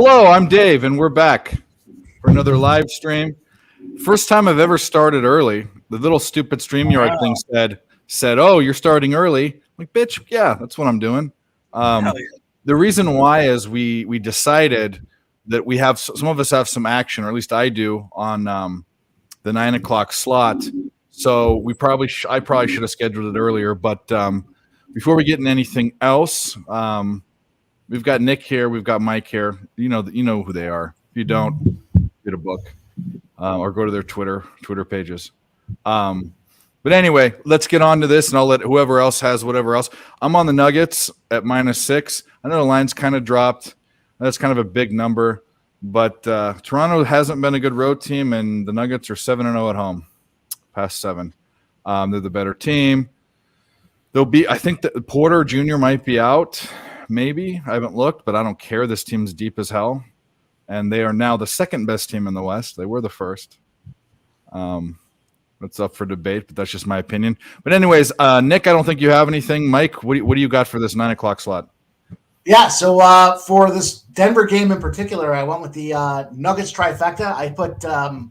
Hello, I'm Dave, and we're back for another live stream. First time I've ever started early. The little stupid StreamYard thing said, "Oh, you're starting early." I'm like, bitch, yeah, that's what I'm doing. Hell yeah. The reason why is we decided that we have some of us have some action, or at least I do, on the 9 o'clock slot. So I probably should have scheduled it earlier. But before we get into anything else, we've got Nick here, we've got Mike here. You know who they are. If you don't, get a book or go to their Twitter pages. But anyway, let's get on to this, and I'll let whoever else has whatever else. I'm on the Nuggets at -6. I know the line's kind of dropped. That's kind of a big number. But Toronto hasn't been a good road team, and the Nuggets are 7-0 at home, past 7. They're the better team. I think that Porter Jr. might be out, maybe. I haven't looked, but I don't care. This team's deep as hell, and they are now the second best team in the West. They were the first. That's up for debate, but that's just my opinion. But anyways, Nick, I don't think you have anything. Mike, what do you got for this 9 o'clock slot? Yeah, so for this Denver game in particular, I went with the Nuggets trifecta. I put a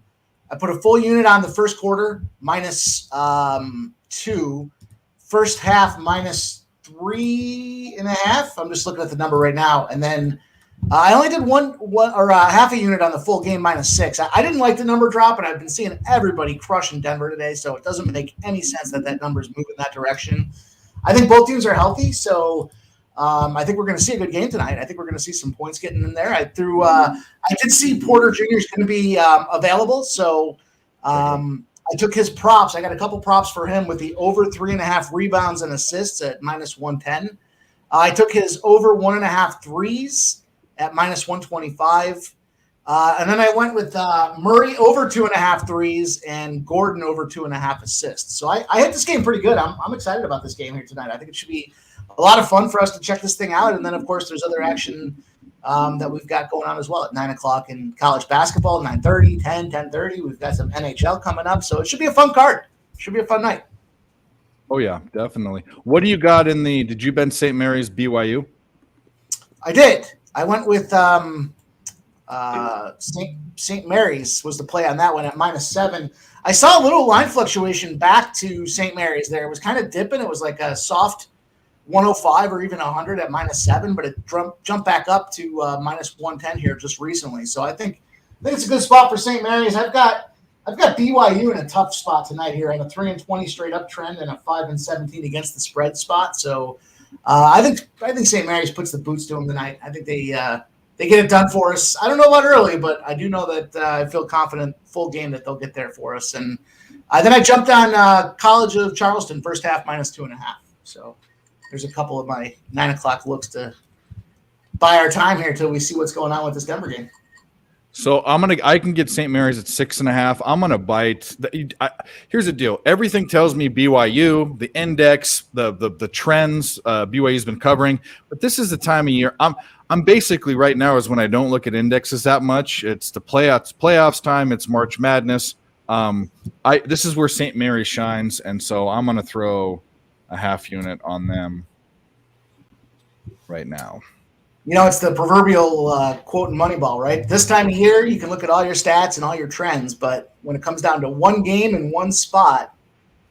full unit on the first quarter, -2. First half, -3.5. I'm just looking at the number right now. And then I only did one or half a unit on the full game, -6. I didn't like the number drop, and I've been seeing everybody crushing Denver today, so it doesn't make any sense that number is moving that direction. I think both teams are healthy, so I think we're going to see a good game tonight. I think we're going to see some points getting in there. I did see Porter Jr. is going to be available, so I took his props. I got a couple props for him with the over 3.5 rebounds and assists at -110. I took his over 1.5 threes at -125. And then I went with Murray over 2.5 threes and Gordon over 2.5 assists. So I hit this game pretty good. I'm excited about this game here tonight. I think it should be a lot of fun for us to check this thing out. And then, of course, there's other action that we've got going on as well at 9 o'clock in college basketball, 9:30, 10:30. We've got some NHL coming up. So it should be a fun card. It should be a fun night. Oh, yeah, definitely. What do you got did you bet St. Mary's BYU? I did. I went with St. Mary's was the play on that one at -7. I saw a little line fluctuation back to St. Mary's there. It was kind of dipping. It was like a soft 105 or even 100 at -7, but it jumped back up to -110 here just recently. So I think it's a good spot for St. Mary's. I've got BYU in a tough spot tonight here on a 3-20 straight up trend and a 5-17 against the spread spot. So I think St. Mary's puts the boots to them tonight. I think they get it done for us. I don't know about early, but I do know that I feel confident full game that they'll get there for us. And then I jumped on College of Charleston first half -2.5. So there's a couple of my 9 o'clock looks to buy our time here till we see what's going on with this Denver game. So I can get St. Mary's at 6.5. I'm gonna bite. Here's the deal. Everything tells me BYU, the index, the trends. BYU's been covering, but this is the time of year. I'm basically right now is when I don't look at indexes that much. It's the playoffs time. It's March Madness. This is where St. Mary's shines, and so I'm gonna throw a half unit on them right now. You know, it's the proverbial quote in Moneyball, right? This time of year, you can look at all your stats and all your trends, but when it comes down to one game and one spot,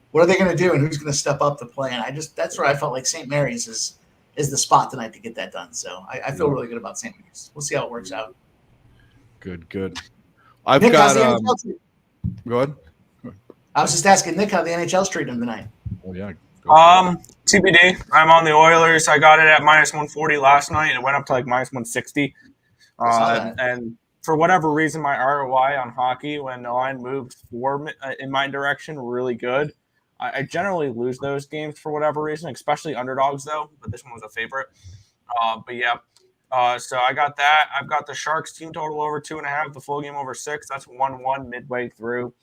what are they going to do and who's going to step up to play? And that's where I felt like St. Mary's is the spot tonight to get that done. So I feel really good about St. Mary's. We'll see how it works out. Good. Go ahead. I was just asking Nick how the NHL's treating him tonight. Oh, yeah. TBD. I'm on the Oilers. I got it at -140 last night. It went up to like -160. And for whatever reason, my ROI on hockey, when the line moved in my direction, really good. I generally lose those games for whatever reason, especially underdogs though. But this one was a favorite. But yeah. So I got that. I've got the Sharks team total over 2.5, the full game over 6. That's 1-1 midway through.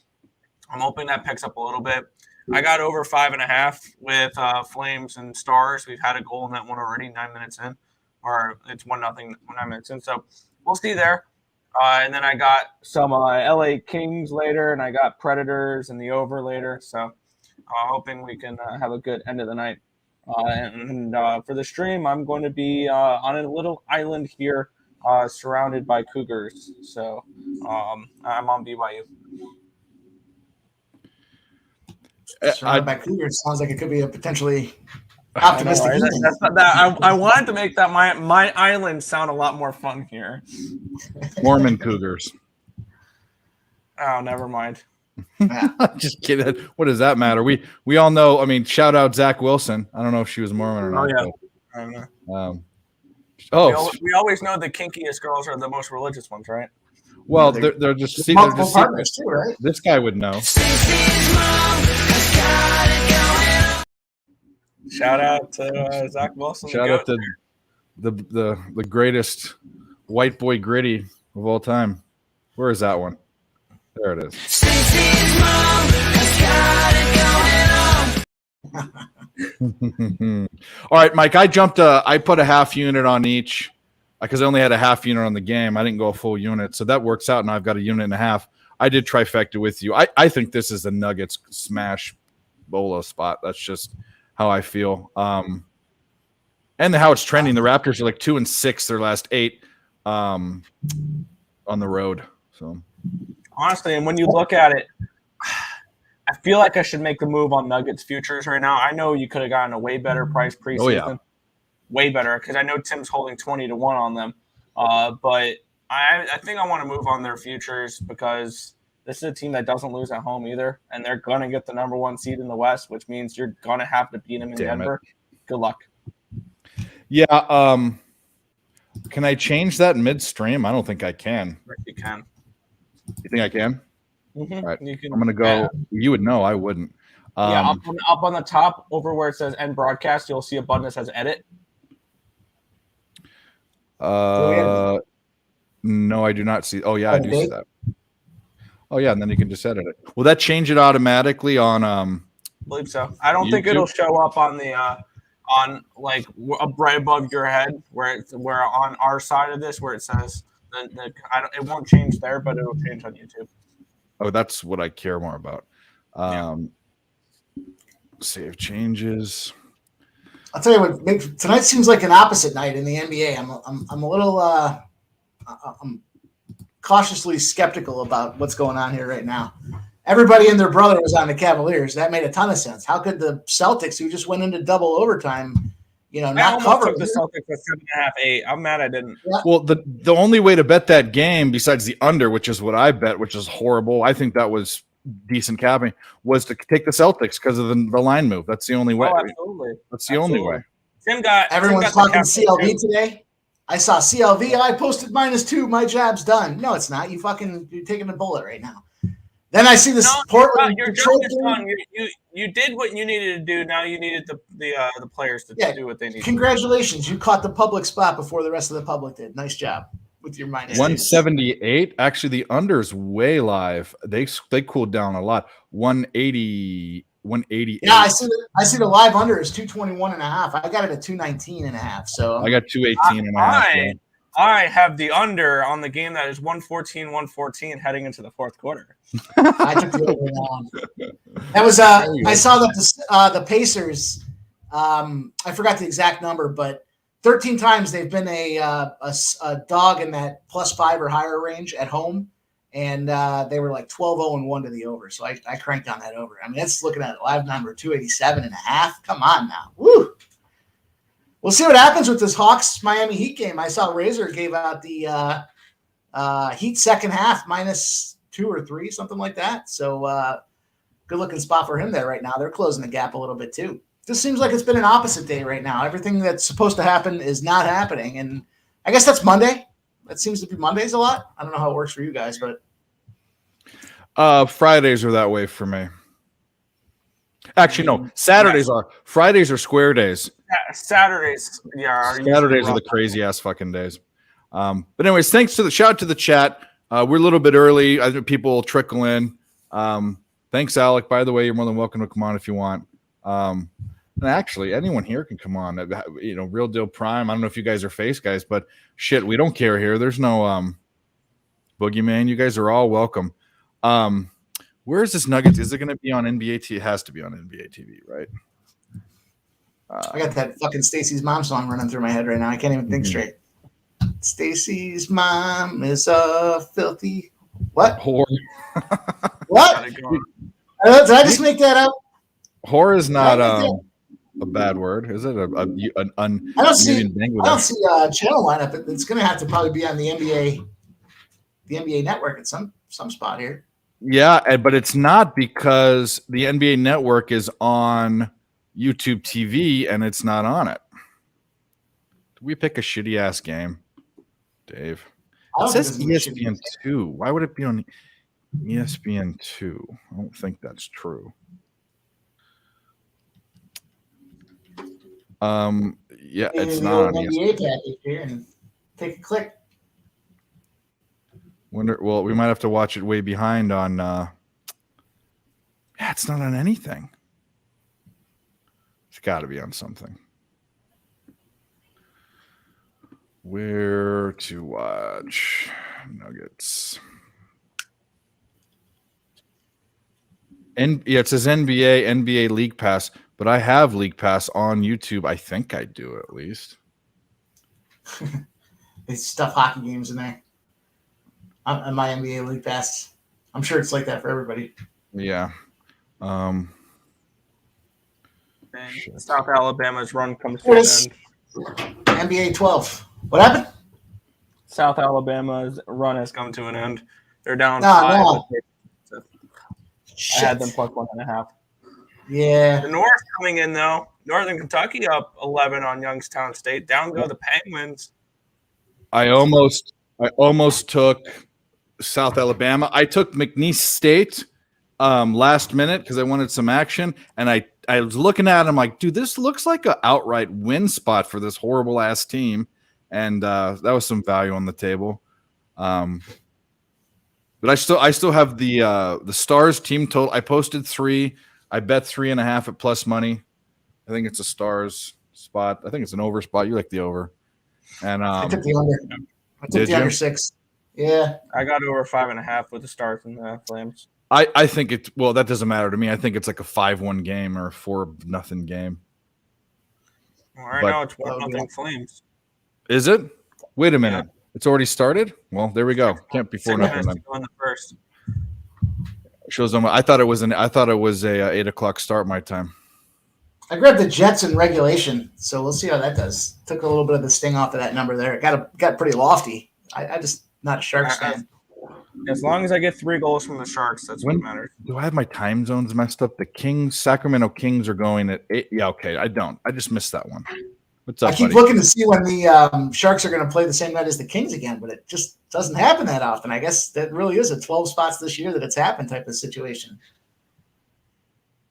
I'm hoping that picks up a little bit. I got over 5.5 with Flames and Stars. We've had a goal in that one already, 9 minutes in, or it's 1-0, 9 minutes in. So we'll see there. And then I got some LA Kings later, and I got Predators and the over later. So hoping we can have a good end of the night. And for the stream, I'm going to be on a little island here surrounded by Cougars. So I'm on BYU. Surrounded by Cougars sounds like it could be a potentially I know, optimistic right? evening. That's not that. I wanted to make that my island sound a lot more fun here. Mormon Cougars. Oh, never mind. Just kidding. What does that matter? We all know. I mean, shout out Zach Wilson. I don't know if she was Mormon or not. Oh, yeah. But, I don't know. oh, We always know the kinkiest girls are the most religious ones, right? well, they're just see. Multiple partners too, right? This guy would know. Shout out to Zach Wilson. Shout out to the greatest white boy gritty of all time. Where is that one? There it is. All right, Mike. I put a half unit on each because I only had a half unit on the game. I didn't go a full unit, so that works out. Now I've got a unit and a half. I did trifecta with you. I think this is the Nuggets smash bolo spot. That's just how I feel. And how it's trending. The Raptors are like 2-6 their last 8 on the road. So honestly, and when you look at it, I feel like I should make the move on Nuggets futures right now. I know you could have gotten a way better price preseason. Oh, yeah. Way better, because I know Tim's holding 20-1 on them. But I think I want to move on their futures because this is a team that doesn't lose at home either, and they're going to get the number 1 seed in the West, which means you're going to have to beat them in Denver. Good luck. Yeah. Can I change that midstream? I don't think I can. You can. You think I can? Mm-hmm. All right. You can, I'm going to go. Yeah. You would know. I wouldn't. Up on the top over where it says end broadcast, you'll see a button that says edit. No, I do not see. Oh, yeah, I do see that. Oh, yeah, and then you can just edit it. Will that change it automatically on I believe so. I don't think it'll show up on the on like right above your head where on our side of this where it says it won't change there, but it'll change on YouTube. Oh, that's what I care more about. Save changes. I'll tell you what. Tonight seems like an opposite night in the NBA. I'm a little I'm cautiously skeptical about what's going on here right now. Everybody and their brother was on the Cavaliers. That made a ton of sense. How could the Celtics, who just went into double overtime, not cover the Celtics for 7.5, 8? I'm mad I didn't. Yeah. Well, the only way to bet that game besides the under, which is what I bet, which is horrible. I think that was decent capping, was to take the Celtics because of the line move. That's the only way. Oh, absolutely. That's the only way. Everyone's talking CLV today. I saw CLV. I posted -2. My jab's done. No, it's not. You're taking a bullet right now. Then I see this Portland. Your job is done. You did what you needed to do. Now you needed the players to do what they need. Congratulations, you caught the public spot before the rest of the public did. Nice job with your -2. 178. Actually, the under's way live. They cooled down a lot. 180. 188. Yeah, I see the live under is 221.5. I got it at 219.5. So I got 218.5. I have the under on the game that is 114 heading into the fourth quarter. I took the over on. That was I saw that the Pacers. I forgot the exact number, but 13 times they've been a dog in that +5 or higher range at home. And they were like 12-0-1 to the over. So I cranked on that over. I mean, that's looking at a live number, 287.5. Come on now. Woo. We'll see what happens with this Hawks-Miami Heat game. I saw Razor gave out the Heat second half -2 or 3, something like that. So good-looking spot for him there right now. They're closing the gap a little bit too. This seems like it's been an opposite day right now. Everything that's supposed to happen is not happening. And I guess that's Monday. That seems to be Mondays a lot. I don't know how it works for you guys, but Fridays are that way for me. Actually, no. Saturdays are. Fridays are square days. Saturdays, Saturdays are the crazy ass fucking days. But anyways, thanks to the shout out to the chat. We're a little bit early. I think people trickle in. Thanks, Alec. By the way, you're more than welcome to come on if you want. And actually, anyone here can come on. Real Deal Prime. I don't know if you guys are face guys, but shit, we don't care here. There's no boogeyman. You guys are all welcome. Where is this Nuggets? Is it going to be on NBA TV? It has to be on NBA TV, right? I got that fucking Stacey's Mom song running through my head right now. I can't even think straight. Stacy's mom is a filthy what? Whore. What? Did I just make that up? Whore is not a bad word, is it? I don't see channel lineup. It's going to have to probably be on the NBA Network at some spot here. Yeah, but it's not because the NBA Network is on YouTube TV and it's not on it. Did we pick a shitty ass game, Dave? It says ESPN 2. Why would it be on ESPN 2? I don't think that's true. Yeah, it's not on NBA package here and take a click. Well, we might have to watch it way behind on. Yeah, it's not on anything. It's got to be on something. Where to watch Nuggets? Yeah, it says NBA League Pass, but I have League Pass on YouTube. I think I do at least. They stuff hockey games in there. On my NBA League Pass. I'm sure it's like that for everybody. Yeah. South Alabama's run comes to an end. NBA 12. What happened? South Alabama's run has come to an end. They're down 5. No. I had them plus 1.5. Yeah. The North coming in, though. Northern Kentucky up 11 on Youngstown State. Down go the Penguins. I almost took South Alabama. I took McNeese State last minute because I wanted some action, and I was looking at him like, dude, this looks like an outright win spot for this horrible ass team, and that was some value on the table. But I still have the Stars team total. I posted 3. I bet 3.5 at plus money. I think it's a Stars spot. I think it's an over spot. You like the over, and I took the under. I took the under 6. Yeah, I got over 5.5 with the Stars and the Flames. I think that doesn't matter to me. I think it's like a 5-1 game or a 4-0 game. Well, right now it's 1-0 Flames. Is it? Wait a minute. Yeah. It's already started? Well, there we go. Can't be 4-0 then. On the first. Shows them. I thought it was a 8:00 start my time. I grabbed the Jets in regulation, so we'll see how that does. Took a little bit of the sting off of that number there. It got pretty lofty. I just not a Sharks fan. As long as I get 3 goals from the Sharks, that's what matters. Do I have my time zones messed up? The Sacramento Kings are going at 8. Yeah, okay. I don't. I just missed that one. What's up, I keep looking to see when the Sharks are going to play the same night as the Kings again, but it just doesn't happen that often. I guess that really is a 12 spots this year that it's happened type of situation.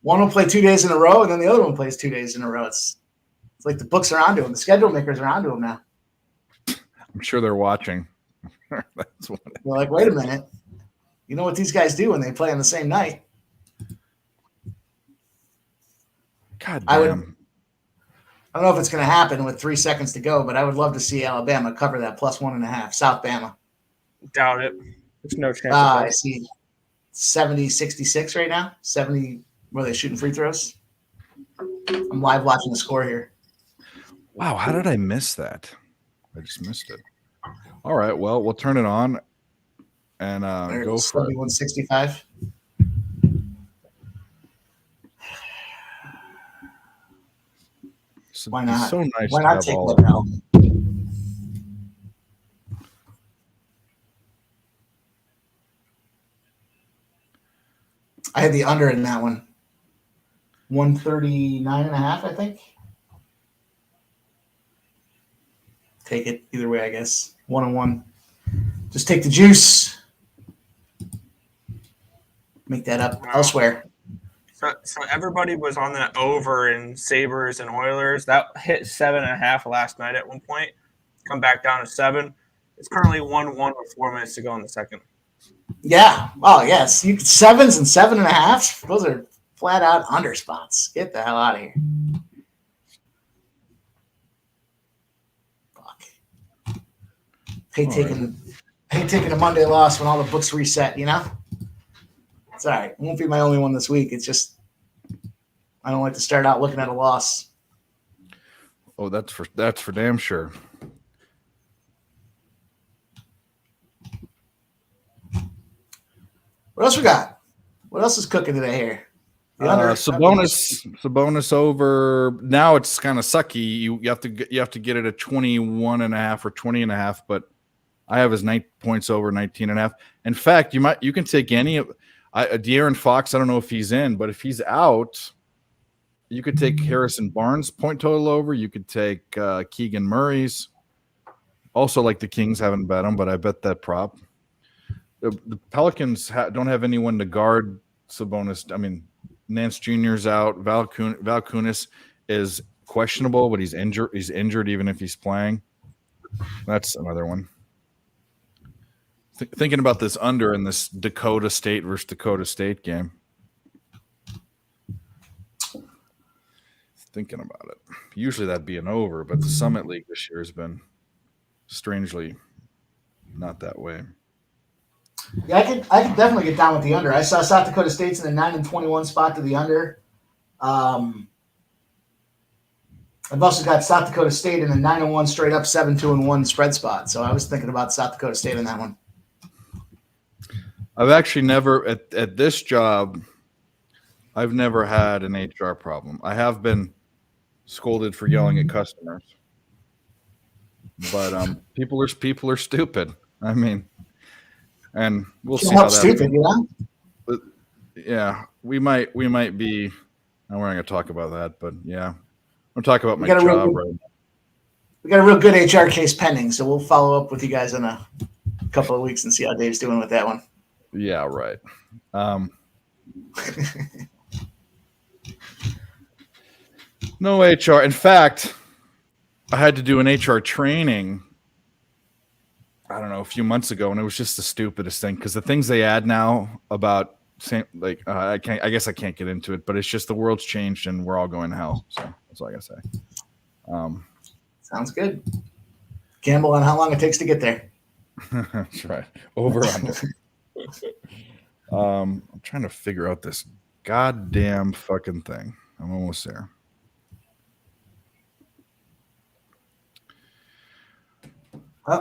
One will play 2 days in a row, and then the other one plays 2 days in a row. It's like the books are onto them. The schedule makers are onto them now. I'm sure they're watching. That's what they're like, wait a minute. You know what these guys do when they play on the same night? God damn. I don't know if it's going to happen with 3 seconds to go, but I would love to see Alabama cover that plus 1.5. South Bama. Doubt it. There's no chance. I see 70-66 right now. 70, where they shooting free throws. I'm live watching the score here. Wow, how did I miss that? I just missed it. All right, well, we'll turn it on and go for it. 71-65. Why not? So nice. Why not take all Lapel? I had the under in that one. 139.5, I think. Take it either way, I guess. 1-1. Just take the juice. Make that up elsewhere. So everybody was on that over in Sabres and Oilers. That hit 7.5 last night at one point. Come back down to 7. It's currently 1-1 with 4 minutes to go in the second. Yeah. Oh, yes. 7s and 7.5. Those are flat out under spots. Get the hell out of here. Fuck. Hate taking a Monday loss when all the books reset, you know? It's all right. It won't be my only one this week. It's just I don't like to start out looking at a loss. Oh, that's for damn sure. What else we got? What else is cooking today here? The under. Sabonis over. Now it's kind of sucky. You have to get it at 21.5 or 20.5, but I have his 9 points over 19.5. In fact, you can take any of De'Aaron Fox. I don't know if he's in, but if he's out, you could take Harrison Barnes point total over. You could take Keegan Murray's. Also, like the Kings haven't bet him, but I bet that prop. The Pelicans don't have anyone to guard Sabonis. I mean, Nance Jr.'s out. Val Kunis is questionable, but he's injured. He's injured even if he's playing. That's another one. Thinking about this under in this Dakota State versus Dakota State game. Thinking about it. Usually that'd be an over, but the Summit League this year has been strangely not that way. Yeah, I could definitely get down with the under. I saw South Dakota State's in the 9-21 spot to the under. I've also got South Dakota State in the 9-1 straight up 7-2-1 spread spot. So I was thinking about South Dakota State in that one. I've actually never at this job. I've never had an HR problem. I have been scolded for yelling at customers, but people are stupid. I mean, and we'll see how that. Stupid, you know? But yeah, we might be. And we're not going to talk about that, but yeah, I'm talking about my job right now. We got a real good HR case pending, so we'll follow up with you guys in a couple of weeks and see how Dave's doing with that one. Yeah, right. No HR. In fact, I had to do an HR training, I don't know, a few months ago, and it was just the stupidest thing because the things they add now about I guess I can't get into it, but it's just the world's changed and we're all going to hell. So that's all I gotta say. Sounds good. Gamble on how long it takes to get there. That's right. Over under. I'm trying to figure out this goddamn fucking thing. I'm almost there.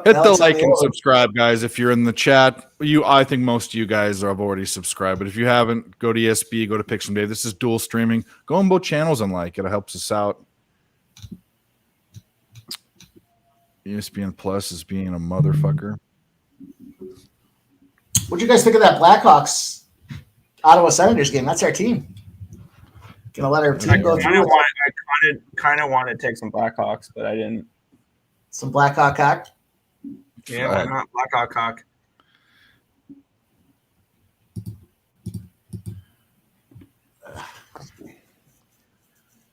Hit the like and subscribe, guys. If you're in the chat, I think most of you guys have already subscribed. But if you haven't, go to ESB, go to Picks from Dave. This is dual streaming. Go on both channels and like it. It helps us out. ESPN Plus is being a motherfucker. What'd you guys think of that Blackhawks Ottawa Senators game? That's our team. Gonna let our team go through. I kind of wanted to take some Blackhawks, but I didn't. Some Blackhawk cock. Yeah, why not Blackhawk cock?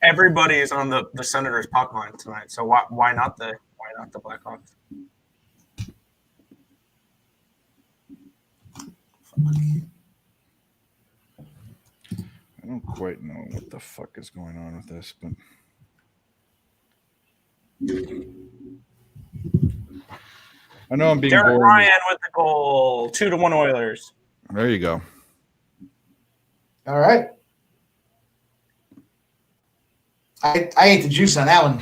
Everybody is on the Senators puck line tonight, so why not the Blackhawks? I don't quite know what the fuck is going on with this, but I know I'm being Derek bored. Ryan with the goal, 2-1 Oilers. There you go. All right. I ate the juice on that one.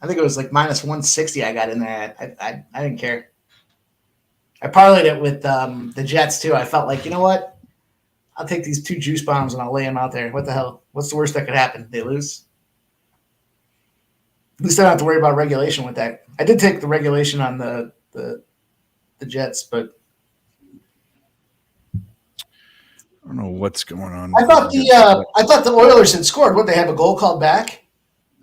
I think it was like minus 160 I got in there. I didn't care. I parlayed it with the Jets too. I felt like, you know what? I'll take these 2 juice bombs and I'll lay them out there. What the hell? What's the worst that could happen? They lose? At least I don't have to worry about regulation with that. I did take the regulation on the Jets, but I don't know what's going on. I thought the Oilers had scored. What, they have a goal called back?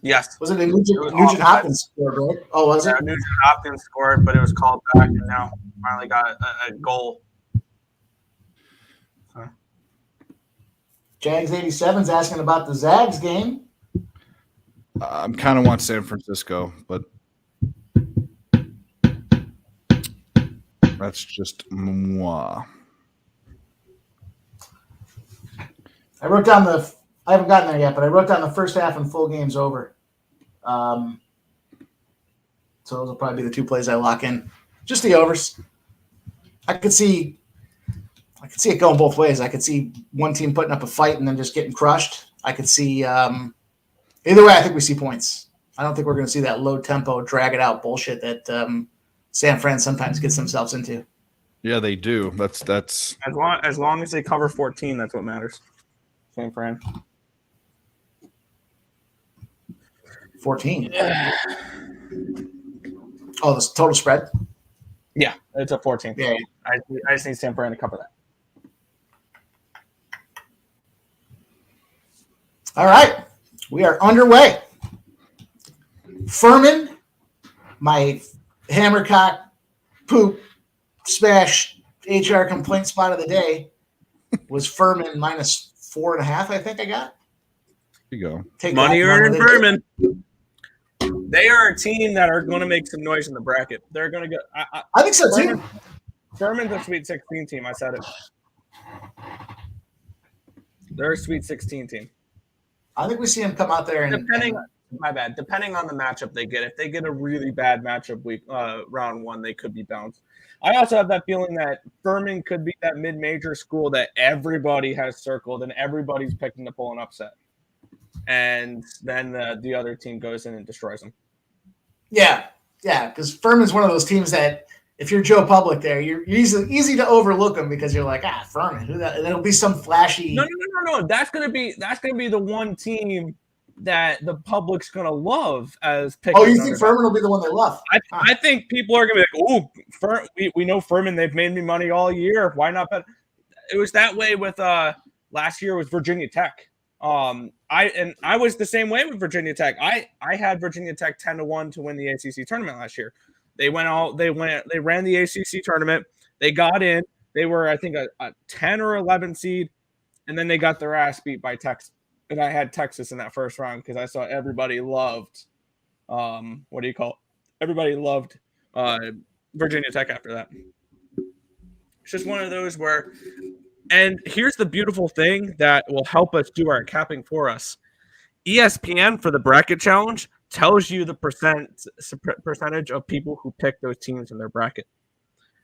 Yes. Was it a Nugent Hopkins scored, right? Oh, was it? Nugent Hopkins scored, but it was called back, and now finally got a goal. Huh. Jags 87's asking about the Zags game. I kind of want San Francisco, but that's just moi. I haven't gotten there yet, but I wrote down the first half and full games over. So those will probably be the 2 plays I lock in. Just the overs. I could see it going both ways. I could see one team putting up a fight and then just getting crushed. I could see either way. I think we see points. I don't think we're going to see that low tempo, drag it out bullshit that San Fran sometimes gets themselves into. Yeah, they do. That's As long as they cover 14, that's what matters. Same for him. 14. Oh, the total spread? Yeah, it's a 14. Yeah. I just need San Fran to cover that. All right. We are underway. Furman, my hammercock poop smash HR complaint spot of the day was Furman minus 4.5, I think I got. There you go. Take Money that, earned in whatever Furman. They are a team that are going to make some noise in the bracket. They're going to go. I think so too. Furman's a Sweet 16 team. I said it. They're a Sweet 16 team. I think we see them come out there and Depending on the matchup they get. If they get a really bad matchup week, round one, they could be bounced. I also have that feeling that Furman could be that mid-major school that everybody has circled and everybody's picking to pull an upset. And then the other team goes in and destroys them. Yeah, because Furman's one of those teams that if you're Joe Public there, you're easy to overlook them because you're like, Furman, who that? And it'll be some flashy. No. That's gonna be the one team that the public's gonna love as picking. Oh, you think Furman will be the one they love? I think people are gonna be like, oh, we know Furman. They've made me money all year. Why not bet? It was that way with last year with Virginia Tech. I was the same way with Virginia Tech. I had Virginia Tech 10-1 to win the ACC tournament last year. They ran the ACC tournament. They got in. They were, I think, a 10 or 11 seed, and then they got their ass beat by Texas. And I had Texas in that first round because I saw everybody loved, Everybody loved Virginia Tech after that. It's just one of those where. And here's the beautiful thing that will help us do our capping for us. ESPN for the bracket challenge tells you the percentage of people who pick those teams in their bracket.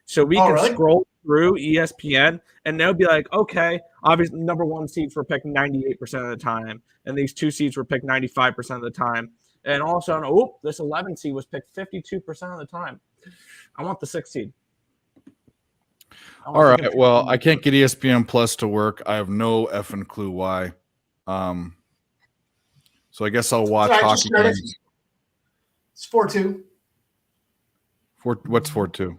So we can scroll through ESPN and they'll be like, okay, obviously number one seeds were picked 98% of the time. And these two seeds were picked 95% of the time. And all of a sudden, this 11 seed was picked 52% of the time. I want the 6 seed. All right. Well, I can't get ESPN Plus to work. I have no effing clue why. So I guess I'll watch hockey games. It's 4-2. What's 4-2?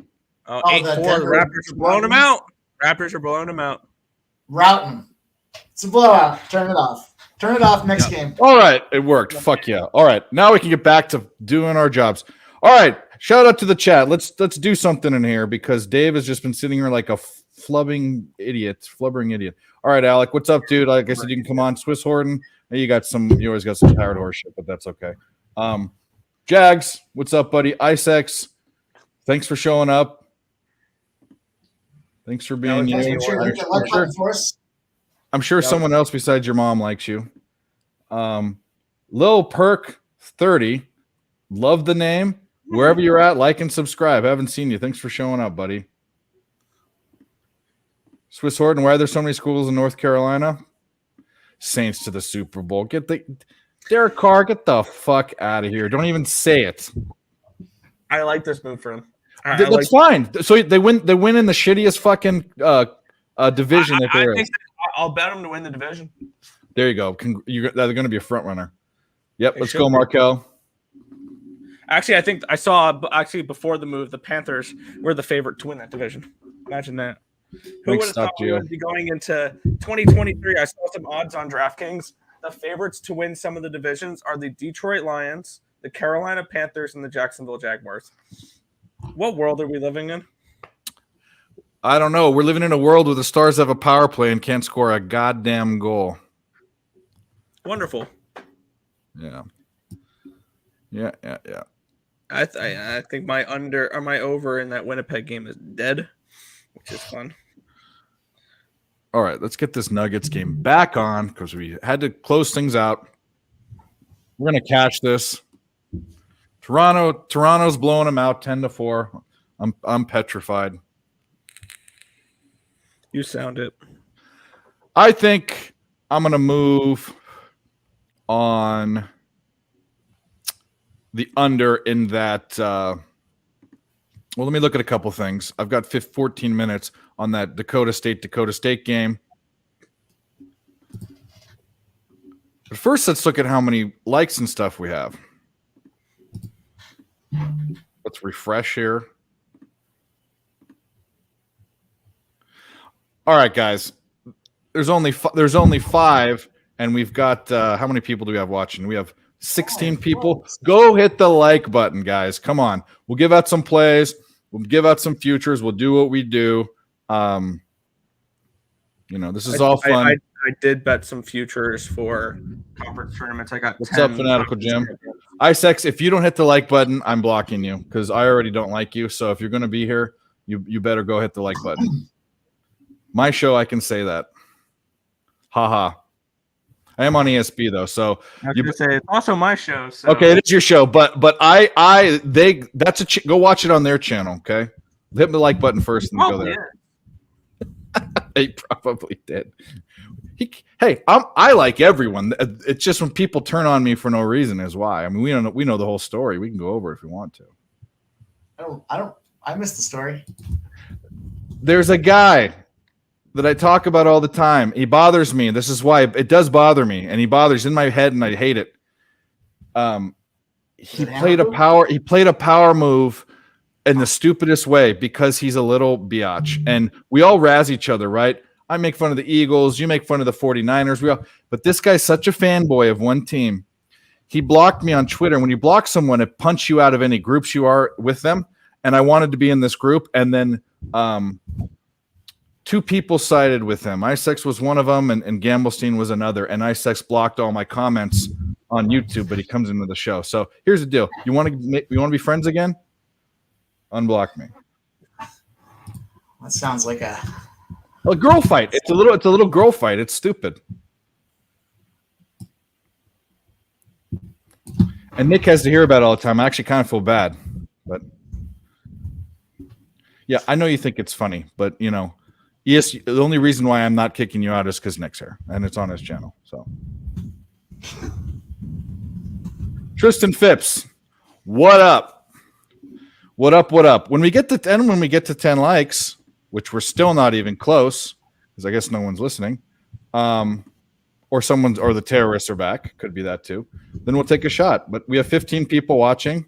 8-4. The Raptors are blowing them out. Routing. It's a blowout. Turn it off. Turn it off next game. All right. It worked. Fuck yeah. All right. Now we can get back to doing our jobs. All right. Shout out to the chat. Let's do something in here because Dave has just been sitting here like a flubbering idiot. All right, Alec, what's up, dude? Like I said, you can come on. Swiss Horton. You always got some tired horse shit, but that's okay. Jags, what's up, buddy? Isex, thanks for showing up. Thanks for being you. I'm sure someone else besides your mom likes you. Lil Perk 30, love the name. Wherever you're at, like and subscribe. Haven't seen you. Thanks for showing up, buddy. Swiss Horton, why are there so many schools in North Carolina? Saints to the Super Bowl. Derek Carr, get the fuck out of here. Don't even say it. I like this move for him. That's fine. So they win in the shittiest fucking division that there is. I'll bet them to win the division. There you go. They're going to be a front runner. Yep, let's go, Markel. Actually, I think I saw before the move, the Panthers were the favorite to win that division. Imagine that. Who would have thought we would be going into 2023? I saw some odds on DraftKings. The favorites to win some of the divisions are the Detroit Lions, the Carolina Panthers, and the Jacksonville Jaguars. What world are we living in? I don't know. We're living in a world where the Stars have a power play and can't score a goddamn goal. Wonderful. Yeah. I think my under or my over in that Winnipeg game is dead, which is fun. All right, let's get this Nuggets game back on because we had to close things out. We're gonna cash this. Toronto's blowing them out 10-4. I'm petrified. You sound it. I think I'm gonna move on the under in that Well, let me look at a couple things. I've got 14 minutes on that Dakota State game. But first, let's look at how many likes and stuff we have. Let's refresh here. All right, guys. There's only 5, and we've got how many people do we have watching? We have 16 people. Go hit the like button, guys. Come on. We'll give out some plays. We'll give out some futures. We'll do what we do. This is all fun. I did bet some futures for conference tournaments. I got What's up, Fanatical Jim? Isex, if you don't hit the like button, I'm blocking you because I already don't like you. So if you're going to be here, you better go hit the like button. My show, I can say that. Haha. I am on ESP though, so I was gonna say it's also my show. So. Okay, it is your show, but go watch it on their channel. Okay, hit the like button first and go there. They probably did. I like everyone. It's just when people turn on me for no reason is why. I mean, we know the whole story. We can go over it if we want to. I missed the story. There's a guy that I talk about all the time. He bothers me. This is why it does bother me, and he bothers in my head, and I hate it. He played a power move in the stupidest way because he's a little biatch, and we all razz each other, right? I make fun of the Eagles. You make fun of the 49ers. But this guy's such a fanboy of one team. He blocked me on Twitter. When you block someone, it punts you out of any groups you are with them. And I wanted to be in this group, and then 2 people sided with him. Isex was one of them, and Gamblestein was another. And Isex blocked all my comments on YouTube, but he comes into the show. So here's the deal: you want to be friends again? Unblock me. That sounds like a girl fight. It's a little girl fight. It's stupid. And Nick has to hear about it all the time. I actually kind of feel bad, but yeah, I know you think it's funny, but yes, the only reason why I'm not kicking you out is because Nick's here, and it's on his channel. So, Tristan Phipps, what up? What up? What up? When we get to 10 likes, which we're still not even close, because I guess no one's listening, or the terrorists are back. Could be that too. Then we'll take a shot. But we have 15 people watching,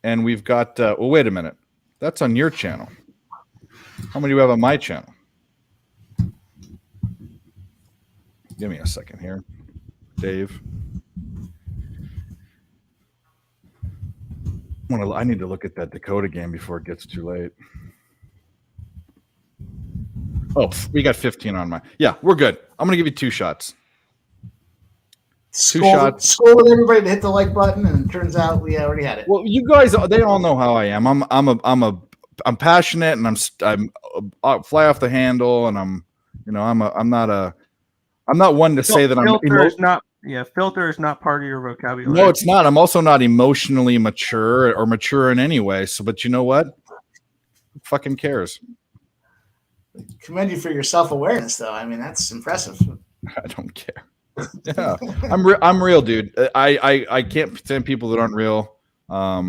and we've got. Wait a minute. That's on your channel. How many do we have on my channel? Give me a second here, Dave. I need to look at that Dakota game before it gets too late. Oh, we got 15 on mine. Yeah, we're good. I'm going to give you 2 shots. Two shots. Score with everybody to hit the like button, and it turns out we already had it. Well, you guys, they all know how I am. I'm passionate, and I'm fly off the handle, and I'm not one to say that filter is not part of your vocabulary. No, it's not. I'm also not emotionally mature or mature in any way. So, but you know what? Who fucking cares? Commend you for your self-awareness, though. I mean, that's impressive. I don't care. Yeah, I'm real, dude. I can't stand people that aren't real. I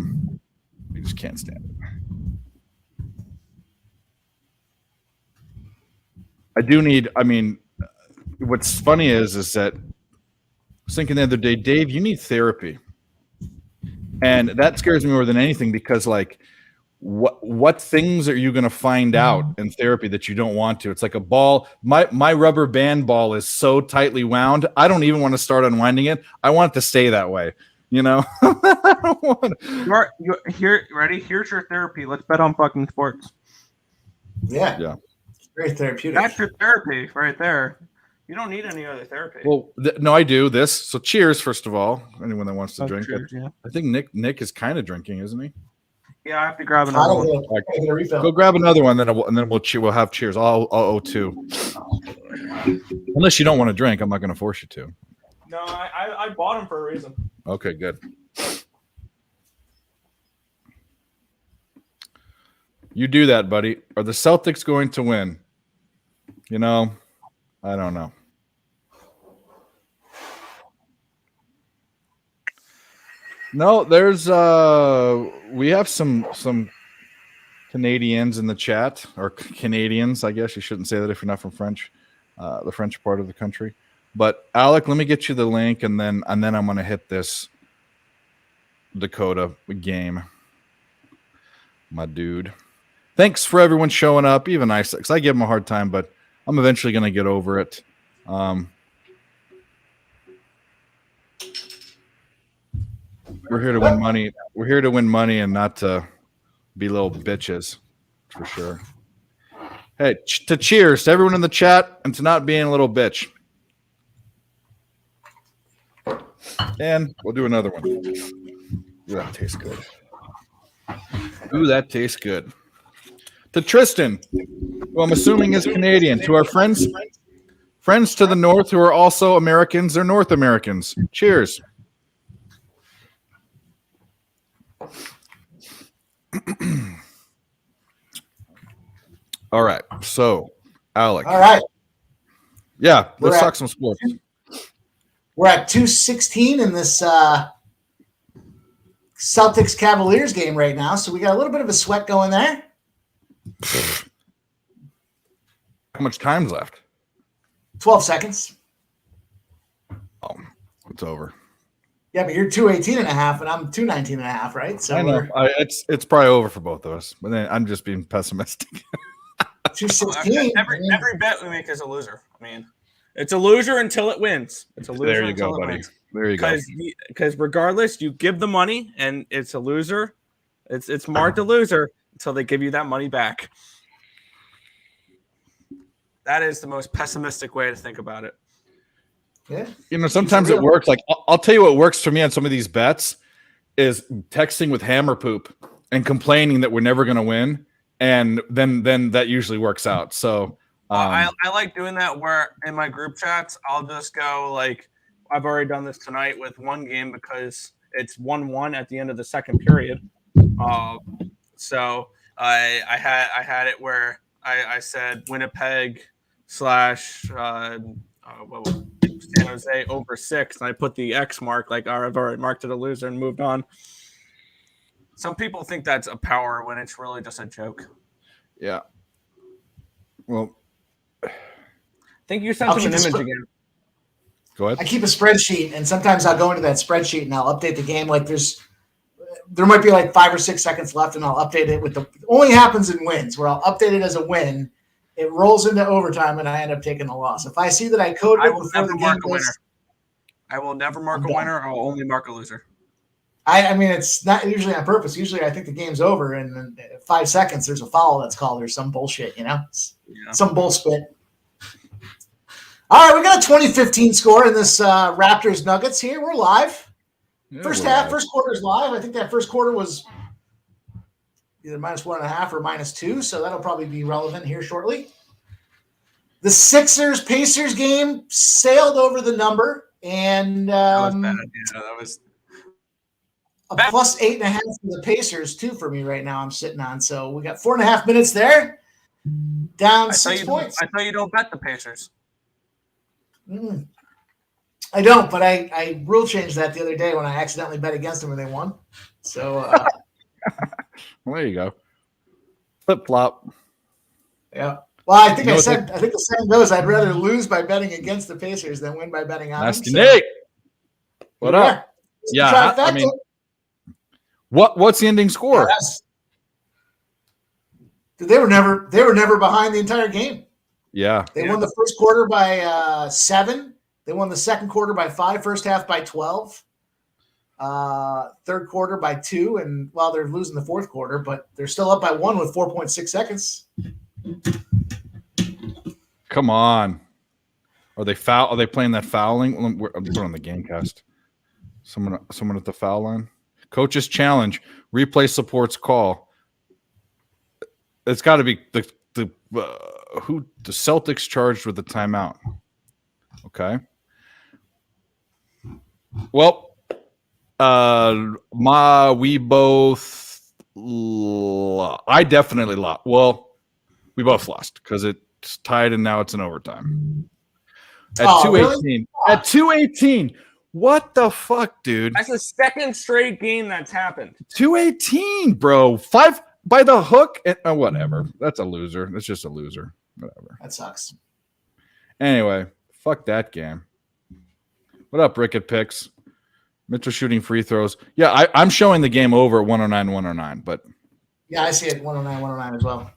just can't stand it. I do need. I mean, what's funny is that I was thinking the other day, Dave, you need therapy, and that scares me more than anything because, like, what things are you going to find out in therapy that you don't want to? It's like a ball. My rubber band ball is so tightly wound. I don't even want to start unwinding it. I want it to stay that way. I don't want You're here. Ready? Here's your therapy. Let's bet on fucking sports. Yeah. It's very therapeutic. That's your therapy right there. You don't need any other therapy. Well, no, I do this. So cheers, first of all. Anyone that wants to drink. Cheers, yeah. I think Nick is kind of drinking, isn't he? Yeah, I have to grab another one. Go grab another one, and then we'll have cheers. I'll owe 2. Unless you don't want to drink, I'm not going to force you to. No, I bought them for a reason. Okay, good. You do that, buddy. Are the Celtics going to win? I don't know. No, there's we have some Canadians in the chat, or Canadians, I guess you shouldn't say that if you're not from French, the French part of the country. But Alec, let me get you the link, and then I'm gonna hit this Dakota game, my dude. Thanks for everyone showing up, even I, because I give them a hard time, but I'm eventually gonna get over it. We're here to win money. We're here to win money and not to be little bitches, for sure. Hey, to cheers to everyone in the chat and to not being a little bitch. And we'll do another one. Ooh, that tastes good. Ooh, that tastes good. To Tristan, who I'm assuming is Canadian. To our friends to the north who are also Americans. They're North Americans. Cheers. All right. So, Alec. All right. Yeah, let's talk some sports. We're at 2:16 in this Celtics Cavaliers game right now, so we got a little bit of a sweat going there. How much time's left? 12 seconds. Oh, it's over. Yeah, but you're 2:18 and a half, and I'm 2:19 and a half, right? So I know. It's probably over for both of us, but then I'm just being pessimistic. 2:16. Every bet we make is a loser. I mean, it's a loser until it wins. It's a loser. There you go, buddy. There you go. Because regardless, you give the money, and it's a loser. It's marked a loser until they give you that money back. That is the most pessimistic way to think about it. Yeah. You know, sometimes it works. Like, I'll tell you what works for me on some of these bets is texting with hammer poop and complaining that we're never going to win, and then that usually works out. So I like doing that where in my group chats I'll just go like I've already done this tonight with one game because it's 1-1 at the end of the second period. So I had it where I said Winnipeg / San Jose over 6, and I put the X mark, like I've already marked it a loser and moved on. Some people think that's a power when it's really just a joke. Yeah. Well, I think you sent him an image again. Go ahead. I keep a spreadsheet, and sometimes I'll go into that spreadsheet and I'll update the game. Like there might be like 5 or 6 seconds left, and I'll update it with it only happens in wins, where I'll update it as a win. It rolls into overtime, and I end up taking a loss. If I see that I coded it before the game goes, I will never mark a winner. I'll only mark a loser. I mean, it's not usually on purpose. Usually, I think the game's over, and then 5 seconds, there's a foul that's called or some bullshit, some bullspit. All right, we got a 2015 score in this Raptors Nuggets here. We're live. Yeah, first quarter's live. I think that first quarter was either -1.5 or -2, so that'll probably be relevant here shortly. The Sixers-Pacers game sailed over the number, and that was bad. Yeah, that was a +8.5 for the Pacers too for me right now. I'm sitting on, so we got 4.5 minutes there. Down 6 points. I thought you don't bet the Pacers. I don't, but I rule changed that the other day when I accidentally bet against them and they won. So well, there you go. Flip flop. Yeah. Well, I think the saying goes, I'd rather lose by betting against the Pacers than win by betting on them. Nasty Nate. What up? Yeah, I mean, what's the ending score? Yes. They were never behind the entire game. Yeah. They won the first quarter by 7. They won the second quarter by 5, first half by 12. Third quarter by 2, and they're losing the fourth quarter, but they're still up by 1 with 4.6 seconds. Come on. Are they playing that fouling? I'm putting on the Gamecast. Someone at the foul line. Coach's challenge. Replay supports call. It's got to be the Celtics charged with the timeout. Okay. Well, I definitely lost. Well, we both lost because it's tied and now it's in overtime. At 2:18. Really? At 2:18, What the fuck, dude? That's the second straight game that's happened. 218, bro. 5 by the hook. Whatever. That's a loser. That's just a loser. Whatever. That sucks. Anyway, fuck that game. What up, Ricket Picks? Mitchell shooting free throws. Yeah, I'm showing the game over at 109, but yeah, I see it 109 as well.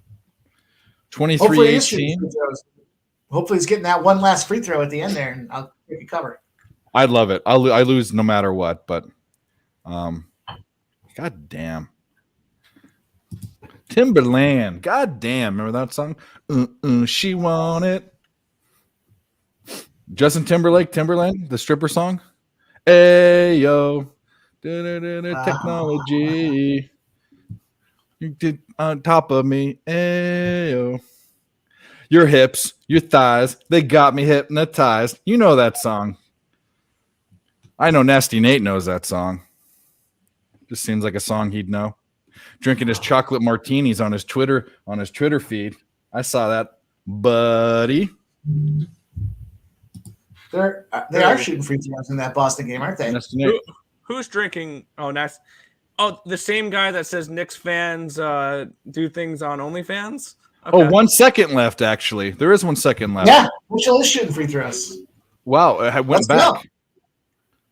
23-18. Hopefully he's getting that one last free throw at the end there, and I'll take a cover. I'd love it. I lose no matter what, but god damn. Timberland. God damn. Remember that song? She want it. Justin Timberland, the stripper song. Hey yo. Technology. You did on top of me. Hey yo. Your hips, your thighs, they got me hypnotized. You know that song. I know Nasty Nate knows that song. Just seems like a song he'd know. Drinking his chocolate martinis on his Twitter feed. I saw that, buddy. They are shooting free throws in that Boston game, aren't they? Who's drinking? Oh, that's the same guy that says Knicks fans do things on OnlyFans. Okay. Oh, 1 second left. Actually, there is 1 second left. Yeah, Mitchell is shooting free throws. Wow, I went back.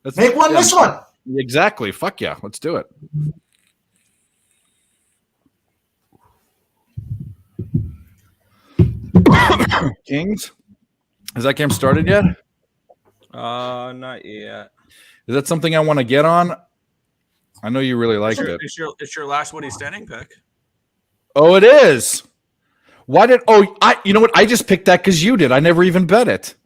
Let's make one. This one. Exactly. Fuck yeah, let's do it. Kings. Has that game started yet? Not yet. Is that something I want to get on? I know you really liked it. It's your last Woody standing pick. Oh, it is. Why did? Oh, you know what? I just picked that because you did. I never even bet it.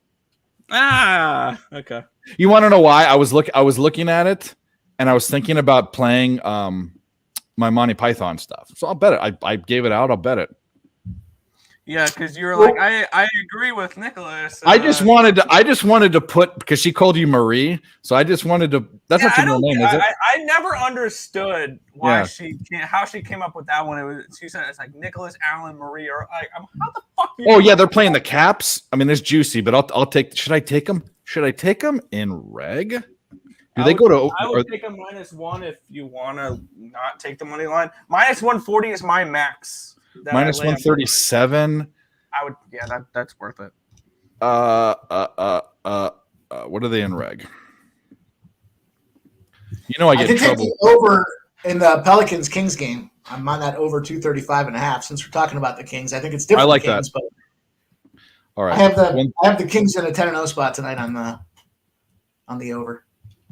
Okay. You want to know why? I was looking at it, and I was thinking about playing my Monty Python stuff. So I'll bet it. I gave it out. I'll bet it. Yeah, because you were like, I agree with Nicholas. I just wanted to put, because she called you Marie, so I just wanted to. That's not your real name, is it? I never understood why how she came up with that one. She said it's like Nicholas, Allen, Marie, or like, how the fuck? Oh yeah, they're playing the Caps. I mean, there's juicy, but I'll take. Should I take them? Should I take them in reg? I would take a -1 if you want to not take the money line. -140 is my max. -137. I would, yeah, that's worth it. What are they in reg? You know, I get trouble. Over in the Pelicans Kings game. I'm on that over 235.5. Since we're talking about the Kings, I think it's different. I like Kings, that. But all right, I have the Kings in a 10-0 spot tonight on the over.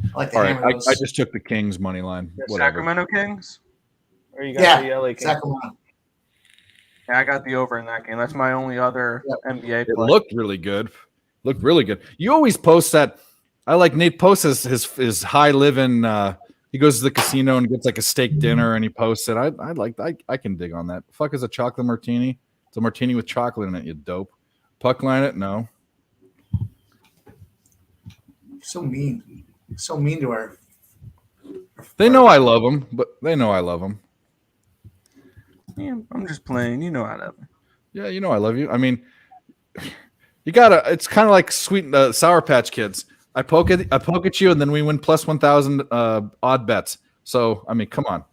I like the hammer. I just took the Kings money line. Sacramento Kings. Or you got the LA Kings? Sacramento. Yeah, I got the over in that game. That's my only other NBA play. It looked really good. You always post that. I like Nate posts his high living. He goes to the casino and gets like a steak dinner, and he posts it. I can dig on that. Fuck is a chocolate martini? It's a martini with chocolate in it. You dope. Puck line it? No. So mean to our. They know I love them, but they know I love them. Yeah, I'm just playing. You know I love you. Yeah, you know I love you. I mean, you gotta. It's kind of like sweet Sour Patch Kids. I poke at you, and then we win plus 1,000 odd bets. So I mean, come on.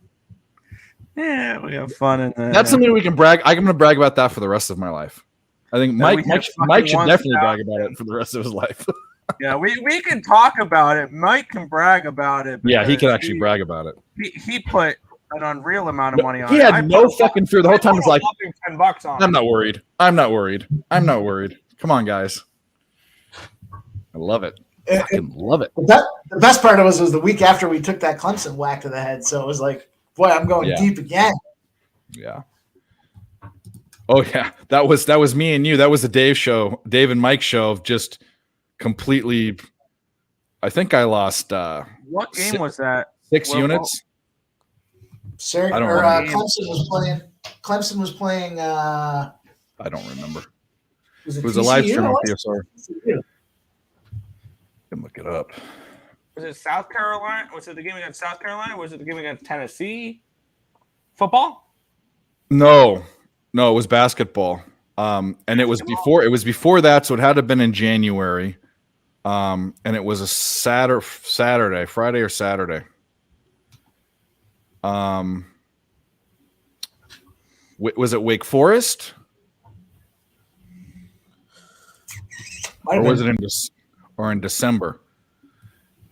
Yeah, we have fun in that. That's something we can brag. I'm gonna brag about that for the rest of my life. I think Mike should definitely brag about it for the rest of his life. Yeah, we can talk about it. Mike can brag about it. Yeah, he can actually brag about it. He put an unreal amount of money on it. He had no fucking fear. The whole time was like, $10 on it. I'm not worried. Come on, guys. I love it. I fucking love it. The best part of it was the week after we took that Clemson whack to the head. So it was like, boy, I'm going deep again. Yeah. Oh yeah, that was me and you. That was the Dave and Mike show. Just completely. I think I lost. What game was that? 6 units. I don't remember. Clemson was playing. I don't remember. It was a live stream on PSR. You can look it up. Was it South Carolina? Was it the game against South Carolina? Was it the game against Tennessee? Football? No, it was basketball. And it was before that, so it had to have been in January. And it was a Friday or Saturday. Was it Wake Forest? Or was it in December?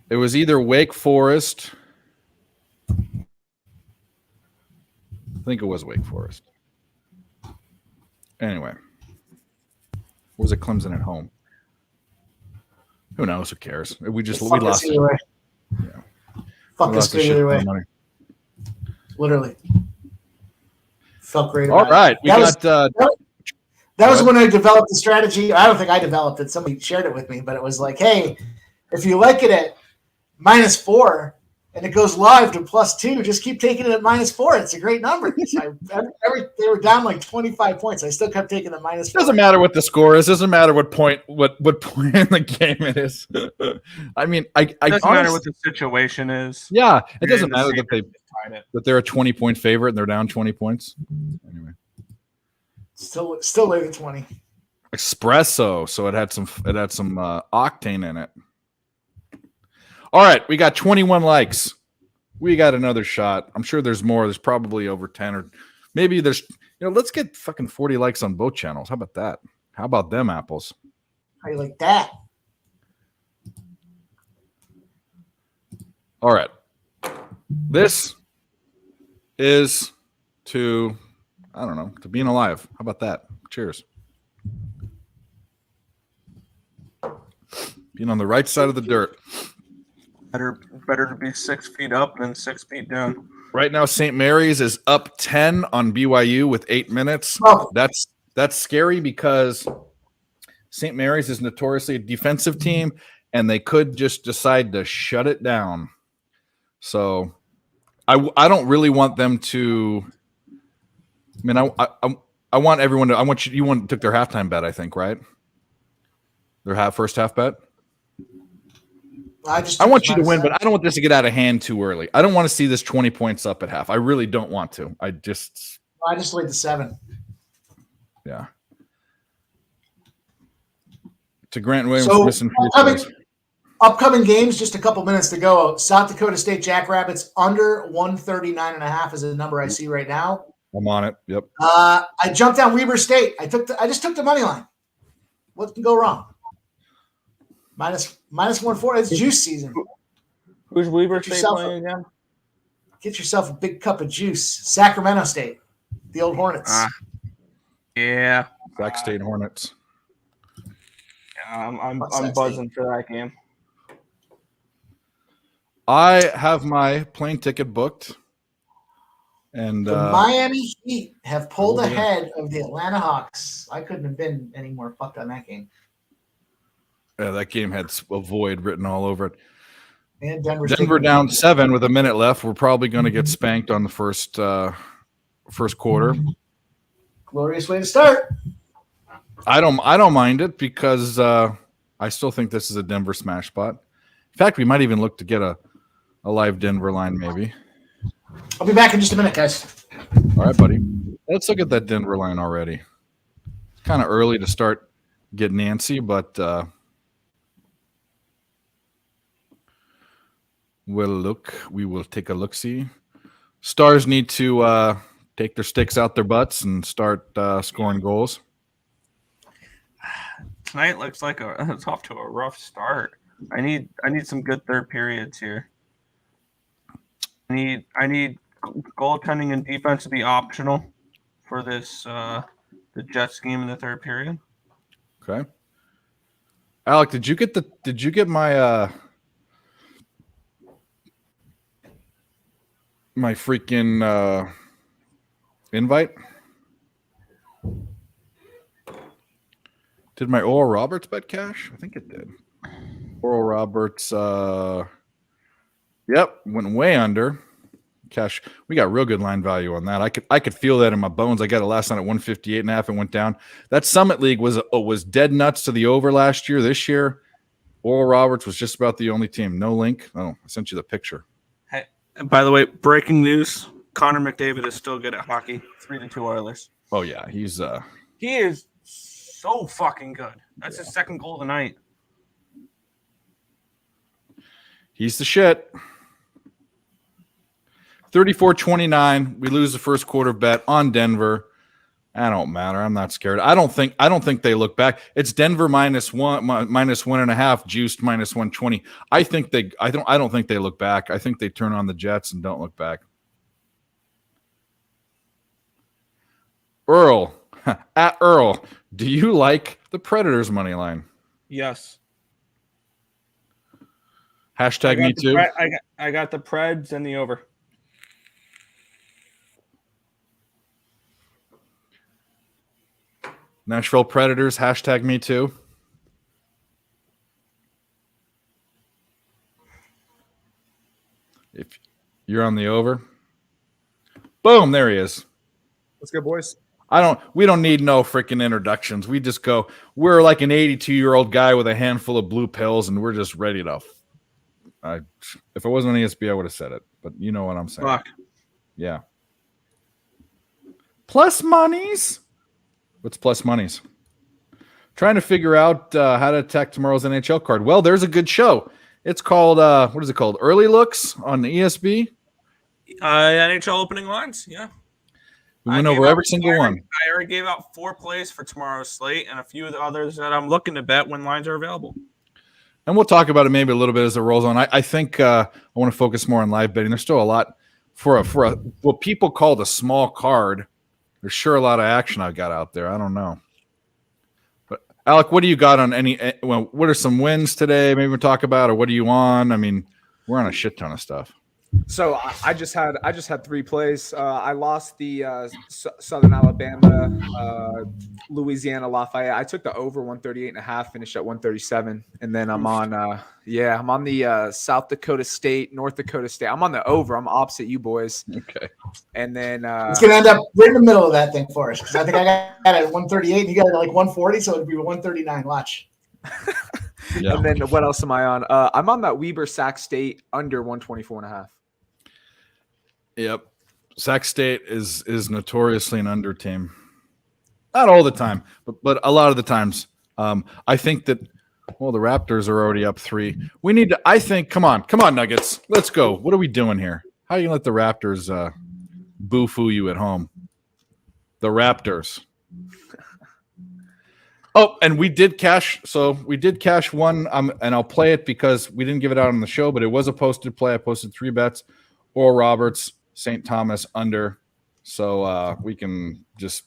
It was either Wake Forest. I think it was Wake Forest. Anyway, was it Clemson at home? Who knows? Who cares? We lost it. Yeah. Fuck this good either way. Literally. Felt great about it. All right. That was when I developed the strategy. I don't think I developed it. Somebody shared it with me, but it was like, hey, if you like it at -4 and it goes live to +2, just keep taking it at -4. It's a great number. So they were down like 25 points. I still kept taking the -4. Doesn't matter what the score is. Doesn't matter what point in the game it is. I mean, it doesn't matter what the situation is. Yeah, it doesn't matter that they're a 20-point favorite and they're down 20 points. Anyway. Still later than 20. Espresso, so it had some octane in it. All right, we got 21 likes. We got another shot. I'm sure there's more. There's probably over 10 or maybe there's let's get fucking 40 likes on both channels. How about that? How about them apples? How you like that? All right. This is to being alive. How about that? Cheers. Being on the right side of the dirt. Better to be 6 feet up than 6 feet down. Right now, St. Mary's is up 10 on BYU with 8 minutes. Oh. That's scary because St. Mary's is notoriously a defensive team, and they could just decide to shut it down. So I don't really want them to. I mean, I want everyone to. You took their halftime bet, I think, right? Their first half bet. I want you to win, but I don't want this to get out of hand too early. I don't want to see this 20 points up at half. I really don't want to. I just laid the 7. Yeah. To Grant Williams so missing upcoming games, just a couple minutes to go. South Dakota State Jackrabbits under 139.5 is a number I see right now. I'm on it. Yep. I jumped down Weber State. I just took the money line. What can go wrong? -140. It's juice season. Who's Weber State playing again? Get yourself a big cup of juice. Sacramento State, the old Hornets. Yeah. Sac State Hornets. Yeah, I'm buzzing for that game. I have my plane ticket booked. And the Miami Heat have pulled ahead of the Atlanta Hawks. I couldn't have been any more fucked on that game. Yeah, that game had a void written all over it. And Denver down 7 with a minute left. We're probably going to get spanked on the first quarter. Glorious way to start. I don't mind it because I still think this is a Denver smash spot. In fact, we might even look to get a live Denver line maybe. I'll be back in just a minute, guys. All right, buddy. Let's look at that Denver line already. It's kind of early to start getting antsy, but we will take a look-see. Stars need to take their sticks out their butts and start scoring goals. Tonight looks like it's off to a rough start. I need some good third periods here. I need goaltending and defense to be optional for this the Jets game in the third period. Okay. Alec, did you get my my freaking invite? Did my Oral Roberts bet cash? I think it did. Oral Roberts, yep, went way under. Cash, we got real good line value on that. I could feel that in my bones. I got it last night at 158.5 and went down. That Summit League was dead nuts to the over last year. This year, Oral Roberts was just about the only team. No link. Oh, I sent you the picture. Hey, and by the way, breaking news: Connor McDavid is still good at hockey. 3-2 Oilers. Oh yeah, he is so fucking good. That's his second goal tonight. He's the shit. 34-29. We lose the first quarter bet on Denver. I don't matter. I'm not scared. I don't think they look back. It's Denver minus 1.5, juiced minus 120. I don't think they look back. I think they turn on the Jets and don't look back. Earl, at Earl, do you like the Predators money line? Yes. Hashtag me too. I got the Preds and the over. Nashville Predators, hashtag me too. If you're on the over. Boom, there he is. Let's go, boys. We don't need no freaking introductions. We just go, we're like an 82-year-old guy with a handful of blue pills, and we're just ready to. If I wasn't on ESB, I would have said it, but you know what I'm saying. Fuck. Yeah. Plus monies. What's plus monies? Trying to figure out how to attack tomorrow's NHL card. Well, there's a good show. It's called, what is it called? Early Looks on the ESB. NHL opening lines, yeah. We went over every single one. I already gave out 4 plays for tomorrow's slate and a few of the others that I'm looking to bet when lines are available. And we'll talk about it maybe a little bit as it rolls on. I think I want to focus more on live betting. There's still a lot for what people call the small card. There's sure a lot of action I've got out there. I don't know. But Alec, what do you got on what are some wins today? Maybe we'll talk about, or what are you on? I mean, we're on a shit ton of stuff. So I just had 3 plays. I lost the Southern Alabama, Louisiana Lafayette. I took the over 138.5, finished at 137, and then I'm on I'm on the South Dakota State, North Dakota State. I'm on the over. I'm opposite you boys. Okay. And then it's gonna end up right in the middle of that thing for us because I think I got it at 138 and you got it at like 140, so it'd be 139. Watch. Yeah. And then what else am I on? I'm on that Weber Sac State under 124.5. Yep. Sac State is notoriously an under team. Not all the time, but a lot of the times. I think that, well, the Raptors are already up 3. We need to, I think, come on, Nuggets. Let's go. What are we doing here? How are you going to let the Raptors boo-foo you at home? The Raptors. Oh, and we did cash. So we did cash one, and I'll play it because we didn't give it out on the show, but it was a posted play. I posted 3 bets. Oral Roberts, St. Thomas under. So we can just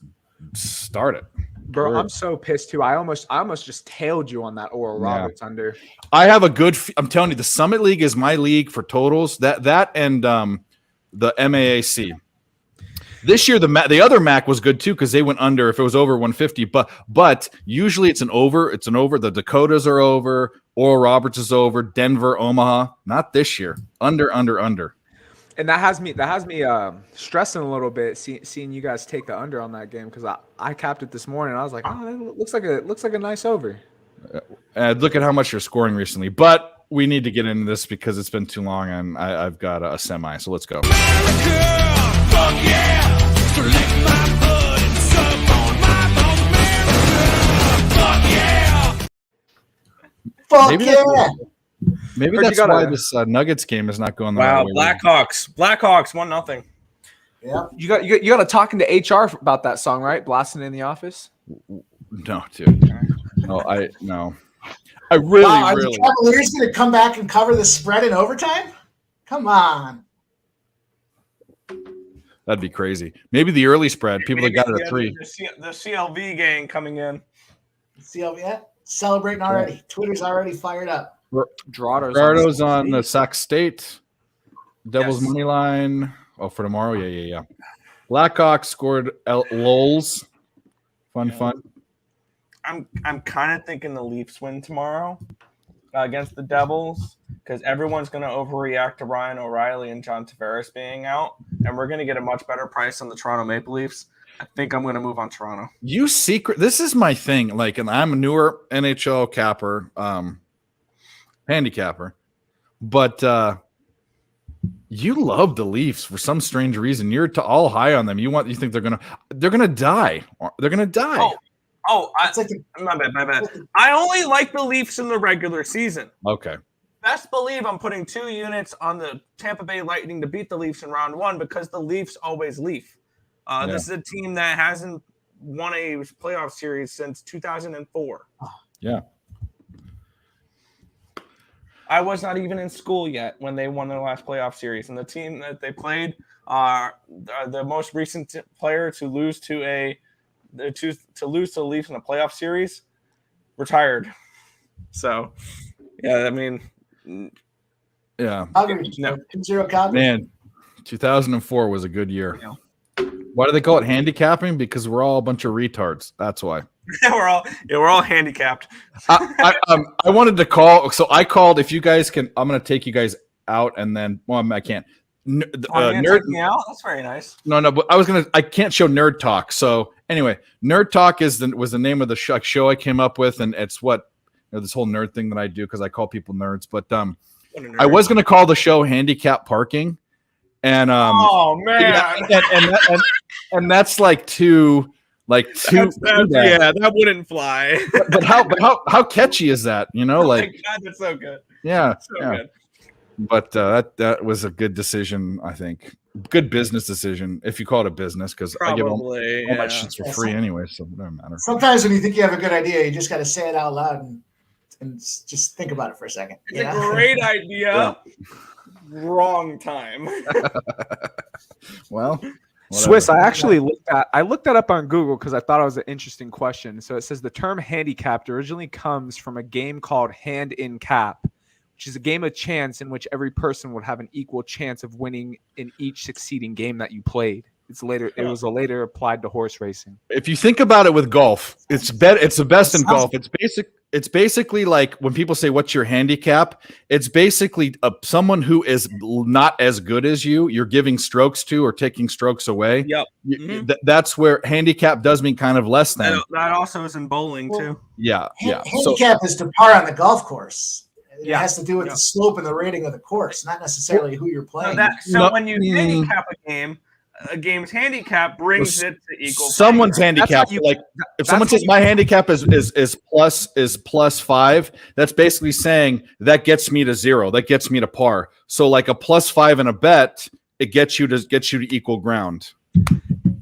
start it. Bro, I'm so pissed too. I almost just tailed you on that Oral Roberts under. I have a good. I'm telling you, the Summit League is my league for totals. That and the MAAC. This year, the other MAC was good too because they went under if it was over 150. But usually it's an over. It's an over. The Dakotas are over. Oral Roberts is over. Denver, Omaha. Not this year. Under. And that has me stressing a little bit seeing you guys take the under on that game because I capped it this morning. I was like, oh, it looks like a nice over. Look at how much you're scoring recently. But we need to get into this because it's been too long, and I've got a semi. So let's go. America, fuck yeah! So lick my blood and suck on my bones, America, fuck yeah! Maybe that's why this Nuggets game is not going the right way. Blackhawks 1-0. Yeah. You got to talking to HR about that song, right? Blasting in the office. No, dude. No. I really. Are the Cavaliers going to come back and cover the spread in overtime? Come on. That'd be crazy. Maybe the early spread. People that got it at 3. The CLV gang coming in. CLV, yeah. Celebrating already. Twitter's already fired up. Gerardo's on the Sac State. Devils money line. Oh, for tomorrow? Yeah. Blackhawks scored LOLs. Fun. I'm kind of thinking the Leafs win tomorrow against the Devils because everyone's going to overreact to Ryan O'Reilly and John Tavares being out, and we're going to get a much better price on the Toronto Maple Leafs. I think I'm going to move on Toronto. This is my thing. Like, and I'm a newer NHL capper. Handicapper, but you love the Leafs for some strange reason. You're all high on them. You think they're gonna die. They're gonna die. My bad. I only like the Leafs in the regular season. Okay. best believe I'm putting 2 units on the Tampa Bay Lightning to beat the Leafs in round 1 because the Leafs always leaf. This is a team that hasn't won a playoff series since 2004. Yeah. I was not even in school yet when they won their last playoff series, and the team that they played are the most recent player to lose to the Leafs in a playoff series retired. So, yeah, I mean, Yeah. Calgary, No. 2-0 Calgary. Man, 2004 was a good year. Yeah. Why do they call it handicapping? Because we're all a bunch of retards. That's why. we're all handicapped. I wanted to call. So I called. If you guys can, I'm going to take you guys out, and then I can't. Nerd me out. That's very nice. No, but I can't show Nerd Talk. So anyway, Nerd Talk was the name of the show I came up with, and it's what this whole nerd thing that I do because I call people nerds. But I was going to call the show Handicap Parking, and oh man, and that's like two. That wouldn't fly. but how catchy is that? Oh my God, that's so good. Yeah, so good. But that was a good decision, I think. Good business decision, if you call it a business, because I give all my shits for free anyway, so it doesn't matter. Sometimes when you think you have a good idea, you just got to say it out loud and just think about it for a second. It's a great idea. Wrong time. Well, whatever. Swiss, I actually looked that up on Google because I thought it was an interesting question. So it says the term handicapped originally comes from a game called Hand in Cap, which is a game of chance in which every person would have an equal chance of winning in each succeeding game that you played. It was later applied to horse racing. If you think about it with golf, it's the best in golf. It's basically like when people say, "What's your handicap?" It's basically someone who is not as good as you. You're giving strokes to or taking strokes away. Yep. That's where handicap does mean kind of less than. That also is in bowling too. Yeah. Handicap is to par on the golf course. It has to do with the slope and the rating of the course, not necessarily who you're playing. When you handicap a game's handicap brings it to equal. Someone's handicap, if someone says my handicap is plus 5, that's basically saying that gets me to 0, that gets me to par. So like a plus 5 in a bet, it gets you to equal ground.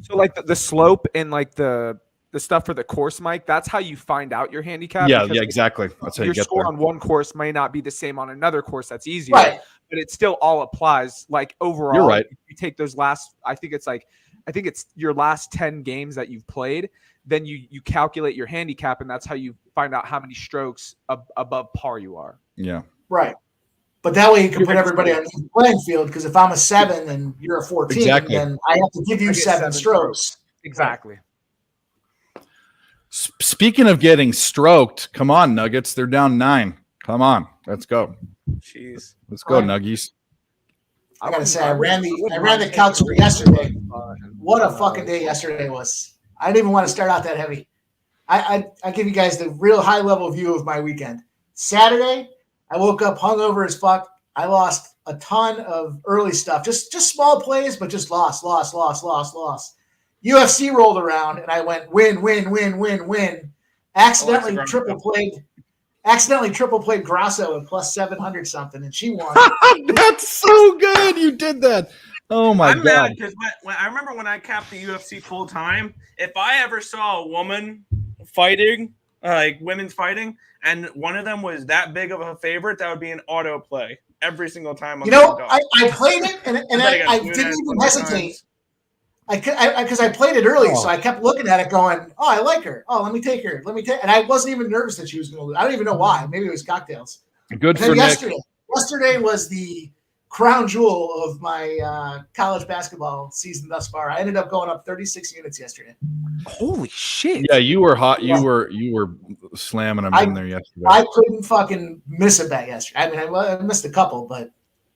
So like the slope and like the stuff for the course, Mike, that's how you find out your handicap. Yeah, exactly. That's how you get score there. on one course may not be the same on another course. That's easier, right? But it still all applies. Like overall, you're right. If you take those last, I think it's your last 10 games that you've played. Then you calculate your handicap, and that's how you find out how many strokes above par you are. Yeah, right. But that way you can put everybody on the playing field. Because if I'm a 7 and you're a 14, then I have to give you 7 strokes. Exactly. Speaking of getting stroked, come on, Nuggets. They're down 9. Come on, let's go. Jeez, let's go, Nuggies. I gotta say, I ran the calcs for yesterday. What a fucking day yesterday was. I didn't even want to start out that heavy. I give you guys the real high level view of my weekend. Saturday, I woke up hungover as fuck. I lost a ton of early stuff, just small plays, but just lost. UFC rolled around, and I went win. Accidentally triple played Grasso at plus 700 something, and she won. That's so good. You did that. Oh my God. Mad because I remember when I capped the UFC full time, if I ever saw a woman fighting, like women's fighting, and one of them was that big of a favorite, that would be an auto play every single time. I played it, and I didn't even hesitate. Because I played it early, so I kept looking at it going, oh, I like her. Oh, let me take her. And I wasn't even nervous that she was going to lose. I don't even know why. Maybe it was cocktails. Good for yesterday. Nick. Yesterday was the crown jewel of my college basketball season thus far. I ended up going up 36 units yesterday. Holy shit. Yeah, you were hot. You were slamming them in there yesterday. I couldn't fucking miss a bet yesterday. I mean, I missed a couple, but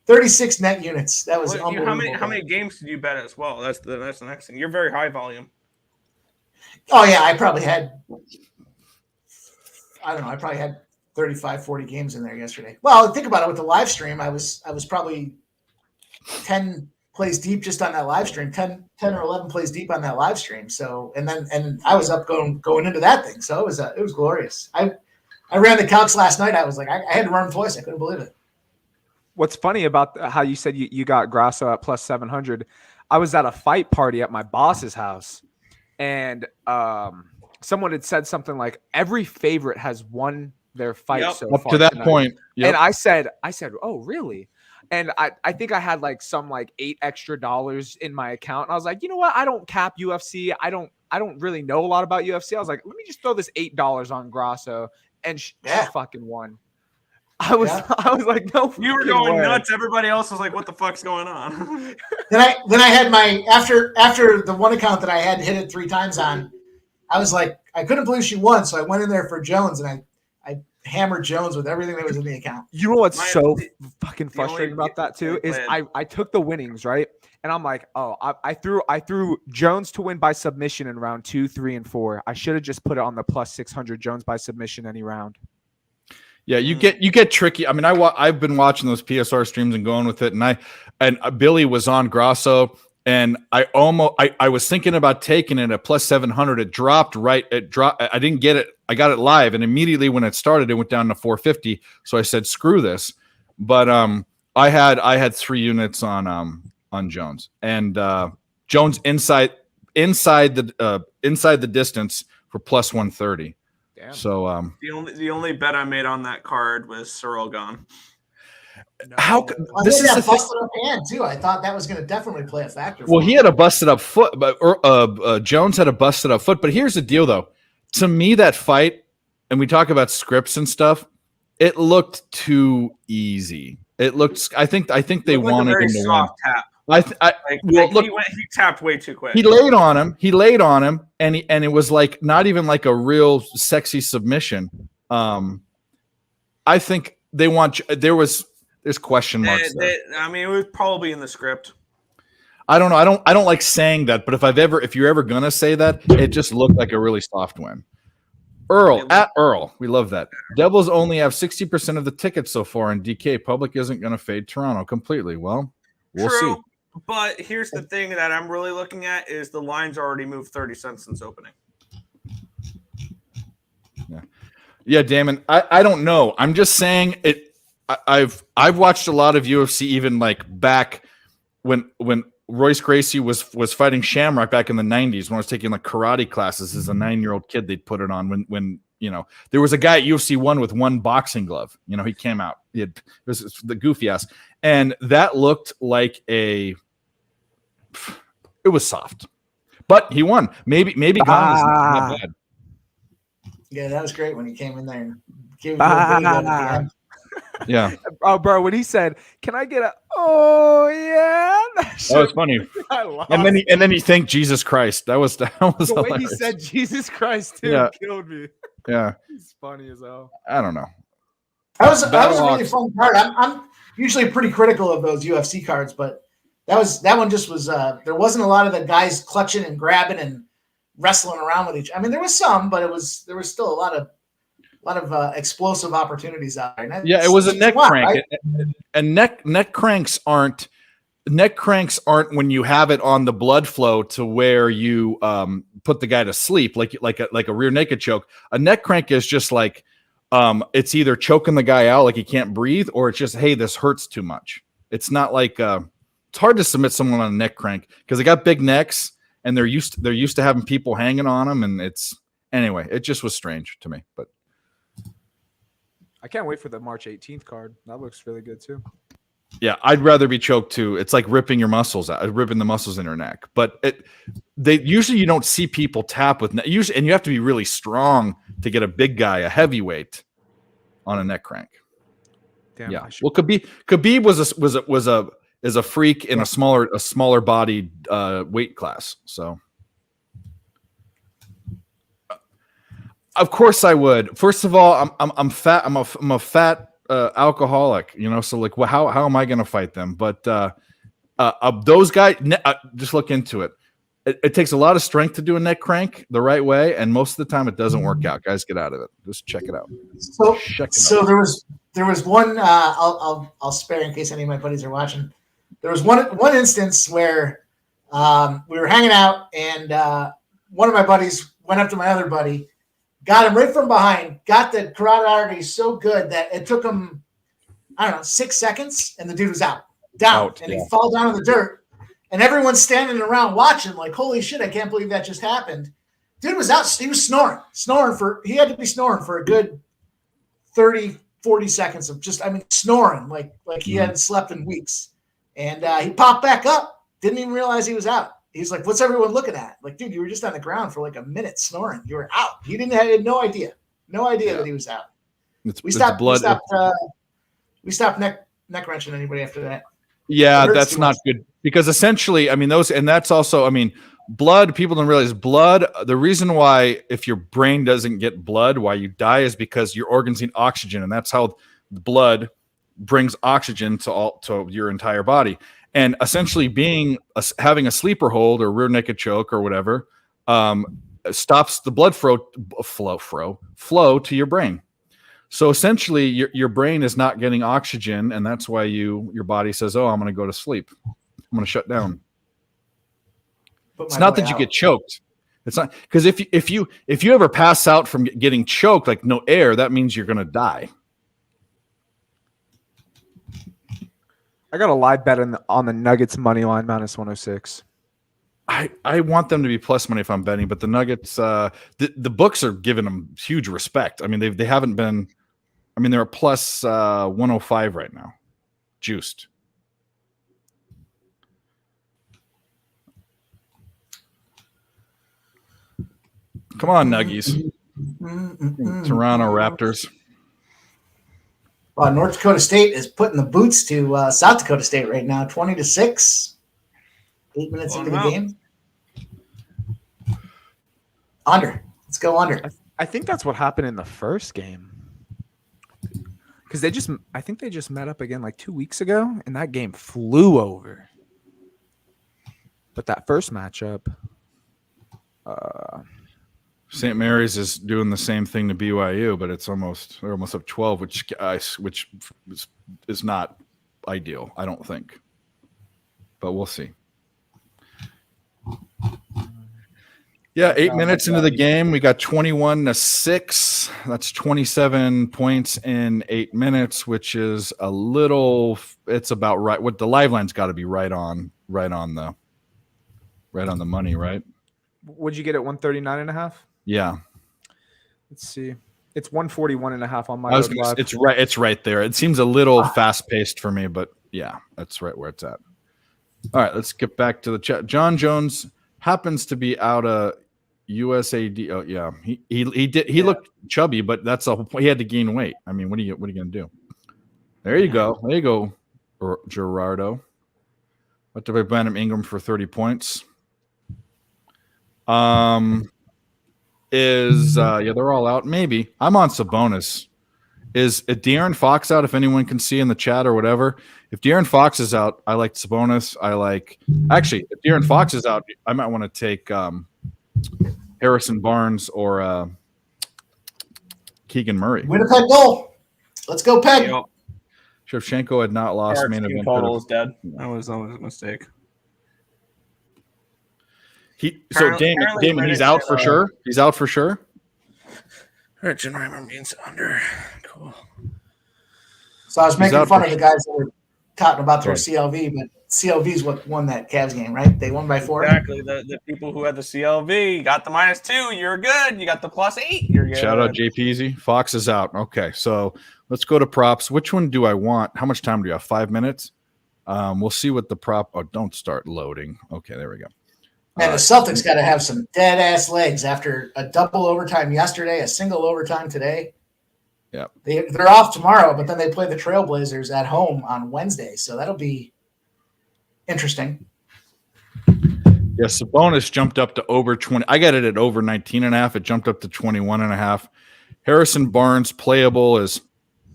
36 net units. That was unbelievable. How many games did you bet as well? That's the next thing. You're very high volume. Oh yeah, I probably had 35, 40 games in there yesterday. Well, think about it with the live stream. I was probably 10 plays deep just on that live stream, 10 or 11 plays deep on that live stream. So and I was up going into that thing. So it was glorious. I ran the calcs last night. I was like, I had to run twice. I couldn't believe it. What's funny about how you said you got Grasso at plus 700? I was at a fight party at my boss's house, and someone had said something like every favorite has won their fight so Up far to that tonight. point. Yep. And I said, oh, really? And I think I had like some like $8 extra in my account. And I was like, you know what? I don't cap UFC. I don't really know a lot about UFC. I was like, let me just throw this $8 on Grasso, and she fucking won. I was like, no, You were going nuts. Everybody else was like, what the fuck's going on? Then I had my after the one account that I had hit it 3 times on, I was like, I couldn't believe she won, so I went in there for Jones and I hammered Jones with everything that was in the account. You know what's fucking frustrating about that too is I took the winnings, right? And I'm like, oh, I threw Jones to win by submission in round 2, 3, and 4. I should have just put it on the plus 600 Jones by submission any round. Yeah, you get tricky. I mean, I've been watching those PSR streams and going with it, and Billy was on Grasso, and I was thinking about taking it at plus 700. It dropped. I didn't get it. I got it live, and immediately when it started, it went down to 450. So I said, screw this. But I had 3 units on Jones, and Jones inside the distance for plus 130. Damn. So the only bet I made on that card was Cyril gone. How this is a busted up hand too. I thought that was going to definitely play a factor. Well, he had a busted up foot, but Jones had a busted up foot. But here's the deal, though. To me, that fight, and we talk about scripts and stuff, it looked too easy. It looked. I think they wanted him to win. Tap. He tapped way too quick. He laid on him, and it was like not even like a real sexy submission. I think they want. There's question marks. I mean, it was probably in the script. I don't know. I don't like saying that, but if you're ever gonna say that, it just looked like a really soft win. Earl, we love that. Devils only have 60% of the tickets so far in DK. Public isn't gonna fade Toronto completely. Well, we'll see. But here's the thing that I'm really looking at is the line's already moved 30 cents since opening. Yeah, Damon. I don't know. I'm just saying it. I've watched a lot of UFC, even like back when Royce Gracie was fighting Shamrock back in the 90s when I was taking like karate classes as a 9-year-old kid. They'd put it on when there was a guy at UFC 1 with 1 boxing glove. He came out. It was the goofy ass, and that looked like it was soft, but he won. Maybe gone is not bad. Yeah, that was great when he came in there and gave it Yeah. Oh, bro, when he said, "Can I get a?" Oh yeah, that was funny. And then he thanked Jesus Christ. That was the hilarious. way he said Jesus Christ too killed me. Yeah, it's funny as hell. I don't know. That was a really fun card. I'm usually pretty critical of those UFC cards, but that one just was. There wasn't a lot of the guys clutching and grabbing and wrestling around with each. I mean, there was some, but there was still a lot of explosive opportunities out there. Yeah, it was a neck crank, right? And neck cranks aren't when you have it on the blood flow to where you put the guy to sleep, like a rear naked choke. A neck crank is just like it's either choking the guy out like he can't breathe, or it's just, hey, this hurts too much. It's not like it's hard to submit someone on a neck crank because they got big necks and they're used to having people hanging on them, and it just was strange to me, but. I can't wait for the March 18th card. That looks really good too. Yeah, I'd rather be choked too. It's like ripping your muscles out, ripping the muscles in your neck. But usually you don't see people tap with and you have to be really strong to get a big guy, a heavyweight, on a neck crank. Damn, yeah. Well, Khabib is a freak in a smaller bodied weight class. So. Of course I would. First of all, I'm fat. I'm a fat alcoholic, so like, well, how am I going to fight them? But those guys, just look into it. It takes a lot of strength to do a neck crank the right way, and most of the time it doesn't work out. Guys, get out of it. Just check it out. So there was one. I'll spare in case any of my buddies are watching. There was one instance where we were hanging out, and one of my buddies went up to my other buddy. Got him right from behind, got the carotid artery so good that it took him I don't know, 6 seconds, and the dude was down, and yeah. he fall down in the dirt, and everyone's standing around watching, like, holy shit, I can't believe that just happened. Dude was out. He was snoring he had to be snoring for a good 30, 40 seconds of just, snoring like he hadn't slept in weeks. And he popped back up. Didn't even realize he was out. He's like, what's everyone looking at? Like, dude, you were just on the ground for like a minute snoring. You were out. He had no idea that he was out. We stopped neck wrenching anybody after that. Yeah, that's not good because essentially, that's also, blood, people don't realize blood. The reason why, if your brain doesn't get blood, why you die is because your organs need oxygen. And that's how the blood brings oxygen to your entire body. And essentially having a sleeper hold or rear naked choke or whatever, stops the blood flow to your brain. So essentially your brain is not getting oxygen. And that's why your body says, oh, I'm going to go to sleep. I'm going to shut down. It's not that you get choked. It's not because if you ever pass out from getting choked, like no air, that means you're going to die. I got a live bet on the Nuggets money line -106. I want them to be plus money if I'm betting, but the Nuggets, the books are giving them huge respect. They haven't been. They're a plus 105 right now, juiced. Come on, Nuggies. Toronto Raptors. North Dakota State is putting the boots to South Dakota State right now, 20-6. 8 minutes into the game. Under. Let's go under. I think that's what happened in the first game. Because I think they just met up again like 2 weeks ago, and that game flew over. But that first matchup, St. Mary's is doing the same thing to BYU, but they're almost up 12, which is not ideal, I don't think. But we'll see. Yeah, 8 minutes into the game, we got 21-6. That's 27 points in 8 minutes, which is it's about right. What the live line's got to be right on the money, right? Would you get it 139.5? Yeah. Let's see. It's 141.5 on my live. It's right there. It seems a little fast paced for me, but yeah, that's right where it's at. All right, let's get back to the chat. John Jones happens to be out of USAD. Oh yeah, he looked chubby, but that's he had to gain weight. What are you gonna do? There you go, Gerardo. What did I Brandon Ingram for 30 points? They're all out. Maybe I'm on Sabonis. Is De'Aaron Fox out? If anyone can see in the chat or whatever, if De'Aaron Fox is out, I like Sabonis. If De'Aaron Fox is out, I might want to take Harrison Barnes or Keegan Murray. Winnipeg goal. Let's go, Peg. Yep. Shevchenko had not lost main event. Total is dead. That was a mistake. Damon, he's out for sure. He's out for sure. Richard Reimer means under. Cool. So I was making fun of the guys that were talking about their CLV, but CLV's what won that Cavs game, right? They won by 4. Exactly. The people who had the CLV got the -2. You're good. You got the +8. You're good. Shout out JPZ. Fox is out. Okay, so let's go to props. Which one do I want? How much time do you have? 5 minutes. We'll see what the prop. Oh, don't start loading. Okay, there we go. And the Celtics got to have some dead-ass legs after a double overtime yesterday, a single overtime today. Yeah. They're off tomorrow, but then they play the Trailblazers at home on Wednesday, so that'll be interesting. Yeah, Sabonis jumped up to over 20. I got it at over 19.5. It jumped up to 21.5. Harrison Barnes playable is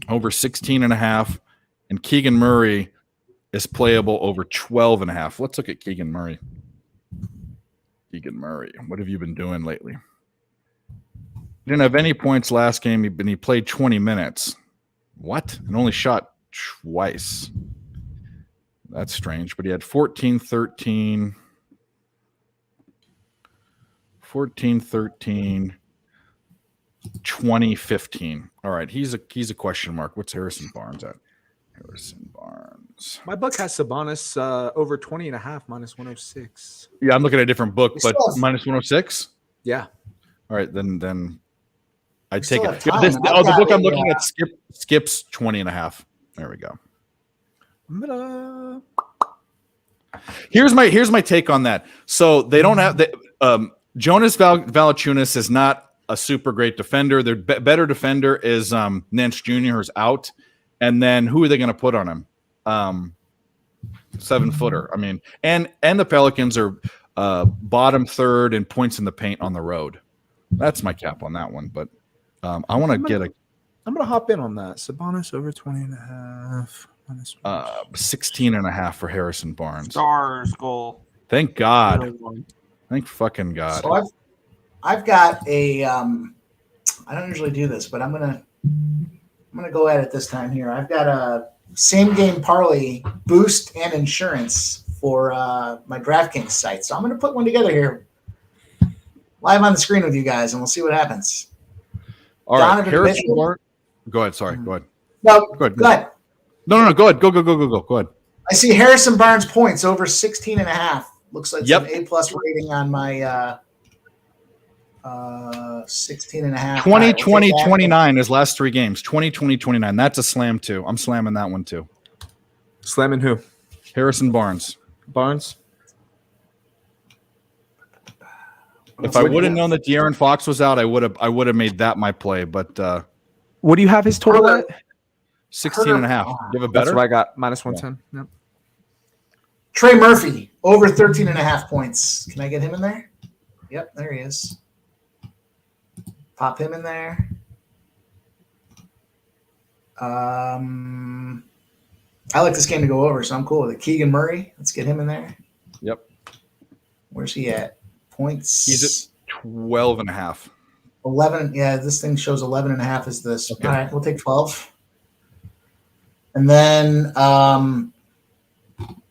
over 16.5. And Keegan Murray is playable over 12.5. Let's look at Keegan Murray. What have you been doing lately? He didn't have any points last game, he played 20 minutes. What? And only shot twice. That's strange. But he had 14, 13, 20, 15. All right, he's a question mark. What's Harrison Barnes at? Harrison Barnes. My book has Sabonis over 20.5 minus 106. Yeah, I'm looking at a different book, We but still have- minus 106. Yeah. All right, then I still take have it. Yeah, time. the I've got book I'm a, looking at skips 20.5. There we go. Here's my take on that. So they don't have Jonas Valanciunas is not a super great defender. Their better defender is Nance Jr. who's out, and then who are they going to put on him? 7-footer. I mean, and the Pelicans are bottom third in points in the paint on the road. That's my cap on that one. But I want to get I'm going to hop in on that. Sabonis over 20.5. 16.5 for Harrison Barnes. Stars goal. Thank God. Thank fucking God. So I've got a I don't usually do this, but I'm gonna go at it this time here. I've got a same game parlay boost and insurance for my DraftKings site. So I'm gonna put one together here live on the screen with you guys, and we'll see what happens. All right, Donovan Harrison Mitchell? Barnes. Go ahead. Sorry. Go ahead. No, Go ahead. go ahead. No. Go ahead. Go. Go ahead. I see Harrison Barnes points over 16.5. Looks like Yep. an A+ rating on my 16.5. 20, 20, 29 his last 3 games. 20, 20, 29. That's a slam too. I'm slamming that one too. Slamming who? Harrison Barnes. Barnes. If I would have known that De'Aaron Fox was out, I would have made that my play. But What do you have his total at? 16.5. You have a That's better? what I got. Minus 110. Yep. Trey Murphy over 13.5 points. Can I get him in there? Yep, there he is. Pop him in there. I like this game to go over, so I'm cool with it. Keegan Murray, let's get him in there. Yep. Where's he at? Points. He's at 12.5. 11. Yeah, this thing shows 11.5 is this. Okay. All right, we'll take 12. And then I'm going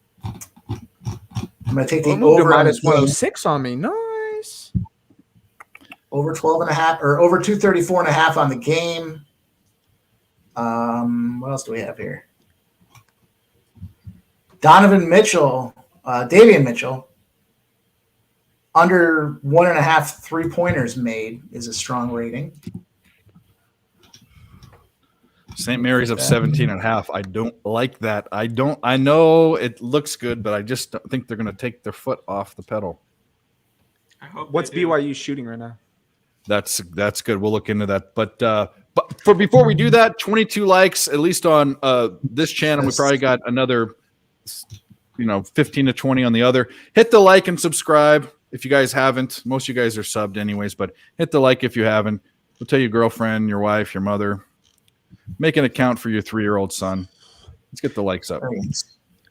to take the over on minus the game. 106 on me. Nice. Over 12.5 or over 234.5 on the game. What else do we have here? Donovan Mitchell, Davian Mitchell, under 1.5 3-pointers made is a strong rating. St. Mary's of 17.5. I don't like that. I know it looks good, but I just don't think they're going to take their foot off the pedal. I hope What's they do. BYU shooting right now? That's good. We'll look into that. But before we do that, 22 likes at least on this channel. We probably got another 15 to 20 on the other. Hit the like and subscribe if you guys haven't. Most of you guys are subbed anyways, but hit the like if you haven't. We'll tell your girlfriend, your wife, your mother. Make an account for your 3-year-old son. Let's get the likes up.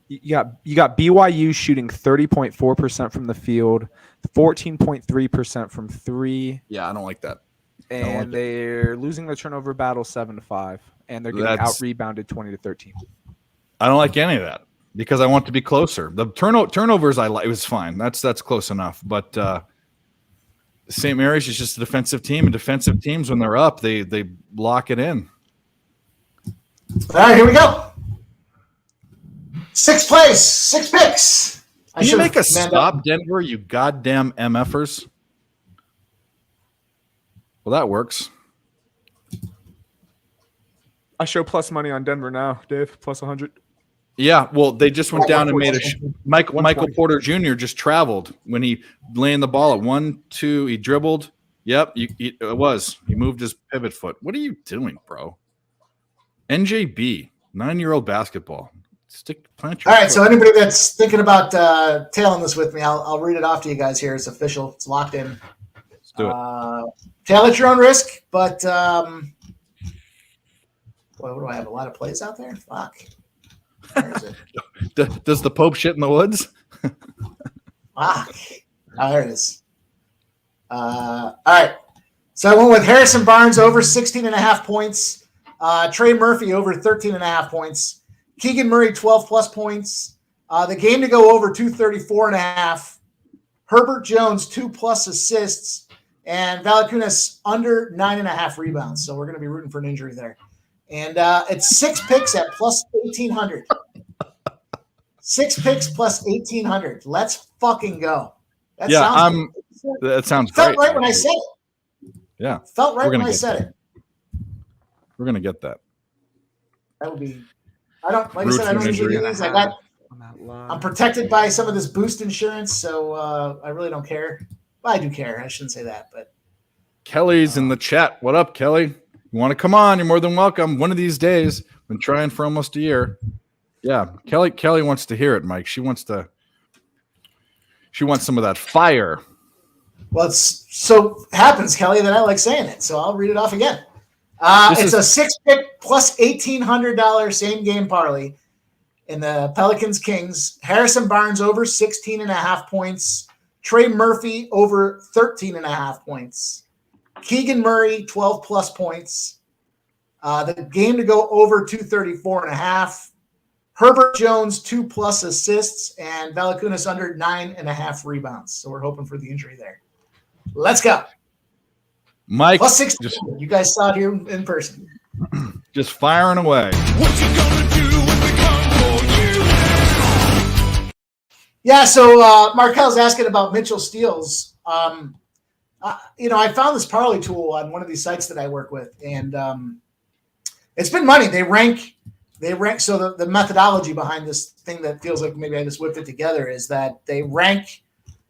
You got BYU shooting 30.4% from the field, 14.3% from 3, Yeah, I don't like that. and they're losing the turnover battle 7-5, and they're getting out rebounded 20-13. I don't like any of that because I want to be closer. The turnovers I like, it was fine. That's close enough. But St. Mary's is just a defensive team, and defensive teams when they're up, they lock it in. All right, here we go. 6th place, 6 picks. Can you make a stop, Denver, you goddamn MFers? Well, that works. I show plus money on Denver now, Dave. Plus 100. Yeah, well, they just went down and made a Michael 120. Porter Jr. just traveled when he laying the ball at 1-2. He dribbled. Yep, it was. He moved his pivot foot. What are you doing, bro? NJB, 9-year-old basketball. Plant your All right, foot. so anybody that's thinking about tailing this with me, I'll read it off to you guys here. It's official. It's locked in. Let's do it. Tail at your own risk, but boy, what do I have? A lot of plays out there? Fuck. Where is it? Does the Pope shit in the woods? Fuck. Oh, there it is. All right. So I went with Harrison Barnes over 16.5 points. Trey Murphy over 13.5 points. Keegan Murray 12+ points. The game to go over 234.5. Herbert Jones 2+ assists, and Valanciunas under 9.5 rebounds. So we're going to be rooting for an injury there. And it's 6 picks at plus 1,800. 6 picks plus 1,800. Let's fucking go. That sounds good. That sounds Felt great. right when I said it. Yeah. Felt right when I said it. We're gonna get that. That would be. I don't like I said. I don't usually do these. I'm protected by some of this boost insurance, so I really don't care. Well, I do care. I shouldn't say that, but Kelly's in the chat. What up, Kelly? You want to come on? You're more than welcome. One of these days. Been trying for almost a year. Yeah, Kelly wants to hear it, Mike. She wants some of that fire. Well, it's so happens, Kelly, that I like saying it, so I'll read it off again. It's a 6-pick plus $1,800 same game parlay in the Pelicans Kings. Harrison Barnes over 16.5 points. Trey Murphy over 13.5 points. Keegan Murray 12 plus points. The game to go over 234.5. Herbert Jones 2+ assists and Valanciunas under 9.5 rebounds. So we're hoping for the injury there. Let's go. Mike, plus 16. You guys saw it here in person. Just firing away. What you gonna do when we come for you? Yeah, so Markel's asking about Mitchell Steele's. I found this parlay tool on one of these sites that I work with, and it's been money. They rank. So the methodology behind this thing that feels like maybe I just whipped it together is that they rank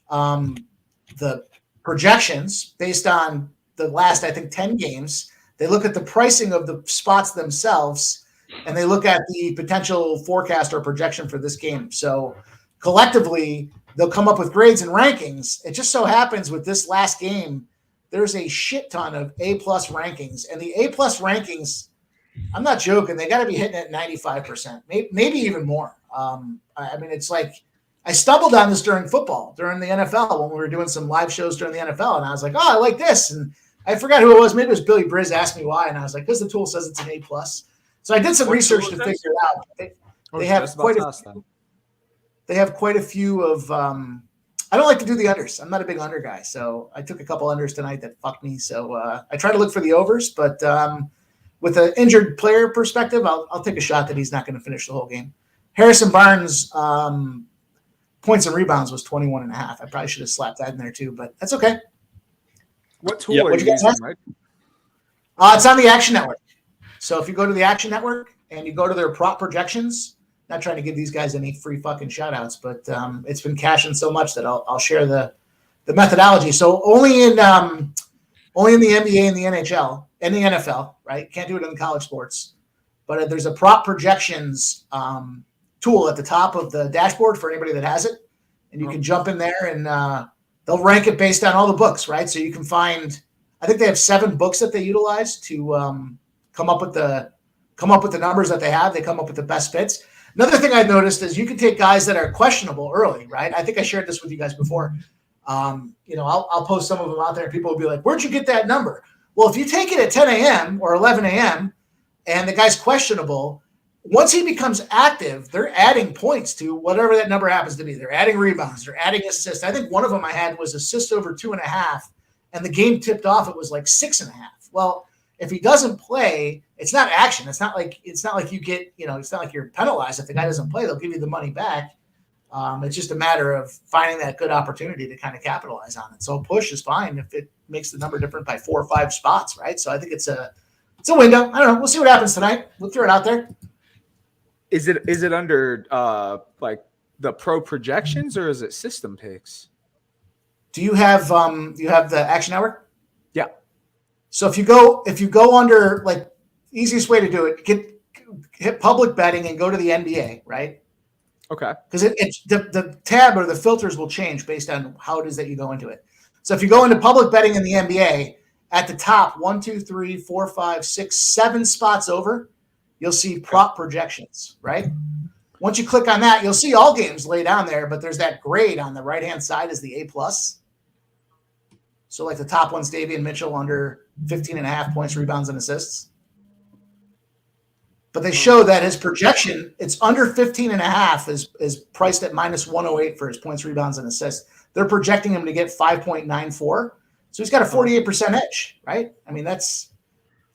the projections based on the last, I think, 10 games. They look at the pricing of the spots themselves, and they look at the potential forecast or projection for this game. So collectively, they'll come up with grades and rankings. It just so happens with this last game, there's a shit ton of A+ rankings, and the A+ rankings, I'm not joking, they got to be hitting at 95%, maybe even more. It's like I stumbled on this during the NFL, when we were doing some live shows during the NFL, and I was like, oh, I like this. And I forgot who it was. Maybe it was Billy Briz asked me why, and I was like, because the tool says it's an A+. So I did some research to figure it out. They have quite a few of I don't like to do the unders. I'm not a big under guy, so I took a couple unders tonight that fucked me. So I try to look for the overs, but with an injured player perspective, I'll take a shot that he's not going to finish the whole game. Harrison Barnes points and rebounds was 21.5. I probably should have slapped that in there too, but that's okay. What tool are you using, Mike? It's on the Action Network. So if you go to the Action Network and you go to their prop projections, not trying to give these guys any free fucking shout outs, but it's been cashing so much that I'll share the methodology. So only in the NBA and the NHL and the NFL, right? Can't do it in college sports. But there's a prop projections tool at the top of the dashboard for anybody that has it. And you can jump in there and they'll rank it based on all the books, right? So you can find, I think they have 7 books that they utilize to come up with the numbers that they have. They come up with the best fits. Another thing I've noticed is you can take guys that are questionable early, right? I think I shared this with you guys before. I'll post some of them out there and people will be like, where'd you get that number? Well, if you take it at 10 a.m. or 11 a.m. and the guy's questionable, once he becomes active, they're adding points to whatever that number happens to be. They're adding rebounds. They're adding assists. I think one of them I had was assist over 2.5, and the game tipped off. It was like 6.5. Well, if he doesn't play, it's not action. It's not like you get, it's not like you're penalized. If the guy doesn't play, they'll give you the money back. It's just a matter of finding that good opportunity to kind of capitalize on it. So a push is fine if it makes the number different by 4 or 5 spots, right? So I think it's a window. I don't know. We'll see what happens tonight. We'll throw it out there. Is it under like the pro projections or is it system picks? Do you have the Action Network? Yeah. So if you go under, like, easiest way to do it, hit public betting and go to the NBA, right? Okay. Because it's the tab or the filters will change based on how it is that you go into it. So if you go into public betting in the NBA, at the top, 1, 2, 3, 4, 5, 6, 7 spots over, you'll see prop projections, right? Once you click on that, you'll see all games laid down there, but there's that grade on the right-hand side is the A+. So like the top one's Davion Mitchell under 15.5 points, rebounds, and assists. But they show that his projection, it's under 15.5 is priced at -108 for his points, rebounds, and assists. They're projecting him to get 5.94. So he's got a 48% edge, right? I mean, that's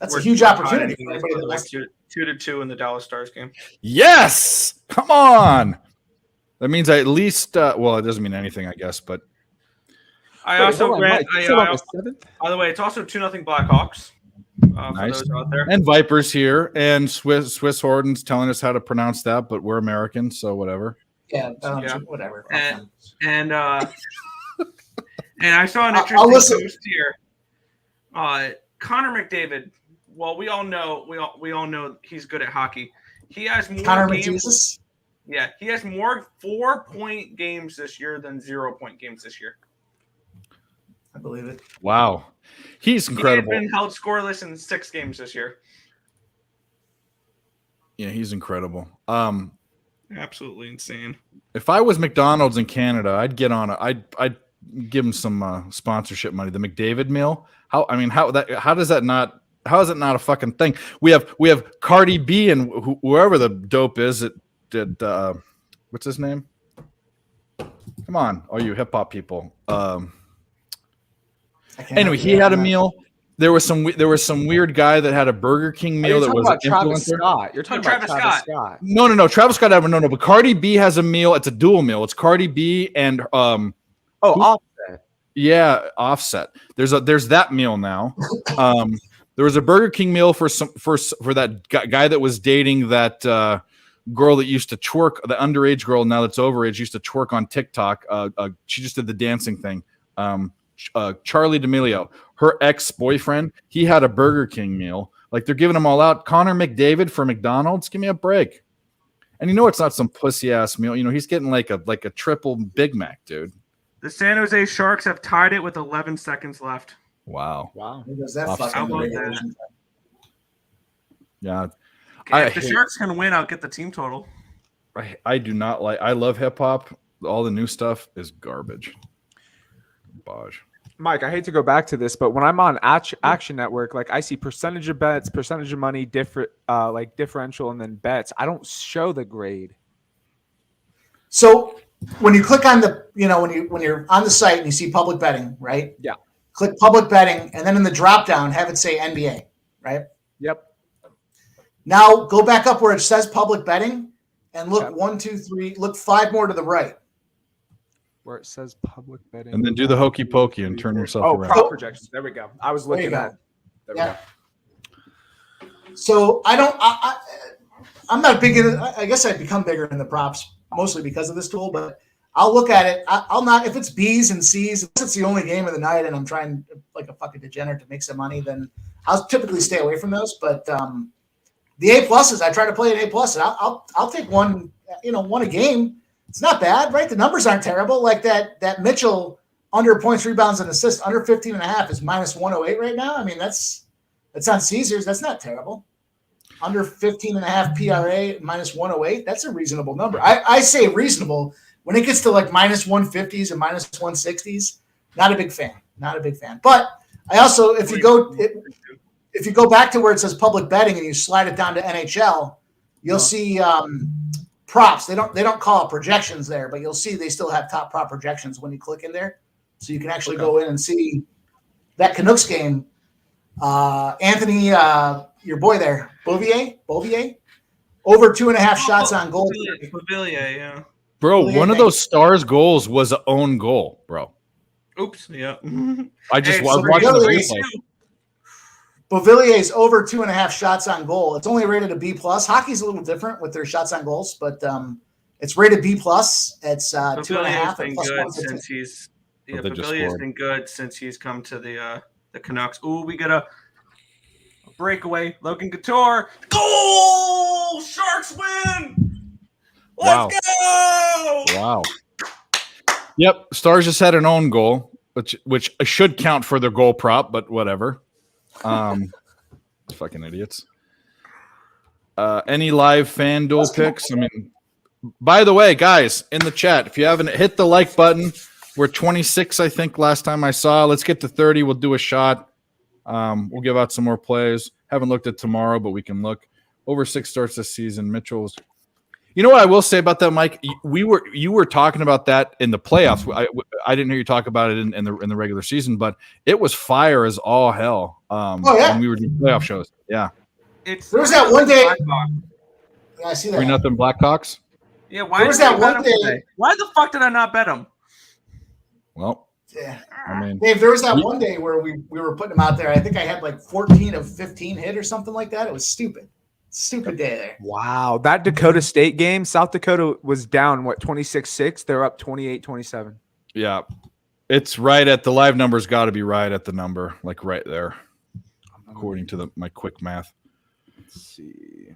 That's We're a huge tied opportunity for anyways, anybody by that the way, wants. 2-2 in the Dallas Stars game. Yes, come on. That means I at least. Well, it doesn't mean anything, I guess. But I Wait, also hold on, grant. Mike. You said on the 7th? By the way, it's also 2-0 Blackhawks. For nice. those out there. And Vipers here, and Swiss Horden's telling us how to pronounce that, but we're Americans, so whatever. Yeah, Yeah. whatever. And I saw an I'll interesting listen. post here. Connor McDavid. Well, we all know he's good at hockey. He has more Connor games. McJesus. Yeah, he has more 4-point games this year than 0-point games this year. I believe it. Wow, he's incredible. He had been held scoreless in 6 games this year. Yeah, he's incredible. Absolutely insane. If I was McDonald's in Canada, I'd get on it. I'd give him some sponsorship money. The McDavid meal. How is it not a fucking thing? We have Cardi B and whoever the dope is that did what's his name? Come on, all you hip hop people. Anyway, he had a meal. There was some weird guy that had a Burger King meal that was an Travis influencer. Scott. You're talking about Travis Scott. No. Travis Scott had no. But Cardi B has a meal. It's a dual meal. It's Cardi B and Offset. Yeah, Offset. There's that meal now. There was a Burger King meal for that guy that was dating that girl that used to twerk, the underage girl now that's overage used to twerk on TikTok. She just did the dancing thing. Charlie D'Amelio, her ex-boyfriend, he had a Burger King meal. Like they're giving them all out. Connor McDavid for McDonald's, give me a break. And it's not some pussy ass meal. He's getting like a triple Big Mac, dude. The San Jose Sharks have tied it with 11 seconds left. Wow. Does that Yeah. If the Sharks can win, I'll get the team total. I do not like. I love hip hop. All the new stuff is garbage. Bosh. Mike, I hate to go back to this, but when I'm on Action Network, like I see percentage of bets, percentage of money, different, like differential, and then bets. I don't show the grade. So when you click on the, when you're on the site and you see public betting, right? Yeah. Click public betting, and then in the drop down, have it say NBA, right? Yep. Now go back up where it says public betting, and look 1, 2, 3. Look 5 more to the right. Where it says public betting. And then do the hokey pokey and turn yourself around. Prop projections. There we go. I was looking at. There we go. So I'm not big in. I guess I've become bigger in the props mostly because of this tool. But I'll look at it. I'll not if it's B's and C's. If it's the only game of the night and I'm trying like a fucking degenerate to make some money, then I'll typically stay away from those. But the A pluses, I try to play an A plus. And I'll take one. One a game. It's not bad, right? The numbers aren't terrible. Like that Mitchell under points, rebounds, and assists under 15.5 is minus 108 right now. I mean, that's on Caesars. That's not terrible. Under 15.5 PRA minus 108. That's a reasonable number. I say reasonable when it gets to like minus 150s and minus 160s. Not a big fan. But I also, if you go back to where it says public betting and you slide it down to NHL, you'll see props. They don't call it projections there, but you'll see they still have top prop projections when you click in there. So you can actually go in and see that Canucks game. Anthony, your boy there, Beauvillier, over 2.5 shots on goal. Beauvillier, yeah. Bro, one of those Stars goals was an own goal, bro. Oops, yeah. I was watching the replay. Beauvillier's over 2.5 shots on goal. It's only rated a B plus. Hockey's a little different with their shots on goals, but it's rated B plus. It's 2.5 been plus good since he's Beauvillier's been good since he's come to the Canucks. Ooh, we get a breakaway. Logan Couture. Goal! Sharks win! Let's go! Wow. Yep, Stars just had an own goal, which should count for their goal prop, but whatever. Fucking idiots. Any live FanDuel picks? I mean, by the way, guys, in the chat, if you haven't hit the like button, we're 26, I think, last time I saw. Let's get to 30. We'll do a shot. We'll give out some more plays. Haven't looked at tomorrow, but we can look. Over 6 starts this season. Mitchell's. You know what I will say about that, Mike? You were talking about that in the playoffs. I didn't hear you talk about it in the regular season, but it was fire as all hell. When we were doing playoff shows. Yeah. There was that one day. Blackhawks. I see that. 3-0 Blackhawks. Yeah, why There was did that I bet one him day- today? Why the fuck did I not bet him? Well, Yeah. I mean, Dave, there was that one day where we were putting them out there. I think I had like 14 of 15 hit or something like that. It was stupid. Stupid day there. Wow. That Dakota State game, South Dakota was down, 26-6? They're up 28-27. yeah, it's right at the live numbers. Got to be right at the number, like right there, according to my quick math. Let's see.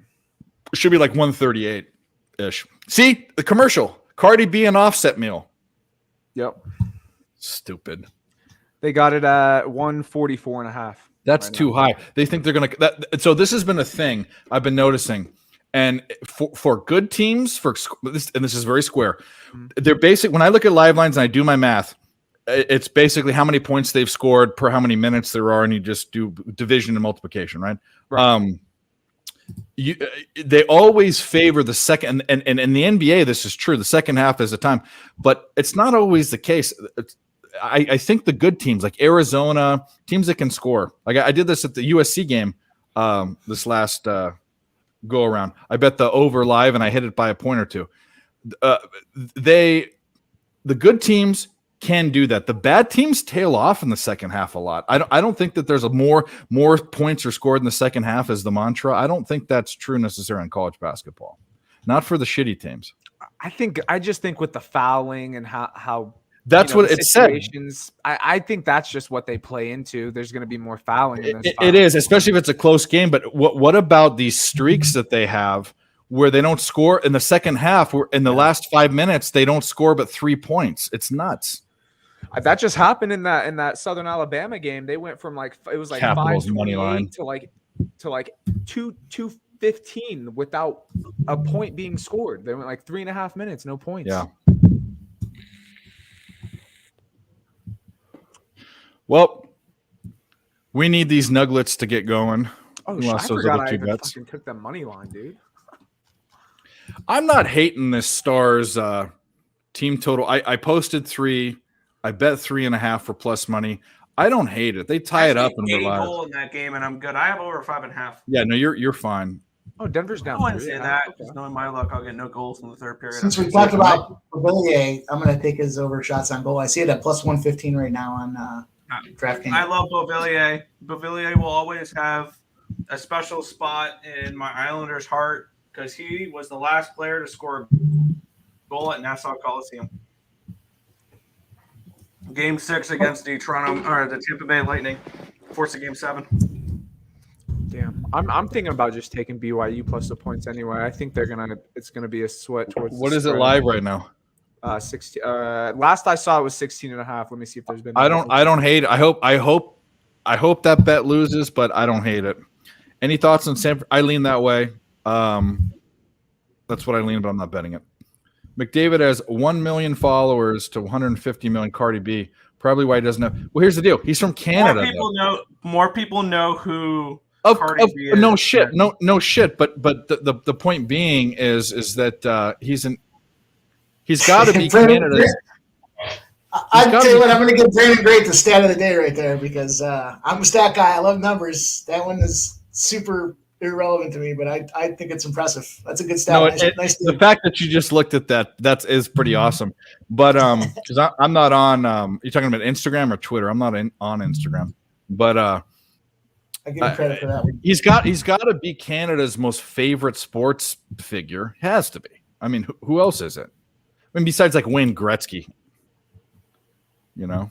It should be like 138 ish. See the commercial. Cardi B and Offset meal. Yep. Stupid. They got it at 144.5. That's right too now. high. They think they're going to. So this has been a thing I've been noticing, and for good teams, this is very square. They're basic. When I look at live lines and I do my math, it's basically how many points they've scored per how many minutes there are, and you just do division and multiplication, right? They always favor the second, and in the NBA, this is true. The second half is the time, but it's not always the case. I think the good teams like Arizona, teams that can score. Like I did this at the USC game this last go around. I bet the over live and I hit it by a point or two. The good teams can do that. The bad teams tail off in the second half a lot. I don't think that there's more points are scored in the second half as the mantra. I don't think that's true necessarily in college basketball. Not for the shitty teams. I just think with the fouling and how that's what it said. I think that's just what they play into. There's going to be more fouling. It is, especially if it's a close game. But what about these streaks that they have where they don't score in the second half? Where in the last 5 minutes they don't score but 3 points. It's nuts. That just happened in that Southern Alabama game. They went from it was like Capitals money line 528 to like 215 without a point being scored. They went like 3.5 minutes, no points. Yeah. Well, we need these nuggets to get going. Oh, I forgot I even fucking took the money line, dude. I'm not hating this Stars team total. I posted 3. I bet 3.5 for plus money. I don't hate it. They tie it up and we're live. Goal in that game, and I'm good. I have over 5.5. Yeah, no, you're fine. Oh, Denver's down. I wouldn't say that. Just knowing my luck, I'll get no goals in the third period. Since we talked about Beauvillier, I'm going to take his over shots on goal. I see it at plus 115 right now on DraftKings. I love Beauvillier. Beauvillier will always have a special spot in my Islanders' heart because he was the last player to score a goal at Nassau Coliseum. Game 6 against the Tampa Bay Lightning, forced a Game 7. Damn, I'm thinking about just taking BYU plus the points anyway. I think it's gonna be a sweat towards. What is it live right now? 16. Last I saw it was 16.5. Let me see if there's been. I don't hate it. I hope that bet loses, but I don't hate it. Any thoughts on Sanford? I lean that way. That's what I lean, but I'm not betting it. McDavid has 1 million followers to 150 million Cardi B. Probably why he doesn't have. Well, here's the deal. He's from Canada. More people know who Cardi B is. No shit. No shit. But the point being is that he's got to be Canada's. I'll tell you what, I'm going to give Brandon Great the stat of the day right there because I'm a stat guy. I love numbers. That one is super irrelevant to me, but I think it's impressive. That's a good stat. No, nice the fact that you just looked at that is pretty awesome. But because I'm not on. You're talking about Instagram or Twitter? I'm not on Instagram, but I give him credit for that one. He's got to be Canada's most favorite sports figure. Has to be. I mean, who else is it? I mean, besides like Wayne Gretzky. You know,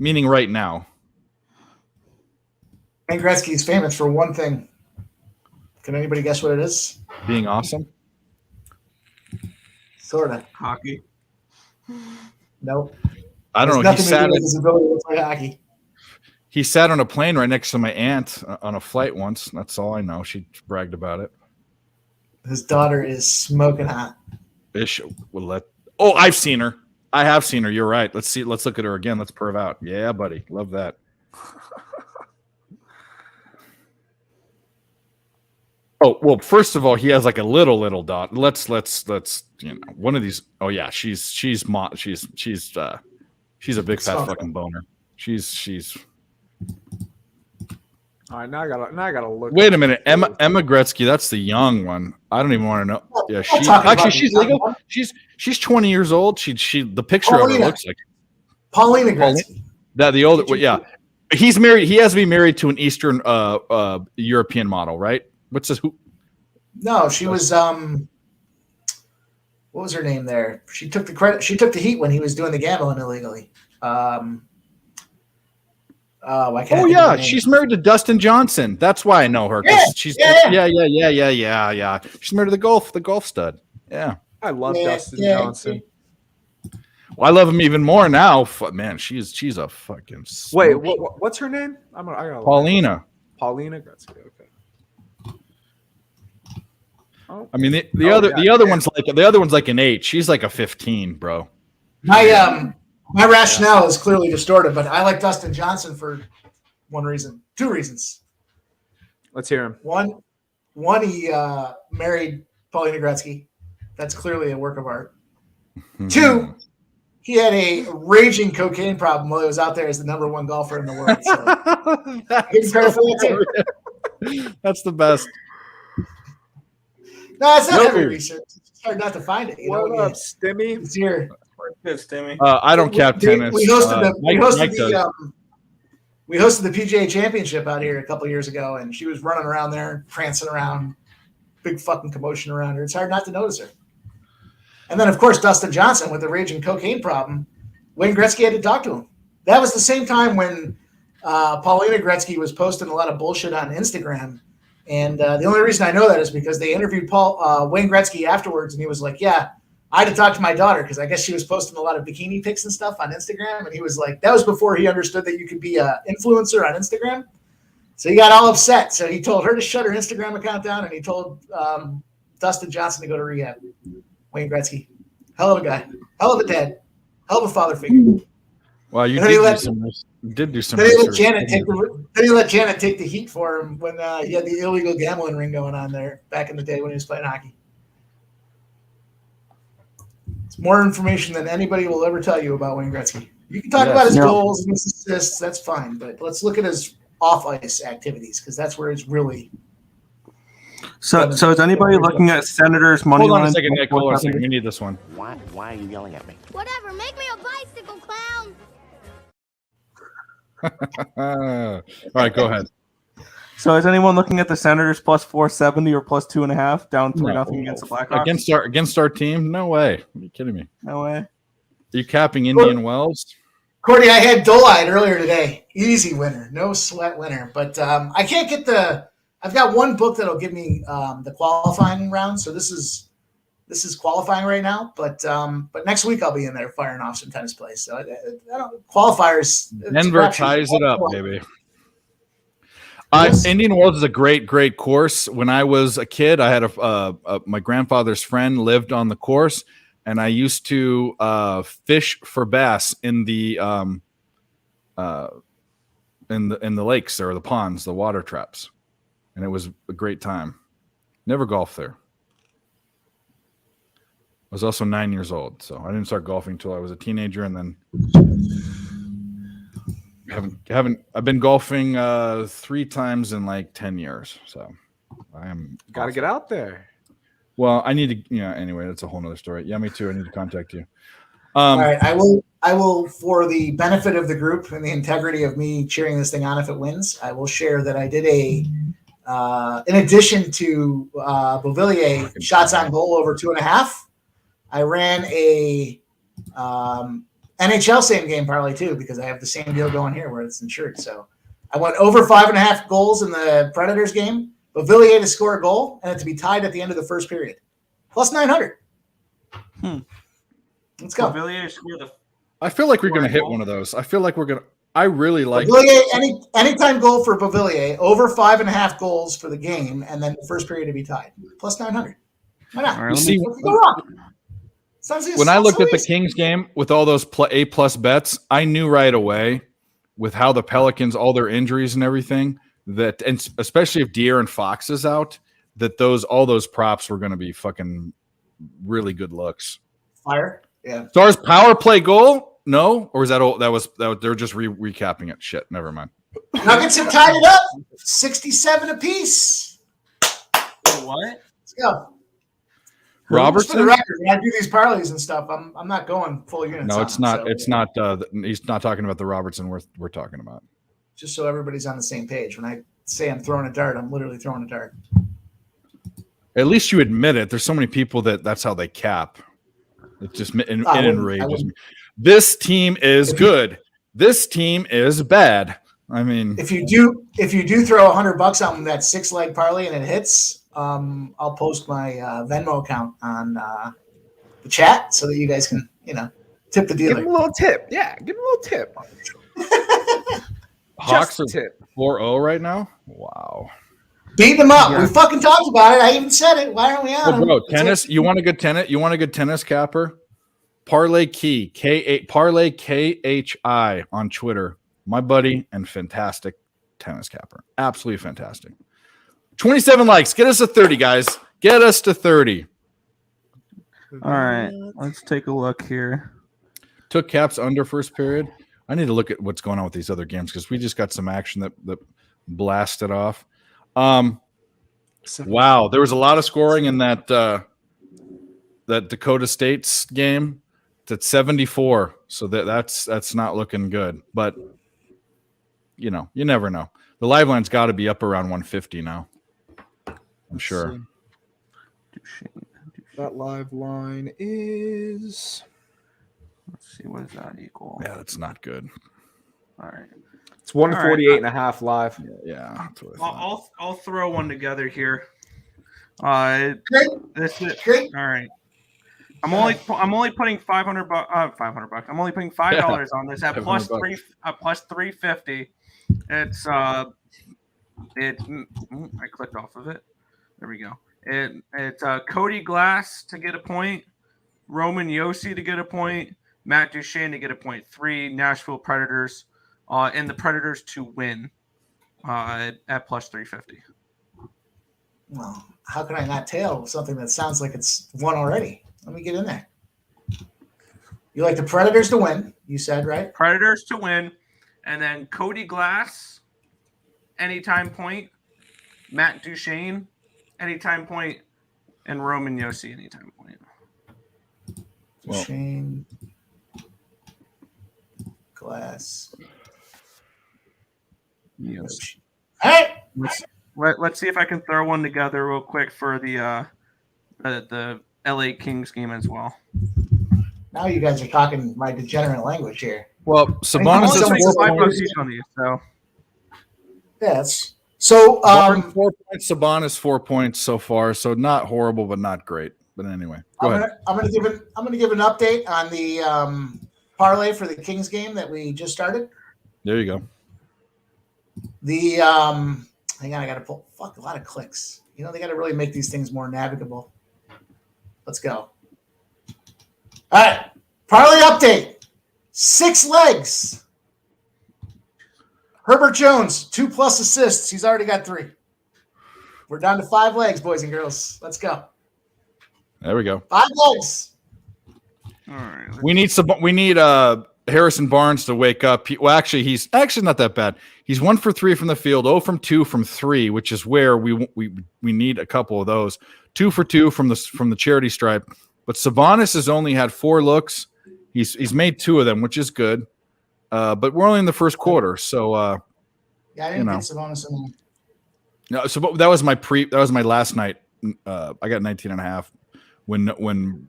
meaning right now. Wayne Gretzky is famous for one thing. Can anybody guess what it is? Being awesome. Sort of. Hockey. Nope. I don't know. Nothing to do with his ability to play hockey. He sat on a plane right next to my aunt on a flight once. That's all I know. She bragged about it. His daughter is smoking hot. I've seen her. I have seen her. You're right. Let's see. Let's look at her again. Let's perv out. Yeah, buddy. Love that. Oh well, first of all, he has like a little dot. Let's one of these. Oh yeah, she's a big fat fucking boner. She's. All right, now I gotta look. Wait a minute, Emma Gretzky. That's the young one. I don't even want to know. Yeah, she's legal. She's 20 years old. She the picture of her looks like Paulina Gretzky. That the older. Yeah, he's married. He has to be married to an Eastern European model, right? What's this? Who? No, she was what was her name there? She took the credit. She took the heat when he was doing the gambling illegally. She's married to Dustin Johnson. That's why I know her. Yeah. She's She's married to the golf stud. Yeah. I love Dustin Johnson. Well, I love him even more now. Man, she's a fucking. Wait, what's her name? I gotta Paulina. Paulina Gretzky. Okay. Oh. I mean the other one's like an 8. She's like a 15, bro. My rationale is clearly distorted, but I like Dustin Johnson for two reasons. Let's hear him. One, he married Paulina Gretzky. That's clearly a work of art. 2, he had a raging cocaine problem while he was out there as the #1 golfer in the world. So give him credit for that too. That's the best. No, it's not heavy research. It's hard not to find it. What up, Stimmy? It's here. Good, Stimmy. I don't cap tennis. We hosted the PGA Championship out here a couple years ago, and she was running around there, prancing around, big fucking commotion around her. It's hard not to notice her. And then, of course, Dustin Johnson with the raging cocaine problem. Wayne Gretzky had to talk to him. That was the same time when Paulina Gretzky was posting a lot of bullshit on Instagram. And the only reason I know that is because they interviewed Wayne Gretzky afterwards, and he was like, yeah, I had to talk to my daughter because I guess she was posting a lot of bikini pics and stuff on Instagram. And he was like, that was before he understood that you could be an influencer on Instagram. So he got all upset. So he told her to shut her Instagram account down, and he told Dustin Johnson to go to rehab. Wayne Gretzky. Hell of a guy. Hell of a dad. Hell of a father figure. Well, you did do some Then he let research. Janet take the heat for him when he had the illegal gambling ring going on there back in the day when he was playing hockey. It's more information than anybody will ever tell you about Wayne Gretzky. You can talk about his goals and his assists, that's fine, but let's look at his off-ice activities because that's where it's really. So is anybody looking at Senators money line? Hold on a second, Nick. Hold on a second. We need this one. Why are you yelling at me? Whatever, make me a bicycle clown. All right, go ahead. So is anyone looking at the Senators plus 470 or plus 2.5 down 3-0 against the Blackhawks? Against our team? No way. Are you kidding me? No way. Are you capping Indian Wells? Cordy, I had Dolide earlier today. Easy winner, no sweat winner. But I can't get I've got one book that'll give me the qualifying round. So this is qualifying right now. But next week I'll be in there firing off some tennis plays. So I don't qualifiers. Denver ties it up, baby. Indian Wells is a great course. When I was a kid, I had my grandfather's friend lived on the course, and I used to fish for bass in the lakes or the ponds, the water traps, and it was a great time. Never golfed there. I was also 9 years old, so I didn't start golfing until I was a teenager, and then. I've been golfing 3 times in like 10 years, so I am gotta get out there. Well, I need to, anyway, that's a whole nother story. Yeah, me too. I need to contact you. All right, I will for the benefit of the group and the integrity of me cheering this thing on if it wins, I will share that I did in addition to Beauvillier shots on goal over 2.5, I ran a NHL same game parlay too, because I have the same deal going here where it's insured. So I went over 5.5 goals in the Predators game, Beauvillier to score a goal and it to be tied at the end of the first period. Plus 900. Let's go. Beauvillier scored the. I feel like we're going to hit one of those. I feel like we're going to. I really like Beauvillier, anytime goal for Beauvillier, over 5.5 goals for the game, and then the first period to be tied. Plus 900. Why not? Right, go wrong. When I looked at the Kings game with all those A+ bets, I knew right away with how the Pelicans, all their injuries and everything, and especially if De'Aaron Fox is out, that all those props were going to be fucking really good looks. Fire. Yeah. Stars power play goal? No, or is that old? That was they're just recapping it. Shit, never mind. Nuggets have tied it up, 67 apiece. What? Let's go. Just for Robertson? the record, when I do these parlays and stuff, I'm not going full units. No, on it's them, not. so- It's not. He's not talking about the Robertson we're talking about. Just so everybody's on the same page. When I say I'm throwing a dart, I'm literally throwing a dart. At least you admit it. There's so many people that's how they cap. It just I enrages wouldn't. me. This team is good. This team is bad. I mean, If you do throw $100 on that 6-leg parlay and it hits, I'll post my Venmo account on the chat so that you guys can, tip the Give him a dealer. little tip. Yeah, give him a little tip. Hawks Just a are tip. 4-0 right now. Wow. Beat them up. Yeah. We fucking talked about it. I even said it. Why aren't we on? Oh, them? bro, It's tennis. You want a good tennis? You want a good tennis capper? Parlay Key Parlay KHI on Twitter. My buddy and fantastic tennis capper. Absolutely fantastic. 27 likes. Get us to 30, guys. Get us to 30. All right, let's take a look here. Took caps under first period. I need to look at what's going on with these other games because we just got some action that blasted off. Wow, there was a lot of scoring in that Dakota State's game. It's at 74, so that's not looking good. But you never know. The live line's got to be up around 150 now. I'm sure. That live line is Let's see, what does that equal? Yeah, that's not good. All right. it's 148 and a half live. Yeah, that's what I thought. I'll throw one together here. Great. This is Great. all right. I'm only putting $500. I'm only putting $5 on this at plus $500. plus 350. It's I clicked off of it. There we go. It's Cody Glass to get a point, Roman Yossi to get a point, Matt Duchene to get a point. 3 Nashville Predators, and the Predators to win at plus 350. Well, how can I not tail something that sounds like it's won already? Let me get in there. You like the Predators to win, you said, right? Predators to win, and then Cody Glass, anytime point, Matt Duchene, anytime point, and Roman Yossi, anytime point. Well- Shane Glass. Yes. All right. Let's see if I can throw one together real quick for the LA Kings game as well. Now you guys are talking my degenerate language here. Well, I'm Sabonis only is putting 4 $5 points. each on these, so Yes. So Barnes 4 points. Sabonis 4 points so far. So not horrible, but not great. But anyway, go ahead. I'm gonna give an update on the parlay for the Kings game that we just started. There you go. The hang on, I gotta pull a lot of clicks. They gotta really make these things more navigable. Let's go. All right. Parlay update. 6 legs. Herbert Jones, 2+ assists. He's already got 3. We're down to 5 legs, boys and girls. Let's go. There we go. 5 legs. all right. We need Harrison Barnes to wake up. He's actually not that bad. He's 1 for 3 from the field, 0 from 2 from 3, which is where we need a couple of those. 2 for 2 from the charity stripe. But Sabonis has only had 4 looks. He's made 2 of them, which is good. But we're only in the first quarter, so Yeah, I didn't get Sabonis in there. no. So that was my last night. I got 19 and a half when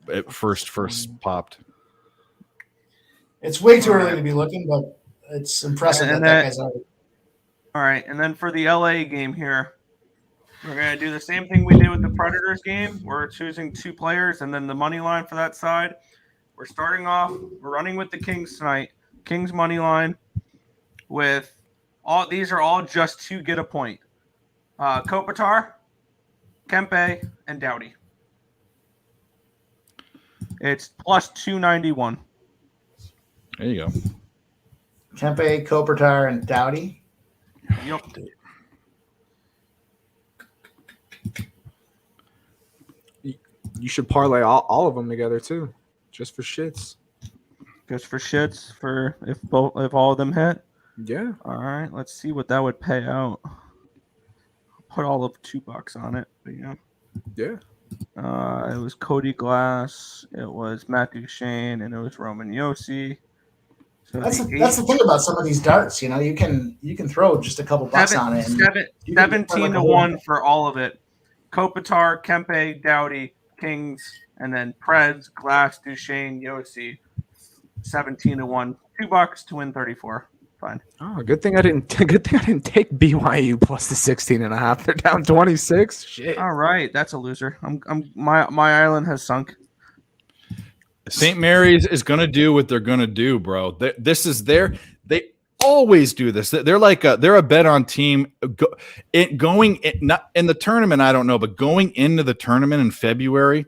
it first popped. It's way too early to be looking, but it's impressive And that guy's already. All right, and then for the LA game here, we're going to do the same thing we did with the Predators game. We're choosing 2 players, and then the money line for that side. We're running with the Kings tonight. Kings money line with these are all just to get a point. Kopitar, Kempe, and Doughty. It's plus 291. There you go. Kempe, Kopitar, and Doughty. Yep. You should parlay all of them together too, just for shits. Just for shits, for if all of them hit. Yeah. All right, let's see what that would pay out. Put all of $2 on it. But yeah. Yeah. It was Cody Glass, it was Matthew Shane, and it was Roman Yossi. So That's the thing about some of these darts. You know, you can throw just a couple bucks on it. And you can play 17 like to a whole 1 for all of it. Kopitar, Kempe, Dowdy, Kings, and then Preds, Glass, Duchesne, Yossi. 17 to 1. $2 to win 34. Fine. Oh, good thing I didn't take BYU plus the 16.5. They're down 26. Shit. All right, that's a loser. My island has sunk. St. Mary's is going to do what they're going to do, bro. They always do this. They're like they're a bet on team not in the tournament. I don't know, but going into the tournament in February,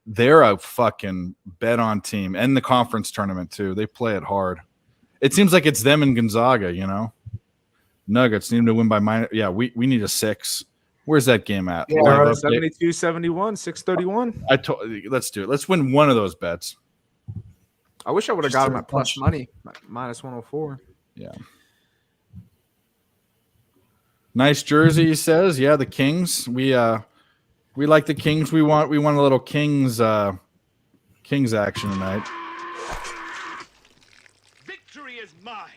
they're a fucking bet on team, and the conference tournament too. They play it hard. It seems like it's them and Gonzaga, you know. Nuggets need to win by minus. Yeah, we need a 6. Where's that game at? Yeah, Live right. update. 72-71, 631. Let's do it. Let's win one of those bets. I wish I would have Just got do him a at plus bunch. money, minus 104. Yeah. Nice jersey, he says. Yeah, the Kings. We like the Kings. We want a little Kings action tonight. Victory is mine.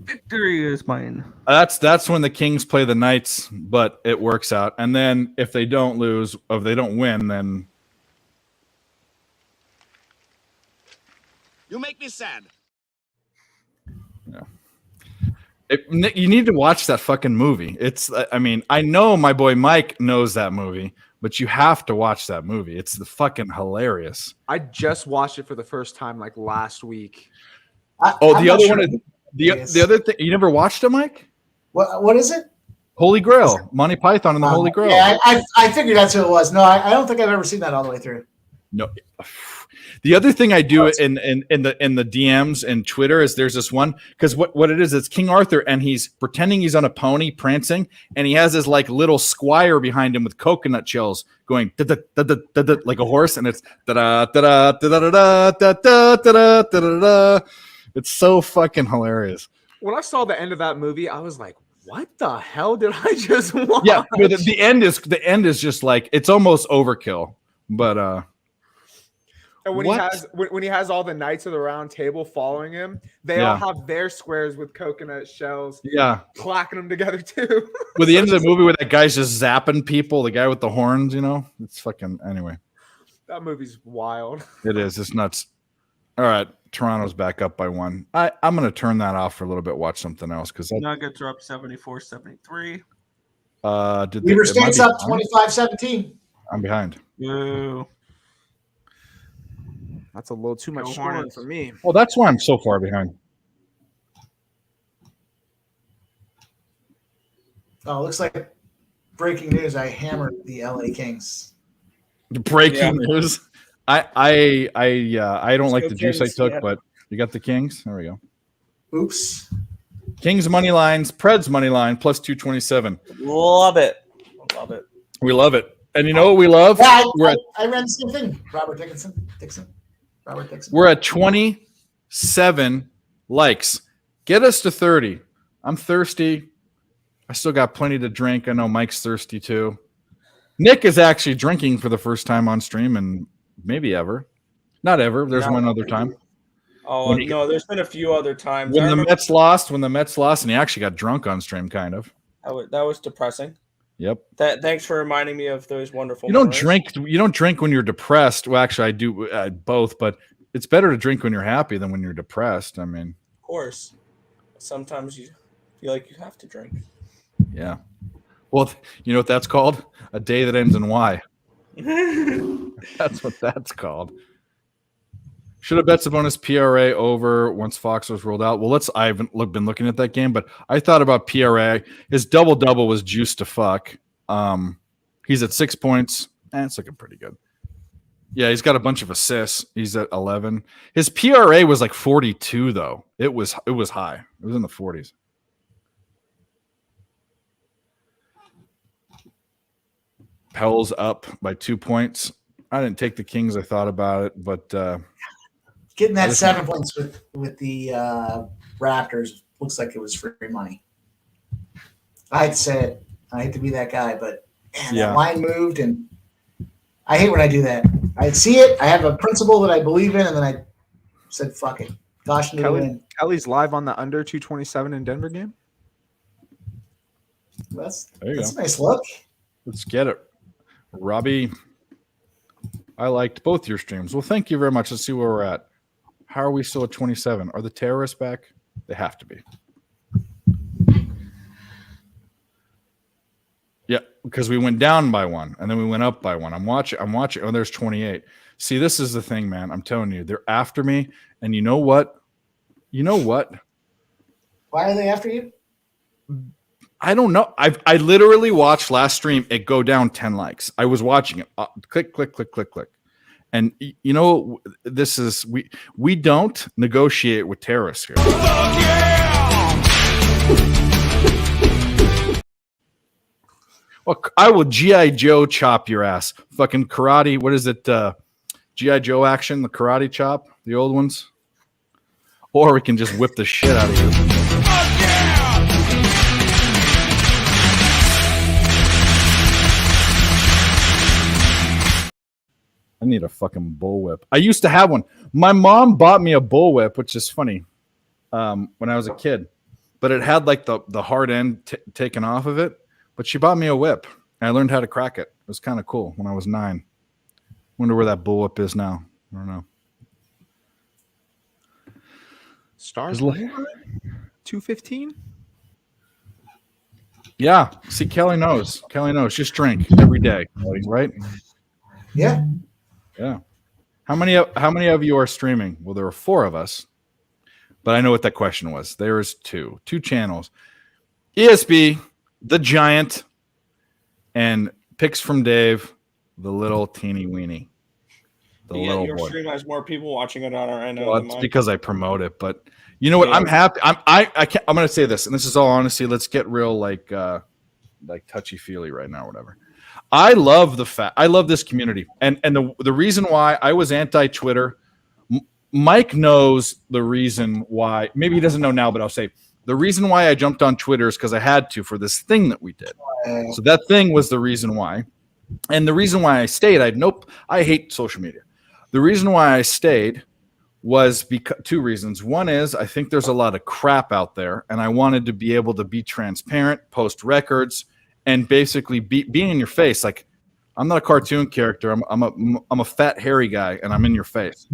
Victory is mine. That's when the Kings play the Knights, but it works out. And then if they don't lose, or if they don't win, then You make me sad. you need to watch that fucking movie. I mean, I know my boy Mike knows that movie, but you have to watch that movie. It's the fucking hilarious. I just watched it for the first time like last week. Oh, I'm the not other sure. one is the other thing. You never watched it, Mike? What is it? Holy Grail, Monty Python and the Holy Grail. Yeah, I figured that's who it was. No, I don't think I've ever seen that all the way through. No. The other thing I do in the DMs and Twitter is there's this one because what it is, it's King Arthur and he's pretending he's on a pony prancing and he has his like little squire behind him with coconut shells going da-da-da-da-da-da, like a horse, and it's da-da-da-da-da-da-da-da-da-da-da-da. It's so fucking hilarious. When I saw the end of that movie, I was like, what the hell did I just watch? Yeah, but the end is just like it's almost overkill, but And when he has all the knights of the round table following him, they all have their squares with coconut shells. Yeah, clacking them together too. with the end of the movie where that guy's just zapping people, the guy with the horns, you know, it's fucking anyway. That movie's wild. It is. It's nuts. All right, Toronto's back up by 1. I'm gonna turn that off for a little bit. Watch something else because Nuggets are up 74-73. Weaver State's up 25-17. I'm behind. Boo. That's a little too much Go scoring Hornets. for me. Well, that's why I'm so far behind. Oh, looks like breaking news. I hammered the LA Kings. Breaking news. I don't like go the juice I Kings, took, yeah. but you got the Kings. There we go. Oops. Kings money lines, Preds money line plus 227. Love it. Love it. We love it. And you know what we love? Yeah, We're I ran the same thing. Robert Dixon. We're at 27 likes. Get us to 30. I'm thirsty. I still got plenty to drink. I know Mike's thirsty too. Nick is actually drinking for the first time on stream and maybe ever. Not ever. There's one other time. Oh, When he- no, there's been a few other times. When I the remember Mets lost, and he actually got drunk on stream, kind of. that was depressing. Yep. Thanks for reminding me of those wonderful You don't memories. drink. You don't drink when you're depressed. Well, actually, I do both, but it's better to drink when you're happy than when you're depressed. I mean, Of course. Sometimes you feel like you have to drink. yeah. Well, you know what that's called? A day that ends in Y. That's what that's called. Should have bet Sabonis PRA over once Fox was rolled out. Well, I haven't been looking at that game, but I thought about PRA. His double-double was juiced to fuck. He's at 6 points. It's looking pretty good. Yeah, he's got a bunch of assists. He's at 11. His PRA was like 42, though. It was high. It was in the 40s. Pels up by 2 points. I didn't take the Kings. I thought about it, but Getting that 7 points with the Raptors looks like it was free money. I hate to say it. I hate to be that guy, but man, Yeah. that line moved, and I hate when I do that. I see it. I have a principle that I believe in, and then I said, "Fuck it." Caution to the wind. Kelly's live on the under 227 in Denver game. That's There you a go. nice look. Let's get it. Robbie, I liked both your streams. Well, thank you very much. Let's see where we're at. How are we still at 27? Are the terrorists back? They have to be. Yeah, because we went down by one and then we went up by one. I'm watching. Oh, there's 28. See, this is the thing, man. I'm telling you, they're after me. And you know what? Why are they after you? I don't know. I literally watched last stream it go down 10 likes. I was watching it. Click, click, click, click, click. And you know, this is we don't negotiate with terrorists here. Well, I will G.I. Joe chop your ass. Fucking karate. What is it? G.I. Joe action, the karate chop, the old ones. Or we can just whip the shit out of you. I need a fucking bullwhip. I used to have one. My mom bought me a bullwhip, which is funny, when I was a kid. But it had like the hard end taken off of it. But she bought me a whip, and I learned how to crack it. It was kind of cool when I was 9. Wonder where that bullwhip is now. I don't know. Stars 215. Yeah. See, Kelly knows. Kelly knows. Just drink every day, right? Yeah. Yeah. How many of you are streaming? Well, there are 4 of us, but I know what that question was. There is 2 channels. ESB, the giant, and picks from Dave, the little teeny weenie. The Yeah, little your boy. stream has more people watching it on it right now. Well, than it's mine. because I promote it, but you know what? Yeah. I'm happy. I'm going to say this, and this is all honesty. Let's get real, like touchy feely right now, or whatever. I love I love this community, and the reason why I was anti Twitter. Mike knows the reason why. Maybe he doesn't know now, but I'll say the reason why I jumped on Twitter is because I had to for this thing that we did. So that thing was the reason why, and the reason why I stayed. I hate social media. The reason why I stayed was because 2 reasons. One is I think there's a lot of crap out there, and I wanted to be able to be transparent, post records, and basically be in your face. Like, I'm not a cartoon character. I'm a fat hairy guy, and I'm in your face.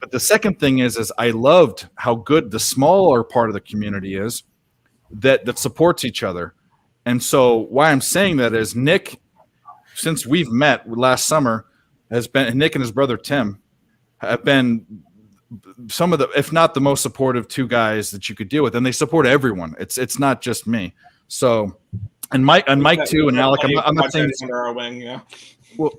But the second thing is I loved how good the smaller part of the community is that supports each other. And so why I'm saying that is Nick, since we've met last summer, Nick and his brother Tim have been some of the, if not the most supportive 2 guys that you could deal with, and they support everyone. It's not just me. So, and Mike too, and Alec. I'm not saying this under our wing. Yeah. Well,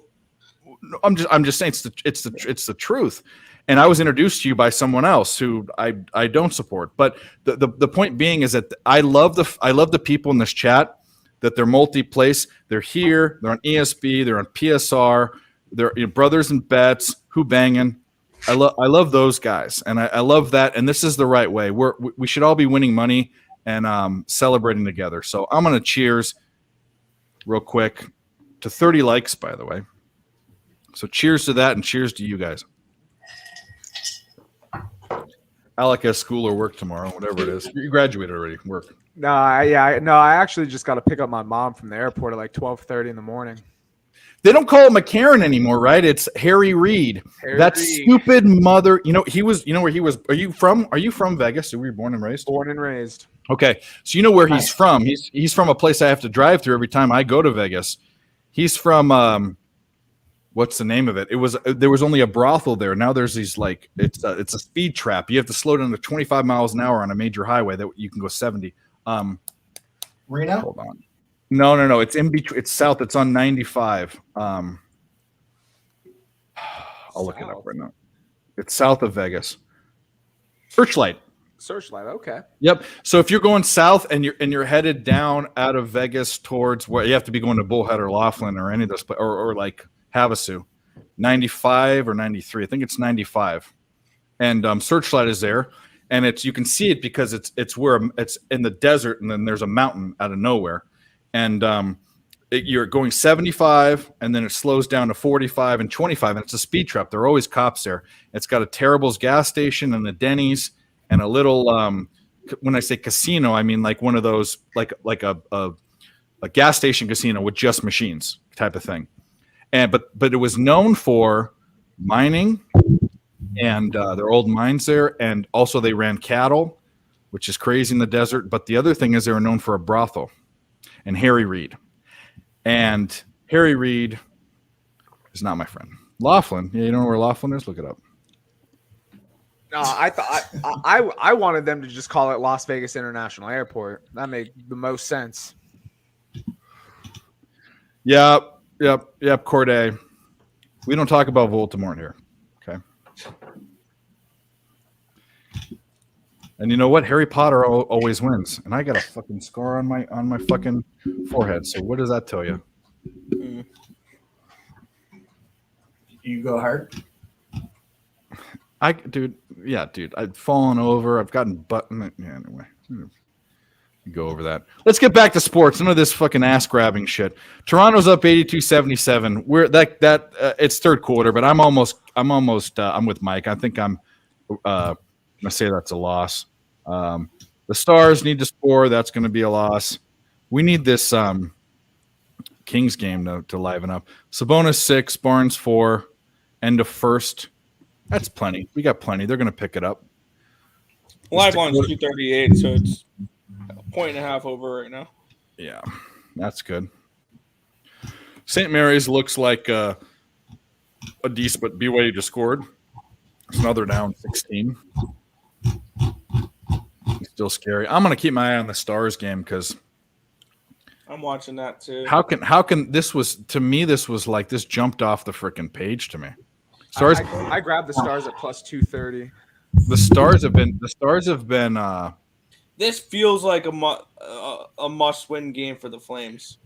I'm just saying it's the truth. And I was introduced to you by someone else who I don't support. But the point being is that I love the people in this chat, that they're multi-place. They're here. They're on ESB. They're on PSR. They're brothers and bets. Who banging? I love those guys, and I love that. And this is the right way. We should all be winning money and celebrating together. So I'm gonna cheers real quick to 30 likes, by the way. So cheers to that, and cheers to you guys. Alec has school or work tomorrow, whatever it is. You graduated already. Work. No, I actually just got to pick up my mom from the airport at like 12:30 in the morning. They don't call him McCarron anymore, right? It's Harry Reid. That stupid mother. You know, where he was. Are you from Vegas? Were you born and raised? Born and raised. Okay. So you know where he's from. He's from a place I have to drive through every time I go to Vegas. He's from what's the name of it? There was only a brothel there. Now there's these it's a speed trap. You have to slow down to 25 miles an hour on a major highway that you can go 70. Reno? Hold on. No. It's in between. It's south. It's on 95. I'll look it up right now. It's south of Vegas. Searchlight. Searchlight. Okay. Yep. So if you're going south and you're headed down out of Vegas towards where you have to be going to Bullhead or Laughlin or any of those, or like Havasu, 95 or 93. I think it's 95. And Searchlight is there, and you can see it because it's where it's in the desert, and then there's a mountain out of nowhere, and you're going 75, and then it slows down to 45 and 25, and it's a speed trap. There are always cops there. It's got a Terrible's gas station and a Denny's and a little when I say casino, I mean like one of those like a gas station casino with just machines type of thing. And but it was known for mining. And their old mines there, and also they ran cattle, which is crazy in the desert. But the other thing is they were known for a brothel and Harry Reid. And Harry Reid is not my friend. Laughlin, yeah, you don't know where Laughlin is? Look it up. No, I thought I wanted them to just call it Las Vegas International Airport. That made the most sense. Yep, Corday. We don't talk about Voldemort here. Okay. And you know what? Harry Potter always wins, and I got a fucking scar on my fucking forehead. So what does that tell you? You go hard. Dude, I've fallen over. I've gotten button. Yeah, anyway, go over that. Let's get back to sports. None of this fucking ass grabbing shit. Toronto's up 82-77. We're it's third quarter, but I'm with Mike. I think I'm gonna say that's a loss. The Stars need to score. That's going to be a loss. We need this Kings game to liven up. Sabonis 6, Barnes 4, end of first. That's plenty. We got plenty. They're going to pick it up. Live on 238, so it's a point and a half over right now. Yeah, that's good. St. Mary's looks like a decent, but BYU just scored. So now they're down 16. It's still scary. I'm going to keep my eye on the Stars game because I'm watching that too. How can this was like this jumped off the freaking page to me. Stars. I grabbed the Stars at plus 230. The Stars have been. This feels like a must-win game for the Flames,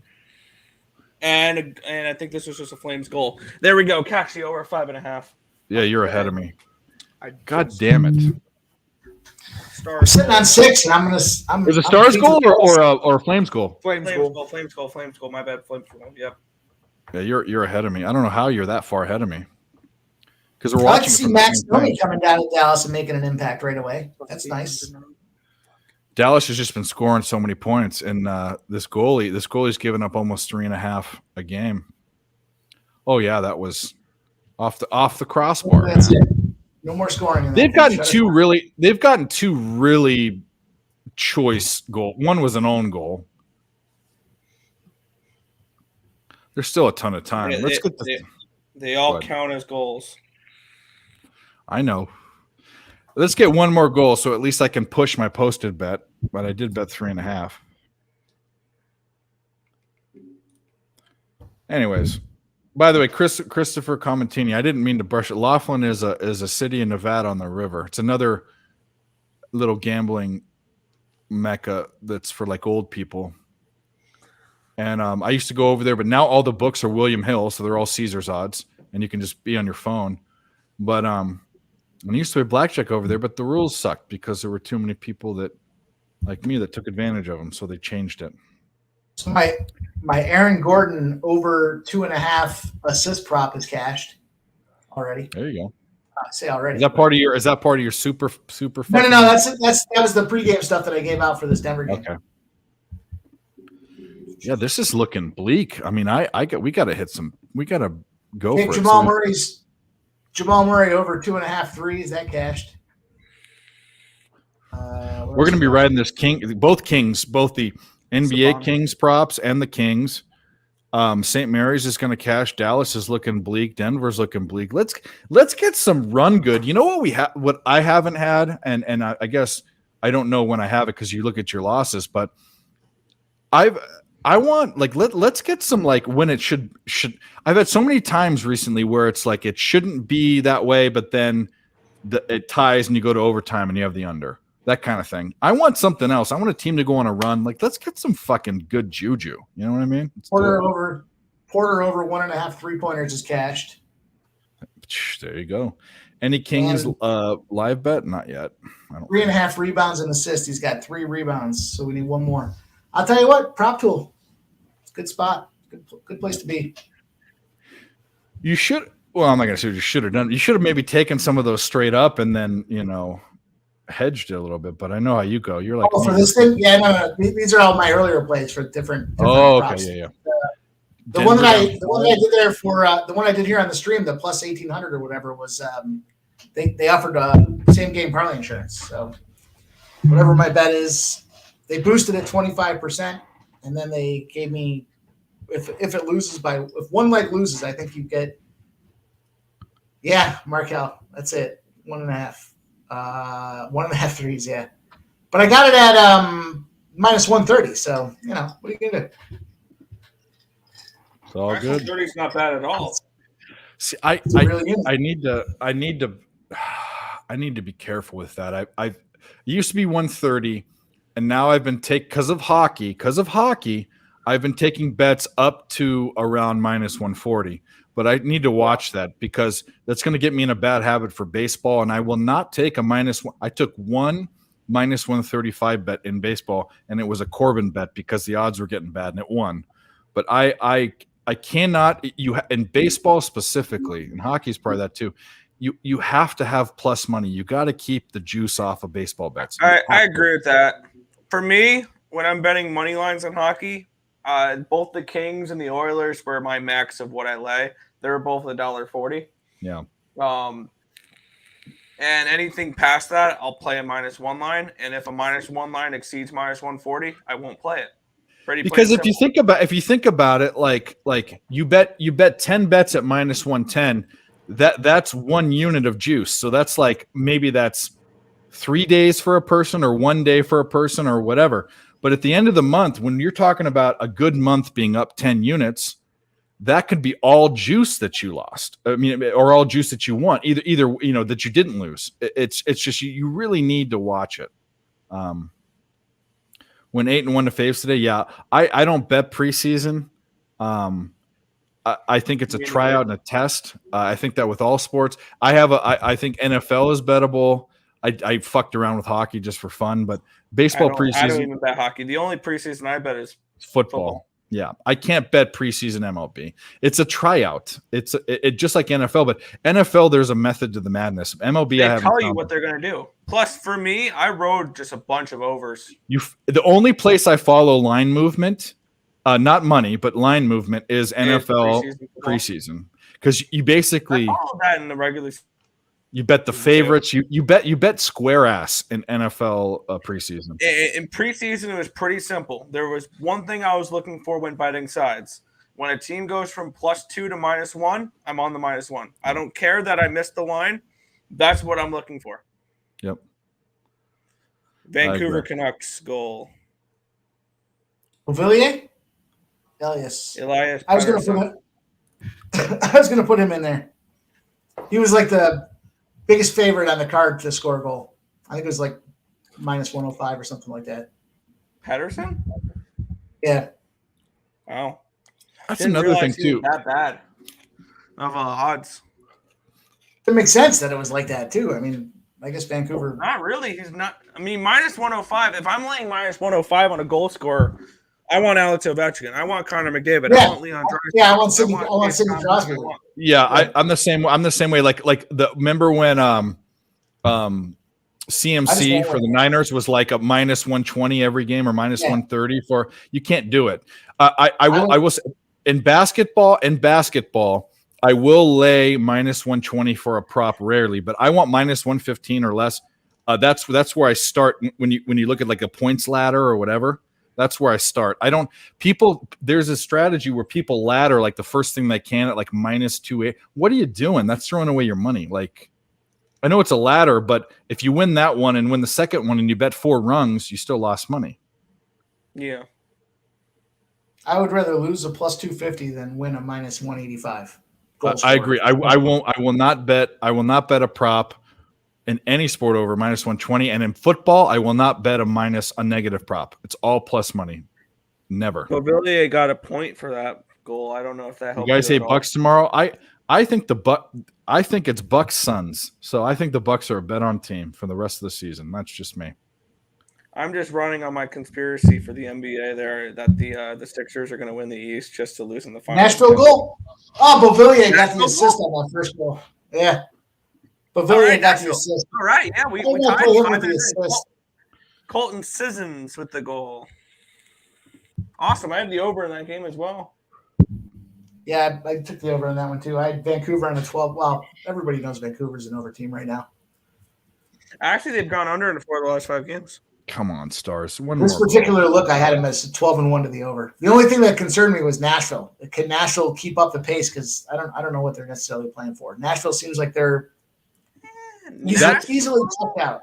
and I think this was just a Flames goal. There we go. Catch the over 5.5. Yeah, you're ahead of me. God damn it! I'm sitting on 6, and Is it Stars goal or a Flames goal? Flames goal. My bad. Flames goal. Yep. Yeah, you're ahead of me. I don't know how you're that far ahead of me. Because we're I like watching. to see Max Domi coming down to Dallas and making an impact right away. That's nice. Dallas has just been scoring so many points, and this goalie's given up almost 3.5 a game. Oh yeah, that was off the crossbar. That's it. No more scoring. They've gotten two really choice goal. One was an own goal. There's still a ton of time. They all count as goals. I know. Let's get one more goal, so at least I can push my posted bet. But I did bet 3.5. Anyways, by the way, Christopher Commentini, I didn't mean to brush it. Laughlin is a city in Nevada on the river. It's another little gambling mecca that's for like old people. And I used to go over there, but now all the books are William Hill, so they're all Caesar's odds, and you can just be on your phone. But I used to play blackjack over there, but the rules sucked because there were too many people that, like me, that took advantage of them, so they changed it. So my Aaron Gordon over 2.5 assist prop is cashed already. There you go. I say already. Is that part of your super? No. That was the pregame stuff that I gave out for this Denver game. Okay. Yeah, this is looking bleak. I mean, we got to hit some. We got to go for Jamal it. Jamal Murray over 2.5 threes. That cashed. We're going to be riding this both the NBA Kings props and the Kings. St. Mary's is going to cash. Dallas is looking bleak. Denver's looking bleak. Let's get some run good. You know what I haven't had, and I guess I don't know when I have it because you look at your losses, but I want let's get some when it should. I've had so many times recently where it's like it shouldn't be that way, but then it ties and you go to overtime and you have the under. that kind of thing. I want something else. I want a team to go on a run. Like, let's get some fucking good juju. You know what I mean? Porter over 1.5 3-pointers is cashed. There you go. Any Kings live bet? Not yet. 3.5 rebounds and assists. He's got 3 rebounds, so we need one more. I'll tell you what, prop tool. It's a good spot. Good place to be. You should. Well, I'm not gonna say what you should have done. You should have maybe taken some of those straight up and then hedged it a little bit. But I know how you go. You're like, for this thing, yeah, no. These are all my earlier plays for different props. Okay, yeah. The one that I did there for the one I did here on the stream, the plus 1,800 or whatever was they offered same game parlay insurance. So whatever my bet is, they boosted it 25%, and then they gave me if it loses if one leg loses, I think you get Markel. That's it, 1.5, 1.5 threes, yeah. But I got it at minus 130. So what are you gonna do? It's all good. 30 is not bad at all. See, I need to be careful with that. I used to be 130, and now I've been because of hockey. I've been taking bets up to around minus 140. But I need to watch that because that's going to get me in a bad habit for baseball, and I will not take a minus one. I took one minus 135 bet in baseball, and it was a Corbin bet because the odds were getting bad, and it won. But I cannot in baseball specifically, and hockey's part of that too. You have to have plus money. You got to keep the juice off of baseball bets. I agree with that. For me, when I'm betting money lines on hockey, both the Kings and the Oilers were my max of what I lay. They were both $1.40. Yeah. And anything past that, I'll play a minus one line. And if a minus one line exceeds minus 140, I won't play it. Because if you think about it, like you bet 10 bets at minus 110, that's 1 unit of juice. So that's like maybe that's 3 days for a person or 1 day for a person or whatever. But at the end of the month, when you're talking about a good month being up 10 units, that could be all juice that you lost. I mean, or all juice that you want, either that you didn't lose. It's just you really need to watch it. When 8-1 to faves today, yeah, I don't bet preseason. I think it's a tryout and a test. I think that with all sports, I think NFL is bettable. I fucked around with hockey just for fun, but baseball preseason. I don't even bet hockey. The only preseason I bet is football. Yeah, I can't bet preseason MLB. It's a tryout. It's just like NFL, but NFL there's a method to the madness. MLB, they tell you what they're going to do. Plus, for me, I rode just a bunch of overs. The only place I follow line movement, not money, but line movement is NFL preseason because you basically I follow that in the regular season. You bet the favorites. You bet square ass in NFL preseason. In preseason, it was pretty simple. There was one thing I was looking for when betting sides. When a team goes from +2 to -1, I'm on the -1. I don't care that I missed the line. That's what I'm looking for. Yep. Vancouver Canucks goal. Villiers? Elias. I was going to put him in there. He was like the biggest favorite on the card to score a goal. I think it was like -105 or something like that. Pedersen? Yeah. Wow. That's another thing too. That bad of odds. It makes sense that it was like that too. I mean, I guess Vancouver. Not really. He's not. I mean, -105. If I'm laying -105 on a goal scorer, I want Alex Ovechkin. I want Connor McDavid. Yeah. I want Leon Draisaitl. Yeah, I want Sidney Crosby. Yeah, I'm the same. I'm the same way. Remember when CMC for the Niners was like a -120 every game or -130 for you can't do it. I will say, in basketball. I will lay -120 for a prop rarely, but I want -115 or less. That's where I start when you look at like a points ladder or whatever. That's where I start. There's a strategy where people ladder like the first thing they can at like -28. What are you doing? That's throwing away your money. Like, I know it's a ladder, but if you win that one and win the second one and you bet 4 rungs, you still lost money. Yeah. I would rather lose a +250 than win a -185. I agree. I will not bet a prop in any sport over minus 120. And in football, I will not bet a negative prop. It's all plus money. Never. Beauvillier got a point for that goal. I don't know if that You helped. guys say at all. Bucks tomorrow? I think I think it's Bucks Suns. So I think the Bucks are a bet on team for the rest of the season. That's just me. I'm just running on my conspiracy for the NBA there that the Sixers are going to win the East just to lose in the finals. Nashville goal. Oh, Beauvillier got the assist on that first goal. Yeah. Beauvillier got the assist. All right, yeah, we I tied put him with 5 the assist. Colton Sissons with the goal. Awesome. I had the over in that game as well. Yeah, I took the over on that one too. I had Vancouver on a 12. Well, everybody knows Vancouver's an over team right now. Actually, they've gone under in 4 of the last 5 games. Come on, Stars. One This more. particular look, I had him as 12-1 to the over. The only thing that concerned me was Nashville. Can Nashville keep up the pace? Because I don't know what they're necessarily playing for. Nashville seems like they're easily checked out.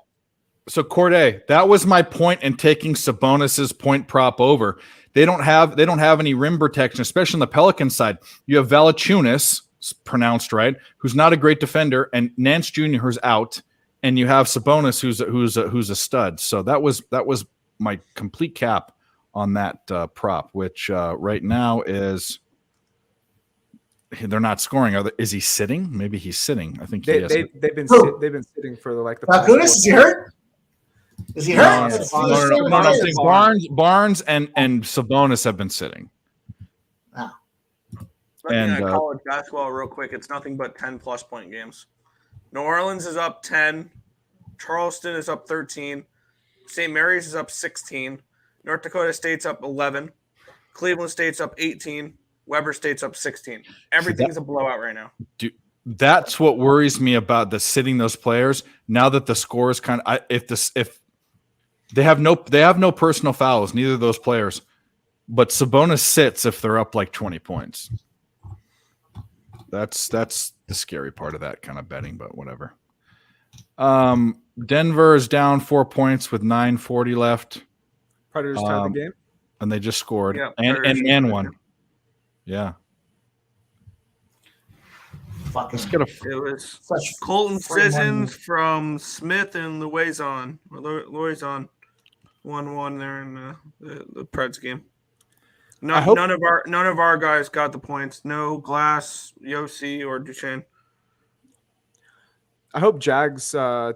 So Corday, that was my point in taking Sabonis's point prop over. They don't have any rim protection, especially on the Pelican side. You have Valanciunas, pronounced right, who's not a great defender, and Nance Jr. who's out, and you have Sabonis who's a stud. So that was my complete cap on that prop, which right now is they're not scoring. Is he sitting? Maybe he's sitting. I think he is. They've been sitting for like the past Valanciunas, is he hurt? Is he hurt? No, Barnes and Sabonis have been sitting. Looking And, at college basketball real quick, it's nothing but 10-plus point games. New Orleans is up 10. Charleston is up 13. St. Mary's is up 16. North Dakota State's up 11. Cleveland State's up 18. Weber State's up 16. Everything's a blowout right now. That's what worries me about the sitting those players. Now that the score is kind of if they have no personal fouls, neither of those players, but Sabonis sits if they're up like 20 points. That's the scary part of that kind of betting, but whatever. Denver is down 4 points with 9:40 left. Predators tied the game, and they just scored and won. Yeah. Fucking It was Colton Sissons from Smith and Loison. 1-1 there in the Preds game. None of our guys got the points. No Glass, Yossi, or Duchesne. I hope Jags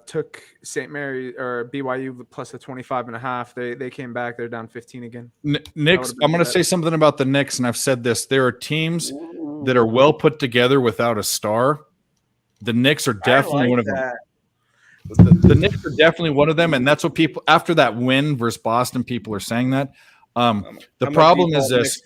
took St. Mary or BYU plus a 25.5. They came back. They're down 15 again. Knicks. I'm going to say something about the Knicks, and I've said this. There are teams that are well put together without a star. The Knicks are definitely one of them. The Knicks are definitely one of them, and that's what people after that win versus Boston, people are saying that. The problem is this: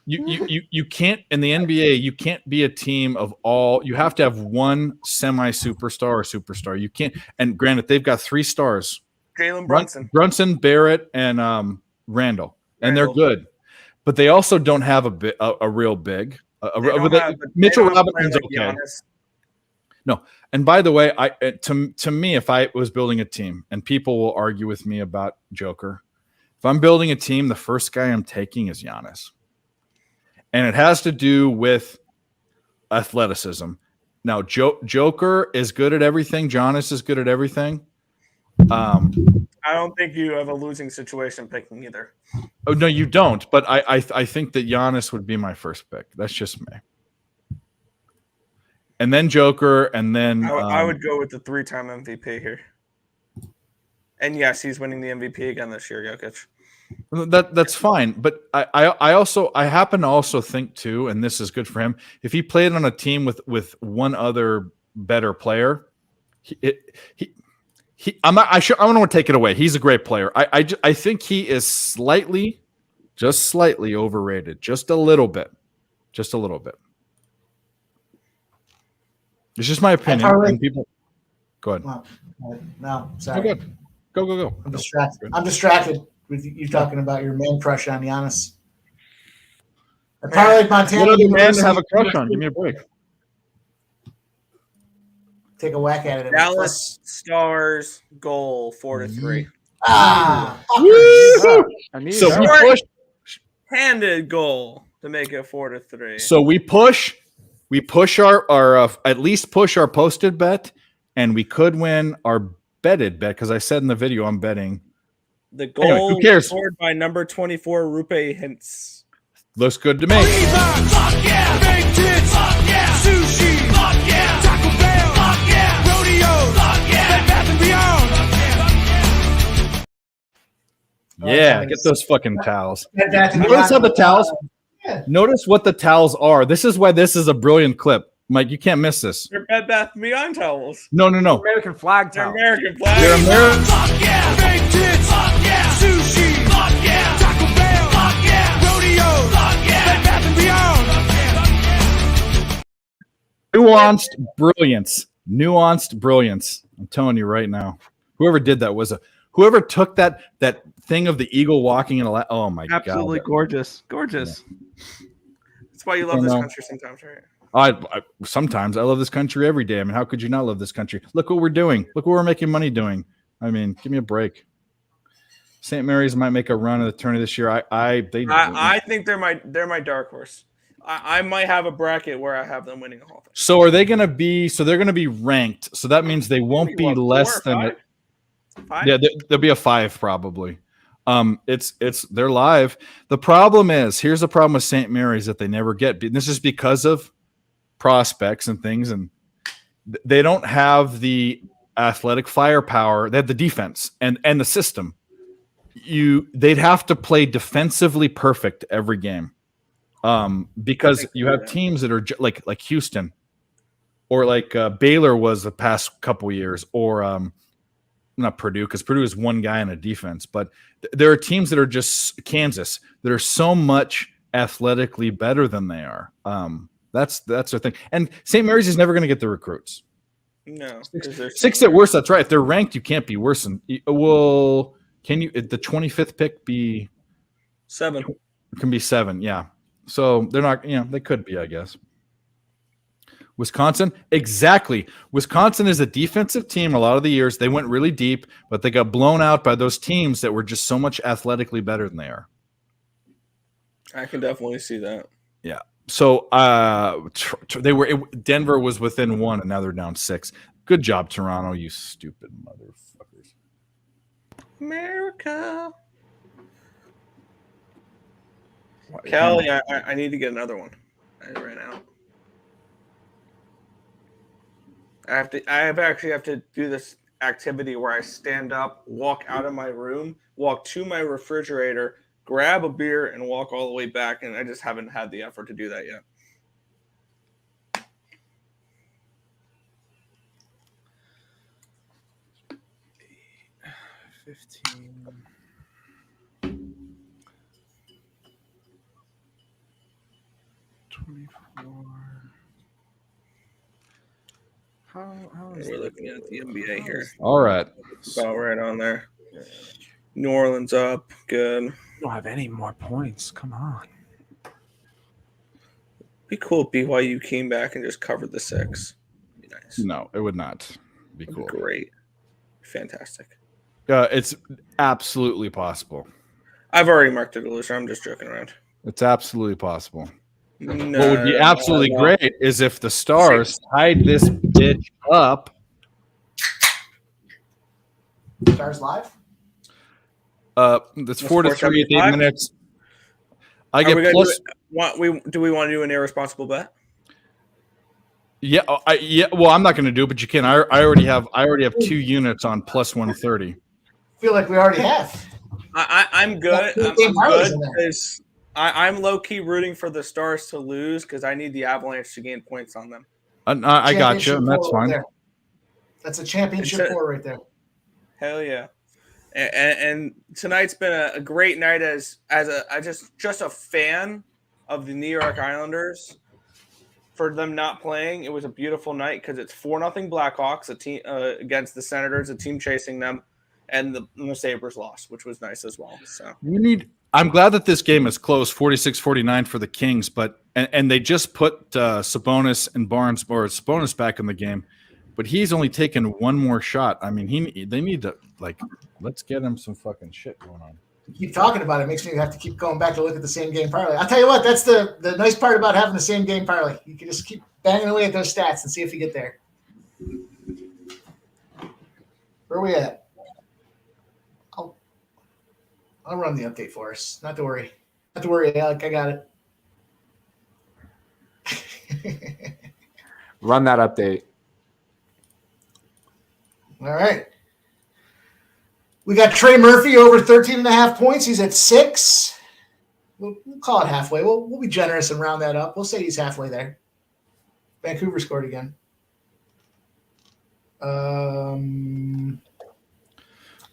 you can't in the NBA. You can't be a team of all. You have to have one semi-superstar or superstar. You can't. And granted, they've got 3 stars: Jalen Brunson, Barrett, and Randall, and they're good. But they also don't have a real big. Mitchell Robinson's okay. No, and by the way, to me, if I was building a team, and people will argue with me about Joker, if I'm building a team, the first guy I'm taking is Giannis, and it has to do with athleticism. Now, Joker is good at everything. Giannis is good at everything. I don't think you have a losing situation picking either. Oh no, you don't. But I think that Giannis would be my first pick. That's just me. And then Joker, and then I would go with the 3-time MVP here. And yes, he's winning the MVP again this year, Jokic. That's fine. But I happen to also think too, and this is good for him. If he played on a team with one other better player, I don't want to take it away. He's a great player. I think he is just slightly overrated, just a little bit. It's just my opinion. And people, go ahead. No, sorry. Go. I'm distracted with you talking about your man crush on Giannis. I parlayed Montana. What other man to have a crush on? Give me a break. Take a whack at it. Dallas Stars goal 4-3. So we push. Handed goal to make it 4-3. So we push our at least push our posted bet and we could win our betted bet because I said in the video I'm betting. The Anyway, goal who cares? scored by number 24, Rupe Hintz. Looks good to me. Fuck yeah, big tits, fuck yeah, sushi, fuck yeah, Taco Bell, fuck yeah, rodeo, fuck yeah, Bed Bath and Beyond. Yeah, get those fucking towels. Bed Bath and Notice how Beyond. the towels. Yeah. Notice what the towels are. This is why this is a brilliant clip, Mike. You can't miss this. They're Bed Bath and Beyond towels. No. American flag They're towel. American flag. They're American. Fuck yeah, big tits, fuck yeah, sushi, fuck yeah, Taco Bell, fuck yeah, rodeo, fuck yeah, Bed Bath and Beyond. Nuanced brilliance. I'm telling you right now. Whoever did that whoever took that thing of the eagle walking in a oh my Absolutely god. gorgeous. That's why you love this country sometimes, right? Sometimes I love this country every day. I mean, how could you not love this country? Look what we're doing. Look what we're making money doing. I mean, give me a break. St. Mary's might make a run at the tourney this year. I think they're my dark horse. I might have a bracket where I have them winning a whole thing. So are they going to be? So they're going to be ranked. So that means they won't be What, less 4 or than 5? 5? Yeah, there'll be a 5 probably. They're live. The problem is, here's the problem with St. Mary's that they never get. This is because of prospects and things, and they don't have the athletic firepower. They have the defense and the system. They'd have to play defensively perfect every game, because you have teams that are like Houston, or like Baylor was the past couple years, or not Purdue, because Purdue is one guy in a defense, but there are teams that are just Kansas that are so much athletically better than they are. That's the thing. And St. Mary's is never going to get the recruits. No, 6 at worst. That's right. If they're ranked, you can't be worse than. Well, can you? The 25th pick be 7? It can be 7. Yeah. So they're not. They could be, I guess. Wisconsin, exactly. Wisconsin is a defensive team. A lot of the years they went really deep, but they got blown out by those teams that were just so much athletically better than they are. I can definitely see that. Yeah. So Denver was within 1, and now they're down 6. Good job, Toronto, you stupid motherfuckers. America. Kelly, I need to get another one. I ran out. I actually have to do this activity where I stand up, walk out of my room, walk to my refrigerator, grab a beer, and walk all the way back. And I just haven't had the effort to do that yet. We're looking at the NBA here. All right. About right on there. New Orleans up. Good. You don't have any more points. Come on. Be cool if BYU came back and just covered the 6. Be nice. No, it would not be cool. Great. Fantastic. It's absolutely possible. I've already marked it a loser. I'm just joking around. It's absolutely possible. No, What would be absolutely great is if the Stars tied this bitch up. Stars live. That's 4-3 at 8 minutes. I Are get we gonna plus. do we want to do an irresponsible bet? Yeah, Well, I'm not going to do it, but you can. I already have 2 units on plus 130. Feel like we already have. I'm good. Yeah, I'm good Marley's in there. because I'm low key rooting for the Stars to lose because I need the Avalanche to gain points on them. I got you, and that's Championship fine. there. That's a championship 4 right there. Hell yeah! And tonight's been a great night as just a fan of the New York Islanders. For them not playing, it was a beautiful night because it's 4-0 Blackhawks, a team against the Senators, a team chasing them, and the Sabres lost, which was nice as well. So I'm glad that this game is close, 46-49 for the Kings, but and they just put Sabonis and Barnes or Sabonis back in the game, but he's only taken 1 more shot. I mean, they need to let's get him some fucking shit going on. Keep talking about it makes me have to keep going back to look at the same game parlay. I'll tell you what, that's the nice part about having the same game parlay. You can just keep banging away at those stats and see if you get there. we at? I'll run the update for us. Not to worry. Not to worry, Alec. I got it. Run that update. All right. We got Trey Murphy over 13.5 points. He's at 6. We'll call it halfway. We'll be generous and round that up. We'll say he's halfway there. Vancouver scored again.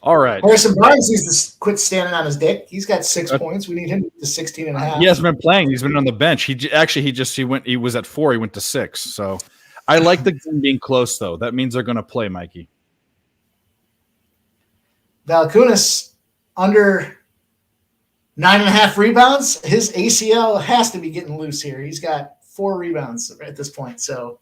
All right. Harrison Barnes needs to quit standing on his dick. He's got 6 points. We need him to 16.5. He hasn't been playing. He's been on the bench. He was at 4. He went to 6. So I like the game being close, though. That means they're going to play, Mikey. Valanciunas under 9.5 rebounds. His ACL has to be getting loose here. He's got 4 rebounds at this point. So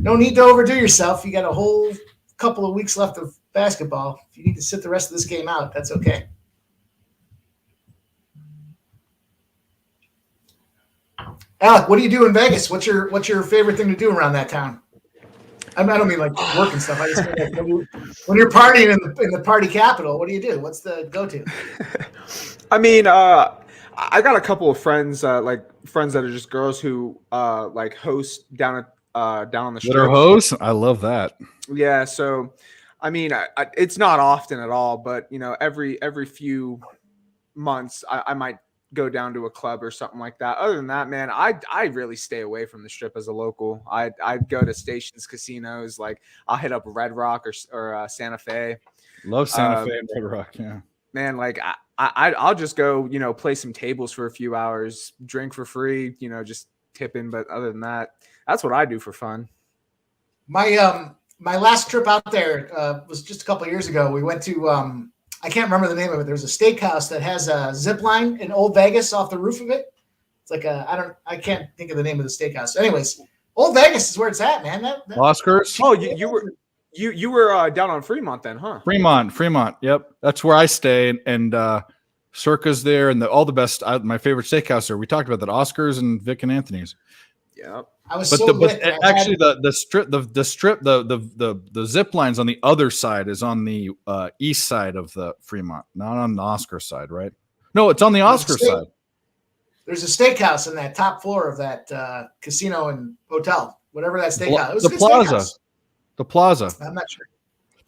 no need to overdo yourself. You got a whole couple of weeks left of basketball. If you need to sit the rest of this game out, that's okay. Alec, what do you do in Vegas? What's your favorite thing to do around that town? I don't mean like work and stuff. I just mean like when you're partying in the party capital, what do you do? What's the go-to? I mean, I got a couple of friends, like friends that are just girls who like host down on the strip. Twitter host? I love that. Yeah, so I mean, it's not often at all, but every few months, I might go down to a club or something like that. Other than that, man, I really stay away from the strip as a local. I'd go to stations, casinos. Like I'll hit up Red Rock or Santa Fe. Love Santa Fe and Red Rock. Yeah, man. Like I'll just go, play some tables for a few hours, drink for free, just tipping. But other than that, that's what I do for fun. My last trip out there was just a couple of years ago. We went to I can't remember the name of it. There's a steakhouse that has a zip line in Old Vegas off the roof of it. It's like I can't think of the name of the steakhouse. Anyways, Old Vegas is where it's at, man. Oscars. Oh, you were down on Fremont then, huh? Fremont. Yep, that's where I stay, and Circa's there, and all the best. My favorite steakhouse there. We talked about that. Oscars and Vic and Anthony's. Yeah. The zip line's on the other side is on the east side of the Fremont, not on the Oscar side, right? No, it's on the Oscar side. There's a steakhouse in that top floor of that casino and hotel, whatever that steakhouse. It was the plaza. Steakhouse. The plaza. I'm not sure.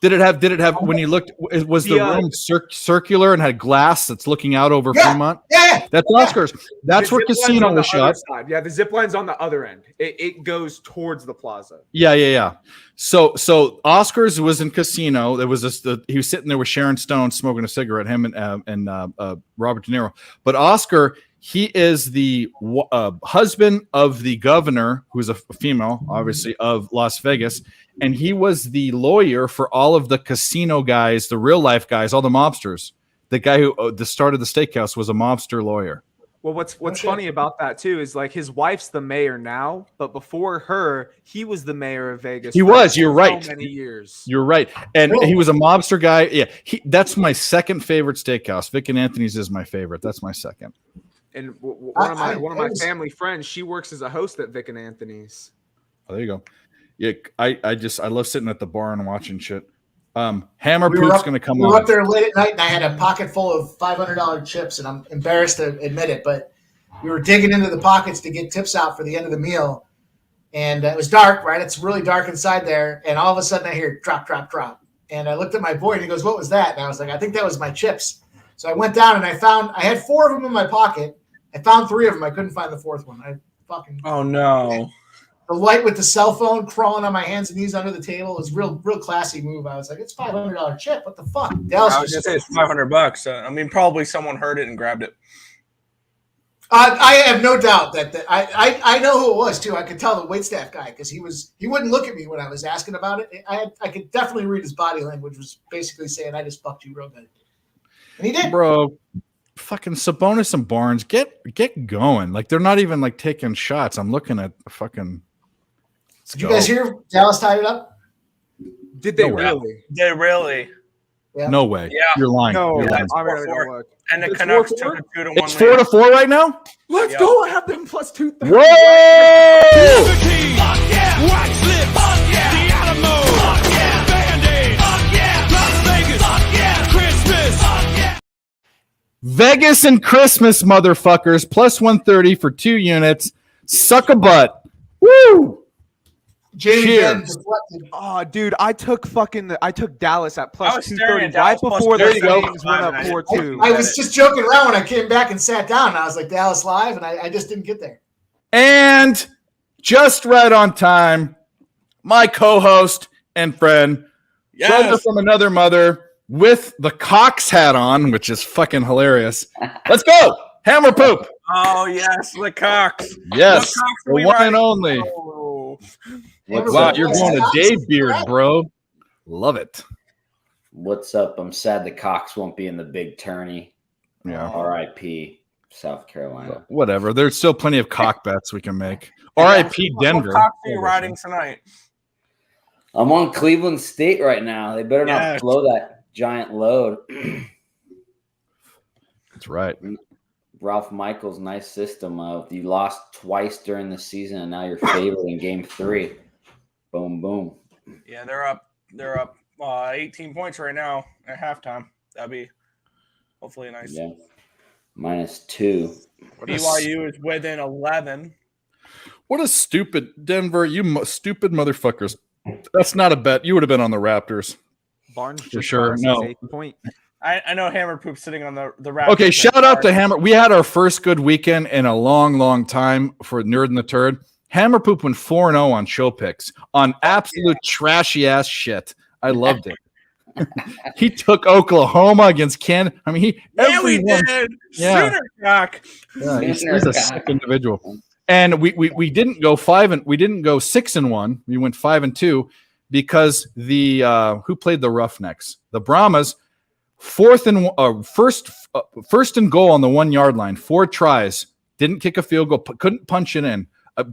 Did it have when you looked? Was the room circular and had glass that's looking out over Fremont? Yeah, that's Oscars. That's where casino was shot. Yeah, the zip line's on the other end. It goes towards the plaza. Yeah. So Oscars was in casino. There was he was sitting there with Sharon Stone smoking a cigarette. Him and Robert De Niro. But Oscar, he is the husband of the governor, who's a female, obviously, of Las Vegas. And he was the lawyer for all of the casino guys, the real life guys, all the mobsters. The guy who started the steakhouse was a mobster lawyer. Well, what's funny about that too is like his wife's the mayor now, but before her, he was the mayor of Vegas. He was. You're right. Many years. You're right, and he was a mobster guy. Yeah, that's my second favorite steakhouse. Vic and Anthony's is my favorite. That's my second. And one of my family friends, she works as a host at Vic and Anthony's. Oh, there you go. Yeah, I love sitting at the bar and watching shit. Hammer Poop's going to come on. We were up there late at night, and I had a pocket full of $500 chips, and I'm embarrassed to admit it, but we were digging into the pockets to get tips out for the end of the meal, and it was dark, right? It's really dark inside there, and all of a sudden I hear drop, drop, drop, and I looked at my boy, and he goes, "What was that?" And I was like, "I think that was my chips." So I went down, and I had 4 of them in my pocket. I found 3 of them. I couldn't find the 4th one. Oh no. The light with the cell phone crawling on my hands and knees under the table was real classy move. I was like, it's $500 chip. What the fuck? Dallas I was gonna say it's $500. I mean, probably someone heard it and grabbed it. I have no doubt that I know who it was too. I could tell the waitstaff guy because he wouldn't look at me when I was asking about it. I could definitely read his body language, was basically saying, "I just fucked you real good," and he did, bro. Fucking Sabonis and Barnes, get going. Like they're not even like taking shots. I'm looking at fucking. Did you guys hear Dallas tied it up? Did they really? They really? Yeah. No way. Yeah. You're lying. No, You're lying. I'm gonna go look. And the Canucks took a 2-1 lead. It's 4-4 right now. Let's go. I have them plus 230. Whoa! Fuck yeah! White slip! Fuck yeah! The Alamo! Fuck yeah! Band-Aid! Fuck yeah! Vegas and Christmas, motherfuckers. Plus 130 for 2 units. Suck a butt. Woo! Jamie Cheers. Ben deflected. Oh, dude, I took Dallas at I plus was staring 230 at right Dallas plus before the 230. Kings went up I- 4-2. I was just joking around when I came back and sat down. And I was like, Dallas live, and I just didn't get there. And just right on time, my co-host and friend, brother from another mother, with the Cox hat on, which is fucking hilarious. Let's go, Hammer Poop. Oh yes, the Cox. Yes, What Cox the are we one and riding? only. Oh. Wow, you're going to Dave Beard, bro. Love it. What's up? I'm sad the Cox won't be in the big tourney. Yeah, R.I.P. South Carolina. whatever. There's still plenty of cock bets we can make. R.I.P. Denver. What Cox are you riding tonight? I'm on Cleveland State right now. They better not Yes. blow that giant load. That's right. Ralph Michaels' nice system of you lost twice during the season and now you're favored in game 3. Boom, boom. Yeah, they're up. They're up 18 points right now at halftime. That'd be hopefully nice. Yeah. -2. BYU is within 11. What a stupid Denver, stupid motherfuckers. That's not a bet. You would have been on the Raptors. Barnes For just sure, got his no. 8th point. I know Hammer Poop sitting on the Raptors. Okay, shout out to Hammer. We had our first good weekend in a long, long time for Nerd and the Turd. Hammer Poop went 4-0 on show picks on absolute trashy ass shit. I loved it. He took Oklahoma against Canada. I mean, Yeah, we everyone- did. Yeah. Sooner Cock. Yeah, he's a sick individual. And we didn't go 6-1. We went 5-2 because the who played the Roughnecks? The Brahmas. First and goal on the 1 yard line. 4 tries. Didn't kick a field goal. Couldn't punch it in.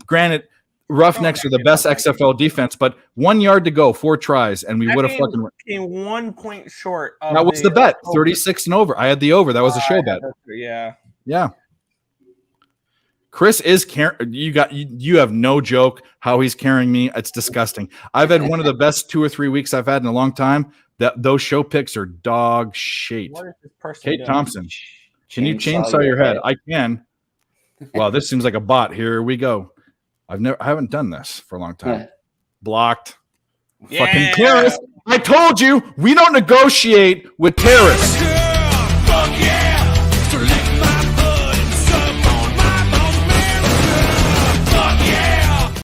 Granted, Roughnecks are the best XFL defense, but 1 yard to go, 4 tries, and we would have fucking. Came 1 point short. Of That was the bet. 36 and over. I had the over. That was a show bet. Yeah. Yeah. Chris is carrying. You have no joke how he's carrying me. It's disgusting. I've had one of the best 2 or 3 weeks I've had in a long time. Those show picks are dog shit. What is this person Kate doing? Thompson, can you chainsaw your head? I can. Wow, this seems like a bot. Here we go. I haven't done this for a long time. Blocked. Yeah. Fucking terrorists. I told you we don't negotiate with terrorists. Fuck yeah! So lick my blood and suck on my bones, America! Fuck yeah!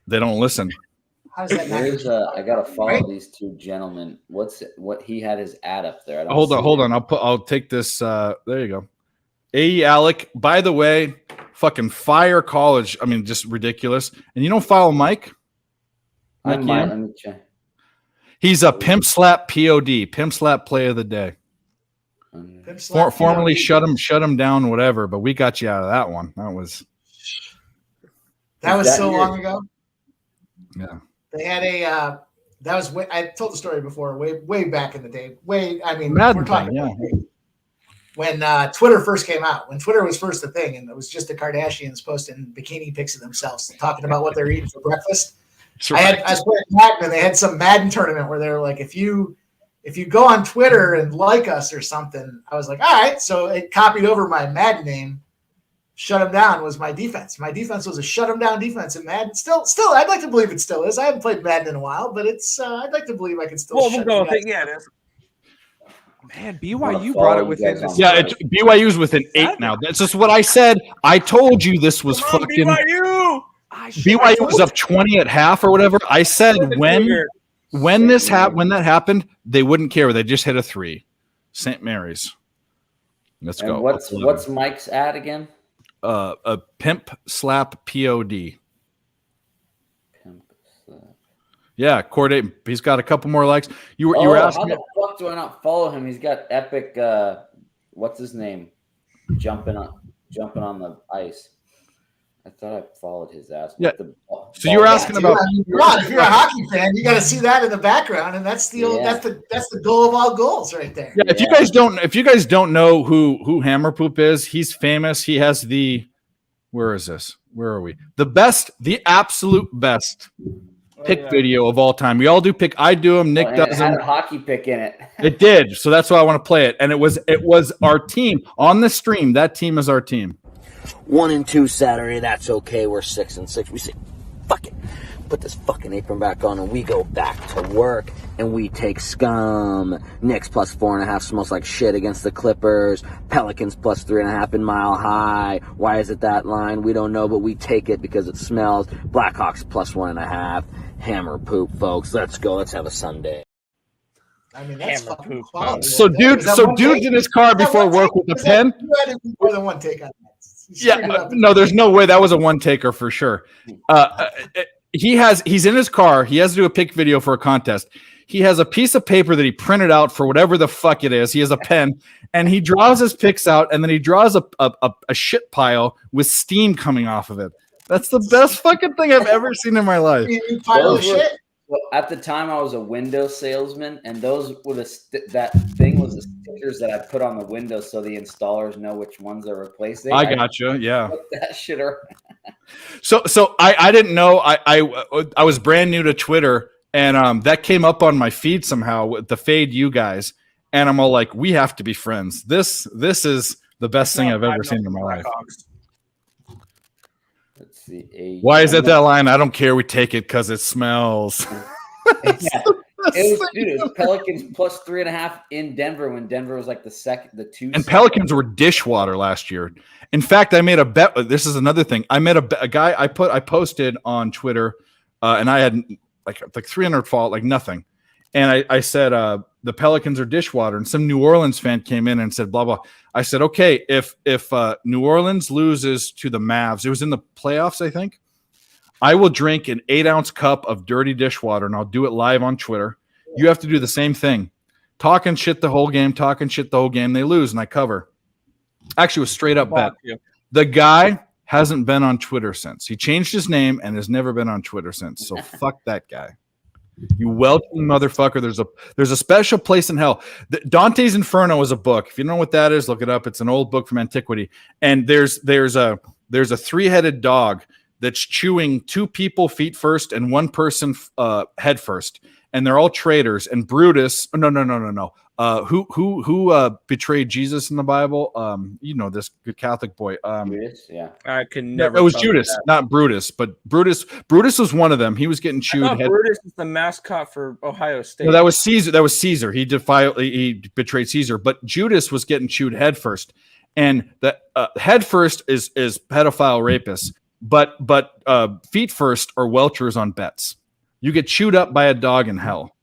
They don't listen. How does that There's not? I gotta follow Right? these two gentlemen. What he had his ad up there. I don't Hold see on. it. I'll take this. There you go. A. Alec. By the way, fucking fire college. I mean, just ridiculous. And you don't follow Mike? I Mike might, Yan? let me check. He's a pimp slap POD. Pimp slap play of the day. Formerly shut him down, whatever. But we got you out of that one. That was That was Is that so your- long ago. yeah. They had a. That was way. I told the story before. Way back in the day. I mean, Madden we're talking time, about when Twitter first came out. When Twitter was first a thing, and it was just the Kardashians posting bikini pics of themselves, talking about what they're eating for breakfast. I was playing Madden, and they had some Madden tournament where they were like, if you go on Twitter and like us or something, I was like, all right. So it copied over my Madden name. Shut him down was my defense. My defense was a shut him down defense in Madden. Still, I'd like to believe it still is. I haven't played Madden in a while, but it's. I'd like to believe I can still. Well, we'll shut go you with guys it. Yeah, it is. Man, Wanna BYU follow brought it you within guys the on Yeah, Twitter. BYU's within 8 now. That's just what I said. I told you this was Come on, fucking BYU. BYU was up 20 at half or whatever. I said when that happened, they wouldn't care. They just hit a 3. St. Mary's. Let's And go. what's Mike's ad again? A pimp slap POD. Pimp slap. Yeah, Corday. He's got a couple more likes. You were How asking. the fuck do I not follow him? He's got epic. What's his name? Jumping on the ice. I thought I followed his ass. Yeah. So So you were asking Dude, about. I mean, come on, if you're a hockey fan, you got to see that in the background, and that's the Yeah. that's the goal of all goals, right there. Yeah, if you guys don't know who Hammer Poop is, he's famous. He has where is this? Where are we? The absolute best pick video of all time. We all do pick. I do them. Nick And does it had them. a hockey pick in it. It did. So that's why I want to play it. And it was our team on the stream. That team is our team. 1-2 Saturday. That's okay. We're 6-6. We say, fuck it. Put this fucking apron back on and we go back to work and we take scum. Knicks plus 4.5 smells like shit against the Clippers. Pelicans plus 3.5 in Mile High. Why is it that line? We don't know, but we take it because it smells. Blackhawks plus 1.5. Hammer poop, folks. Let's go. Let's have a Sunday. I mean, that's Hammer fucking poop. quality. So Is that dude's in his car before work with a pen. You had more than one take on that. You screwed it Yeah, up. no, there's no way that was a one taker for sure. He's in his car. He has to do a pick video for a contest. He has a piece of paper that he printed out for whatever the fuck it is. He has a pen and he draws his picks out and then he draws a shit pile with steam coming off of it. That's the best fucking thing I've ever seen in my life. You pile of shit. Well, at the time, I was a window salesman, and those were that thing was the stickers that I put on the window so the installers know which ones they're replacing. I gotcha. Yeah. Put that shit around. So I didn't know. I was brand new to Twitter, and that came up on my feed somehow with the Fade You guys, and I'm all like, we have to be friends. This is the best thing I've ever seen in my life. Let's see. Why is it that line? I don't care. We take it because it smells. Yeah. It was Pelicans plus 3.5 in Denver when Denver was like the two. And Pelicans were dishwater last year. In fact, I made a bet. This is another thing. I met a guy. I posted on Twitter, and I had like 300 follow, like nothing. And I said the Pelicans are dishwater. And some New Orleans fan came in and said blah blah. I said, okay, if New Orleans loses to the Mavs, it was in the playoffs, I think. I will drink an 8-ounce cup of dirty dishwater, and I'll do it live on Twitter. You have to do the same thing. Talking shit the whole game. They lose, and I cover. Actually, it was straight up bet. The guy hasn't been on Twitter since. He changed his name and has never been on Twitter since. So fuck that guy. You welcome motherfucker. There's a special place in hell. Dante's Inferno is a book. If you don't know what that is, look it up. It's an old book from antiquity. And there's a 3-headed dog that's chewing 2 people feet first and 1 person head first, and they're all traitors. And Brutus, no. Who betrayed Jesus in the Bible? You know, this good Catholic boy. Judas, yeah. I can never. It was Judas, not Brutus, but Brutus. Brutus was one of them. He was getting chewed. Brutus is the mascot for Ohio State. No, that was Caesar. He betrayed Caesar, but Judas was getting chewed head first, and the head first is pedophile rapists. But feet first are welchers on bets. You get chewed up by a dog in hell.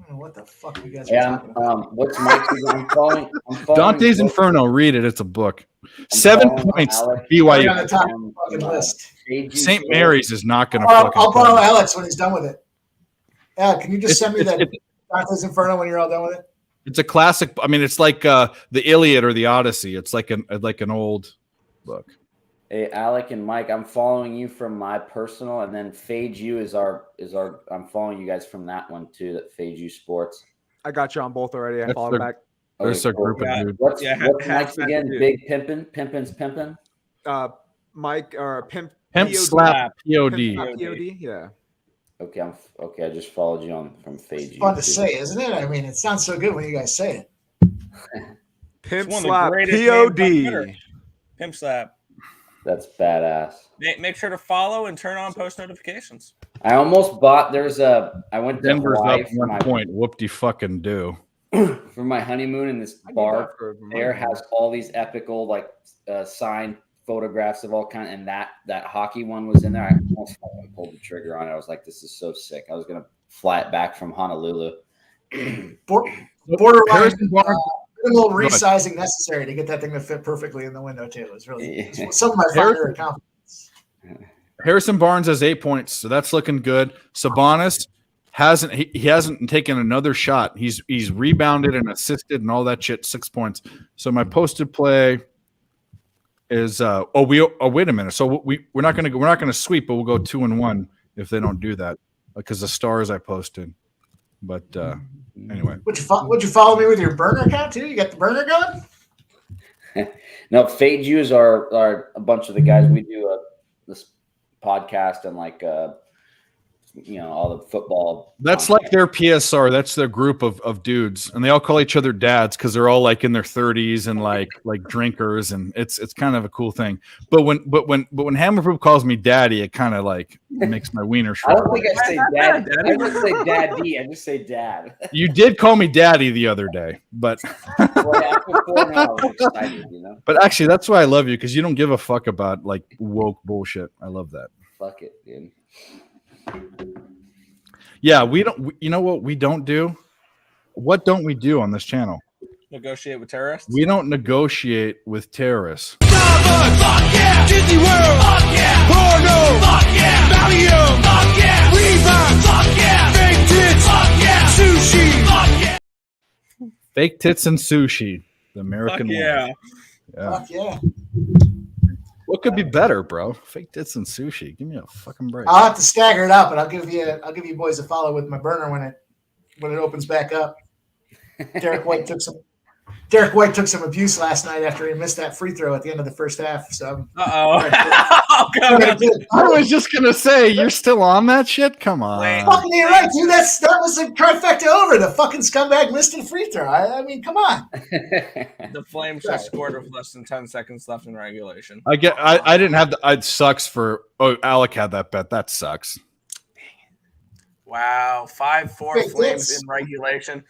What the fuck you guys? Yeah. What's Mike's? I'm following Dante's Inferno. Read it. It's a book. 7 points. BYU. On the top fucking list. St. Mary's is not going to. I'll borrow Alex when he's done with it. Yeah, can you just send me that Dante's Inferno when you're all done with it? It's a classic. I mean, it's like the Iliad or the Odyssey. It's like an old book. Hey, Alec and Mike, I'm following you from my personal, and then Fade You is our. I'm following you guys from that one too. That Fade You Sports. I got you on both already. I followed back. There's a group of dudes. What's Mike's again? Big Pimpin'. Mike or Pimp Slap POD. Yeah. Okay. I just followed you from Fade You. Fun to say, isn't it? I mean, it sounds so good when you guys say it. Pimp one of the Slap greatest names on POD. Twitter. Pimp Slap. That's badass. Make sure to follow and turn on post notifications. I almost bought. I went to Denver's Hawaii up 1 point. Whoop-de fucking do. for my honeymoon, and this bar there has all these epic old signed photographs of all kind, and that hockey one was in there. I almost pulled the trigger on it. I was like, this is so sick. I was gonna fly it back from Honolulu. Borderline minimal resizing necessary to get that thing to fit perfectly in the window too. It's some of my finer accomplishments. Harrison Barnes has 8 points, so that's looking good. Sabonis hasn't taken another shot. He's rebounded and assisted and all that shit. 6 points. So my posted play is wait a minute. So we're not gonna sweep, but we'll go 2-1 if they don't do that because the stars I posted. But anyway, would you follow me with your burner account too? You got the burner going? No, Fade Yous are a bunch of the guys. We do this podcast and all the football. That's like their PSR. That's their group of dudes, and they all call each other dads because they're all like in their 30s and like drinkers, and it's kind of a cool thing. But when Hammer Poop calls me daddy, it kind of like makes my wiener I shrivel. don't think I say dad. I just say daddy. I just say dad. You did call me daddy the other day, but Well, yeah, before now, I was excited, but actually that's why I love you, because you don't give a fuck about like woke bullshit. I love that. Fuck it, dude. Yeah, we don't. You know what we don't do? What don't we do on this channel? Negotiate with terrorists. We don't negotiate with terrorists. Starbucks, fuck yeah! Disney World, fuck yeah! Porno, fuck yeah! Valium, fuck yeah! Reebok, fuck yeah! Fake tits, fuck yeah! Sushi, fuck yeah! Fake tits and sushi, the American Fuck way. yeah. Yeah. Fuck yeah. What could be better, bro? Fake tits and sushi. Give me a fucking break. I'll have to stagger it up, but I'll give you boys a follow with my burner when it opens back up. Derek White took some abuse last night after he missed that free throw at the end of the first half. So I was just gonna say, you're still on that shit? Come on. fucking ain't right, dude. That was a trifecta over. The fucking scumbag missed a free throw. I mean, come on. The Flames just scored with less than 10 seconds left in regulation. I didn't have the. It sucks for. Oh, Alec had that bet. That sucks. Wow, 5-4 Big Flames hits. in regulation.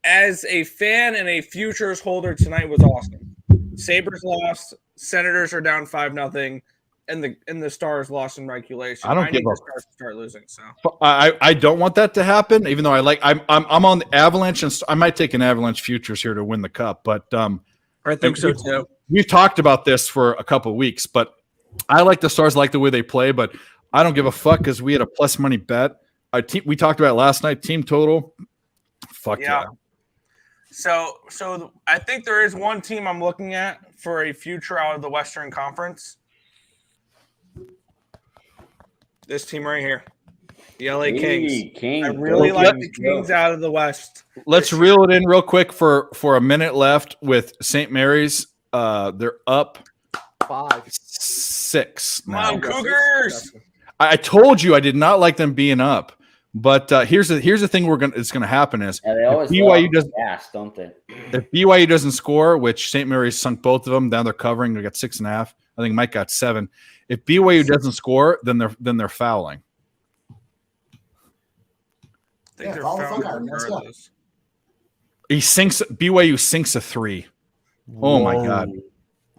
As a fan and a futures holder, tonight was awesome. Sabres lost. Senators are down 5-0, and the Stars lost in regulation. I don't give need a- the Stars to start losing. So I don't want that to happen. Even though I'm on the Avalanche, and I might take an Avalanche futures here to win the cup. But I think so too. We've talked about this for a couple of weeks, but I like the Stars, like the way they play, but I don't give a fuck because we had a plus money bet. We talked about it last night. Team total. Fuck yeah. So I think there is one team I'm looking at for a future out of the Western Conference. This team right here, the LA Kings. I really like the Kings out of the West. Let's reel it in real quick for a minute left with St. Mary's. They're up 5-6 Come now. on, Cougars! I told you I did not like them being up. But here's the thing it's gonna happen is Yeah, they always BYU doesn't gas, don't they? if BYU doesn't score, which St. Mary's sunk both of them, now they're covering. They got 6.5. I think Mike got 7. If BYU doesn't score, then they're fouling. I think they're follow the fouling fuck out. Let's go. regardless. BYU sinks a 3. Oh my god.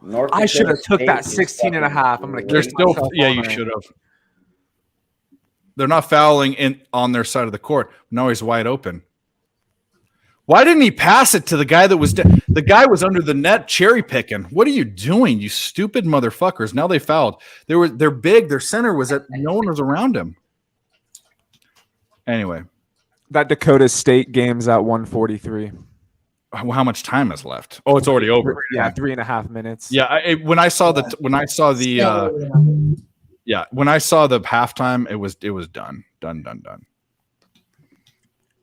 North I should have Dakota took that State is 16 and a half. I'm going to They're kick still myself yeah, on you it. should have. They're not fouling on their side of the court. No, he's wide open. Why didn't he pass it to the guy that was the guy was under the net cherry picking? What are you doing, you stupid motherfuckers? Now they fouled. They're big. Their center was at no one was around him. Anyway, That Dakota State game's at 143. how much time is left? Oh, it's already over. Yeah, 3.5 minutes. Yeah, when I saw the halftime, it was done.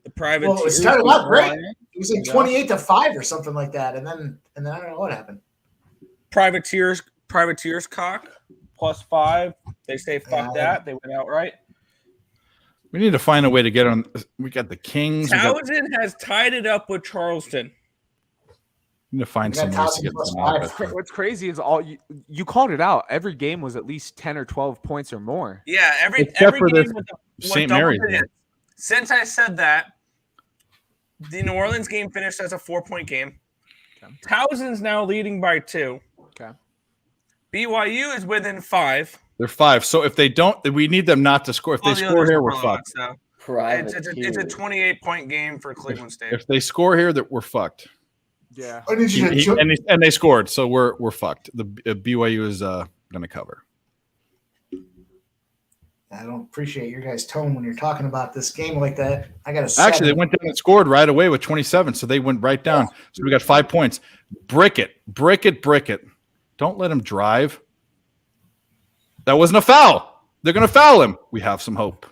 The private. Well, it started out great. It was like 28-5 or something like that, and then I don't know what happened. Privateers cock +5. They say fuck that. They went outright. We need to find a way to get on. We got the Kings. Townsend has tied it up with Charleston. We need to find We got some ways to get Townsend some +5. offense. What's crazy is you called it out. Every game was at least 10 or 12 points or more. Yeah, every Except for game this with St. double Mary's digits. game. Since I said that, the New Orleans game finished as a 4-point game. Okay. Townsend's now leading by 2. Okay. BYU is within 5. They're 5. So if they don't, we need them not to score. If they All the score others here, are we're below fucked. it, so Private it's a 28-point game for Cleveland State. If they score here, that we're fucked. Yeah. I need you to And they scored, so we're fucked. The BYU is going to cover. I don't appreciate your guys' tone when you're talking about this game like that. I got a Actually, they went down and scored right away with 27, so they went right down. So we got 5 points. Brick it. Don't let him drive. That wasn't a foul. They're going to foul him. We have some hope.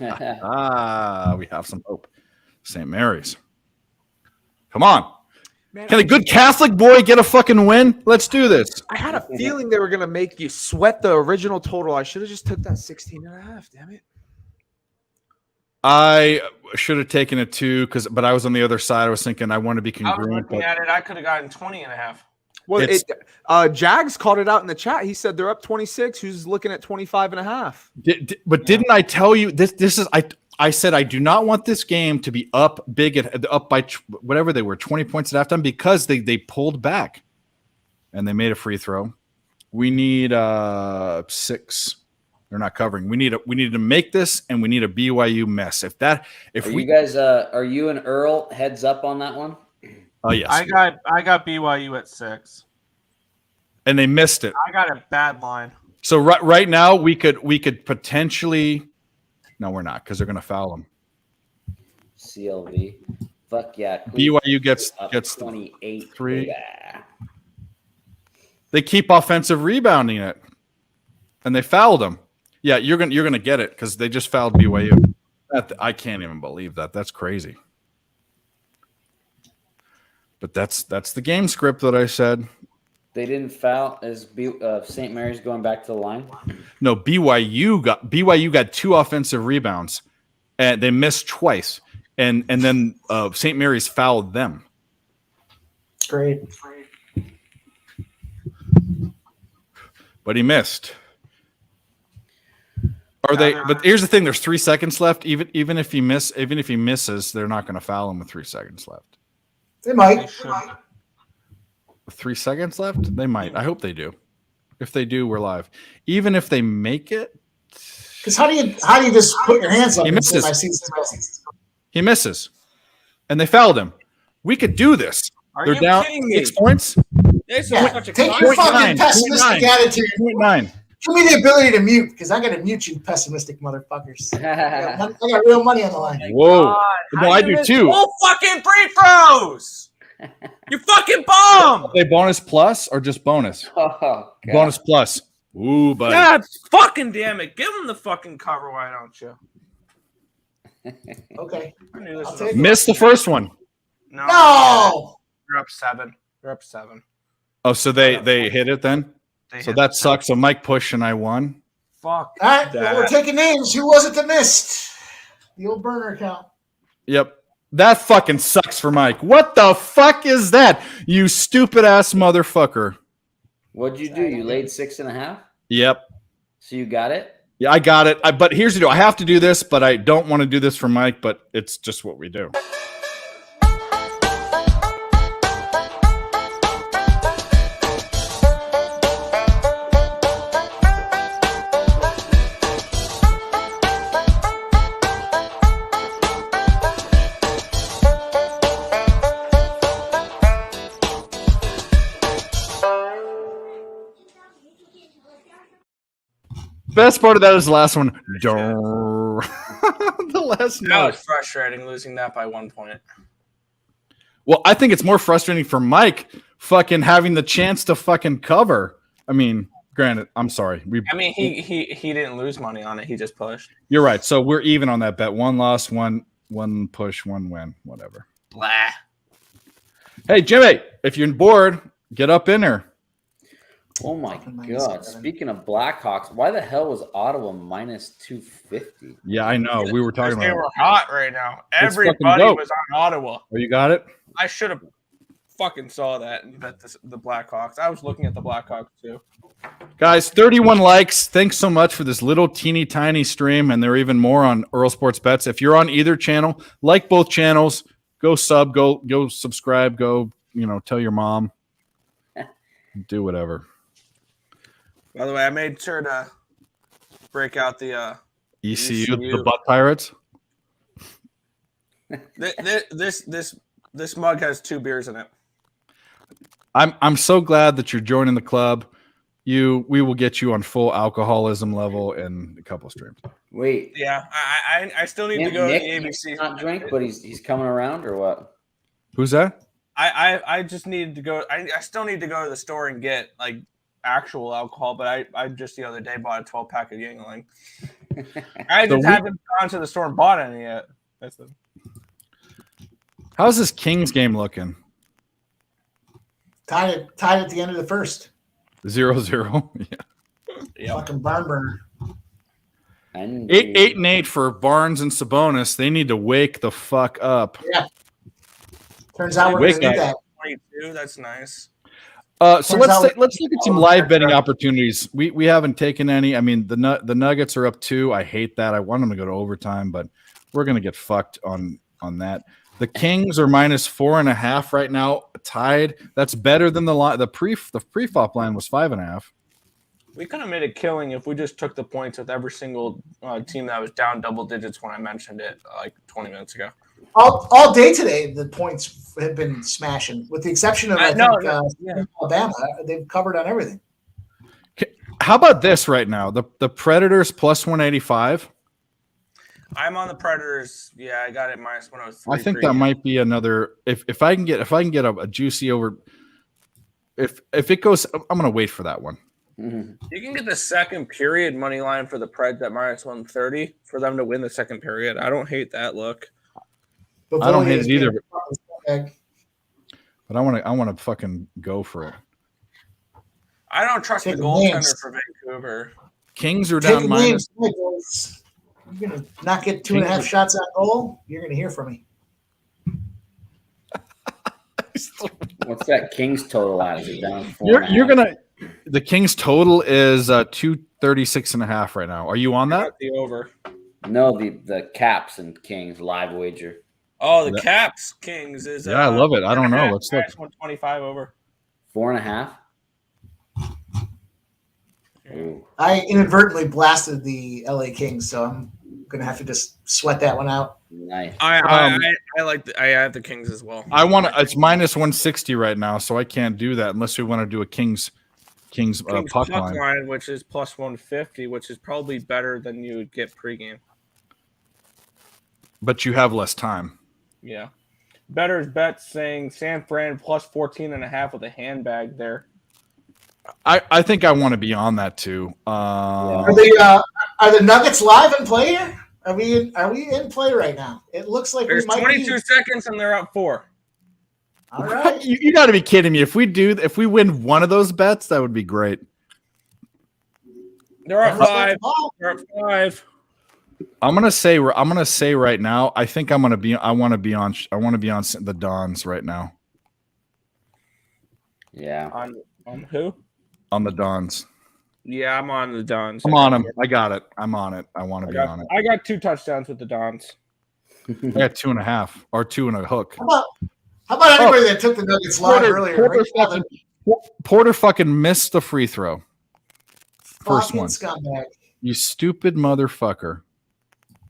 We have some hope. St. Mary's. Come on. Man, Can a good Catholic boy get a fucking win? Let's do this. I had a feeling they were going to make you sweat the original total. I should have just took that 16 and a half. Damn it. I should have taken it too, but I was on the other side. I was thinking I want to be I was congruent. looking at it. I could have gotten 20.5. Well, Jags called it out in the chat. He said they're up 26. Who's looking at 25.5? But didn't I tell you this? This is I said I do not want this game to be up by whatever they were 20 points at halftime because they pulled back and they made a free throw. We need 6. They're not covering. We need to make this, and we need a BYU mess. If you guys are you and Earl heads up on that one? Oh yes, I got BYU at 6, and they missed it. I got a bad line. So right now we could potentially. No, we're not because they're going to foul them. CLV, fuck yeah. BYU gets 28 3. Yeah. They keep offensive rebounding it, and they fouled them. Yeah, you're gonna get it because they just fouled BYU. I can't even believe that. That's crazy. But that's the game script that I said. They didn't foul. Is St. Mary's going back to the line? No, BYU got 2 offensive rebounds, and they missed twice, and then St. Mary's fouled them. Great. But he missed. But here's the thing: there's 3 seconds left. Even if he misses, they're not going to foul him with 3 seconds left. They might. 3 seconds left? They might. I hope they do. If they do, we're live. Even if they make it, because how do you just put your hands up? He and say, misses. "I see some-" he misses, and they fouled him. We could do this. Are They're you down kidding me? 6 points. This is Yeah, such a take your fucking 0.9, pessimistic 0.9, attitude. 0.9. Give me the ability to mute because I got to mute you, pessimistic motherfuckers. I got real money on the line. Whoa! No, I do too. Oh, fucking free throws! You fucking bum! Are they bonus plus or just bonus? Oh, God. Bonus plus. Ooh, buddy. God fucking damn it. Give him the fucking cover, why don't you? Okay. I knew this I'll was take a- it. Missed the first one. No. You're up 7. You're up 7. Oh, so they hit it then? They So hit that the- sucks. So Mike pushed and I won. Fuck. All right, that. we're taking names. Who was it that missed? The old burner account. Yep. That fucking sucks for Mike. What the fuck is that? You stupid ass motherfucker. What'd you do? You laid 6.5? Yep. So you got it? Yeah, I got it. But here's the deal. I have to do this, but I don't want to do this for Mike, but it's just what we do. Best part of that is the last one. The last That note. was frustrating losing that by 1 point. Well, I think it's more frustrating for Mike fucking having the chance to fucking cover. I mean, granted, I'm sorry. I mean, he didn't lose money on it. He just pushed. You're right. So we're even on that bet. 1 loss, one push, 1 win, whatever. Blah. Hey, Jimmy, if you're bored, get up in there. Oh my Fucking God. -7. Speaking of Blackhawks, why the hell was Ottawa minus 250? Yeah, I know. We were talking They about were it. hot right now. It's fucking Everybody dope. was on Ottawa. Oh, you got it? I should have fucking saw that and bet the Blackhawks. I was looking at the Blackhawks too. Guys, 31 likes. Thanks so much for this little teeny tiny stream. And there are even more on Earl Sports Bets. If you're on either channel, like both channels, go sub, go subscribe, go, tell your mom. Do whatever. By the way, I made sure to break out the ECU, ECU. the Butt Pirates. This mug has 2 beers in it. I'm so glad that you're joining the club. We will get you on full alcoholism level in a couple of streams. Wait. Yeah, I still need to go Nick to the ABC. not drink, but he's coming around or what? Who's that? I just needed to go. I still need to go to the store and get like actual alcohol, but I just the other day bought a 12-pack of Yingling. I just haven't gone to the store and bought any yet. How's this Kings game looking? Tied at the end of the first. 0-0. Yeah. Yep. Fucking barn burner. 8 and 8 for Barnes and Sabonis. They need to wake the fuck up. Yeah. Turns out we're going to do that. 22. That's nice. So let's look at some live betting opportunities. We haven't taken any. I mean, the Nuggets are up 2. I hate that. I want them to go to overtime, but we're going to get fucked on that. The Kings are -4.5 right now, tied. That's better than the line. The pre-flop line was 5.5. We could have made a killing if we just took the points with every single team that was down double digits when I mentioned it like 20 minutes ago. All day today, the points have been smashing, with the exception of Alabama. They've covered on everything. How about this right now? The Predators +185. I'm on the Predators. Yeah, I got it -103. I think that might be another. If I can get a juicy over. If it goes, I'm going to wait for that one. You can get the second period money line for the Preds at -130 for them to win the second period. I don't hate that look. I don't hate it either. But I want to fucking go for it. I don't trust the goaltender for Vancouver. Kings are down minus. You're going to not get 2.5 shots on goal? You're going to hear from me. What's that Kings total at? Is it down 4.5? You're going to. The Kings total is 236.5 right now. Are you on that? The over. No, the Caps and Kings live wager. Oh, the Caps Kings is. Yeah, I love it. I don't know. Let's look. 125 over. 4.5. I inadvertently blasted the LA Kings, so I'm gonna have to just sweat that one out. Nice. I like. I have the Kings as well. It's -160 right now, so I can't do that unless we want to do a Kings puck line, which is +150, which is probably better than you would get pregame. But you have less time. Yeah. Better's bet saying San Fran +14.5 with a handbag there. I think I want to be on that too. Are the Nuggets live in play here? Are we in play right now? It looks like there's we might 22 seconds and they're up 4. All right. You got to be kidding me. If we win one of those bets, that would be great. They're up 5. They're up 5. I'm gonna say right now. I think I want to be on the Dons right now. Yeah. On who? On the Dons. Yeah, I'm on the Dons. I'm on them. I got it. I'm on it. I want to be on it. I got 2 touchdowns with the Dons. I got 2.5 or 2 and a hook. How about anybody that took the Nuggets live earlier? Porter fucking missed the free throw. First Fucking one. Scumbag. You stupid motherfucker.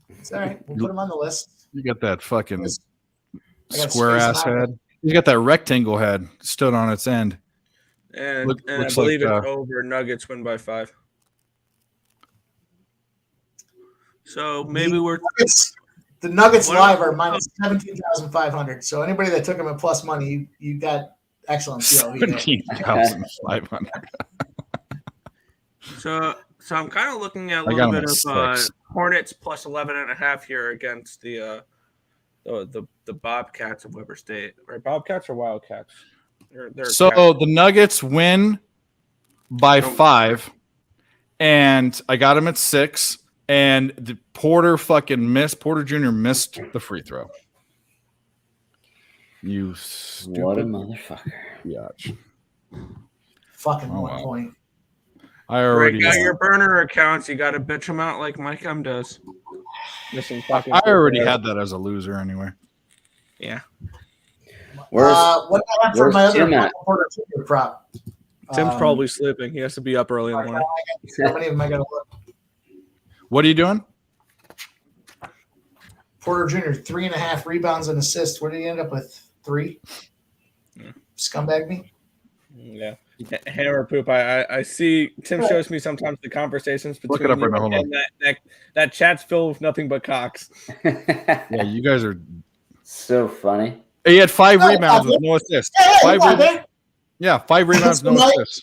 It's all right. We'll put him on the list. You got that fucking square ass head. You got that rectangle head stood on its end. And I believe it's over. Nuggets win by 5. So maybe the Nuggets live are -17,500. So anybody that took them at plus money, you got excellent deal. 17,500. So I'm kind of looking at a little bit of Hornets +11.5 here against the Bobcats of Weber State. Right, Bobcats or Wildcats? The Nuggets win by 5, and I got him at 6. And the Porter Jr. missed the free throw. You stupid. What a motherfucker. Biatch. Fucking 1 point. I already got your burner accounts. You got to bitch them out like Mike M does. I already had that as a loser anyway. Yeah. What happened for my other Porter Jr. prop? Tim's probably sleeping. He has to be up early in the morning. How many of them I got to look? What are you doing? Porter Jr. 3.5 rebounds and assists. Where did he end up with? 3? Scumbag me. Yeah. Hammer poop. I see Tim shows me sometimes the conversations between you and that chat's filled with nothing but cocks. Yeah, you guys are so funny. He had 5 rebounds with no assists. 5 rebounds, no assists.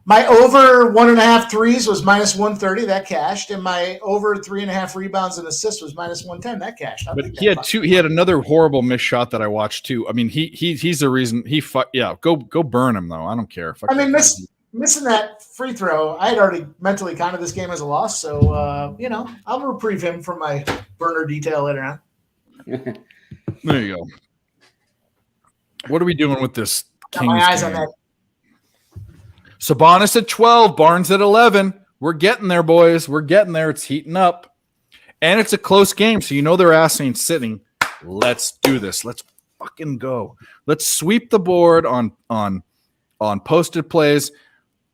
My over 1.5 threes was -130. That cashed, and my over 3.5 rebounds and assists was -110. That cashed. But he had 2. He had another horrible missed shot that I watched too. I mean, he's the reason he. Go burn him though. I don't care. I mean, missing that free throw, I had already mentally counted this game as a loss. So, I'll reprieve him from my burner detail later on. There you go. What are we doing with this Got Kings my eyes game? on that. Sabonis at 12, Barnes at 11. We're getting there, boys. We're getting there. It's heating up. And it's a close game, so you know their ass ain't sitting. Let's do this. Let's fucking go. Let's sweep the board on posted plays.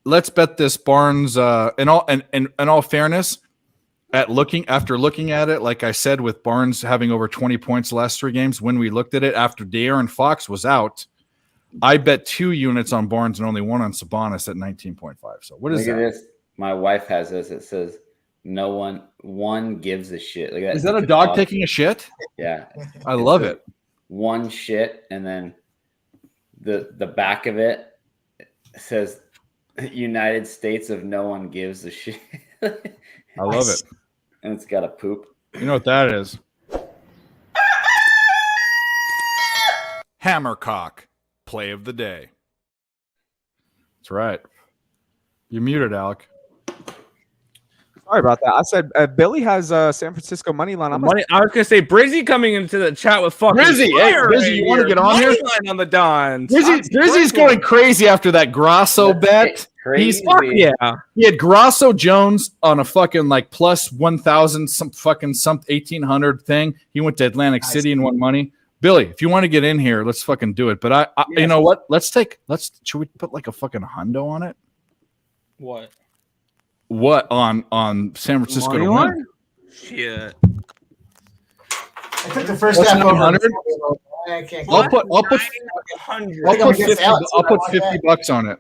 Let's bet this Barnes. In all fairness, after looking at it, like I said, with Barnes having over 20 points the last 3 games, when we looked at it after De'Aaron Fox was out, I bet 2 units on Barnes and only 1 on Sabonis at 19.5. So what is Look that? at this. My wife has this. It says no one gives a shit. Look at that. Is that a dog taking a shit? Yeah. I love it. One shit, and then the back of it says United States of no one gives a shit. I love it. And it's got a poop. You know what that is? Hammercock, play of the day. That's right. You're muted, Alec. Sorry about that. I said Billy has San Francisco money line. I was gonna say Brizzy coming into the chat with fucking Brizzy. Hey, fire Brizzy, right you want to here. get on here? Money line on the Dons. Brizzy's going crazy after that Grosso bet. Crazy. Fuck yeah. He had Grosso Jones on a fucking like plus 1,000 some 1,800 thing. He went to Atlantic City and won money. Billy, if you want to get in here, let's fucking do it. But I you know what? Should we put like a fucking hundo on it? What? What on San Francisco to win? Shit. I took the first What's step over. 900? I can't I'll put 50 bucks on it.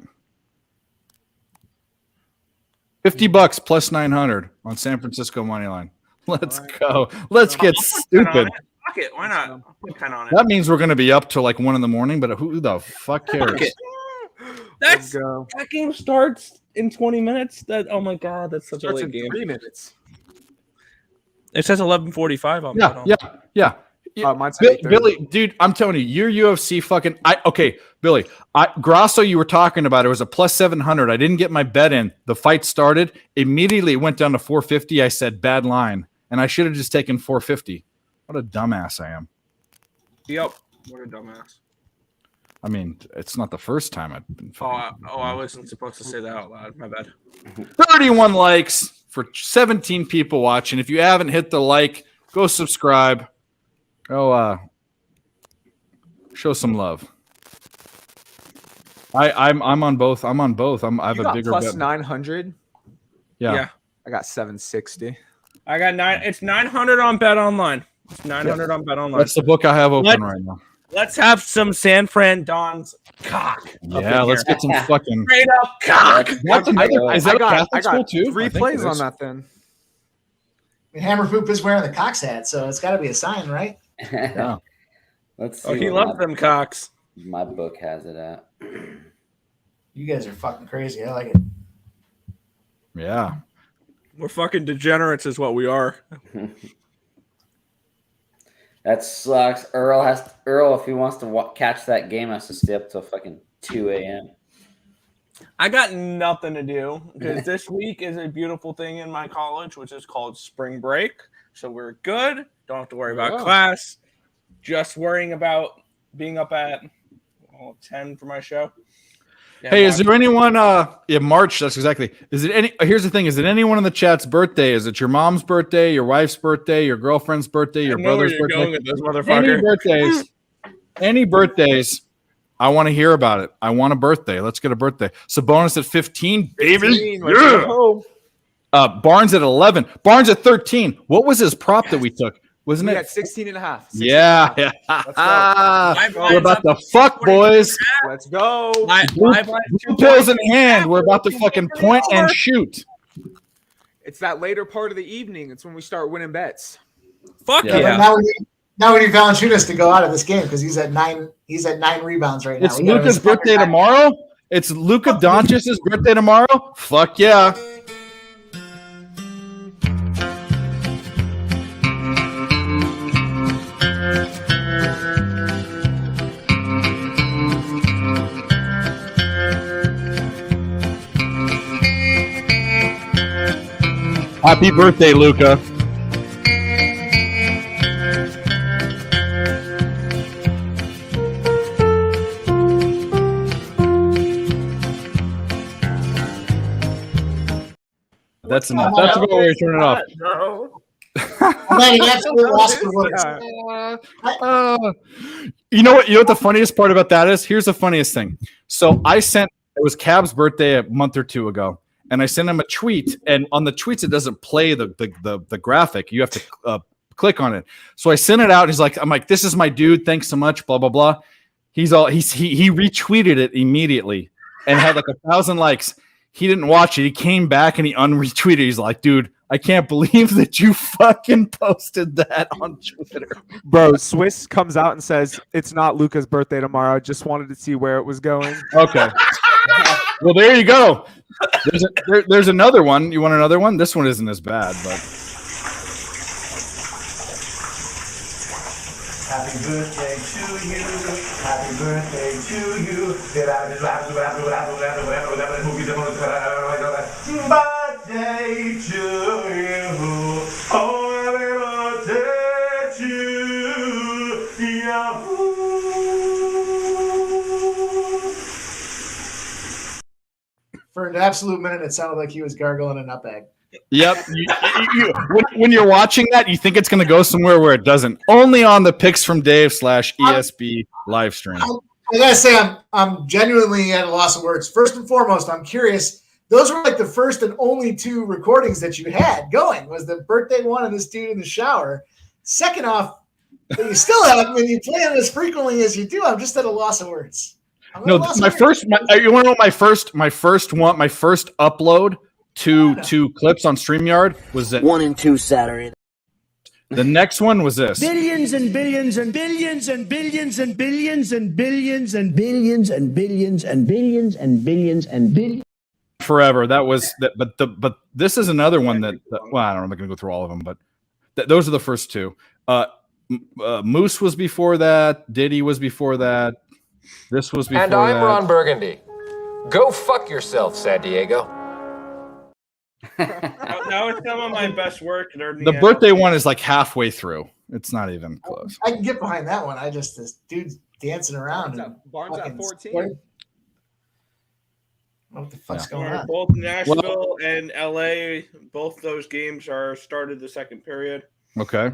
$50 plus 900 on San Francisco money line. Let's go. Let's get stupid. Fuck it. Why not? I'll put 10 on it. That means we're going to be up till like 1 a.m. But who the fuck cares? That game starts in 20 minutes. Oh my god, that's such a late game. 3 minutes. It says 11:45 on Yeah. Mine's at 8:30. Billy, dude, I'm telling you, your UFC fucking. Billy, Grosso, you were talking about it was a plus 700. I didn't get my bet in. The fight started immediately. It went down to 450. I said bad line, and I should have just taken 450. What a dumbass I am. Yep. What a dumbass. I mean, it's not the first time I've been. I wasn't supposed to say that out loud. My bad. 31 likes for 17 people watching. If you haven't hit the like, go subscribe. Go show some love. I'm on both. I'm on both. I have You a got bigger plus bet. 900. Yeah. I got 760. I got 9. It's 900 on Bet Online. It's 900 on Bet Online. That's the book I have open right now. Let's have some San Fran Dons cock. Yeah, let's get some fucking straight up cock. That's another, is that a Catholic I school got too? 3 I think plays it on is. that then. Hammer Poop is wearing the Cox hat, so it's got to be a sign, right? Yeah. Let's see. Oh, he what loves them cocks. my book has it at. You guys are fucking crazy. I like it. Yeah. We're fucking degenerates, is what we are. That sucks. Earl, if he wants to catch that game, has to stay up till fucking 2 a.m. I got nothing to do because this week is a beautiful thing in my college, which is called spring break. So we're good. Don't have to worry about class. Just worrying about being up at 10 for my show. Yeah, Hey, is there anyone March, that's exactly. Is it any here's the thing, is it anyone in the chat's birthday? Is it your mom's birthday, your wife's birthday, your girlfriend's birthday, your brother's birthday? Going with this motherfucker. Any birthdays, I want to hear about it. I want a birthday. Let's get a birthday. Sabonis at 15, baby. Yeah. Barnes at 11. Barnes at 13. What was his prop that we took? Wasn't We it? had 16.5. Yeah. We're about to fuck, boys. Let's go. Two pills in hand. We're about to fucking point and shoot. It's that later part of the evening. It's when we start winning bets. Fuck Yeah. yeah. Now we need Valanciunas to go out of this game because he's at 9 rebounds right now. It's Luka's birthday tomorrow. It's Luka Doncic's birthday tomorrow. Fuck yeah. Happy birthday, Luca. That's enough. That's about where you turn it off. No. I'm like an absolute loss for words. You know what? You know what the funniest part about that is? Here's the funniest thing. So it was Cab's birthday a month or two ago, and I sent him a tweet, and on the tweets it doesn't play the graphic. You have to click on it. So I sent it out. And I'm like, this is my dude. Thanks so much. Blah blah blah. He retweeted it immediately and had like 1,000 likes. He didn't watch it. He came back and he unretweeted. He's like, dude, I can't believe that you fucking posted that on Twitter. Bro, Swiss comes out and says, it's not Luca's birthday tomorrow. Just wanted to see where it was going. Okay. Well, there you go. There's another one. You want another one? This one isn't as bad, but. Happy birthday to you. Happy birthday to you. Birthday to you. Oh, happy birthday to you. For an absolute minute, it sounded like he was gargling a nutbag. Yep. When you're watching that, you think it's going to go somewhere where it doesn't. Only on the Picks from Dave /ESB live stream. I gotta say, I'm genuinely at a loss of words. First and foremost, I'm curious. Those were like the first and only two recordings that you had going. Was the birthday one and this dude in the shower. Second off, that you still have when you play them as frequently as you do. I'm just at a loss of words. No, you want to know my first upload to clips on StreamYard was that 1 and 2 Saturday. the next one was this. Billions and billions and billions and billions and billions and billions and billions and billions and billions and billions and billions. Forever. That was that, but this is another one that well, I don't know. I'm not gonna go through all of them, but those are the first two. Moose was before that. Diddy was before that. This was before And I'm that. Ron Burgundy. Go fuck yourself, San Diego. Now it's some of my best work. The birthday one is like halfway through. It's not even close. I can get behind that one. This dude's dancing around. Barnes at 14. What the fuck's going on? Both Nashville and LA, both those games are started the second period. Okay.